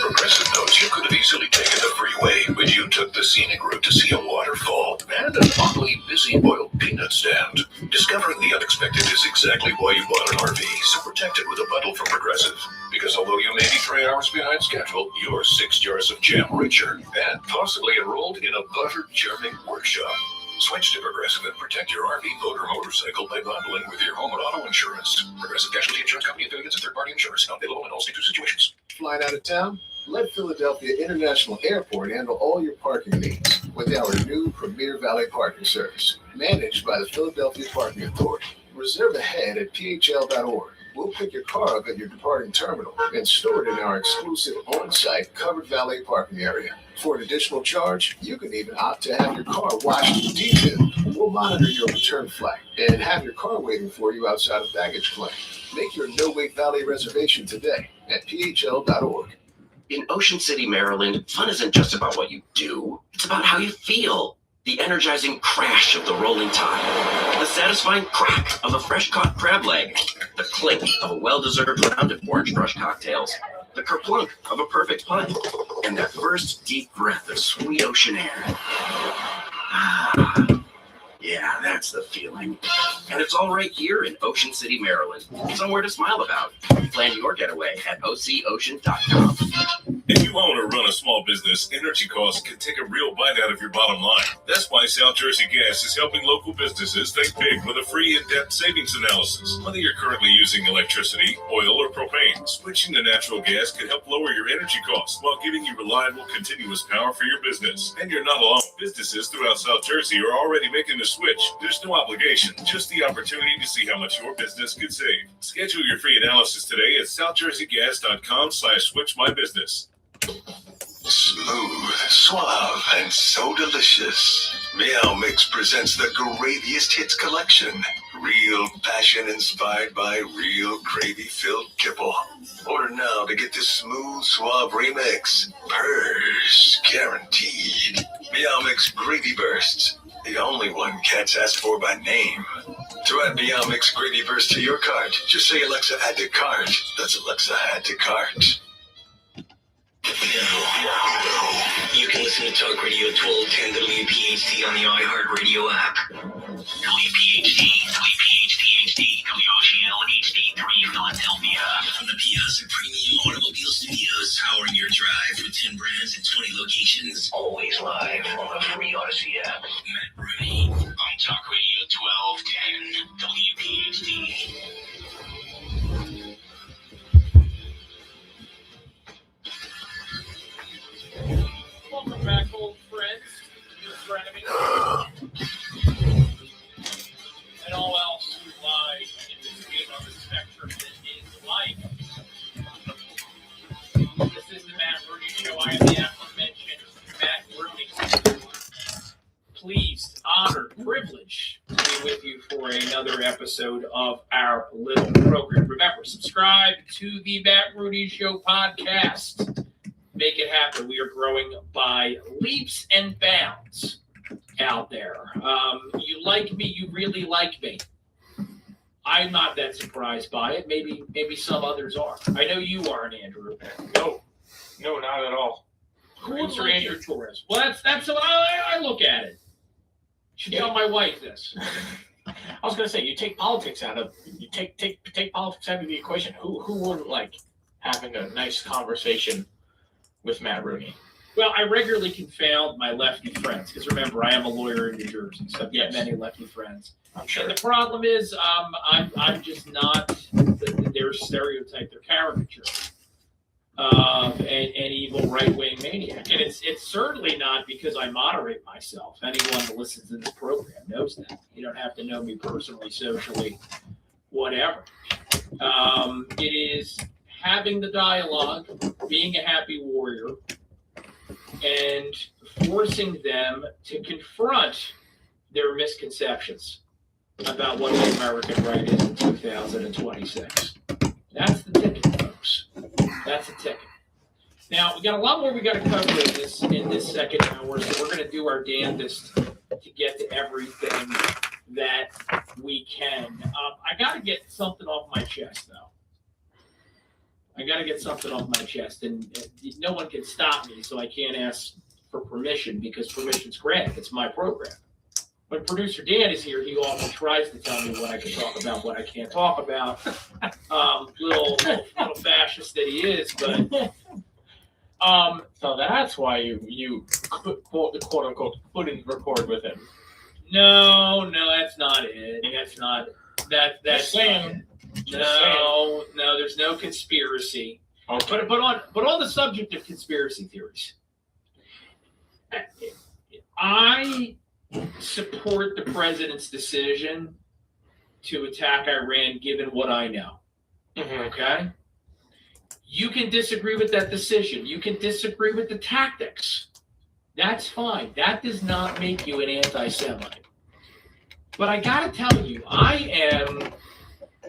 Progressive knows you could have easily taken the freeway, but you took the scenic route to see a waterfall and an oddly busy boiled peanut stand. Discovering the unexpected is exactly why you bought an RV, so protect it with a bundle from Progressive. Because although you may be 3 hours behind schedule, you're 6 jars of jam richer and possibly enrolled in a buttered German workshop. Switch to Progressive and protect your RV, boat, or motorcycle by bundling with your home and auto insurance. Progressive Casualty Insurance Company affiliates and third-party insurance. Not available in all states or situations. Flying out of town? Let Philadelphia International Airport handle all your parking needs with our new Premier Valet parking service, managed by the Philadelphia Parking Authority. Reserve ahead at phl.org. We'll pick your car up at your departing terminal and store it in our exclusive on-site covered valet parking area. For an additional charge, you can even opt to have your car washed and detailed. We'll monitor your return flight and have your car waiting for you outside of baggage claim. Make your no-wait valet reservation today at phl.org. In Ocean City, Maryland, fun isn't just about what you do. It's about how you feel. The energizing crash of the rolling tide, the satisfying crack of a fresh-caught crab leg, the clink of a well-deserved round of orange brush cocktails, the kerplunk of a perfect putt, and that first deep breath of sweet ocean air. Ah, yeah, that's the feeling. And it's all right here in Ocean City, Maryland. Somewhere to smile about. Plan your getaway at OCOcean.com. If you own or run a small business, energy costs can take a real bite out of your bottom line. That's why South Jersey Gas is helping local businesses think big with a free in-depth savings analysis. Whether you're currently using electricity, oil, or propane, switching to natural gas can help lower your energy costs while giving you reliable, continuous power for your business. And you're not alone. Businesses throughout South Jersey are already making the switch. There's no obligation, just the opportunity to see how much your business could save. Schedule your free analysis today at southjerseygas.com/switchmybusiness. Smooth, suave, and so delicious. Meow Mix presents the graviest hits collection. Real passion inspired by real gravy-filled kibble. Order now to get this smooth, suave remix. Purrs guaranteed. Meow Mix Gravy Bursts. The only one cats ask for by name. To add Meow Mix Gravy Burst to your cart, just say Alexa add to cart. That's Alexa add to cart. You can listen to Talk Radio 1210 WPHT on the iHeartRadio app. WPHT, WOCL HD3 Philadelphia. From the Piazza Premium Automobile Studios, powering your drive with 10 brands and 20 locations. Always live on the free Odyssey app. Matt Rooney on Talk Radio 1210 WPHT. Welcome back, old friends, new frenemies, and all else who lie in this game on the spectrum that is life. This is the Matt Rooney Show. I am the aforementioned Matt Rooney. Pleased, honored, privileged to be with you for another episode of our little program. Remember, subscribe to the Matt Rooney Show podcast. Make it happen. We are growing by leaps and bounds out there. You like me. You really like me. I'm not that surprised by it. Maybe some others are. I know you aren't, Andrew. No, not at all. Producer Andrew Torres. Well, that's how I look at it. Should tell my wife this. I was going to say, you take politics out of politics out of the equation. Who wouldn't like having a nice conversation with Matt Rooney? Well, I regularly confound my lefty friends because remember, I am a lawyer in New Jersey, so I've got many lefty friends. I'm sure. And the problem is, I'm just not their stereotype, their caricature of an evil right-wing maniac, and it's certainly not because I moderate myself. Anyone that listens to this program knows that. You don't have to know me personally, socially, whatever. It is having the dialogue, being a happy warrior, and forcing them to confront their misconceptions about what the American right is in 2026. That's the ticket, folks. That's the ticket. Now, we got a lot more we got to cover in this second hour, so we're going to do our damnedest to get to everything that we can. I got to get something off my chest, though. And no one can stop me, so I can't ask for permission because permission's granted. It's my program. when producer Dan is here, he often tries to tell me what I can talk about, what I can't talk about. Little fascist that he is, but so that's why you quote unquote couldn't record with him. No, that's not it. That's not that. That's saying. No, there's no conspiracy. Okay. But on the subject of conspiracy theories, I support the president's decision to attack Iran, given what I know. Okay. You can disagree with that decision. You can disagree with the tactics. That's fine. That does not make you an anti-Semite. But I got to tell you, I am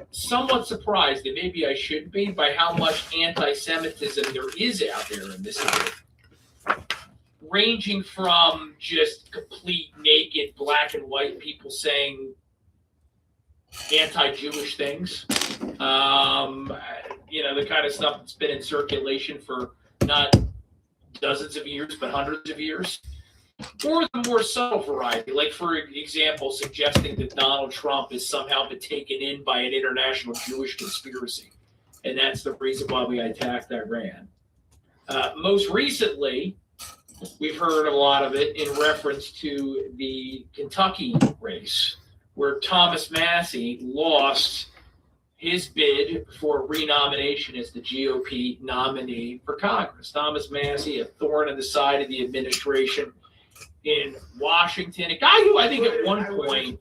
somewhat surprised, and maybe I should be, by how much anti-Semitism there is out there in this area. Ranging from just complete naked black and white people saying anti-Jewish things, the kind of stuff that's been in circulation for not dozens of years, but hundreds of years, or the more subtle variety, like, for example, suggesting that Donald Trump is somehow been taken in by an international Jewish conspiracy, and that's the reason why we attacked Iran. Most recently, we've heard a lot of it in reference to the Kentucky race, where Thomas Massie lost his bid for renomination as the GOP nominee for Congress. Thomas Massie, a thorn in the side of the administration in Washington, a guy who I think at one point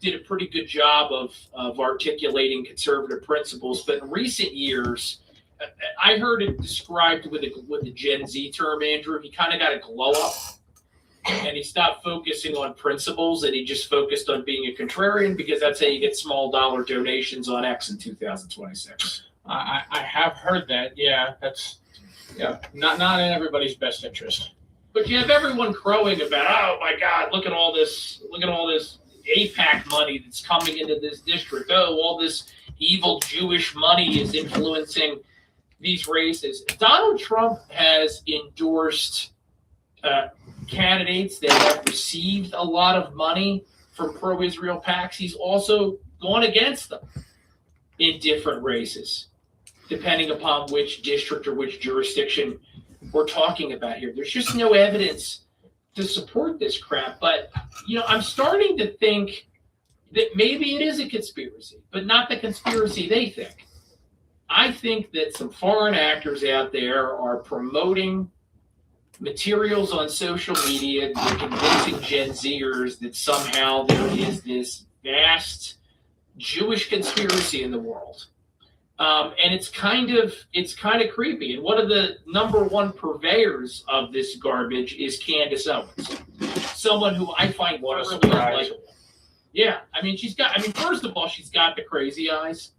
did a pretty good job of articulating conservative principles, but in recent years, I heard it described with a Gen Z term, Andrew. He kind of got a glow up, and he stopped focusing on principles, and he just focused on being a contrarian, because that's how you get small dollar donations on X in 2026. I have heard that. Yeah, that's not in everybody's best interest. But you have everyone crowing about, oh my God, look at all this AIPAC money that's coming into this district. Oh, all this evil Jewish money is influencing these races. Donald Trump has endorsed candidates that have received a lot of money from pro-Israel PACs. He's also gone against them in different races, depending upon which district or which jurisdiction we're talking about here. There's just no evidence to support this crap. But, I'm starting to think that maybe it is a conspiracy, but not the conspiracy they think. I think that some foreign actors out there are promoting materials on social media that are convincing Gen Zers that somehow there is this vast Jewish conspiracy in the world. And it's kind of creepy. And one of the number one purveyors of this garbage is Candace Owens, someone who I find really unlikable. Yeah, first of all, she's got the crazy eyes.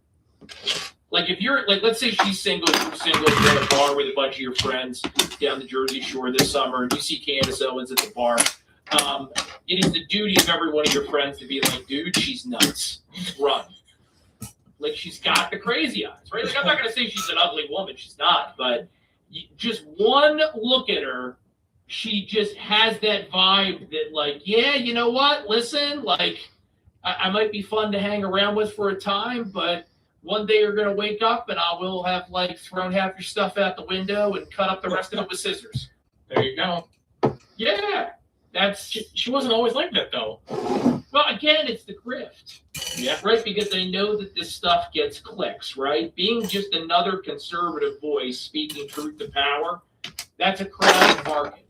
Like, if you're, let's say she's single, you're at a bar with a bunch of your friends down the Jersey Shore this summer, and you see Candace Owens at the bar. It is the duty of every one of your friends to be like, dude, she's nuts. Run. Like, she's got the crazy eyes, right? Like, I'm not going to say she's an ugly woman. She's not. But just one look at her, she just has that vibe that, like, yeah, you know what? Listen, like, I might be fun to hang around with for a time, but one day you're going to wake up and I will have, like, thrown half your stuff out the window and cut up the rest of it with scissors. There you go. Yeah. She wasn't always like that, though. Well, again, it's the grift. Yeah. Right? Because they know that this stuff gets clicks, right? Being just another conservative voice speaking truth to power, that's a crowded market.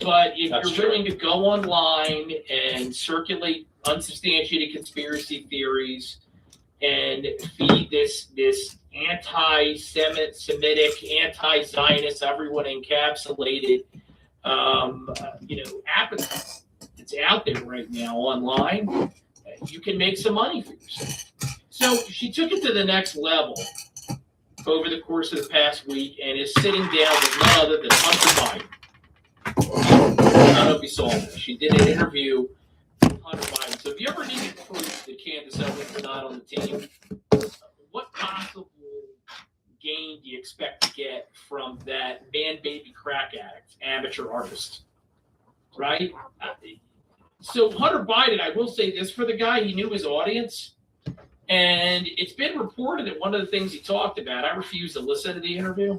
But if you're willing to go online and circulate unsubstantiated conspiracy theories and feed this anti-Semitic, anti-Zionist, everyone encapsulated, appetite that's out there right now online, you can make some money for yourself. So she took it to the next level over the course of the past week and is sitting down with none other than Hunter Biden. I don't know if you saw this. She did an interview with Hunter Biden. So if you ever needed proof that Candace Owens is not on the team, what possible gain do you expect to get from that man-baby crack addict, amateur artist? Right? So Hunter Biden, I will say this for the guy, he knew his audience. And it's been reported that one of the things he talked about, I refuse to listen to the interview,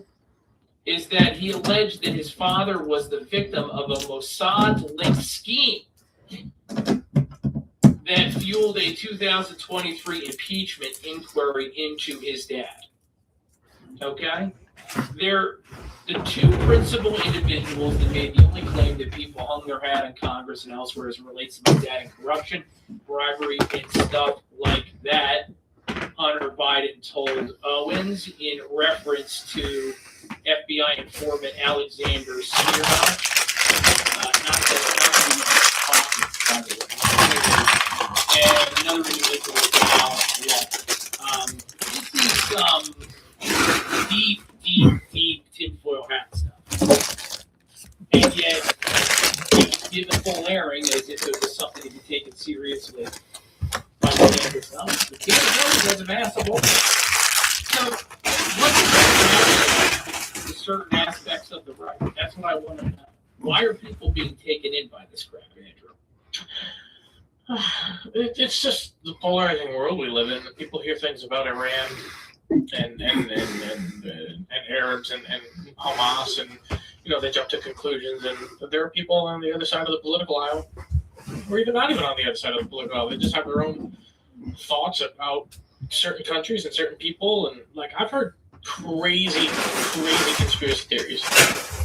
is that he alleged that his father was the victim of a Mossad-linked scheme that fueled a 2023 impeachment inquiry into his dad. Okay? They're the two principal individuals that made the only claim that people hung their hat in Congress and elsewhere as it relates to my dad and corruption, bribery, and stuff like that. Hunter Biden told Owens in reference to FBI informant Alexander Smirnov. Not the and another individual was Alex This is deep tinfoil hat stuff. And yet, give the full airing as if it was something to be taken seriously by the campus. The campus has a massive opening. So, what's the certain aspects of the right? That's what I want to know. Why are people being taken in by this crap, Andrew? It's just the polarizing world we live in. People hear things about Iran and Arabs and Hamas, and they jump to conclusions. And there are people on the other side of the political aisle, or even not even on the other side of the political aisle. They just have their own thoughts about certain countries and certain people. And like I've heard crazy conspiracy theories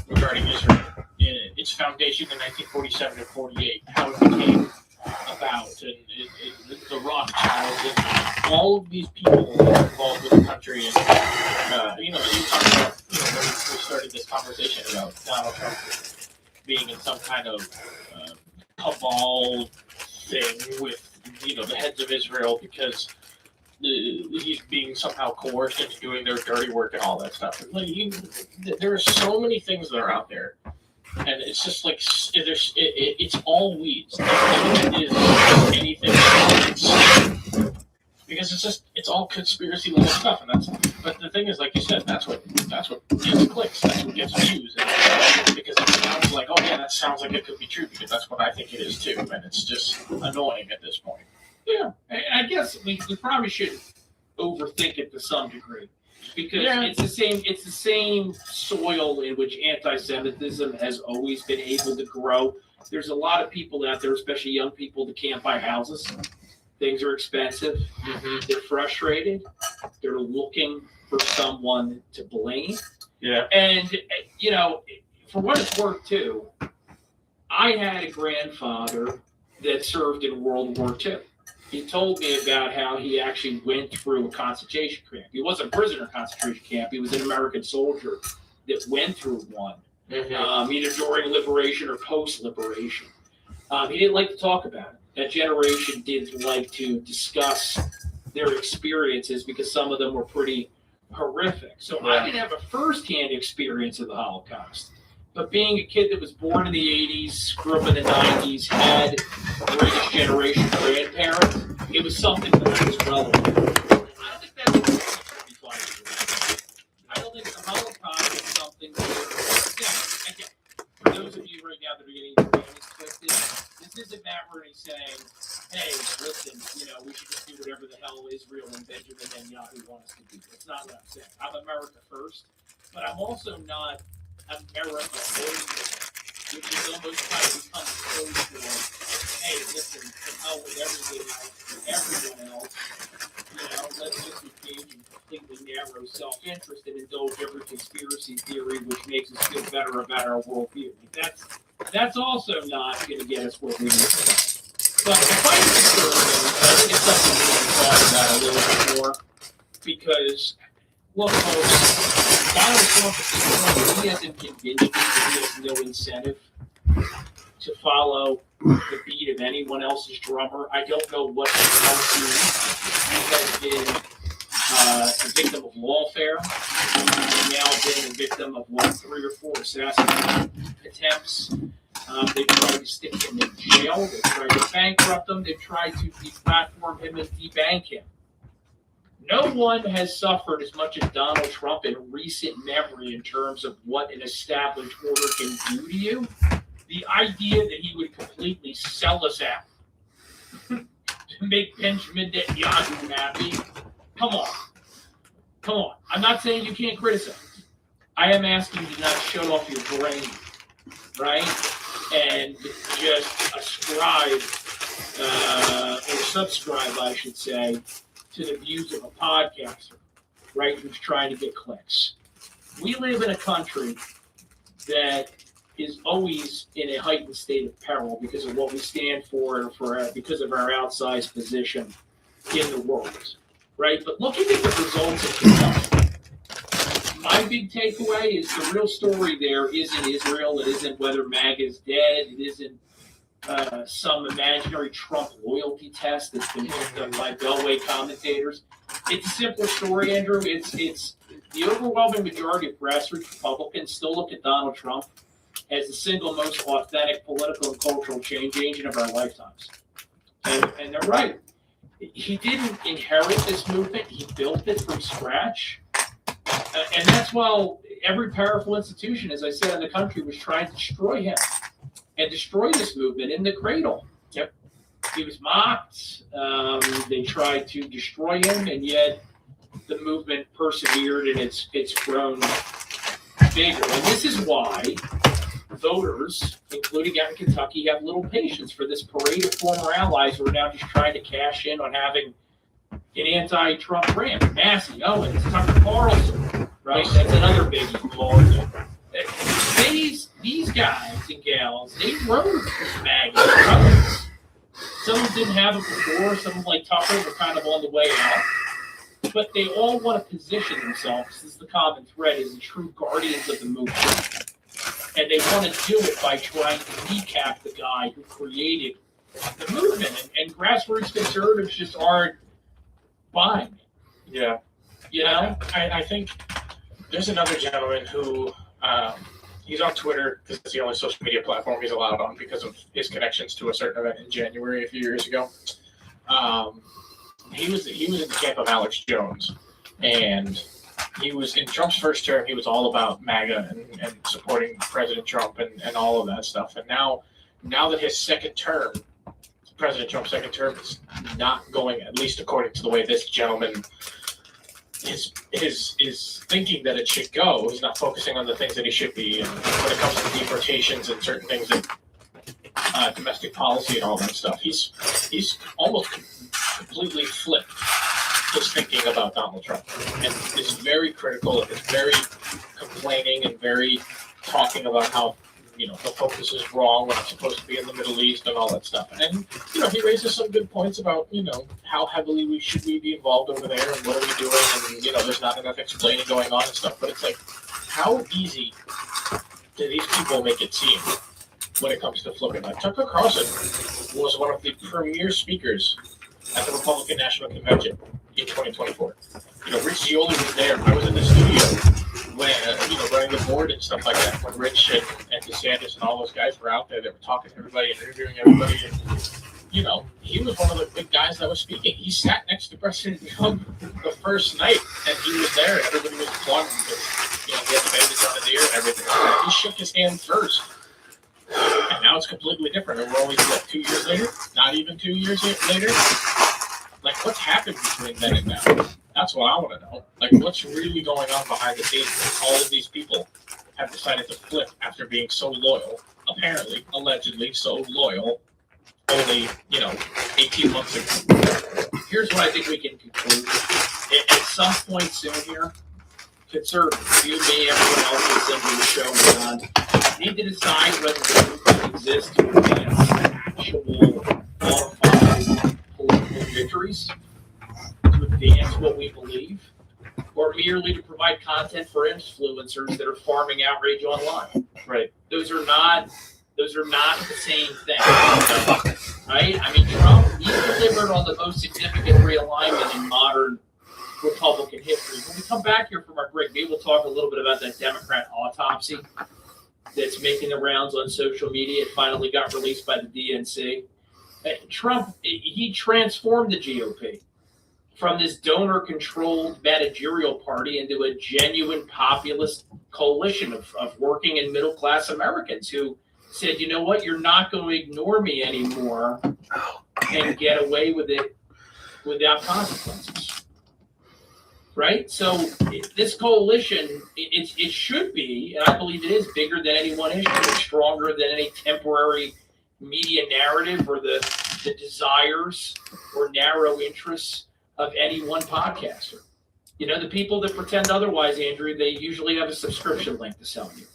regarding Israel, its foundation in 1947 and 48, how it became about, and the Rothschilds, and all of these people involved with the country. And you talked about when we started this conversation about Donald Trump being in some kind of cabal thing with the heads of Israel because he's being somehow coerced into doing their dirty work and all that stuff. And, there are so many things that are out there. And it's just like it's all weeds. It is anything because it's all conspiracy level stuff, and but the thing is, like you said, that's what gets clicks, that's what gets views, because it sounds like, oh yeah, that sounds like it could be true, because that's what I think it is too, and it's just annoying at this point. Yeah, I guess we probably should overthink it to some degree. Because it's the same soil in which anti-Semitism has always been able to grow. There's a lot of people out there, especially young people, that can't buy houses. Things are expensive. Mm-hmm. They're frustrated. They're looking for someone to blame. Yeah. And for what it's worth too, I had a grandfather that served in World War II. He told me about how he actually went through a concentration camp. He wasn't a prisoner concentration camp. He was an American soldier that went through one, either during liberation or post-liberation. He didn't like to talk about it. That generation didn't like to discuss their experiences because some of them were pretty horrific. So I didn't have a first-hand experience of the Holocaust. But being a kid that was born in the 80s, grew up in the 90s, had greatest generation grandparents, it was something that was relevant. I don't think that's what should be fun. I don't think the Holocaust is something that, again, for those of you right now that are getting twisted, this isn't Matt Rooney saying, hey, listen, we should just do whatever the hell Israel and Benjamin Netanyahu want us to do. That's not what I'm saying. I'm America first, but I'm also not America, which is almost kind of become close to hey, listen, hell with everything else, let's just engage in completely narrow self-interest and indulge every conspiracy theory which makes us feel better about our worldview. That's also not going to get us where we need to go. But the fight I think it's something we want to talk about a little bit more, because, look, folks, Donald Trump, he hasn't convinced me that he has no incentive to follow the beat of anyone else's drummer. I don't know what he tells you. He has been a victim of lawfare. He's now been a victim of 3 or 4 assassination attempts. They've tried to stick him in jail. They've tried to bankrupt him. They've tried to deplatform him and debank him. No one has suffered as much as Donald Trump in recent memory in terms of what an established order can do to you. the idea that he would completely sell us out to make Benjamin Netanyahu happy, come on. I'm not saying you can't criticize. I am asking you to not shut off your brain, right? And just ascribe, or subscribe, I should say, to the views of a podcaster, right, who's trying to get clicks. We live in a country that is always in a heightened state of peril because of what we stand for because of our outsized position in the world, right? But looking at the results of Kentucky, my big takeaway is the real story there isn't Israel. It isn't whether MAGA is dead. It isn't some imaginary Trump loyalty test that's been picked up by Beltway commentators. It's a simple story, Andrew. It's the overwhelming majority of grassroots Republicans still look at Donald Trump as the single most authentic political and cultural change agent of our lifetimes. And they're right. He didn't inherit this movement. He built it from scratch. And that's why every powerful institution, as I said, in the country was trying to destroy him and destroy this movement in the cradle. Yep. He was mocked. They tried to destroy him, and yet the movement persevered, and it's grown bigger. And this is why voters, including out in Kentucky, have little patience for this parade of former allies who are now just trying to cash in on having an anti-Trump rant. Massey, Owens, Tucker Carlson, right? That's another biggie. These guys and gals, they rode with MAGA. Some of them didn't have it before. Some of them, like Tucker, were kind of on the way out. But they all want to position themselves, this is the common thread, as the true guardians of the movement. And they want to do it by trying to recap the guy who created the movement. And grassroots conservatives just aren't buying it. Yeah. You know? I think there's another gentleman who, he's on Twitter because it's the only social media platform he's allowed on because of his connections to a certain event in January a few years ago. He was in the camp of Alex Jones, and he was in Trump's first term. He was all about MAGA and supporting President Trump and all of that stuff. And now that his second term, President Trump's second term, is not going, at least according to the way this gentleman is thinking that it should go. He's not focusing on the things that he should be. And when it comes to deportations and certain things that domestic policy and all that stuff, he's almost completely flipped his thinking about Donald Trump, and is very critical and is very complaining and very talking about how the focus is wrong when it's supposed to be in the Middle East and all that stuff. And he raises some good points about how heavily we should be involved over there and what are we doing, and there's not enough explaining going on and stuff. But it's like, how easy do these people make it seem when it comes to flipping? Like Tucker Carlson was one of the premier speakers at the Republican National Convention in 2024. Rich Gioli was there. I was in the studio when, running the board and stuff like that, when Rich and DeSantis and all those guys were out there. They were talking to everybody and interviewing everybody. And, he was one of the big guys that was speaking. He sat next to President Trump the first night, and he was there. Everybody was applauding because, he had the bandage on his ear and everything. He shook his hand first. And now it's completely different. And we're only, 2 years later? Not even 2 years later? Like, what's happened between then and now? That's what I want to know. Like, what's really going on behind the scenes? All of these people have decided to flip after being so loyal, apparently, allegedly so loyal, only, 18 months ago. Here's what I think we can conclude. At some point soon here, conservatives, you, me, everyone else who's listening to the show and beyond, need to decide whether the movement exists to advance actual qualified political victories, to advance what we believe, or merely to provide content for influencers that are farming outrage online. Right. Those are not the same thing. Right? I mean, Trump, he delivered on the most significant realignment in modern Republican history. When we come back here from our break, maybe we'll talk a little bit about that Democrat autopsy that's making the rounds on social media. It finally got released by the DNC. Trump, he transformed the GOP from this donor-controlled managerial party into a genuine populist coalition of working and middle-class Americans who said, you know what, you're not going to ignore me anymore and get away with it without consequences. Right? So this coalition, it should be, and I believe it is, bigger than any one issue. It's stronger than any temporary media narrative or the desires or narrow interests of any one podcaster. You know, the people that pretend otherwise, Andrew, they usually have a subscription link to sell you.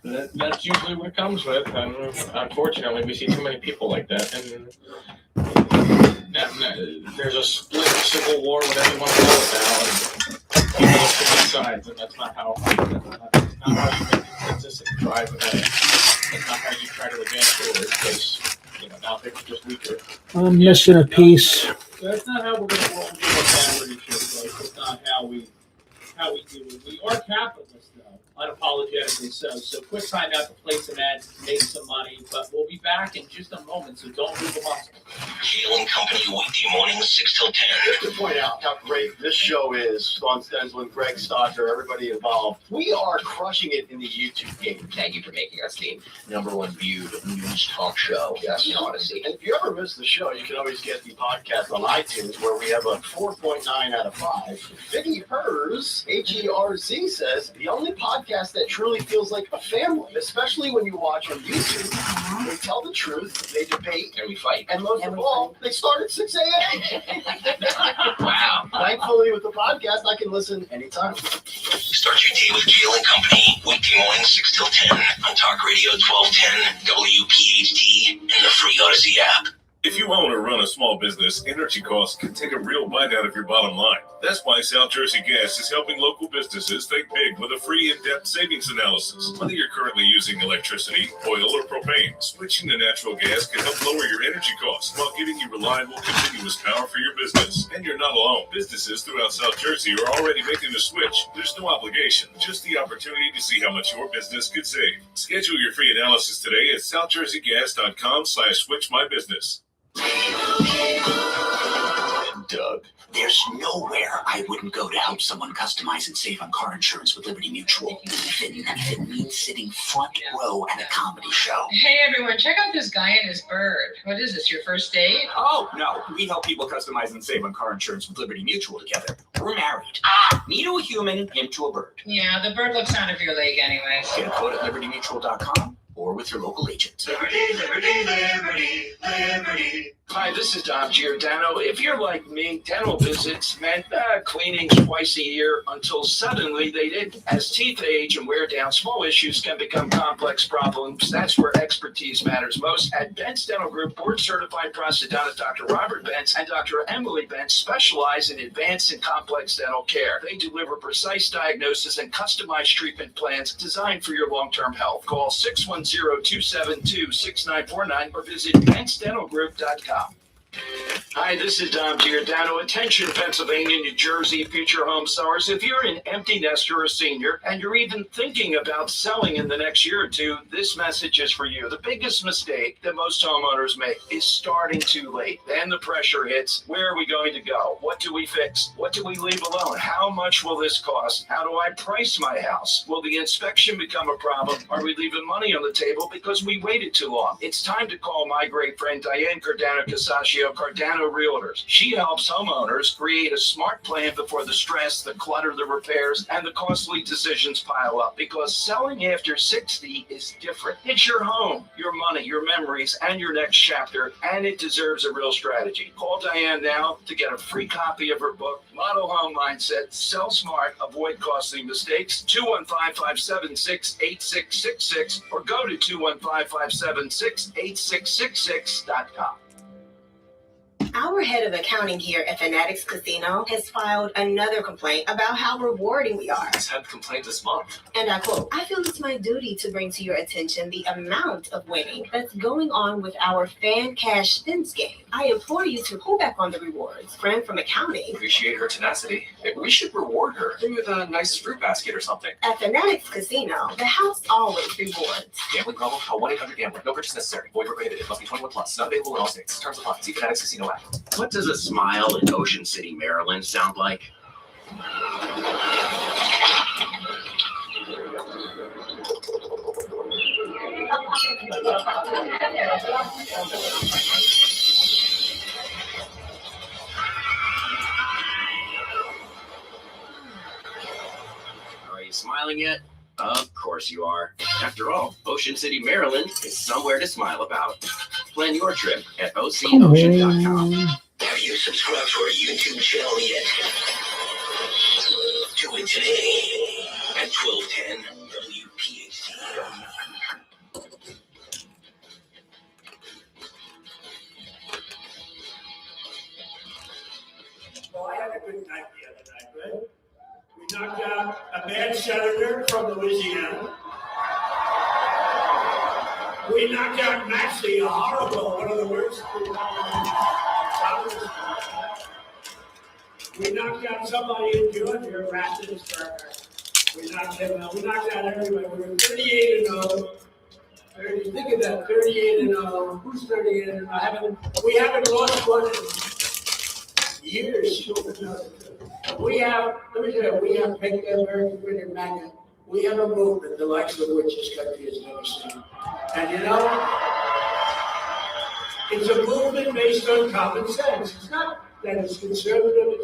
That's usually what it comes with, and unfortunately, we see too many people like that. And there's a split civil war, whatever you want to call it now, and people look for both sides, and that's not how you make consensus and drive ahead. That's not how you try to advance forward, because now things are just weaker. I'm missing a piece. That's not how we're going to roll into a battery show, folks. That's not how we do it. We are capitalists, though, unapologetically so. So quick time out to play some ads, make some money, but we'll be back in just a moment, so don't move the muscle. Kale and Company, weekday mornings, 6 till 10. Just to point out how great this show is, Sean Stensland, Greg Stocker, everybody involved. We are crushing it in the YouTube game. Thank you for making us the #1 viewed news talk show. Yes, in Odyssey. And if you ever miss the show, you can always get the podcast on iTunes, where we have a 4.9 out of 5. Vicky Hers, HERZ, says the only podcast that truly feels like a family, especially when you watch on YouTube. They tell the truth, they debate, and we fight. And most of all, they start at 6 a.m. Wow. Thankfully, with the podcast, I can listen anytime. Start your day with Kale and Company, weekday mornings, 6 till 10 on Talk Radio 1210, WPHT, and the free Odyssey app. If you own or run a small business, energy costs can take a real bite out of your bottom line. That's why South Jersey Gas is helping local businesses think big with a free in-depth savings analysis. Whether you're currently using electricity, oil, or propane, switching to natural gas can help lower your energy costs while giving you reliable, continuous power for your business. And you're not alone. Businesses throughout South Jersey are already making the switch. There's no obligation, just the opportunity to see how much your business could save. Schedule your free analysis today at southjerseygas.com/switchmybusiness. And Doug. There's nowhere I wouldn't go to help someone customize and save on car insurance with Liberty Mutual, even if it means sitting front row at a comedy show. Hey everyone, check out this guy and his bird. What is this, your first date? Oh, no. We help people customize and save on car insurance with Liberty Mutual together. We're married. Me to a human, him to a bird. Yeah, the bird looks out of your leg anyways. Get a quote at libertymutual.com or with your local agent. Liberty, liberty, liberty, liberty. Hi, this is Dom Giordano. If you're like me, dental visits meant cleanings twice a year until suddenly they didn't. As teeth age and wear down, small issues can become complex problems. That's where expertise matters most. At Bent's Dental Group, board-certified prosthodontist Dr. Robert Bentz and Dr. Emily Bentz specialize in advanced and complex dental care. They deliver precise diagnosis and customized treatment plans designed for your long-term health. Call 610-272-6949 or visit bentsdentalgroup.com. Hi, this is Dom Giordano. Attention, Pennsylvania, New Jersey, future home sellers. If you're an empty nester or a senior, and you're even thinking about selling in the next year or two, this message is for you. The biggest mistake that most homeowners make is starting too late. Then the pressure hits. Where are we going to go? What do we fix? What do we leave alone? How much will this cost? How do I price my house? Will the inspection become a problem? Are we leaving money on the table because we waited too long? It's time to call my great friend Diane Cardano-Casaccio, Cardano Realtors. She helps homeowners create a smart plan before the stress, the clutter, the repairs, and the costly decisions pile up. Because selling after 60 is different. It's your home, your money, your memories, and your next chapter, and it deserves a real strategy. Call Diane now to get a free copy of her book, Model Home Mindset, Sell Smart, Avoid Costly Mistakes, 215-576-8666, or go to 215-576-8666.com. Our head of accounting here at Fanatics Casino has filed another complaint about how rewarding we are. He's had a complaint this month. And I quote, I feel it's my duty to bring to your attention the amount of winning that's going on with our fan cash spins game. I implore you to pull back on the rewards. Friend from accounting. Appreciate her tenacity. We should reward her. Maybe with a nice fruit basket or something. At Fanatics Casino, the house always rewards. Gambling problem? Call 1-800-GAMBLER. No purchase necessary. Void where prohibited. Must be 21 plus. Not available in all states. Terms apply. See Fanatics Casino app. What does a smile in Ocean City, Maryland sound like? Are you smiling yet? Of course you are. After all, Ocean City, Maryland is somewhere to smile about. Plan your trip at ococean.com. Have you subscribed to our YouTube channel yet? Do it today at 1210 WPHT. Well, I had a good night the other night, right? We knocked out a bad senator from Louisiana. We knocked out Maxie, a horrible, one of the worst. We knocked out somebody in Georgia, Rathensberger. We knocked him out. We knocked out everybody. We were 38-0. Think of that, 38-0. Who's 38-0? We haven't lost one in years. We have, let me tell you, we have picked American Freedom Magnet. We have a movement the likes of which this country has never seen. And you know, it's a movement based on common sense. It's not that it's conservative, but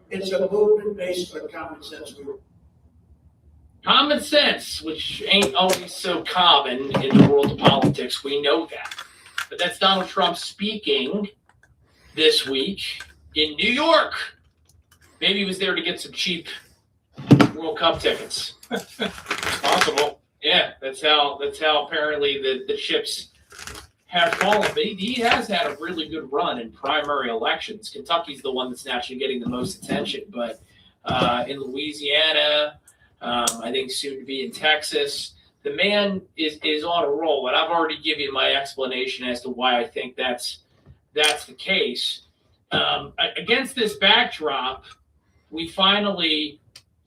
it's a movement based on common sense. Common sense, which ain't always so common in the world of politics, we know that. But that's Donald Trump speaking this week in New York. Maybe he was there to get some cheap World Cup tickets. Possible. Yeah, that's how apparently the chips have fallen. But he has had a really good run in primary elections. Kentucky's the one that's naturally getting the most attention, but in Louisiana, I think soon to be in Texas, the man is on a roll. And I've already given you my explanation as to why I think that's the case. Against this backdrop, we finally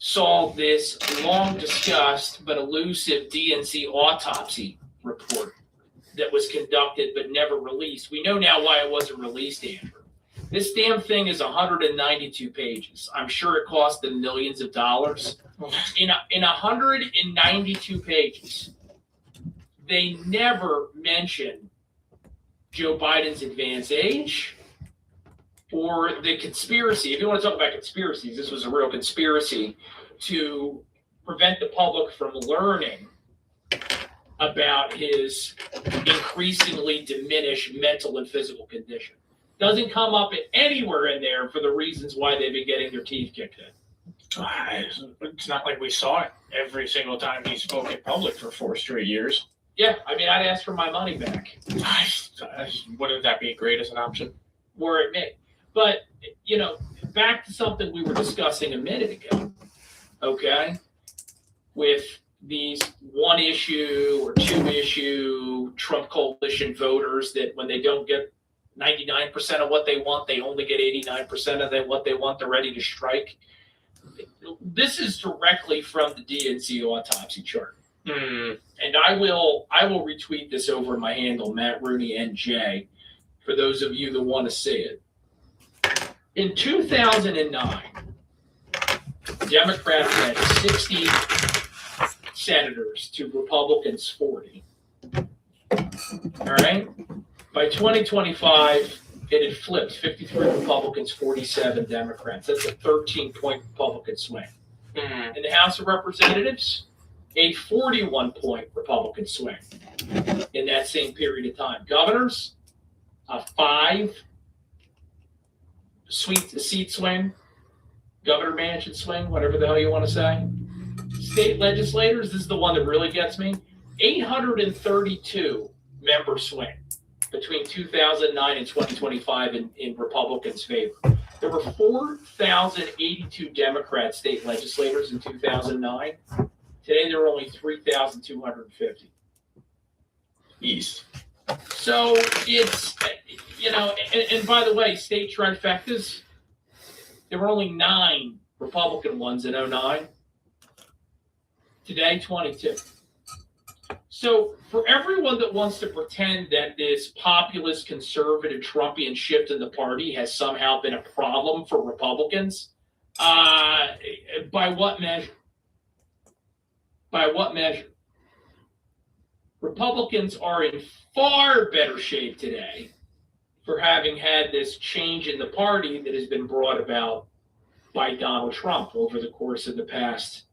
saw this long discussed but elusive DNC autopsy report that was conducted but never released. We know now why it wasn't released, Andrew. This damn thing is 192 pages. I'm sure it cost them millions of dollars. In 192 pages, they never mention Joe Biden's advanced age or the conspiracy. If you want to talk about conspiracies, this was a real conspiracy to prevent the public from learning about his increasingly diminished mental and physical condition. Doesn't come up anywhere in there for the reasons why they've been getting their teeth kicked in. It's not like we saw it every single time he spoke in public for 4 straight years. Yeah, I mean, I'd ask for my money back. Wouldn't that be great as an option? Were it me. But, you know, back to something we were discussing a minute ago, okay? With these 1-issue or 2-issue Trump coalition voters that when they don't get 99% of what they want, they only get 89% of what they want, they're ready to strike. This is directly from the DNC autopsy chart. And I will retweet this over my handle, Matt Rooney NJ, for those of you that want to see it. In 2009, Democrats had 60 senators to Republicans 40. All right? By 2025, it had flipped 53 Republicans, 47 Democrats. That's a 13-point Republican swing. In the House of Representatives, a 41-point Republican swing in that same period of time. Governors, a 5-seat swing, governor mansion swing, whatever the hell you want to say. State legislators, this is the one that really gets me, 832 member swing between 2009 and 2025 in Republicans' favor. There were 4,082 Democrat state legislators in 2009. Today, there are only 3,250. East. So it's, you know, and by the way, state trifectas, there were only 9 Republican ones in 2009. Today, 22. So for everyone that wants to pretend that this populist, conservative, Trumpian shift in the party has somehow been a problem for Republicans, by what measure? By what measure? Republicans are in far better shape today for having had this change in the party that has been brought about by Donald Trump over the course of the past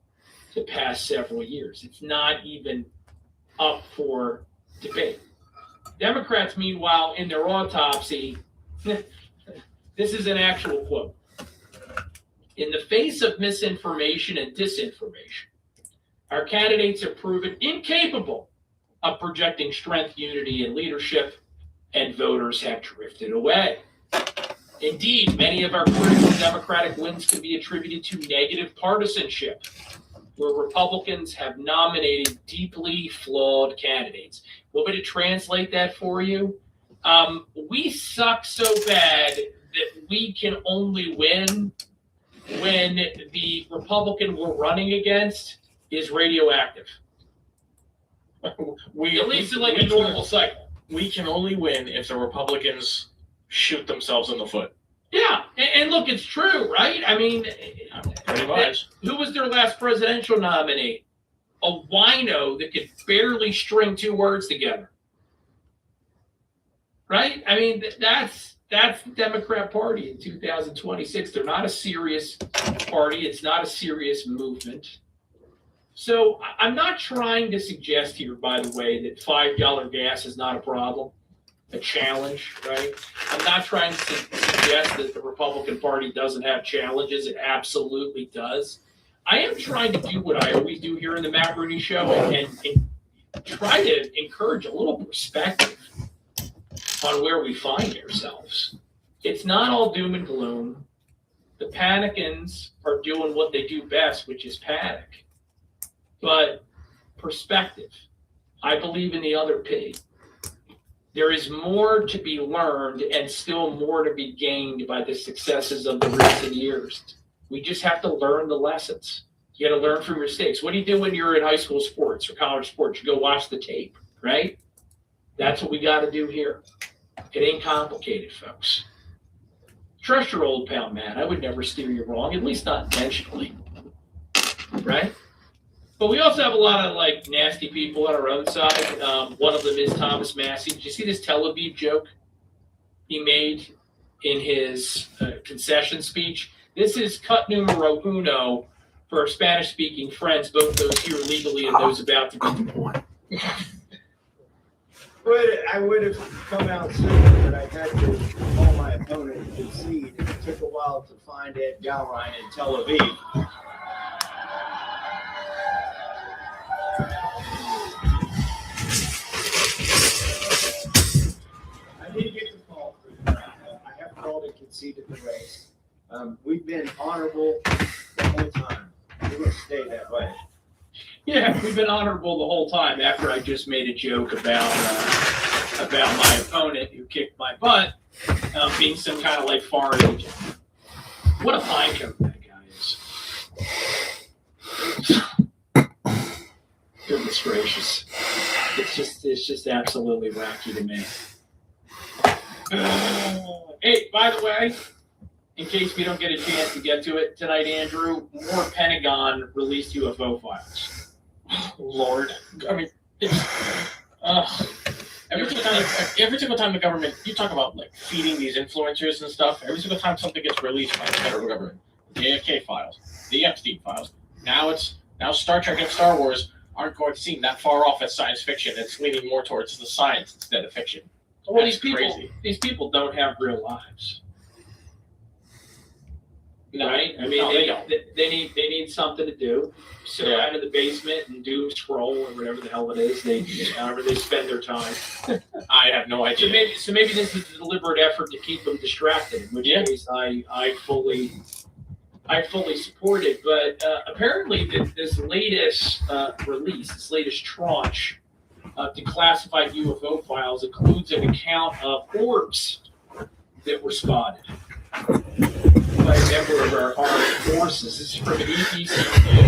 several years. It's not even up for debate. Democrats, meanwhile, in their autopsy, this is an actual quote. In the face of misinformation and disinformation, our candidates have proven incapable of projecting strength, unity, and leadership, and voters have drifted away. Indeed, many of our critical Democratic wins can be attributed to negative partisanship, where Republicans have nominated deeply flawed candidates. Want me to translate that for you? We suck so bad that we can only win when the Republican we're running against is radioactive. At least in like a normal cycle. We can only win if the Republicans shoot themselves in the foot. Yeah, and look, it's true, right? I mean, pretty much. Who was their last presidential nominee? A wino that could barely string two words together. Right? I mean, that's the Democrat Party in 2026. They're not a serious party. It's not a serious movement. So I'm not trying to suggest here, by the way, that $5 gas is not a problem, a challenge, right? I'm not trying to suggest that the Republican Party doesn't have challenges. It absolutely does. I am trying to do what I always do here in the Matt Rooney Show and try to encourage a little perspective on where we find ourselves. It's not all doom and gloom. The panicans are doing what they do best, which is panic. But perspective, I believe in the other P. There is more to be learned and still more to be gained by the successes of the recent years. We just have to learn the lessons. You got to learn from your mistakes. What do you do when you're in high school sports or college sports? You go watch the tape, right? That's what we got to do here. It ain't complicated, folks. Trust your old pal, Matt. I would never steer you wrong, at least not intentionally, right? But we also have a lot of like nasty people on our own side. One of them is Thomas Massey. Did you see this Tel Aviv joke he made in his concession speech? This is cut numero uno for our Spanish-speaking friends, both those here legally and those about to be. I would have come out sooner, but I had to call my opponent to concede. It took a while to find Ed Galrine in Tel Aviv. I did get the call. I have called and conceded the race. We've been honorable the whole time. We're going to stay that way. Yeah, we've been honorable the whole time after I just made a joke about my opponent who kicked my butt being some kind of like foreign agent. What a fine coat that guy is. Goodness gracious. It's just absolutely wacky to me. Hey, by the way, in case we don't get a chance to get to it tonight, Andrew, more Pentagon released UFO files. Lord. I mean, every single time the government, you talk about like feeding these influencers and stuff, every single time something gets released by the federal government, the AFK files, the Epstein files, now Star Trek and Star Wars aren't going to seem that far off as science fiction. It's leaning more towards the science instead of fiction. Well, That's crazy. These people don't have real lives. No, right? I mean, no, they don't. They need something to do. Sit down in the basement and doom scroll or whatever the hell it is. However they spend their time. I have no idea. So maybe this is a deliberate effort to keep them distracted. In which case, I fully support it. But apparently, this latest release, this latest tranche of declassified UFO files includes an account of orbs that were spotted by a member of our armed forces. This is from ABC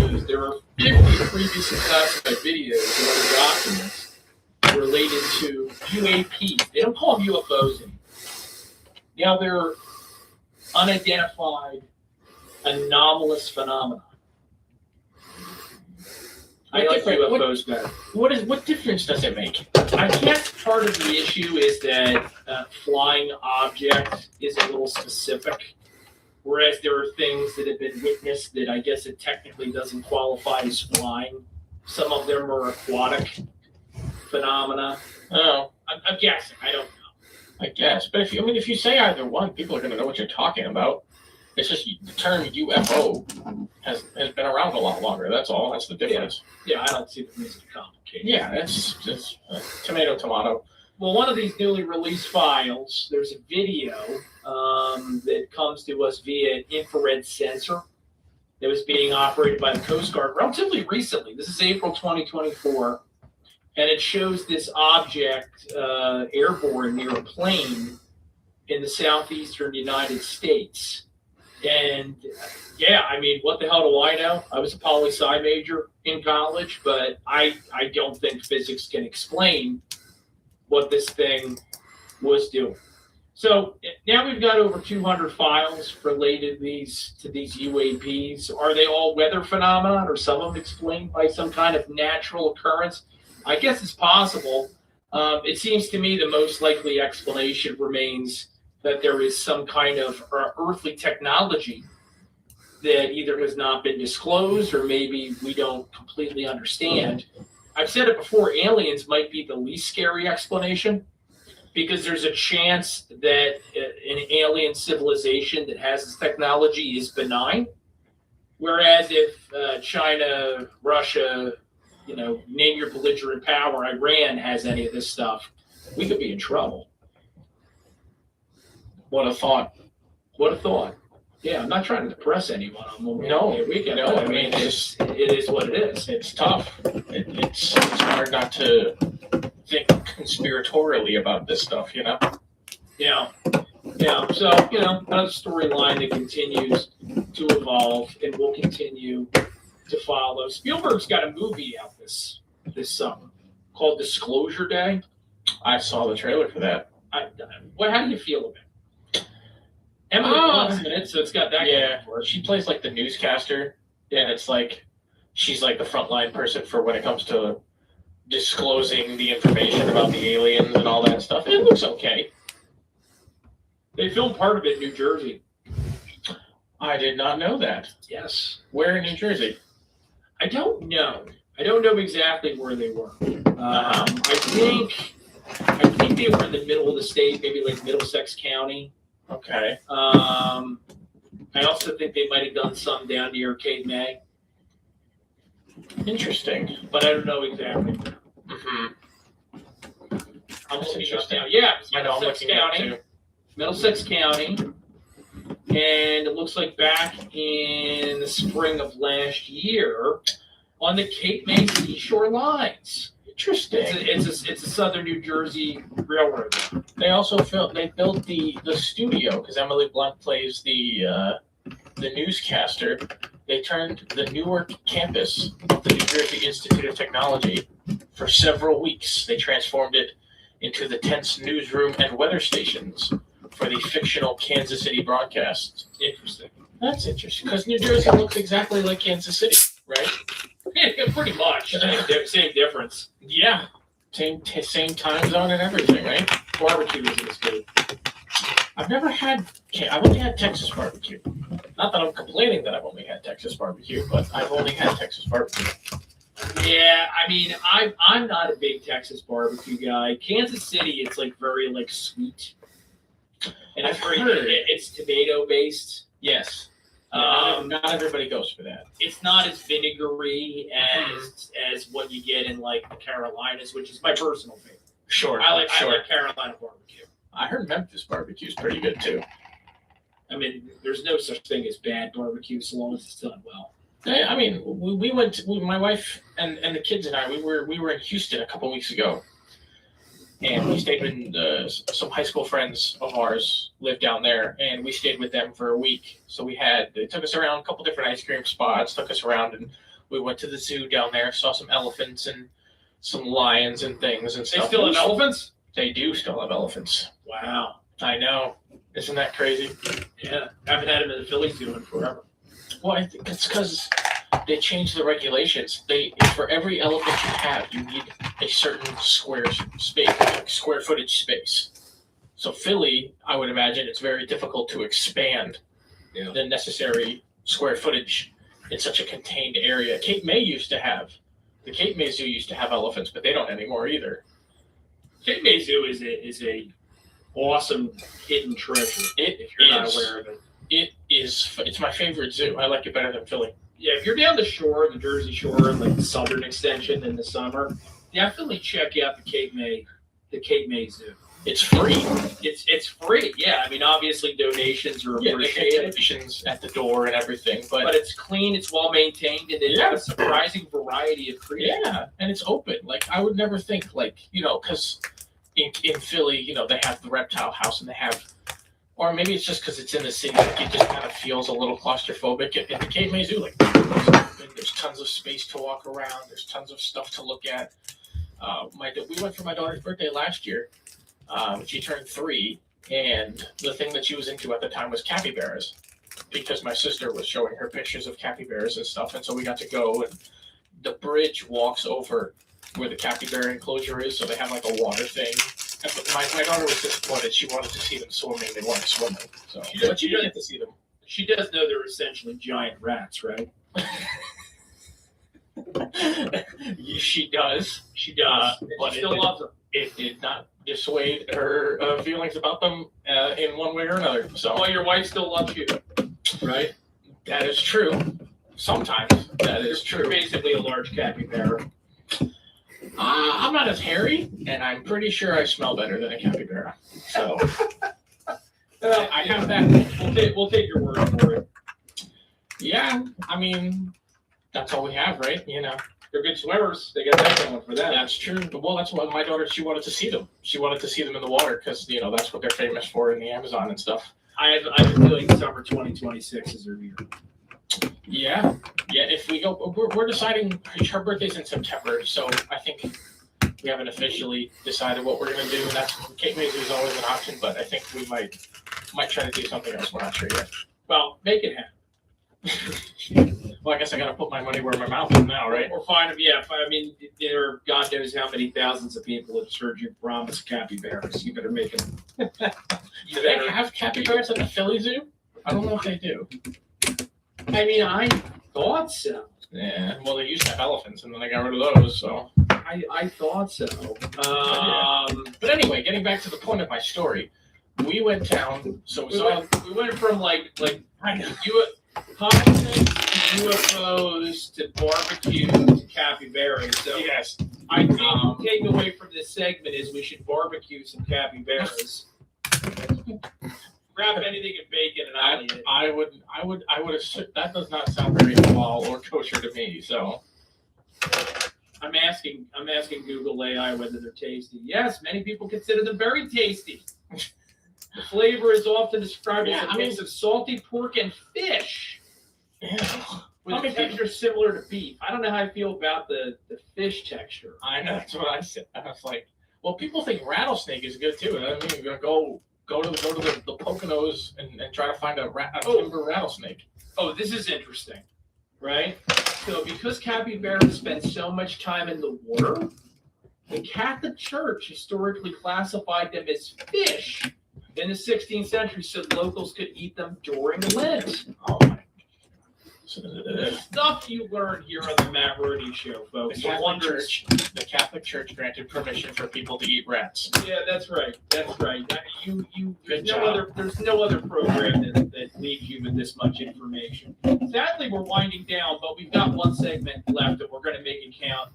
News. There are 50 previously classified videos and other documents related to UAPs. They don't call them UFOs anymore. Now they're unidentified anomalous phenomena. I like UFOs better. What difference does it make? I guess part of the issue is that flying object is a little specific, whereas there are things that have been witnessed that I guess it technically doesn't qualify as flying. Some of them are aquatic phenomena. Oh, I'm guessing. I don't know. I guess, but if you say either one, people are going to know what you're talking about. It's just the term UFO has been around a lot longer. That's all. That's the difference. Yeah, I don't see the reason to complicate. Yeah, it's just tomato, tomato. Well, one of these newly released files, there's a video that comes to us via an infrared sensor that was being operated by the Coast Guard relatively recently. This is April 2024. And it shows this object airborne near a plane in the southeastern United States. And yeah, I mean, what the hell do I know? I was a poli-sci major in college, but I don't think physics can explain what this thing was doing. So now we've got over 200 files related to these UAPs. Are they all weather phenomena, or some of them explained by some kind of natural occurrence? I guess it's possible. It seems to me the most likely explanation remains that there is some kind of earthly technology that either has not been disclosed or maybe we don't completely understand. I've said it before, aliens might be the least scary explanation because there's a chance that an alien civilization that has this technology is benign. Whereas if China, Russia, name your belligerent power, Iran has any of this stuff, we could be in trouble. What a thought. What a thought. Yeah, I'm not trying to depress anyone on No, Weekend. no, I mean, it is what it is. It's tough. It's hard not to think conspiratorially about this stuff, Yeah. So, another storyline that continues to evolve and will continue to follow. Spielberg's got a movie out this summer called Disclosure Day. I saw the trailer for that. How do you feel about it? Emily Blunt's in it, so it's got that. Yeah, she plays like the newscaster, and it's like she's like the frontline person for when it comes to disclosing the information about the aliens and all that stuff. It looks okay. They filmed part of it in New Jersey. I did not know that. Yes. Where in New Jersey? I don't know. I don't know exactly where they were. I think they were in the middle of the state, maybe like Middlesex County. Okay. I also think they might have done some down near Cape May. Interesting. But I don't know exactly. Mm-hmm. I'm looking it up now. Yeah, it's Middlesex County. Middlesex County. And it looks like back in the spring of last year on the Cape May seashore lines. Interesting. It's a southern New Jersey railroad. They also built the studio because Emily Blunt plays the newscaster. They turned the Newark campus of the New Jersey Institute of Technology for several weeks. They transformed it into the tense newsroom and weather stations for the fictional Kansas City broadcast. Interesting. That's interesting because New Jersey looks exactly like Kansas City, right? Yeah, pretty much. Same difference. Yeah. Same time zone and everything, right? Barbecue isn't as good. I've only had Texas barbecue. Not that I'm complaining that I've only had Texas barbecue, but I've only had Texas barbecue. Yeah, I mean, I'm not a big Texas barbecue guy. Kansas City, it's like very like sweet, and it's tomato based. Yes. Not everybody goes for that. It's not as vinegary as what you get in like the Carolinas, which is my personal favorite. Sure. I like Carolina barbecue. I heard Memphis barbecue is pretty good too. I mean, there's no such thing as bad barbecue so long as it's done well. I mean, we went. My wife and the kids and I. We were in Houston a couple weeks ago, and we stayed with some high school friends of ours lived down there, and we stayed with them for a week. So they took us around a couple different ice cream spots, took us around, and we went to the zoo down there, saw some elephants and some lions and things and stuff. They still have elephants? They do still have elephants. Wow. I know. Isn't that crazy? Yeah. I haven't had them in the Philly zoo in forever. Well, I think it's because they changed the regulations. For every elephant you have, you need a certain square footage space. So Philly, I would imagine it's very difficult to expand the necessary square footage in such a contained area. Cape May the Cape May Zoo used to have elephants, but they don't anymore either. Cape May Zoo is a awesome hidden treasure. If you're not aware of it, it's my favorite zoo. I like it better than Philly. Yeah, if you're down the shore, the Jersey Shore, like the southern extension in the summer, definitely check out the Cape May Zoo. It's free. It's free. Yeah, I mean, obviously donations are appreciated. Donations at the door and everything, but it's clean, it's well maintained, and they have a surprising variety of creatures. Yeah, and it's open. Like I would never think, because in Philly, they have the reptile house and they have, or maybe it's just because it's in the city, like it just kind of feels a little claustrophobic. At the Cape May Zoo, there's tons of space to walk around. There's tons of stuff to look at. We went for my daughter's birthday last year. She turned 3, and the thing that she was into at the time was capybaras, because my sister was showing her pictures of capybaras and stuff, and so we got to go, and the bridge walks over where the capybara enclosure is, so they have like a water thing. And my daughter was disappointed. She wanted to see them swimming. They weren't swimming, so she didn't get to see them. She does know they're essentially giant rats, right? She does. But she still loves them. It did not dissuade her feelings about them in one way or another. So, well, your wife still loves you, right? That is true. Sometimes that is true. You're basically a large capybara. I'm not as hairy, and I'm pretty sure I smell better than a capybara. So, I have that. We'll take your word for it. Yeah, I mean, that's all we have, right? They're good swimmers. They got that going for them. That's true. Well, that's why my daughter, she wanted to see them. She wanted to see them in the water because, that's what they're famous for in the Amazon and stuff. I have a feeling summer 2026 is their year. Yeah. If we go, we're deciding. Her birthday's in September, so I think we haven't officially decided what we're going to do. And that's Cape May Zoo is always an option, but I think we might try to do something else. We're not sure yet. Well, make it happen. Well, I guess I got to put my money where my mouth is now, right? Or find them. Yeah, I mean, there are God knows how many thousands of people have heard you promise capybaras. You better make them. Do they have capybaras at the Philly Zoo? I don't know if they do. I mean, I thought so. Yeah, well, they used to have elephants, and then they got rid of those, so. I thought so. But anyway, getting back to the point of my story, we went down, so we went from like UFOs to barbecue to capybaras. So yes, I think the takeaway from this segment is we should barbecue some capybaras. Wrap anything in bacon and I'll eat it. I would have. That does not sound very halal or kosher to me. So I'm asking Google AI whether they're tasty. Yes, many people consider them very tasty. The flavor is often described as a mix of salty pork and fish. Yeah. With a texture similar to beef. I don't know how I feel about the fish texture. I know, that's what I said. I was like, well, people think rattlesnake is good too. I mean, you're gonna go to the Poconos and try to find a timber rattlesnake. Oh, this is interesting, right? So because capybaras spend so much time in the water, the Catholic Church historically classified them as fish in the 16th century so locals could eat them during Lent. Oh my. Stuff you learn here on the Matt Rooney Show, folks. The Catholic Church granted permission for people to eat rats. Yeah, that's right. There's no other program that leaves you with this much information. Sadly, we're winding down, but we've got one segment left, and we're going to make it count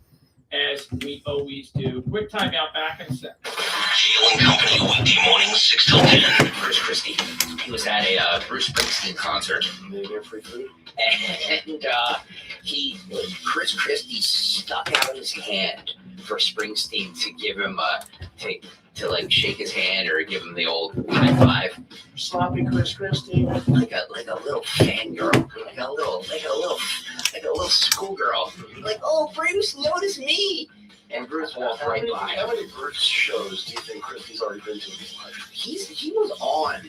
as we always do. Quick timeout, back in a second. Healing Company, weekday mornings, 6 till 10. Chris Christie. He was at a Bruce Springsteen concert. They get free food? And Chris Christie stuck out his hand for Springsteen to give him to like shake his hand or give him the old high five. Sloppy Chris Christie. Like a little fangirl, like a little schoolgirl. Like, oh, Bruce, notice me. And Bruce walked right by. How many Bruce shows do you think Christie's already been to in his life? He was on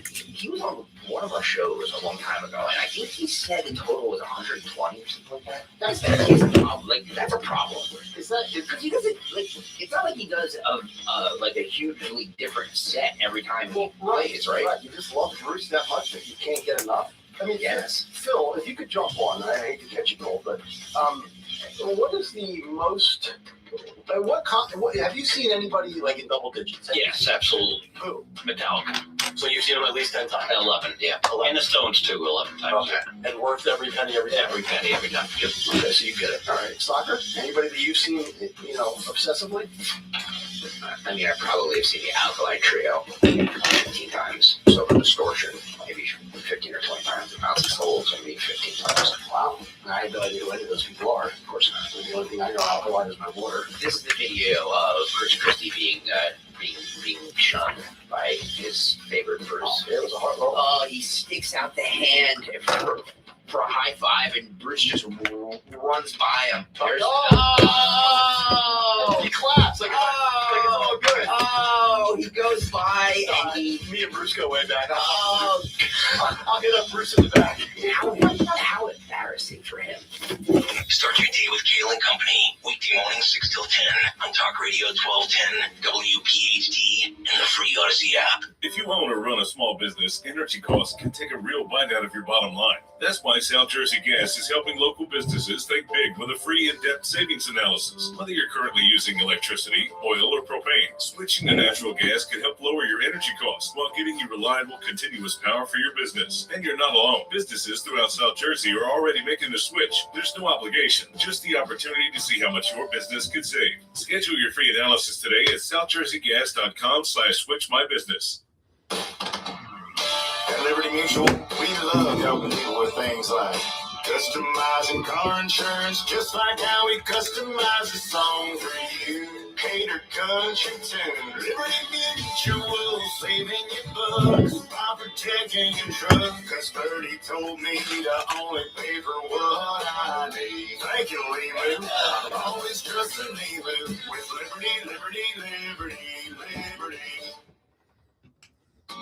one of our shows a long time ago, and I think he said the total was 120 or something like that. That's a problem. Like that's a problem. Is that Because he doesn't like. It's not like he does like a hugely different set every time he plays, right? You just love Bruce that much that you can't get enough. I mean, Yes. Phil, if you could jump on, I hate to catch you, Gold, but what is the most? What have you seen anybody like in double digits? Yes, absolutely. Who? Metallica. So you've seen them at least 10 times. 11, yeah. 11. And the Stones too, 11 times. Okay. And worth every penny every time. Every penny, every time. Just Okay, so you get it. All right. Soccer? Anybody that you've seen, obsessively? I mean, I probably have seen the Alkali Trio 15 times. Silver Distortion, maybe 15 or 20 times. The Mouse Souls, maybe 15 times. Wow. I have no idea who any of those people are. Of course not. The only thing I know alkaline is my water. This is the video of Chris Christie being shunned by his favorite Bruce. It was a hard roll. He sticks out the hand for a high five, and Bruce just runs by him. There's, He claps like it's all good. Oh, he goes by and me and Bruce go way back. I'll hit up Bruce in the back. How embarrassing for him. Start your day with Kale and Company. Weekday mornings 6 till 10 on Talk Radio 1210, WPHT, and the free Odyssey app. If you own or run a small business, energy costs can take a real bite out of your bottom line. That's why South Jersey Gas is helping local businesses think big with a free in-depth savings analysis. Whether you're currently using electricity, oil, or propane, switching to natural gas can help lower your energy costs while giving you reliable, continuous power for your business. And you're not alone. Businesses throughout South Jersey are already making the switch. There's no obligation, just the opportunity to see how much your business could save. Schedule your free analysis today at southjerseygas.com/switchmybusiness. At Liberty Mutual, we love helping people with things like customizing car insurance, just like how we customize a song for you. Cater country tune. Liberty Mutual, saving you bucks by protecting your truck. Cause Birdie told me to only pay for what I need. Thank you, Limu. I'm always trusting Limu with Liberty, Liberty, Liberty, Liberty.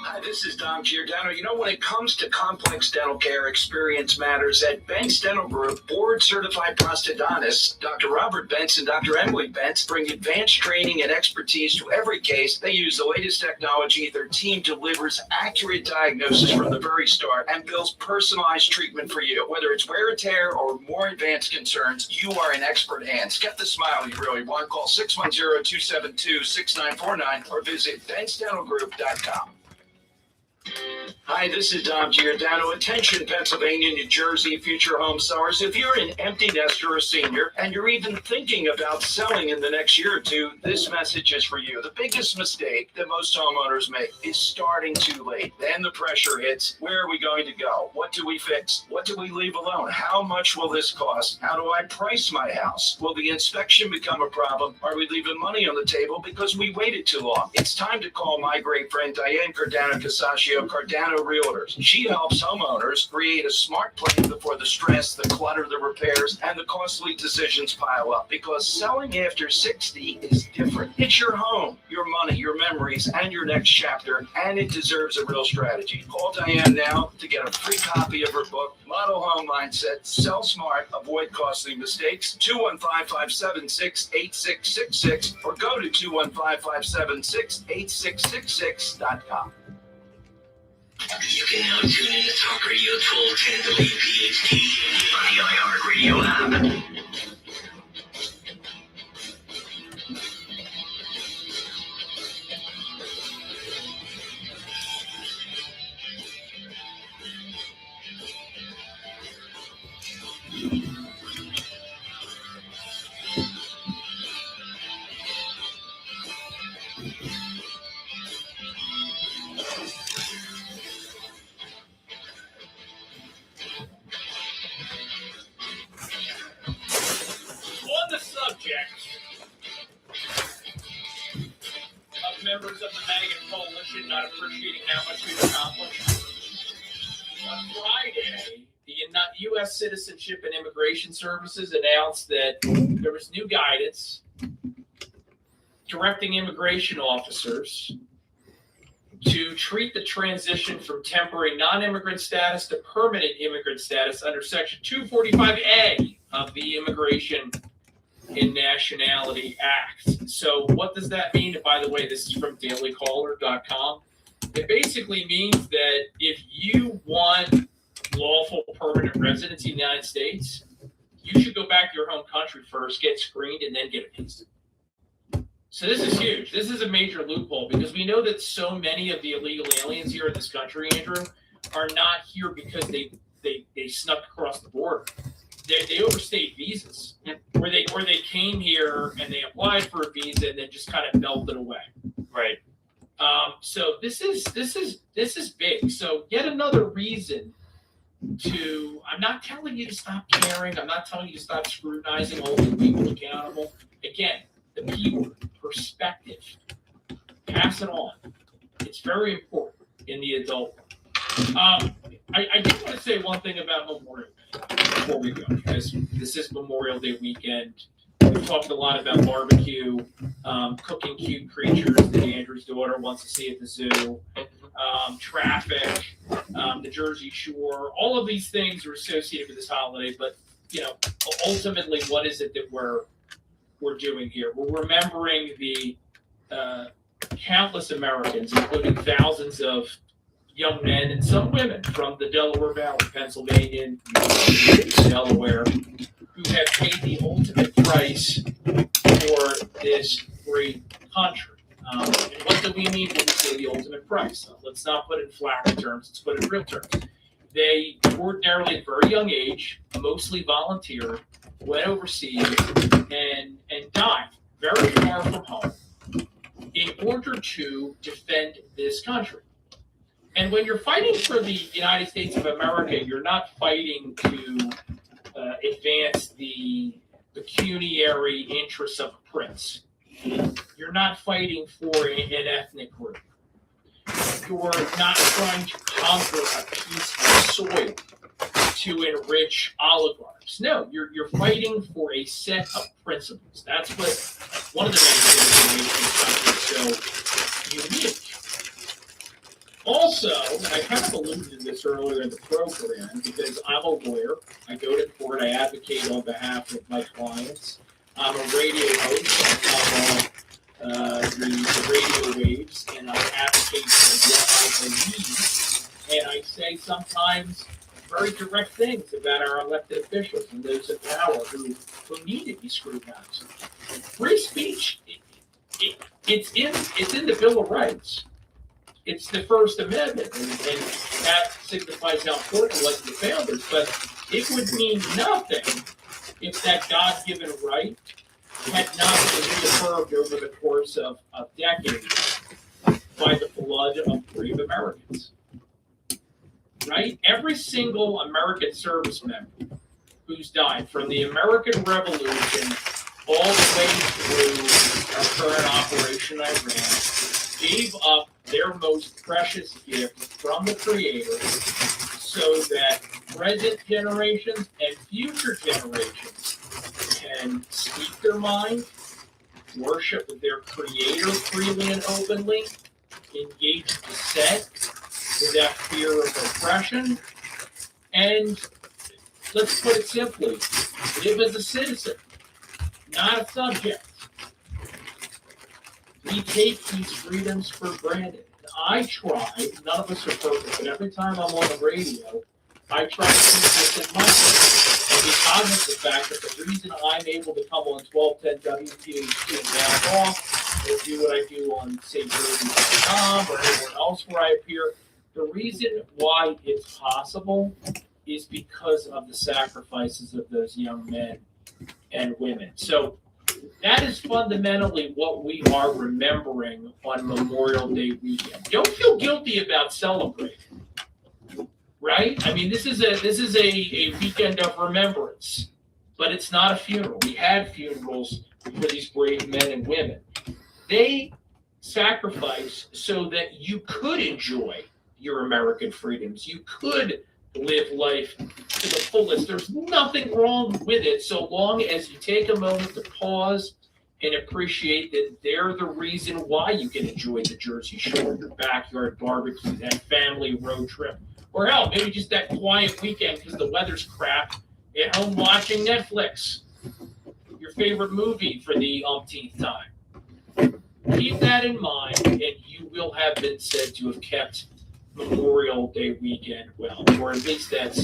Hi, this is Dom Giordano. You know, when it comes to complex dental care, experience matters. At Banks Dental Group, board-certified prosthodontists, Dr. Robert Bentz and Dr. Emily Bentz bring advanced training and expertise to every case. They use the latest technology. Their team delivers accurate diagnosis from the very start and builds personalized treatment for you. Whether it's wear and tear or more advanced concerns, you are in expert hands. Get the smile you really want. Call 610-272-6949 or visit BentzDentalGroup.com. Hi, this is Dom Giordano. Attention, Pennsylvania, New Jersey, future home sellers. If you're an empty nester or a senior and you're even thinking about selling in the next year or two, this message is for you. The biggest mistake that most homeowners make is starting too late. Then the pressure hits. Where are we going to go? What do we fix? What do we leave alone? How much will this cost? How do I price my house? Will the inspection become a problem? Are we leaving money on the table because we waited too long? It's time to call my great friend Diane Cardano-Casaccio, Cardano Realtors. She helps homeowners create a smart plan before the stress, the clutter, the repairs, and the costly decisions pile up. Because selling after 60 is different. It's your home, your money, your memories, and your next chapter, and it deserves a real strategy. Call Diane now to get a free copy of her book, Model Home Mindset, Sell Smart, Avoid Costly Mistakes, 215-576-8666, or go to 215-576-8666.com. You can now tune in to Talk Radio 1210 WPHT on the iHeartRadio app. On the subject of members of the MAGA coalition not appreciating how much we've accomplished, on Friday, the U.S. Citizenship and Immigration Services announced that there was new guidance directing immigration officers to treat the transition from temporary non-immigrant status to permanent immigrant status under Section 245A of the Immigration and Nationality Act. So what does that mean? And by the way, this is from dailycaller.com. It basically means that if you want lawful permanent residency in the United States, you should go back to your home country first, get screened, and then get a visa. So this is huge. This is a major loophole because we know that so many of the illegal aliens here in this country, Andrew, are not here because they snuck across the border. They overstayed visas, or they came here and they applied for a visa and then just kind of melted away. Right. So this is big. So yet another reason to. I'm not telling you to stop caring. I'm not telling you to stop scrutinizing, holding people accountable. Again, the P word, perspective. Pass it on. It's very important in the adult world. I do want to say one thing about Memorial Day before we go, because this is Memorial Day weekend. We've talked a lot about barbecue, cooking cute creatures that Andrew's daughter wants to see at the zoo, traffic, the Jersey Shore. All of these things are associated with this holiday, but ultimately, what is it that we're doing here? We're remembering the countless Americans, including thousands of young men and some women from the Delaware Valley, Pennsylvania, Delaware, who have paid the ultimate price for this great country. And what do we mean when we say the ultimate price? Let's not put it in flowery terms, let's put it in real terms. They ordinarily, at a very young age, mostly volunteered, went overseas, and died very far from home in order to defend this country. And when you're fighting for the United States of America, you're not fighting to advance the pecuniary interests of a prince. You're not fighting for an ethnic group. You're not trying to conquer a piece of soil to enrich oligarchs. No, you're fighting for a set of principles. That's what one of the main things that makes this country so unique. Also, I kind of alluded to this earlier in the program because I'm a lawyer. I go to court. I advocate on behalf of my clients. I'm a radio host. I'm on the radio waves, and I advocate for what I believe. And I say sometimes very direct things about our elected officials and those in power who need to be scrutinized. Free speech, it's in the Bill of Rights. It's the First Amendment, and that signifies how important it was to the founders. But it would mean nothing if that God-given right had not been reaffirmed over the course of decades by the blood of brave Americans. Right? Every single American service member who's died from the American Revolution all the way through our current Operation Iran gave up their most precious gift from the Creator so that present generations and future generations can speak their mind, worship their Creator freely and openly, engage dissent without fear of oppression, and let's put it simply, live as a citizen, not a subject. We take these freedoms for granted. I try, none of us are perfect, but every time I'm on the radio, I try to keep this in mind and be cognizant of the fact that the reason I'm able to come on 1210 WPHT and back off, or do what I do on SaveJersey.com or anywhere else where I appear, the reason why it's possible is because of the sacrifices of those young men and women. So that is fundamentally what we are remembering on Memorial Day weekend. Don't feel guilty about celebrating, right? I mean, this is a weekend of remembrance, but it's not a funeral. We had funerals for these brave men and women. They sacrificed so that you could enjoy your American freedoms. You could live life to the fullest. There's nothing wrong with it so long as you take a moment to pause and appreciate that they're the reason why you can enjoy the Jersey Shore, your backyard barbecue, that family road trip, or hell, maybe just that quiet weekend because the weather's crap, at home watching Netflix, your favorite movie for the umpteenth time. Keep that in mind, and you will have been said to have kept Memorial Day weekend well, or at least that's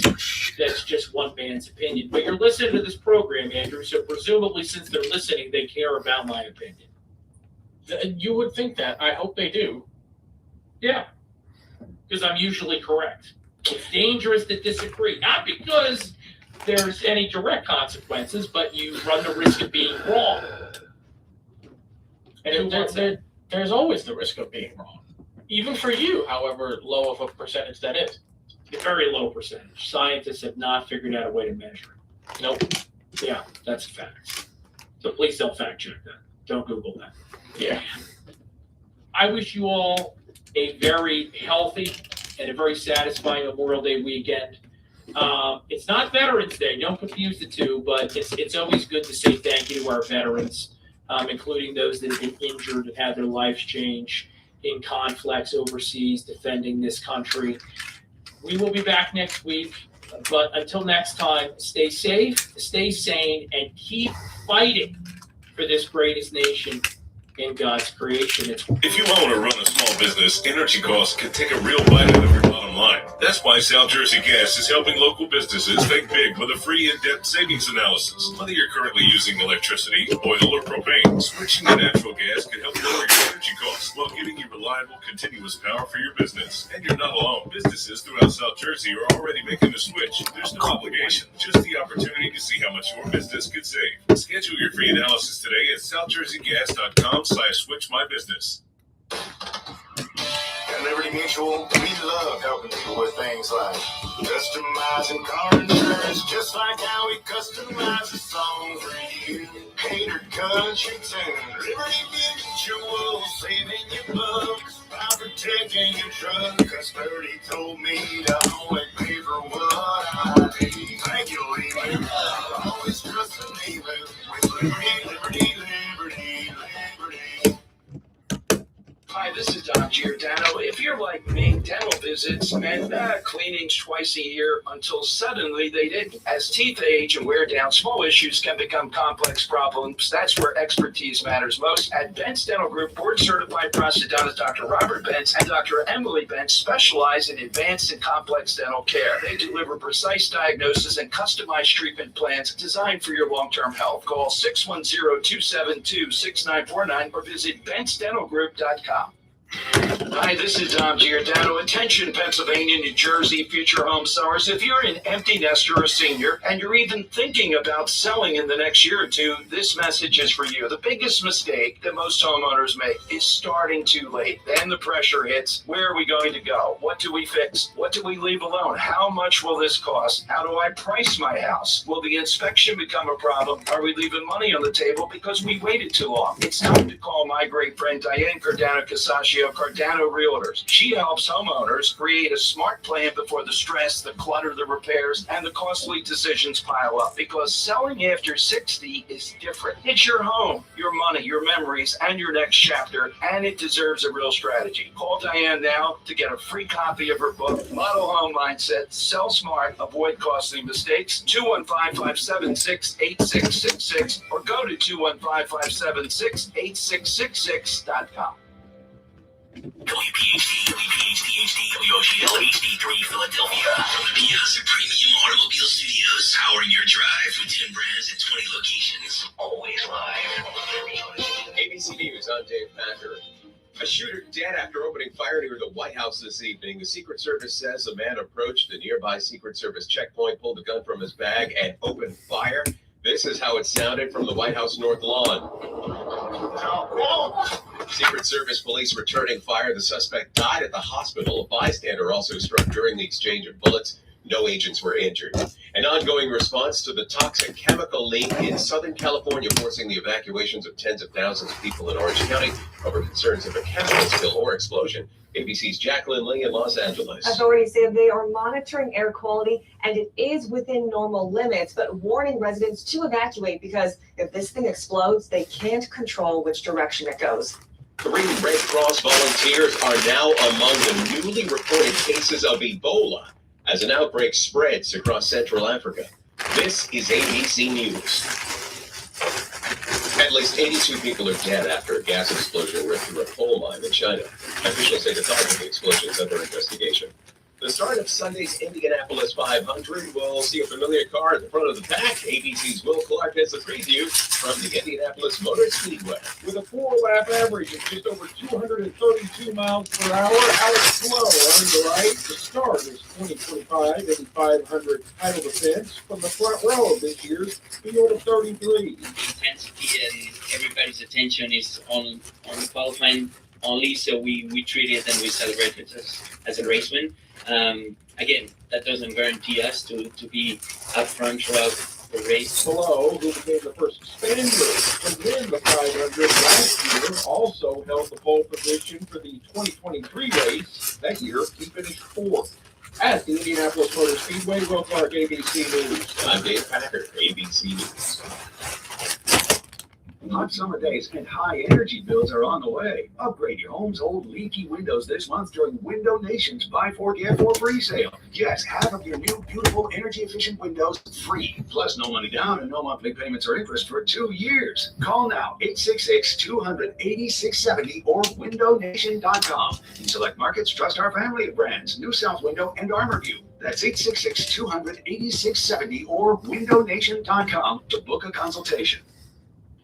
just one man's opinion. But you're listening to this program, Andrew, so presumably since they're listening, they care about my opinion. You would think that. I hope they do. Yeah, because I'm usually correct. It's dangerous to disagree, not because there's any direct consequences, but you run the risk of being wrong. And there's always the risk of being wrong. Even for you, however low of a percentage that is. A very low percentage. Scientists have not figured out a way to measure it. Nope. Yeah, that's a fact. So please don't fact check that. Don't Google that. Yeah. I wish you all a very healthy and a very satisfying Memorial Day weekend. It's not Veterans Day, don't confuse the two, but it's always good to say thank you to our veterans, including those that have been injured and had their lives changed in conflicts overseas, defending this country. We will be back next week, but until next time, stay safe, stay sane, and keep fighting for this greatest nation in God's creation. If you own or run a small business, energy costs can take a real bite out of your bottom line. That's why South Jersey Gas is helping local businesses think big with a free in-depth savings analysis. Whether you're currently using electricity, oil, or propane, switching to natural gas can help lower your energy costs while giving you reliable, continuous power for your business. And you're not alone. Businesses throughout South Jersey are already making the switch. There's no obligation, just the opportunity to see how much your business could save. Schedule your free analysis today at southjerseygas.com/switchmybusiness. At Liberty Mutual, we love helping people with things like customizing car insurance, just like how we customize a song for you. Hater country tune, Liberty Mutual, saving you bucks by protecting your truck. Cause 30 told me to only pay for what I need. Thank you, Liberty. Always trusting me with Liberty. Hi, this is Doc Giordano. If you're like me, dental visits and cleanings twice a year until suddenly they didn't. As teeth age and wear down, small issues can become complex problems. That's where expertise matters most. At Bent's Dental Group, board-certified prosthodontist Dr. Robert Bentz and Dr. Emily Bentz specialize in advanced and complex dental care. They deliver precise diagnosis and customized treatment plans designed for your long-term health. Call 610-272-6949 or visit bentsdentalgroup.com. Hi, this is Dom Giordano. Attention, Pennsylvania, New Jersey, future home sellers. If you're an empty nester or a senior and you're even thinking about selling in the next year or two, this message is for you. The biggest mistake that most homeowners make is starting too late. Then the pressure hits. Where are we going to go? What do we fix? What do we leave alone? How much will this cost? How do I price my house? Will the inspection become a problem? Are we leaving money on the table because we waited too long? It's time to call my great friend Diane Cardano-Casaccio of Cardano Realtors. She helps homeowners create a smart plan before the stress, the clutter, the repairs, and the costly decisions pile up. Because selling after 60 is different. It's your home, your money, your memories, and your next chapter, and it deserves a real strategy. Call Diane now to get a free copy of her book, Model Home Mindset, Sell Smart, Avoid Costly Mistakes, 215-576-8666, or go to 215-576-8666.com. WPHD, WPHD-HD, WOGL-HD3 Philadelphia. From the Piazza Premium Automobile Studios, powering your drive with 10 brands and 20 locations. Always live. ABC News, I'm Dave Packer. A shooter dead after opening fire near the White House this evening. The Secret Service says a man approached a nearby Secret Service checkpoint, pulled a gun from his bag, and opened fire. This is how it sounded from the White House North Lawn. Secret Service police returning fire. The suspect died at the hospital. A bystander also struck during the exchange of bullets. No agents were injured. And An ongoing response to the toxic chemical leak in Southern California, forcing the evacuations of tens of thousands of people in Orange County over concerns of a chemical spill or explosion. ABC's Jacqueline Lee in Los Angeles. Authorities say they are monitoring air quality and it is within normal limits, but warning residents to evacuate because if this thing explodes, they can't control which direction it goes. 3 Red Cross volunteers are now among the newly reported cases of Ebola as an outbreak spreads across Central Africa. This is ABC News. At least 82 people are dead after a gas explosion ripped through a coal mine in China. Officials say the cause of the explosion is under investigation. The start of Sunday's Indianapolis 500 will see a familiar car at the front of the pack. ABC's Will Clark has a preview from the Indianapolis Motor Speedway. With a 4-lap average of just over 232 miles per hour, Alex Blow earned the right to start his 2025 Indy 500 title defense from the front row of this year's field of 33. Intensity and everybody's attention is on qualifying only, so we treat it and we celebrate it as a race win. Again, that doesn't guarantee us to be up front throughout the race. Blow, who became the first Spaniard to win the 500 last year, also held the pole position for the 2023 race. That year, he finished 4th. At the Indianapolis Motor Speedway, Will Clark, ABC News. I'm Dave Packer, ABC News. Hot summer days and high energy bills are on the way. Upgrade your home's old leaky windows this month during Window Nation's Buy 4 Get 4 free sale. Yes, half of your new beautiful energy efficient windows free. Plus no money down and no monthly payments or interest for 2 years. Call now 866-200-8670 or windownation.com. In select markets, trust our family of brands, New South Window and ArmorView. That's 866-200-8670 or windownation.com to book a consultation.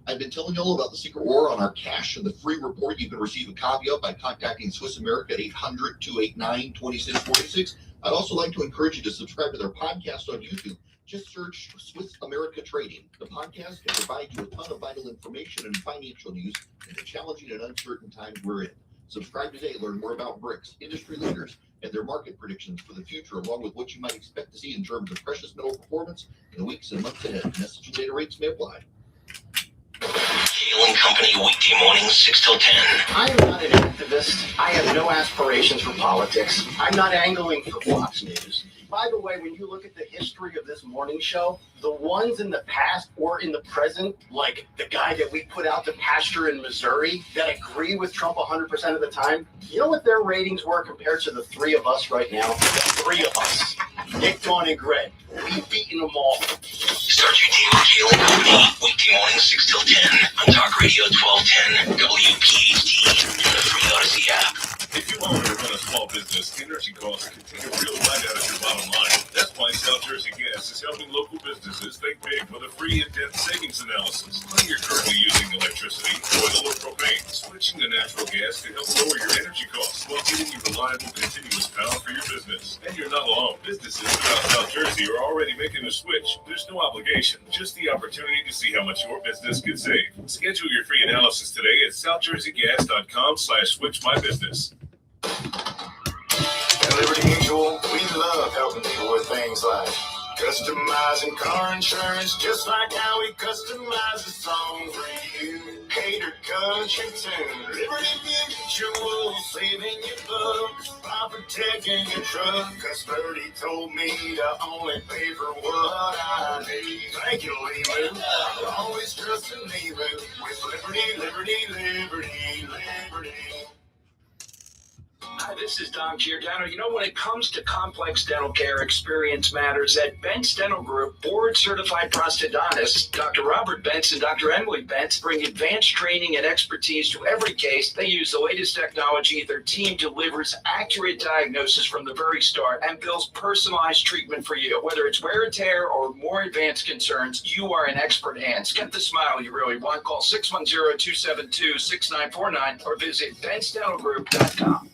I've been telling you all about the secret war on our cash and the free report you can receive a copy of by contacting Swiss America at 800-289-2646. I'd also like to encourage you to subscribe to their podcast on YouTube. Just search Swiss America Trading. The podcast can provide you a ton of vital information and financial news in the challenging and uncertain times we're in. Subscribe today. Learn more about BRICS, industry leaders, and their market predictions for the future, along with what you might expect to see in terms of precious metal performance in the weeks and months ahead. Message and data rates may apply. Kale and Company, weekday mornings, 6 till 10. I am not an activist. I have no aspirations for politics. I'm not angling for Fox News. By the way, when you look at the history of this morning show, the ones in the past or in the present, like the guy that we put out to pasture in Missouri that agree with Trump 100% of the time, you know what their ratings were compared to the 3 of us right now? The 3 of us. Nick, Dawn, and Greg. We've beaten them all. Start your day with Kale and Company, weekday mornings, 6 till 10 on Talk Radio 1210 WPHT and the free Odyssey app. If you own or run a small business, energy costs can take a real bite out of your bottom line. That's why South Jersey Gas is helping local businesses think big with a free in-depth savings analysis. Whether you're currently using electricity, oil, or propane, switching to natural gas can help lower your energy costs while giving you reliable, continuous power for your business. And you're not alone. Businesses throughout South Jersey are already making the switch. There's no obligation, just the opportunity to see how much your business can save. Schedule your free analysis today at southjerseygas.com/switchmybusiness. At Liberty Mutual, we love helping people with things like customizing car insurance, just like how we customize a song for you. Hater country tune, Liberty Mutual, saving your bucks by protecting your truck. Cause Birdie told me to only pay for what I need. Thank you, Lulu. Always trust in Lulu with Liberty, Liberty, Liberty, Liberty. Hi, this is Dom Giordano. You know, when it comes to complex dental care, experience matters. At Bent's Dental Group, board-certified prosthodontists, Dr. Robert Bentz and Dr. Emily Bentz, bring advanced training and expertise to every case. They use the latest technology. Their team delivers accurate diagnosis from the very start and builds personalized treatment for you. Whether it's wear and tear or more advanced concerns, you are in expert hands. Get the smile you really want. Call 610-272-6949 or visit bentsdentalgroup.com.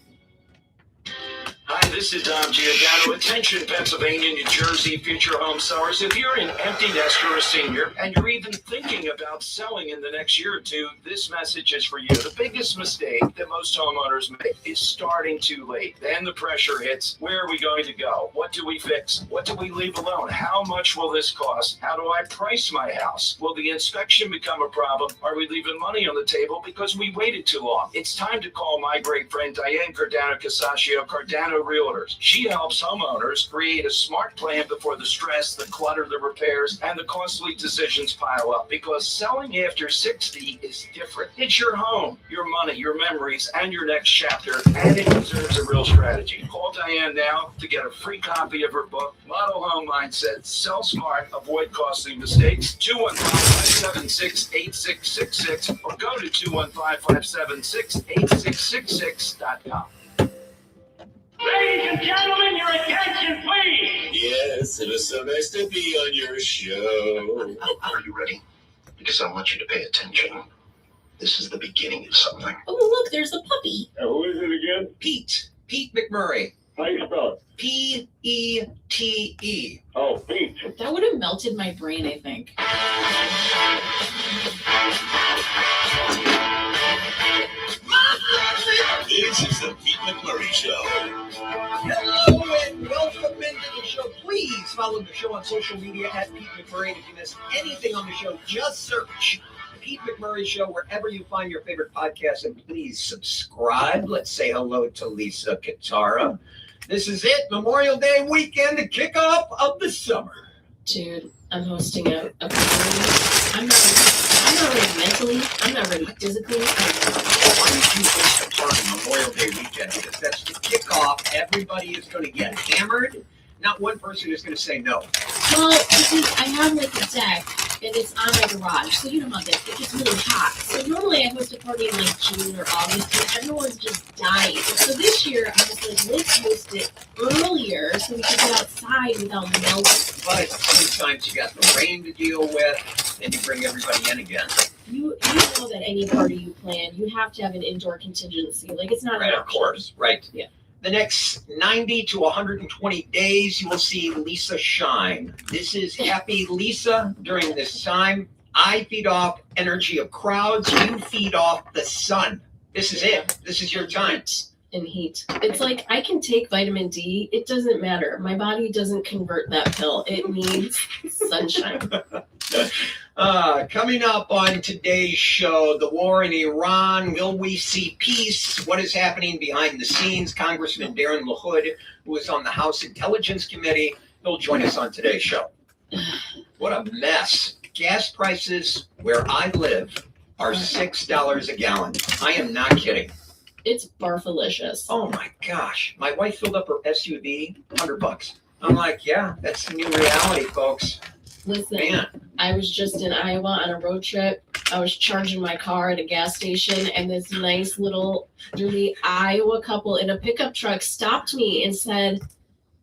Hi, this this is Dom Giordano. Attention, Pennsylvania, New Jersey, future home sellers. If you're an empty nester or a senior, and you're even thinking about selling in the next year or two, this message is for you. The biggest mistake that most homeowners make is starting too late. Then the pressure hits. Where are we going to go? What do we fix? What do we leave alone? How much will this cost? How do I price my house? Will the inspection become a problem? Are we leaving money on the table because we waited too long? It's time to call my great friend Diane Cardano-Casaccio, Cardano Realtors. She helps homeowners create a smart plan before the stress, the clutter, the repairs, and the costly decisions pile up. Because selling after 60 is different. It's your home, your money, your memories, and your next chapter, and it deserves a real strategy. Call Diane now to get a free copy of her book, Model Home Mindset, Sell Smart, Avoid Costly Mistakes. 215-576-8666 or go to 215-576-8666.com. Ladies and gentlemen, your attention, please. Yes, it is so nice to be on your show. Are you ready? Because I want you to pay attention. This is the beginning of something. Oh, look, there's a puppy. Who is it again? Pete McMurray. How you spell it? P-E-T-E. Oh, Pete. That would have melted my brain, I think. This is the Pete McMurray Show. Hello and welcome into the show. Please follow the show on social media at Pete McMurray. If you missed anything on the show, just search Pete McMurray Show wherever you find your favorite podcast, and please subscribe. Let's say hello to Lisa Katara. This is it, Memorial Day weekend, the kickoff of the summer. Dude, I'm hosting a party. I'm not ready mentally. I'm not ready physically. Why did you host a party Memorial Day weekend? Because that's the kickoff. Everybody is going to get hammered. Not one person is going to say no. Well, see, I have like a deck, and it's on my garage, so you know how that it gets really hot. So normally I host a party in like June or August, and everyone's just dying. So this year I was like, let's host it earlier so we can get outside without melting. But sometimes you got the rain to deal with, and you bring everybody in again. You know that any party you plan, you have to have an indoor contingency. Like it's not Right, an of course, right. Yeah. The next 90 to 120 days, you will see Lisa shine. This is Happy Lisa during this time. I feed off energy of crowds. You feed off the sun. This is it. This is your time. And heat. It's like I can take vitamin D. It doesn't matter. My body doesn't convert that pill. It needs sunshine. Coming up on today's show, the war in Iran. Will we see peace? What is happening behind the scenes? Congressman Darren LaHood, who is on the House Intelligence Committee, he'll join us on today's show. What a mess. Gas prices where I live are $6 a gallon. I am not kidding. It's barfalicious. Oh my gosh. My wife filled up her SUV, $100. I'm like, yeah, that's the new reality, folks. Listen, Man. I was just in Iowa on a road trip. I was charging my car at a gas station, and this nice little dirty Iowa couple in a pickup truck stopped me and said,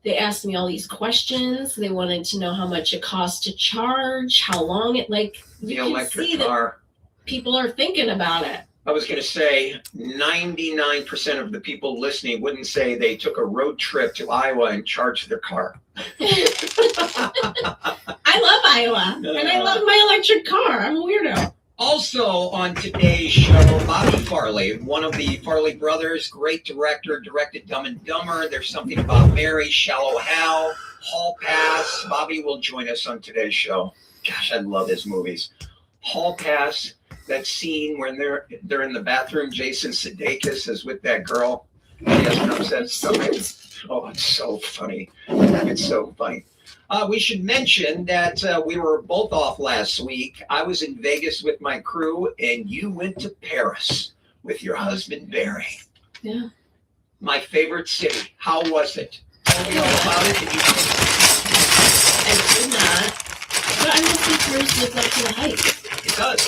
they asked me all these questions. They wanted to know how much it costs to charge, how long it, like, The you can electric see car. that people are thinking about it. I was going to say 99% of the people listening wouldn't say they took a road trip to Iowa and charged their car. I love Iowa, and I love my electric car. I'm a weirdo. Also on today's show, Bobby Farley, one of the Farley brothers, great director, directed Dumb and Dumber. There's Something About Mary, Shallow Hal, Hall Pass. Bobby will join us on today's show. Gosh, I love his movies. Hall Pass, that scene when they're in the bathroom, Jason Sudeikis is with that girl. She has an upset stomach. Oh, it's so funny. It's so funny. We should mention that we were both off last week. I was in Vegas with my crew, and you went to Paris with your husband, Barry. Yeah. My favorite city. How was it? Tell me all about it. Did you... I did not. But I must think Paris lives up to the hype. It does.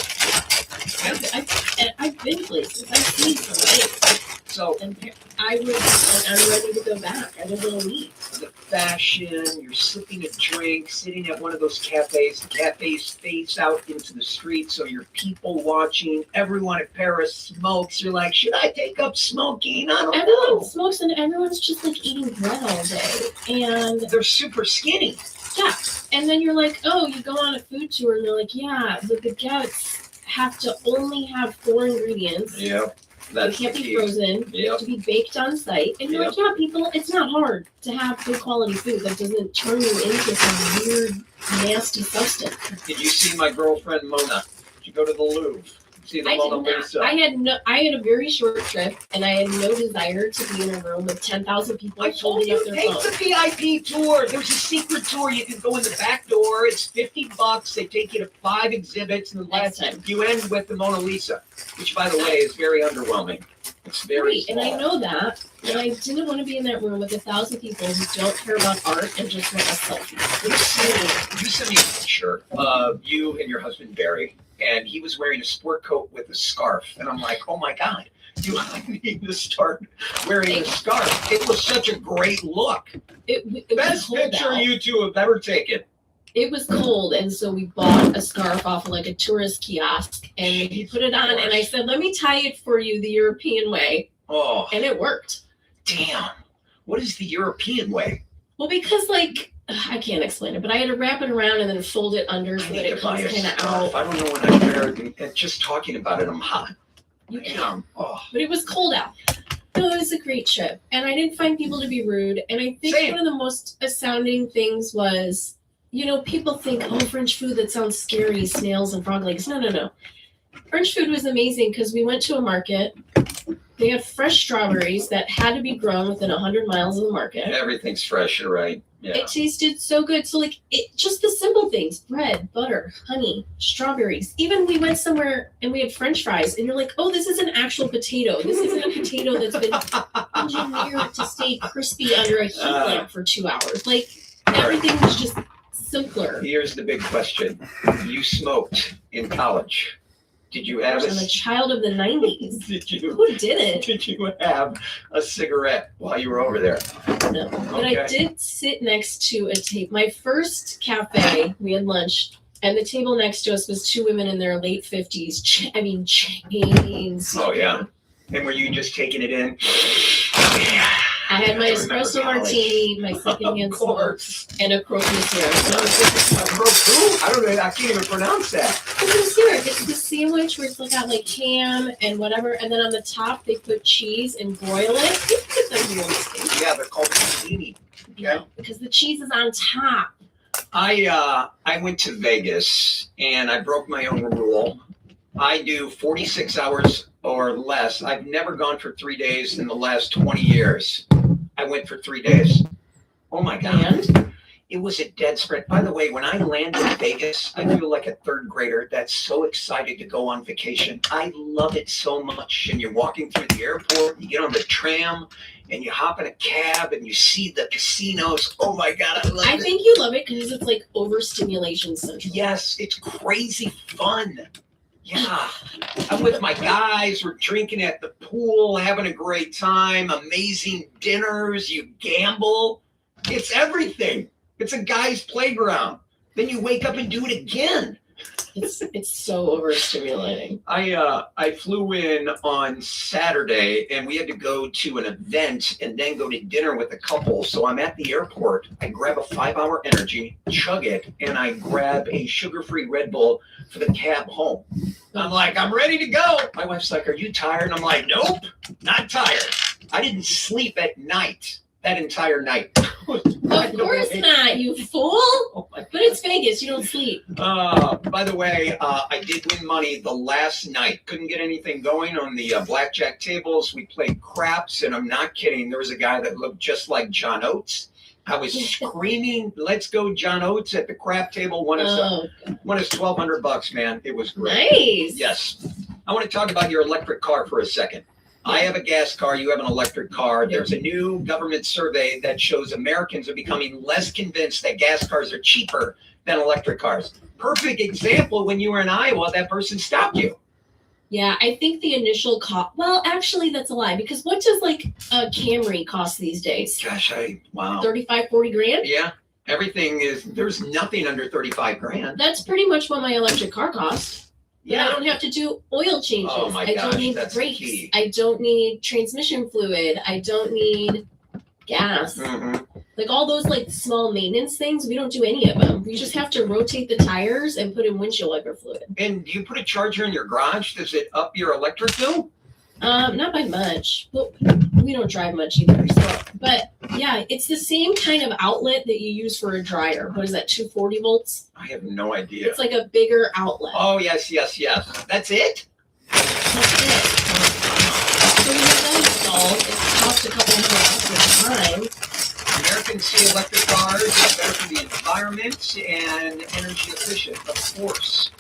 I've been places. I've seen some lights. So I'm ready to go back. I don't want to leave. the fashion, you're sipping a drink, sitting at one of those cafes. The cafes face out into the street, so you're people watching. Everyone at Paris smokes. You're like, should I take up smoking? I don't Everyone know. smokes and everyone's just like eating bread all day. And they're super skinny. Yeah. And then you're like, oh, you go on a food tour and they're like, yeah, the baguettes have to only have 4 ingredients. Yep. They can't be frozen. They have to be baked on site. And you're like, yeah, people, it's not hard to have good quality food that doesn't turn you into some weird, nasty substance. Did you see my girlfriend Mona? Did you go to the Louvre? See the I Mona did not. Lisa? I had a very short trip, and I had no desire to be in a room with 10,000 people I told holding up you, their take phones. the VIP tour. There's a secret tour. You can go in the back door. It's $50. They take you to 5 exhibits, and the last time you end with the Mona Lisa, which, by the way, is very underwhelming. It's very Right, and I small. know that, and I didn't want to be in that room with 1,000 people who don't care about art and just want a selfie. You sent me a picture of you and your husband Barry, and he was wearing a sport coat with a scarf, and I'm like, oh my god, I need to start wearing a scarf. It was such a great look. It Best was picture cold out. you two have ever taken. It was cold, and so we bought a scarf off of like a tourist kiosk, and he put it on, and I said, let me tie it for you the European way. Oh. And it worked. Damn. What is the European way? Well, because like, I can't explain it, but I had to wrap it around and then fold it under so that it comes kind of out. I don't know when I wear it, and just talking about it, I'm hot. You Damn. can. Oh. But it was cold out. No, it was a great trip. And I didn't find people to be rude. And I think one of the most astounding things was, you know, people think, oh, French food, that sounds scary, snails and frog legs. No. French food was amazing because we went to a market. They had fresh strawberries that had to be grown within 100 miles of the market. Everything's fresh, you're right. Yeah. It tasted so good. So like just the simple things, bread, butter, honey, strawberries. Even we went somewhere and we had French fries and you're like, oh, this is an actual potato. This isn't a potato that's been engineered to stay crispy under a heat lamp for 2 hours. Like everything was just simpler. Here's the big question. You smoked in college. Did you have I'm a child of the 90s. Who didn't? Did you have a cigarette while you were over there? No. But I did sit next to a table. My first cafe, we had lunch, and the table next to us was 2 women in their late 50s. Chains. Oh, yeah. And were you just taking it in? I had my I remember espresso college. martini, my second-hand smoke, and a croque monsieur. I don't know. I can't even pronounce that. It's the sandwich where it's got like ham and whatever, and then on the top they put cheese and broil it. Yeah, they're called panini. Okay. Because the cheese is on top. I went to Vegas and I broke my own rule. I do 46 hours or less. I've never gone for 3 days in the last 20 years. I went for 3 days. Oh my God. It was a dead sprint. By the way, when I land in Vegas, I feel like a third grader that's so excited to go on vacation. I love it so much. And you're walking through the airport, you get on the tram, and you hop in a cab, and you see the casinos. Oh my God, I love it. I think you love it because it's like overstimulation central. Yes, it's crazy fun. Yeah, I'm with my guys. We're drinking at the pool, having a great time. Amazing dinners. You gamble. It's everything. It's a guy's playground. Then you wake up and do it again. It's so overstimulating. I flew in on Saturday and we had to go to an event and then go to dinner with a couple. So I'm at the airport. I grab a 5-hour energy, chug it, and I grab a sugar-free Red Bull for the cab home. I'm like, I'm ready to go. My wife's like, are you tired? And I'm like, nope, not tired. I didn't sleep at night that entire night. Of course not, you fool. But it's Vegas. You don't sleep. By the way, I did win money the last night. Couldn't get anything going on the blackjack tables. We played craps, and I'm not kidding. There was a guy that looked just like John Oates. I was screaming, "Let's go, John Oates!" at the crap table. One is $1,200, man. It was great. Nice. Yes. I want to talk about your electric car for a second. I have a gas car. You have an electric car. There's a new government survey that shows Americans are becoming less convinced that gas cars are cheaper than electric cars. Perfect example, when you were in Iowa, that person stopped you. Yeah, I think the initial cost. Well, actually, that's a lie because what does like a Camry cost these days? Gosh, wow. 35, 40 grand? Yeah, everything is. There's nothing under 35 grand. That's pretty much what my electric car costs. Yeah. I don't have to do oil changes. Oh my I gosh, don't need that's the brakes. key. I don't need transmission fluid. I don't need gas. Mm-hmm. Like all those like small maintenance things, we don't do any of them. We just have to rotate the tires and put in windshield wiper fluid. And do you put a charger in your garage? Does it up your electric bill? Not by much. Well, we don't drive much either. So, but yeah, it's the same kind of outlet that you use for a dryer. What is that? 240 volts? I have no idea. It's like a bigger outlet. Oh yes. That's it. So we have that installed. It costs a couple $100 at a time. Americans say electric cars are better for the environment and energy efficient. Of course,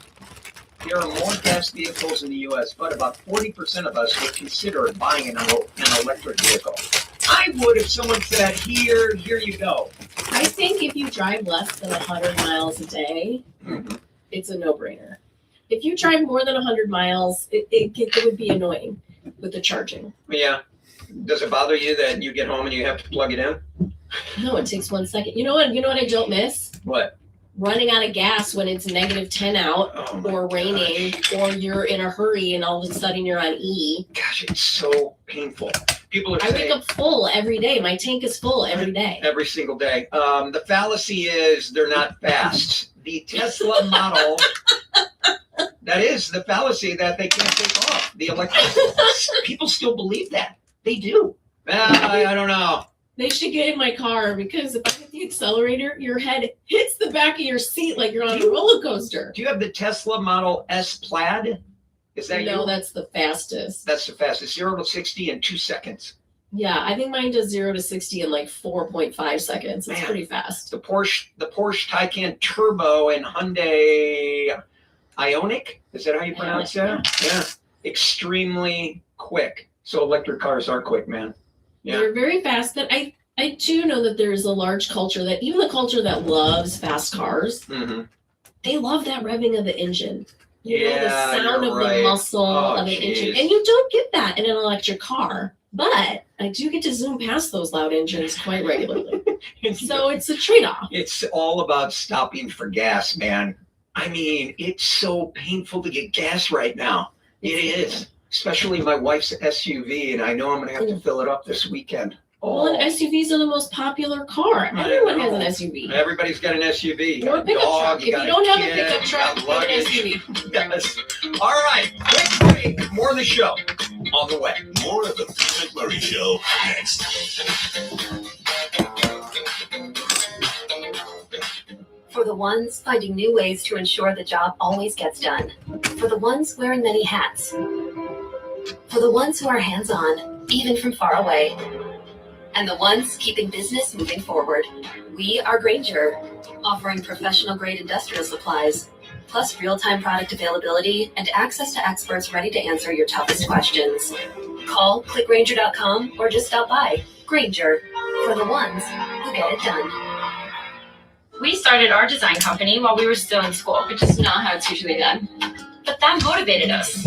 there are more gas vehicles in the U.S., but about 40% of us would consider buying an electric vehicle. I would if someone said, here you go. I think if you drive less than 100 miles a day, it's a no-brainer. If you drive more than 100 miles, it would be annoying with the charging. Yeah. Does it bother you that you get home and you have to plug it in? No, it takes 1 second. You know what I don't miss? What? Running out of gas when it's -10 out or raining or you're in a hurry and all of a sudden you're on E. Gosh, it's so painful. People are I saying wake up full every day. My tank is full every day. every single day. The fallacy is they're not fast. The Tesla model, that is the fallacy that they can't take off. The electric, people still believe that. They do. I don't know. They should get in my car because if I hit the accelerator, your head hits the back of your seat like you're on a roller coaster. Do you have the Tesla Model S Plaid? Is that No, you? that's the fastest. That's the fastest. 0 to 60 in 2 seconds. Yeah, I think mine does 0 to 60 in like 4.5 seconds. It's Man. pretty fast. The Porsche Taycan Turbo and Hyundai Ioniq. Is that how you pronounce that? Yeah. Extremely quick. So electric cars are quick, man. Yeah. They're very fast. But I do know that there's a large culture that even the culture that loves fast cars, they love that revving of the engine. You know, the sound of the muscle of an engine. And you don't get that in an electric car. But I do get to zoom past those loud engines quite regularly. So it's a trade-off. It's all about stopping for gas, man. I mean, it's so painful to get gas right now. It is. Especially my wife's SUV, and I know I'm going to have to fill it up this weekend. Well, and SUVs are the most popular car. Everyone has an SUV. Everybody's got an SUV. You Or got a pickup dog, truck. If you got don't have a kid, pickup you truck, got get an luggage. SUV. Yes. All right, quick break. More of the show on the way. More of the Pete McMurray Show next. For the ones finding new ways to ensure the job always gets done. For the ones wearing many hats. For the ones who are hands-on, even from far away. And the ones keeping business moving forward. We are Grainger, offering professional-grade industrial supplies, plus real-time product availability and access to experts ready to answer your toughest questions. Call, click Grainger.com, or just stop by. Grainger, for the ones who get it done. We started our design company while we were still in school, which is not how it's usually done. But that motivated us.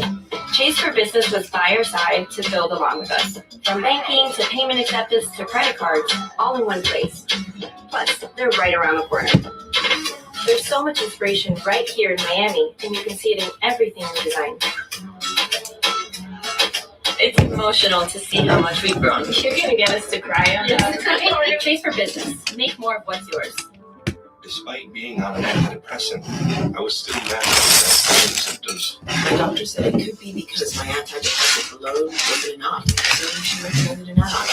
Chase for Business was by our side to build along with us. From banking to payment acceptance to credit cards, all in one place. Plus, they're right around the corner. There's so much inspiration right here in Miami, and you can see it in everything we design. It's emotional to see how much we've grown. You're gonna get us to cry on that. Chase for Business. Make more of what's yours. Despite being on an antidepressant, I was still battling symptoms. My doctor said it could be because my antidepressant load wasn't enough. So she recommended an add-on.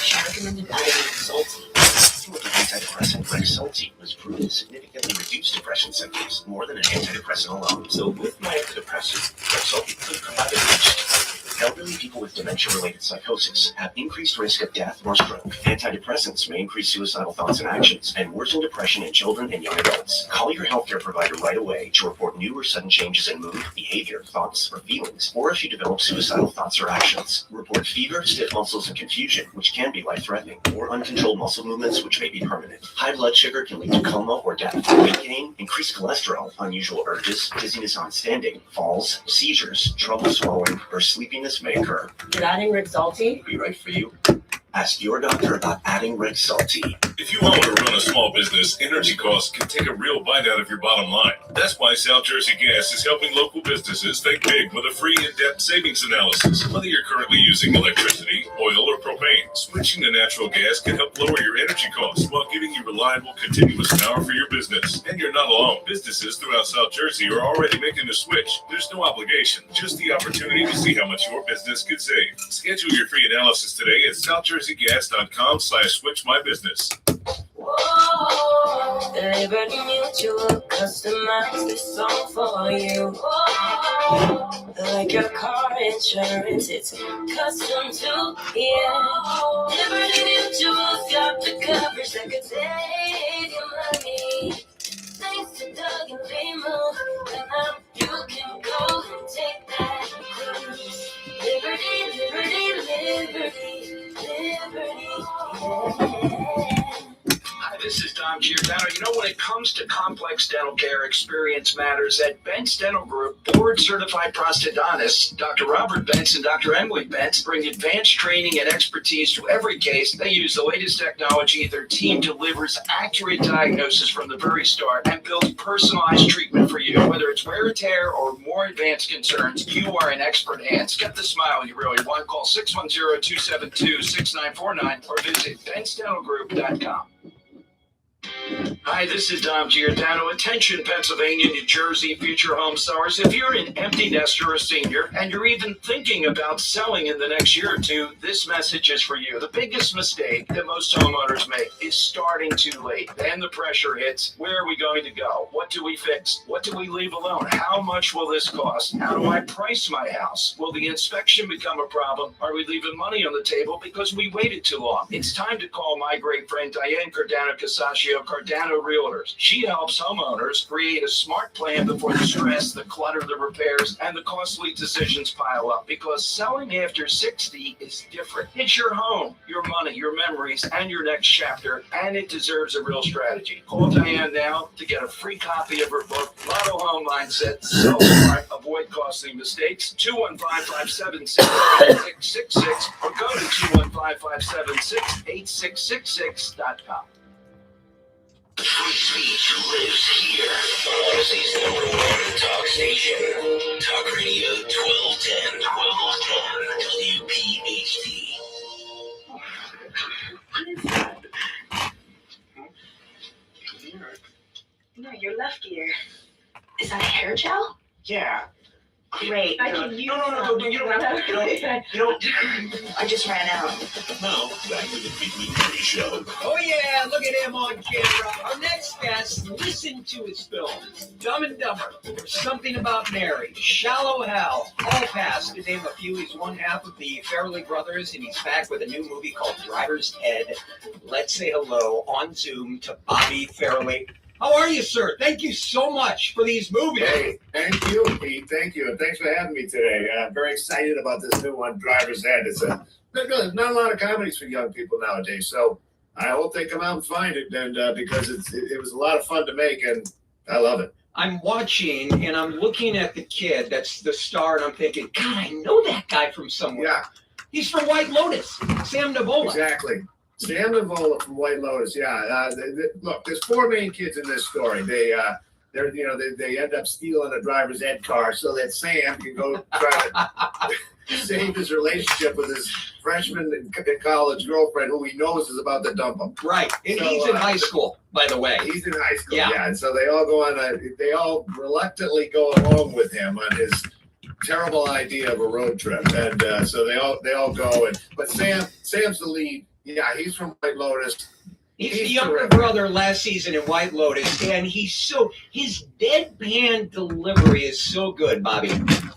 She recommended adding Salty. Antidepressant Rexulti was proven to significantly reduce depression symptoms more than an antidepressant alone. So with my antidepressant, Rexulti could provide a boost. Elderly people with dementia-related psychosis have increased risk of death or stroke. Antidepressants may increase suicidal thoughts and actions and worsen depression in children and young adults. Call your healthcare provider right away to report new or sudden changes in mood, behavior, thoughts, or feelings, or if you develop suicidal thoughts or actions. Report fever, stiff muscles, and confusion, which can be life-threatening, or uncontrolled muscle movements, which may be permanent. High blood sugar can lead to coma or death. Weight gain, increased cholesterol, unusual urges, dizziness on standing, falls, seizures, trouble swallowing, or sleepiness may occur. Did adding Rexalti Be right for you. Ask your doctor about adding Rexalti. If you own or run a small business, energy costs can take a real bite out of your bottom line. That's why South Jersey Gas is helping local businesses think big with a free in-depth savings analysis. Whether you're currently using electricity, oil, or propane, switching to natural gas can help lower your energy costs while giving you reliable, continuous power for your business. And you're not alone. Businesses throughout South Jersey are already making the switch. There's no obligation, just the opportunity to see how much your business could save. Schedule your free analysis today at southjerseygas.com/switchmybusiness. Whoa, Liberty Mutual, customize this song for you. Whoa, like your car insurance, it's custom to you. Liberty Mutual's got the coverage that could save you money. Thanks to Doug and Limo, and now you can go and take that cruise. Liberty, liberty, liberty, liberty, yeah. Hi, this is Dom Giordano. You know, when it comes to complex dental care, experience matters. At Bentz Dental Group, board-certified prosthodontists, Dr. Robert Bentz and Dr. Emily Bentz, bring advanced training and expertise to every case. They use the latest technology. Their team delivers accurate diagnosis from the very start and builds personalized treatment for you. Whether it's wear and tear or more advanced concerns, you are in expert hands. Get the smile you really want. Call 610-272-6949 or visit BentzDentalGroup.com. Hi, this is Dom Giordano. Attention, Pennsylvania, New Jersey, future home sellers. If you're an empty nester or a senior and you're even thinking about selling in the next year or two, this message is for you. The biggest mistake that most homeowners make is starting too late. Then the pressure hits. Where are we going to go? What do we fix? What do we leave alone? How much will this cost? How do I price my house? Will the inspection become a problem? Are we leaving money on the table because we waited too long? It's time to call my great friend Diane Cardano-Casaccio, Cardano Realtors. She helps homeowners create a smart plan before the stress, the clutter, the repairs, and the costly decisions pile up. Because selling after 60 is different. It's your home, your money, your memories, and your next chapter, and it deserves a real strategy. Call Diane now to get a free copy of her book, Lotto Home Mindset, Sell Smart, Avoid Costly Mistakes, 215-576-8666, or go to 215-576-8666.com. Free speech lives here. Odyssey's #1 talk station. Talk Radio 1210. WPHT. No, your left ear. Is that hair gel? Yeah. Great. I can use You don't. I just ran out. Now, back to the Weekly Movie Show. Oh yeah, look at him on camera. Our next guest, listen to his films. Dumb and Dumber, There's Something About Mary, Shallow Hal, Hall Pass, to name a few. He's one half of the Farrelly brothers, and he's back with a new movie called Driver's Ed. Let's say hello on Zoom to Bobby Farrelly. How are you, sir? Thank you so much for these movies. Hey, thank you, Pete. Thank you. And thanks for having me today. I'm very excited about this new one, Driver's Ed. There's not a lot of comedies for young people nowadays, so I hope they come out and find it, and because it was a lot of fun to make, and I love it. I'm watching, and I'm looking at the kid that's the star, and I'm thinking, God, I know that guy from somewhere. Yeah. He's from White Lotus, Sam Nivola. Exactly. Sam Nivola from White Lotus, yeah. Look, there's four main kids in this story. They end up stealing a driver's ed car so that Sam can go try to save his relationship with his freshman in college girlfriend, who he knows is about to dump him. Right, and so, he's in high school, by the way. He's in high school, yeah. And so they all reluctantly go along with him on his terrible idea of a road trip, and so they all go. But Sam's the lead. Yeah, he's from White Lotus. He's the younger brother last season in White Lotus, and his deadpan delivery is so good, Bobby.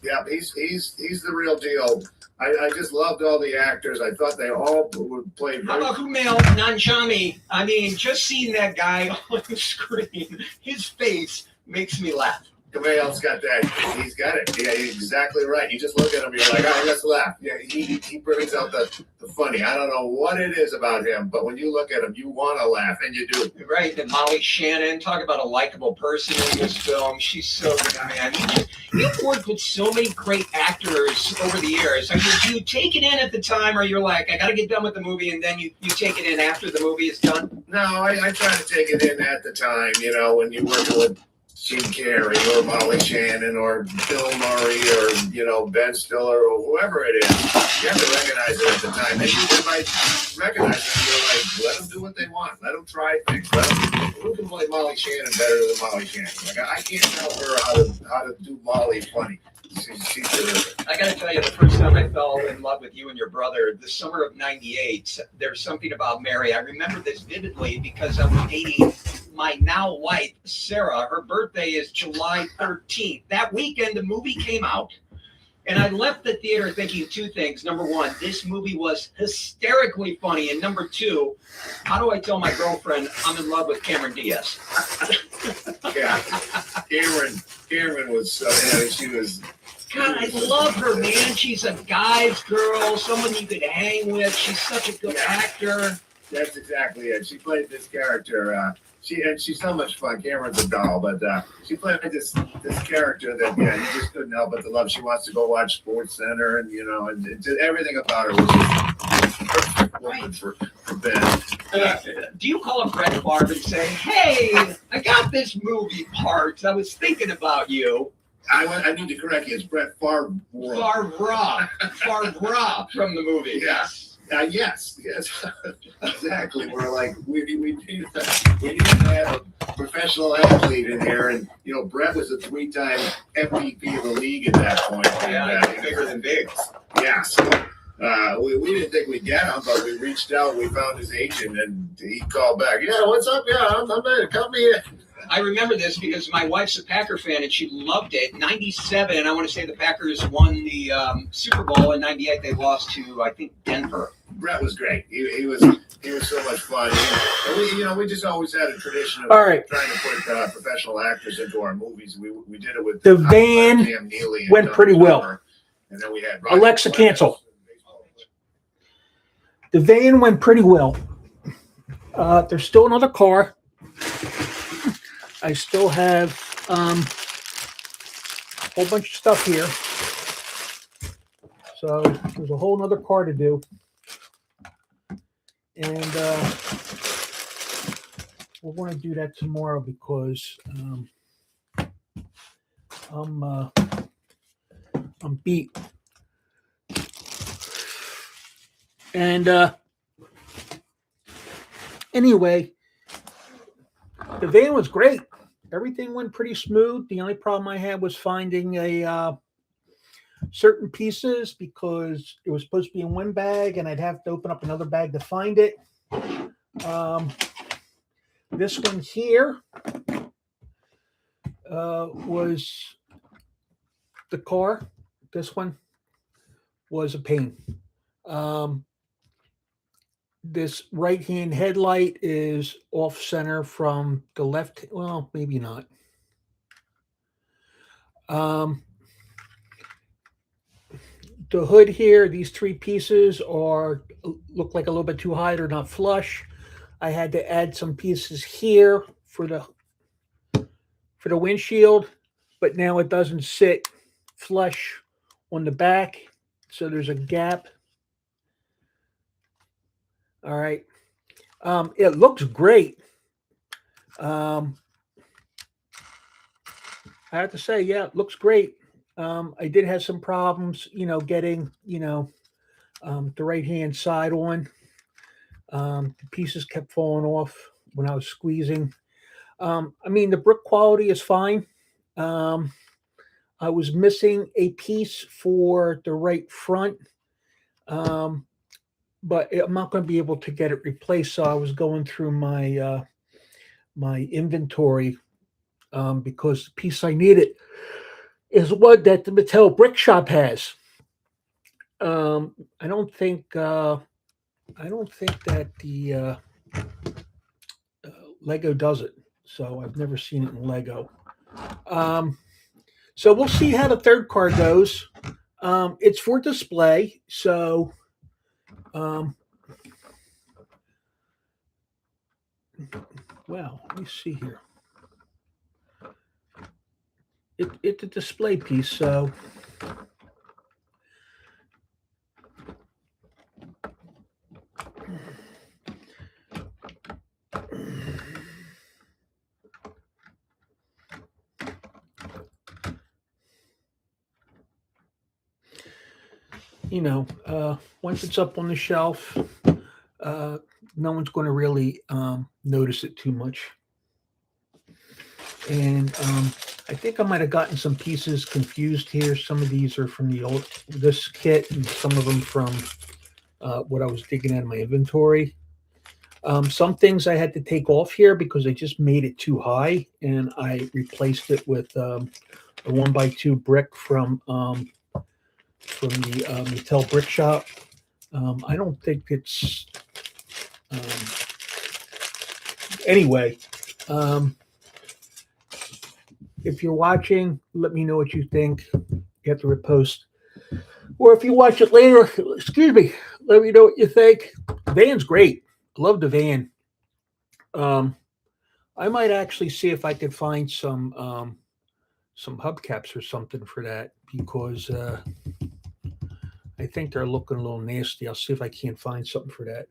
Yeah, he's the real deal. I just loved all the actors. I thought they all would play How very. about Kumail Nanjiani? I mean, just seeing that guy on the screen, his face makes me laugh. Kumail's got that. He's got it. Yeah, you're exactly right. You just look at him, you're like, all right, let's laugh. Yeah, he brings out the funny. I don't know what it is about him, but when you look at him, you want to laugh, and you do. Right, and Molly Shannon, talk about a likable person in this film. She's so good, man. You've worked with so many great actors over the years. I mean, do you take it in at the time, or you're like, I got to get done with the movie, and then you take it in after the movie is done? No, I try to take it in at the time, when you're working with Jim Carrey or Molly Shannon or Bill Murray or, Ben Stiller or whoever it is. You have to recognize it at the time. And you might recognize it, you're like, let them do what they want. Let them try things. Who can play Molly Shannon better than Molly Shannon? Like, I can't tell her how to do Molly funny. She's terrific. I got to tell you, the first time I fell in love with you and your brother, the summer of '98, there's something about Mary. I remember this vividly because I was dating my now wife, Sarah. Her birthday is July 13th. That weekend, the movie came out, and I left the theater thinking two things. Number one, this movie was hysterically funny. And number two, how do I tell my girlfriend I'm in love with Cameron Diaz? Yeah, Cameron was, she was. God, I love her, man. She's a guy's girl, someone you could hang with. She's such a good actor. That's exactly it. She played this character. She's so much fun. Cameron's a doll, but she played this character that you just couldn't help but to love. She wants to go watch Sports Center, and and everything about her was just a perfect woman for Ben. Do you call up Brett Favre and say, "Hey, I got this movie part. I was thinking about you"? I need to correct you. It's Brett Favre. Favre from the movie. Yes. Yes. Exactly. We're like, we need to have a professional athlete in here, and Brett was a 3-time MVP of the league at that point. Yeah, bigger than big. Yeah. So we didn't think we'd get him, but we reached out. We found his agent, and he called back. Yeah, what's up? Yeah, I'm in. Come in. I remember this because my wife's a Packer fan and she loved it. '97, I want to say the Packers won the Super Bowl. In '98, they lost to, I think, Denver. Brett was great. He was so much fun. We just always had a tradition of trying to put professional actors into our movies. We did it with The Van went pretty well. And then we had Alexa, cancel. The Van went pretty well. There's still another car. I still have a whole bunch of stuff here. So there's a whole other car to do. And we're going to do that tomorrow because I'm beat. And anyway, the van was great. Everything went pretty smooth. The only problem I had was finding certain pieces because it was supposed to be in one bag and I'd have to open up another bag to find it. This one here was the car. This one was a pain. This right-hand headlight is off-center from the left. Well, maybe not. The hood here, these three pieces look like a little bit too high. They're not flush. I had to add some pieces here for the windshield, but now it doesn't sit flush on the back, so there's a gap. All right. It looks great. I have to say, yeah, it looks great. I did have some problems, getting, the right-hand side on. The pieces kept falling off when I was squeezing. The brick quality is fine. I was missing a piece for the right front. But I'm not going to be able to get it replaced. So I was going through my my inventory because the piece I needed is one that the Mattel Brick Shop has. I don't think that the Lego does it. So I've never seen it in Lego. So we'll see how the third car goes. It's for display, so well, let me see here. It's a display piece, so once it's up on the shelf, no one's going to really notice it too much. And I think I might have gotten some pieces confused here. Some of these are from this kit, and some of them from what I was digging out of my inventory. Some things I had to take off here because I just made it too high, and I replaced it with a 1x2 brick from the Mattel Brick Shop. I don't think it's anyway. If you're watching, let me know what you think. You have to repost. Or if you watch it later, excuse me, let me know what you think. The van's great. I love the van. I might actually see if I could find some hubcaps or something for that, because I think they're looking a little nasty. I'll see if I can't find something for that.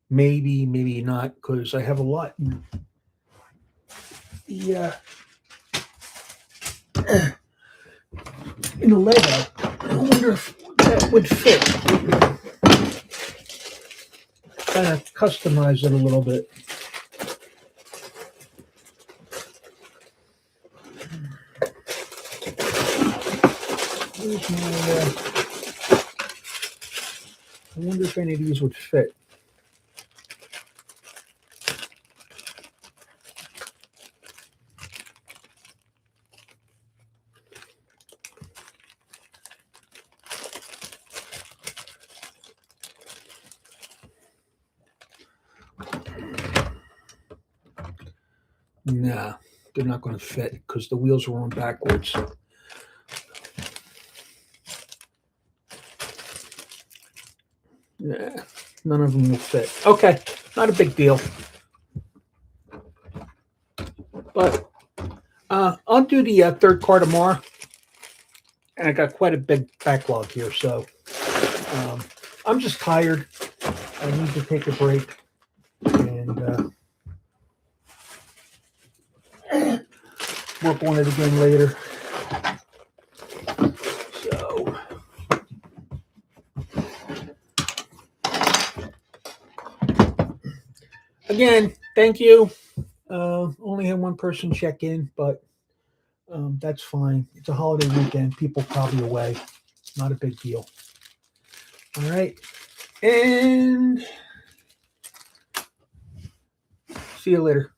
Maybe, maybe not, because I have a lot. Yeah. In the Lego, I wonder if that would fit. Kind of customize it a little bit. Here's my, I wonder if any of these would fit. Nah, they're not going to fit because the wheels are on backwards. Nah, none of them will fit. Okay, not a big deal. But I'll do the third car tomorrow. And I got quite a big backlog here, so I'm just tired. I need to take a break. And work on it again later. So, again, thank you. Only had one person check in, but that's fine. It's a holiday weekend. People probably away. Not a big deal. All right. And see you later.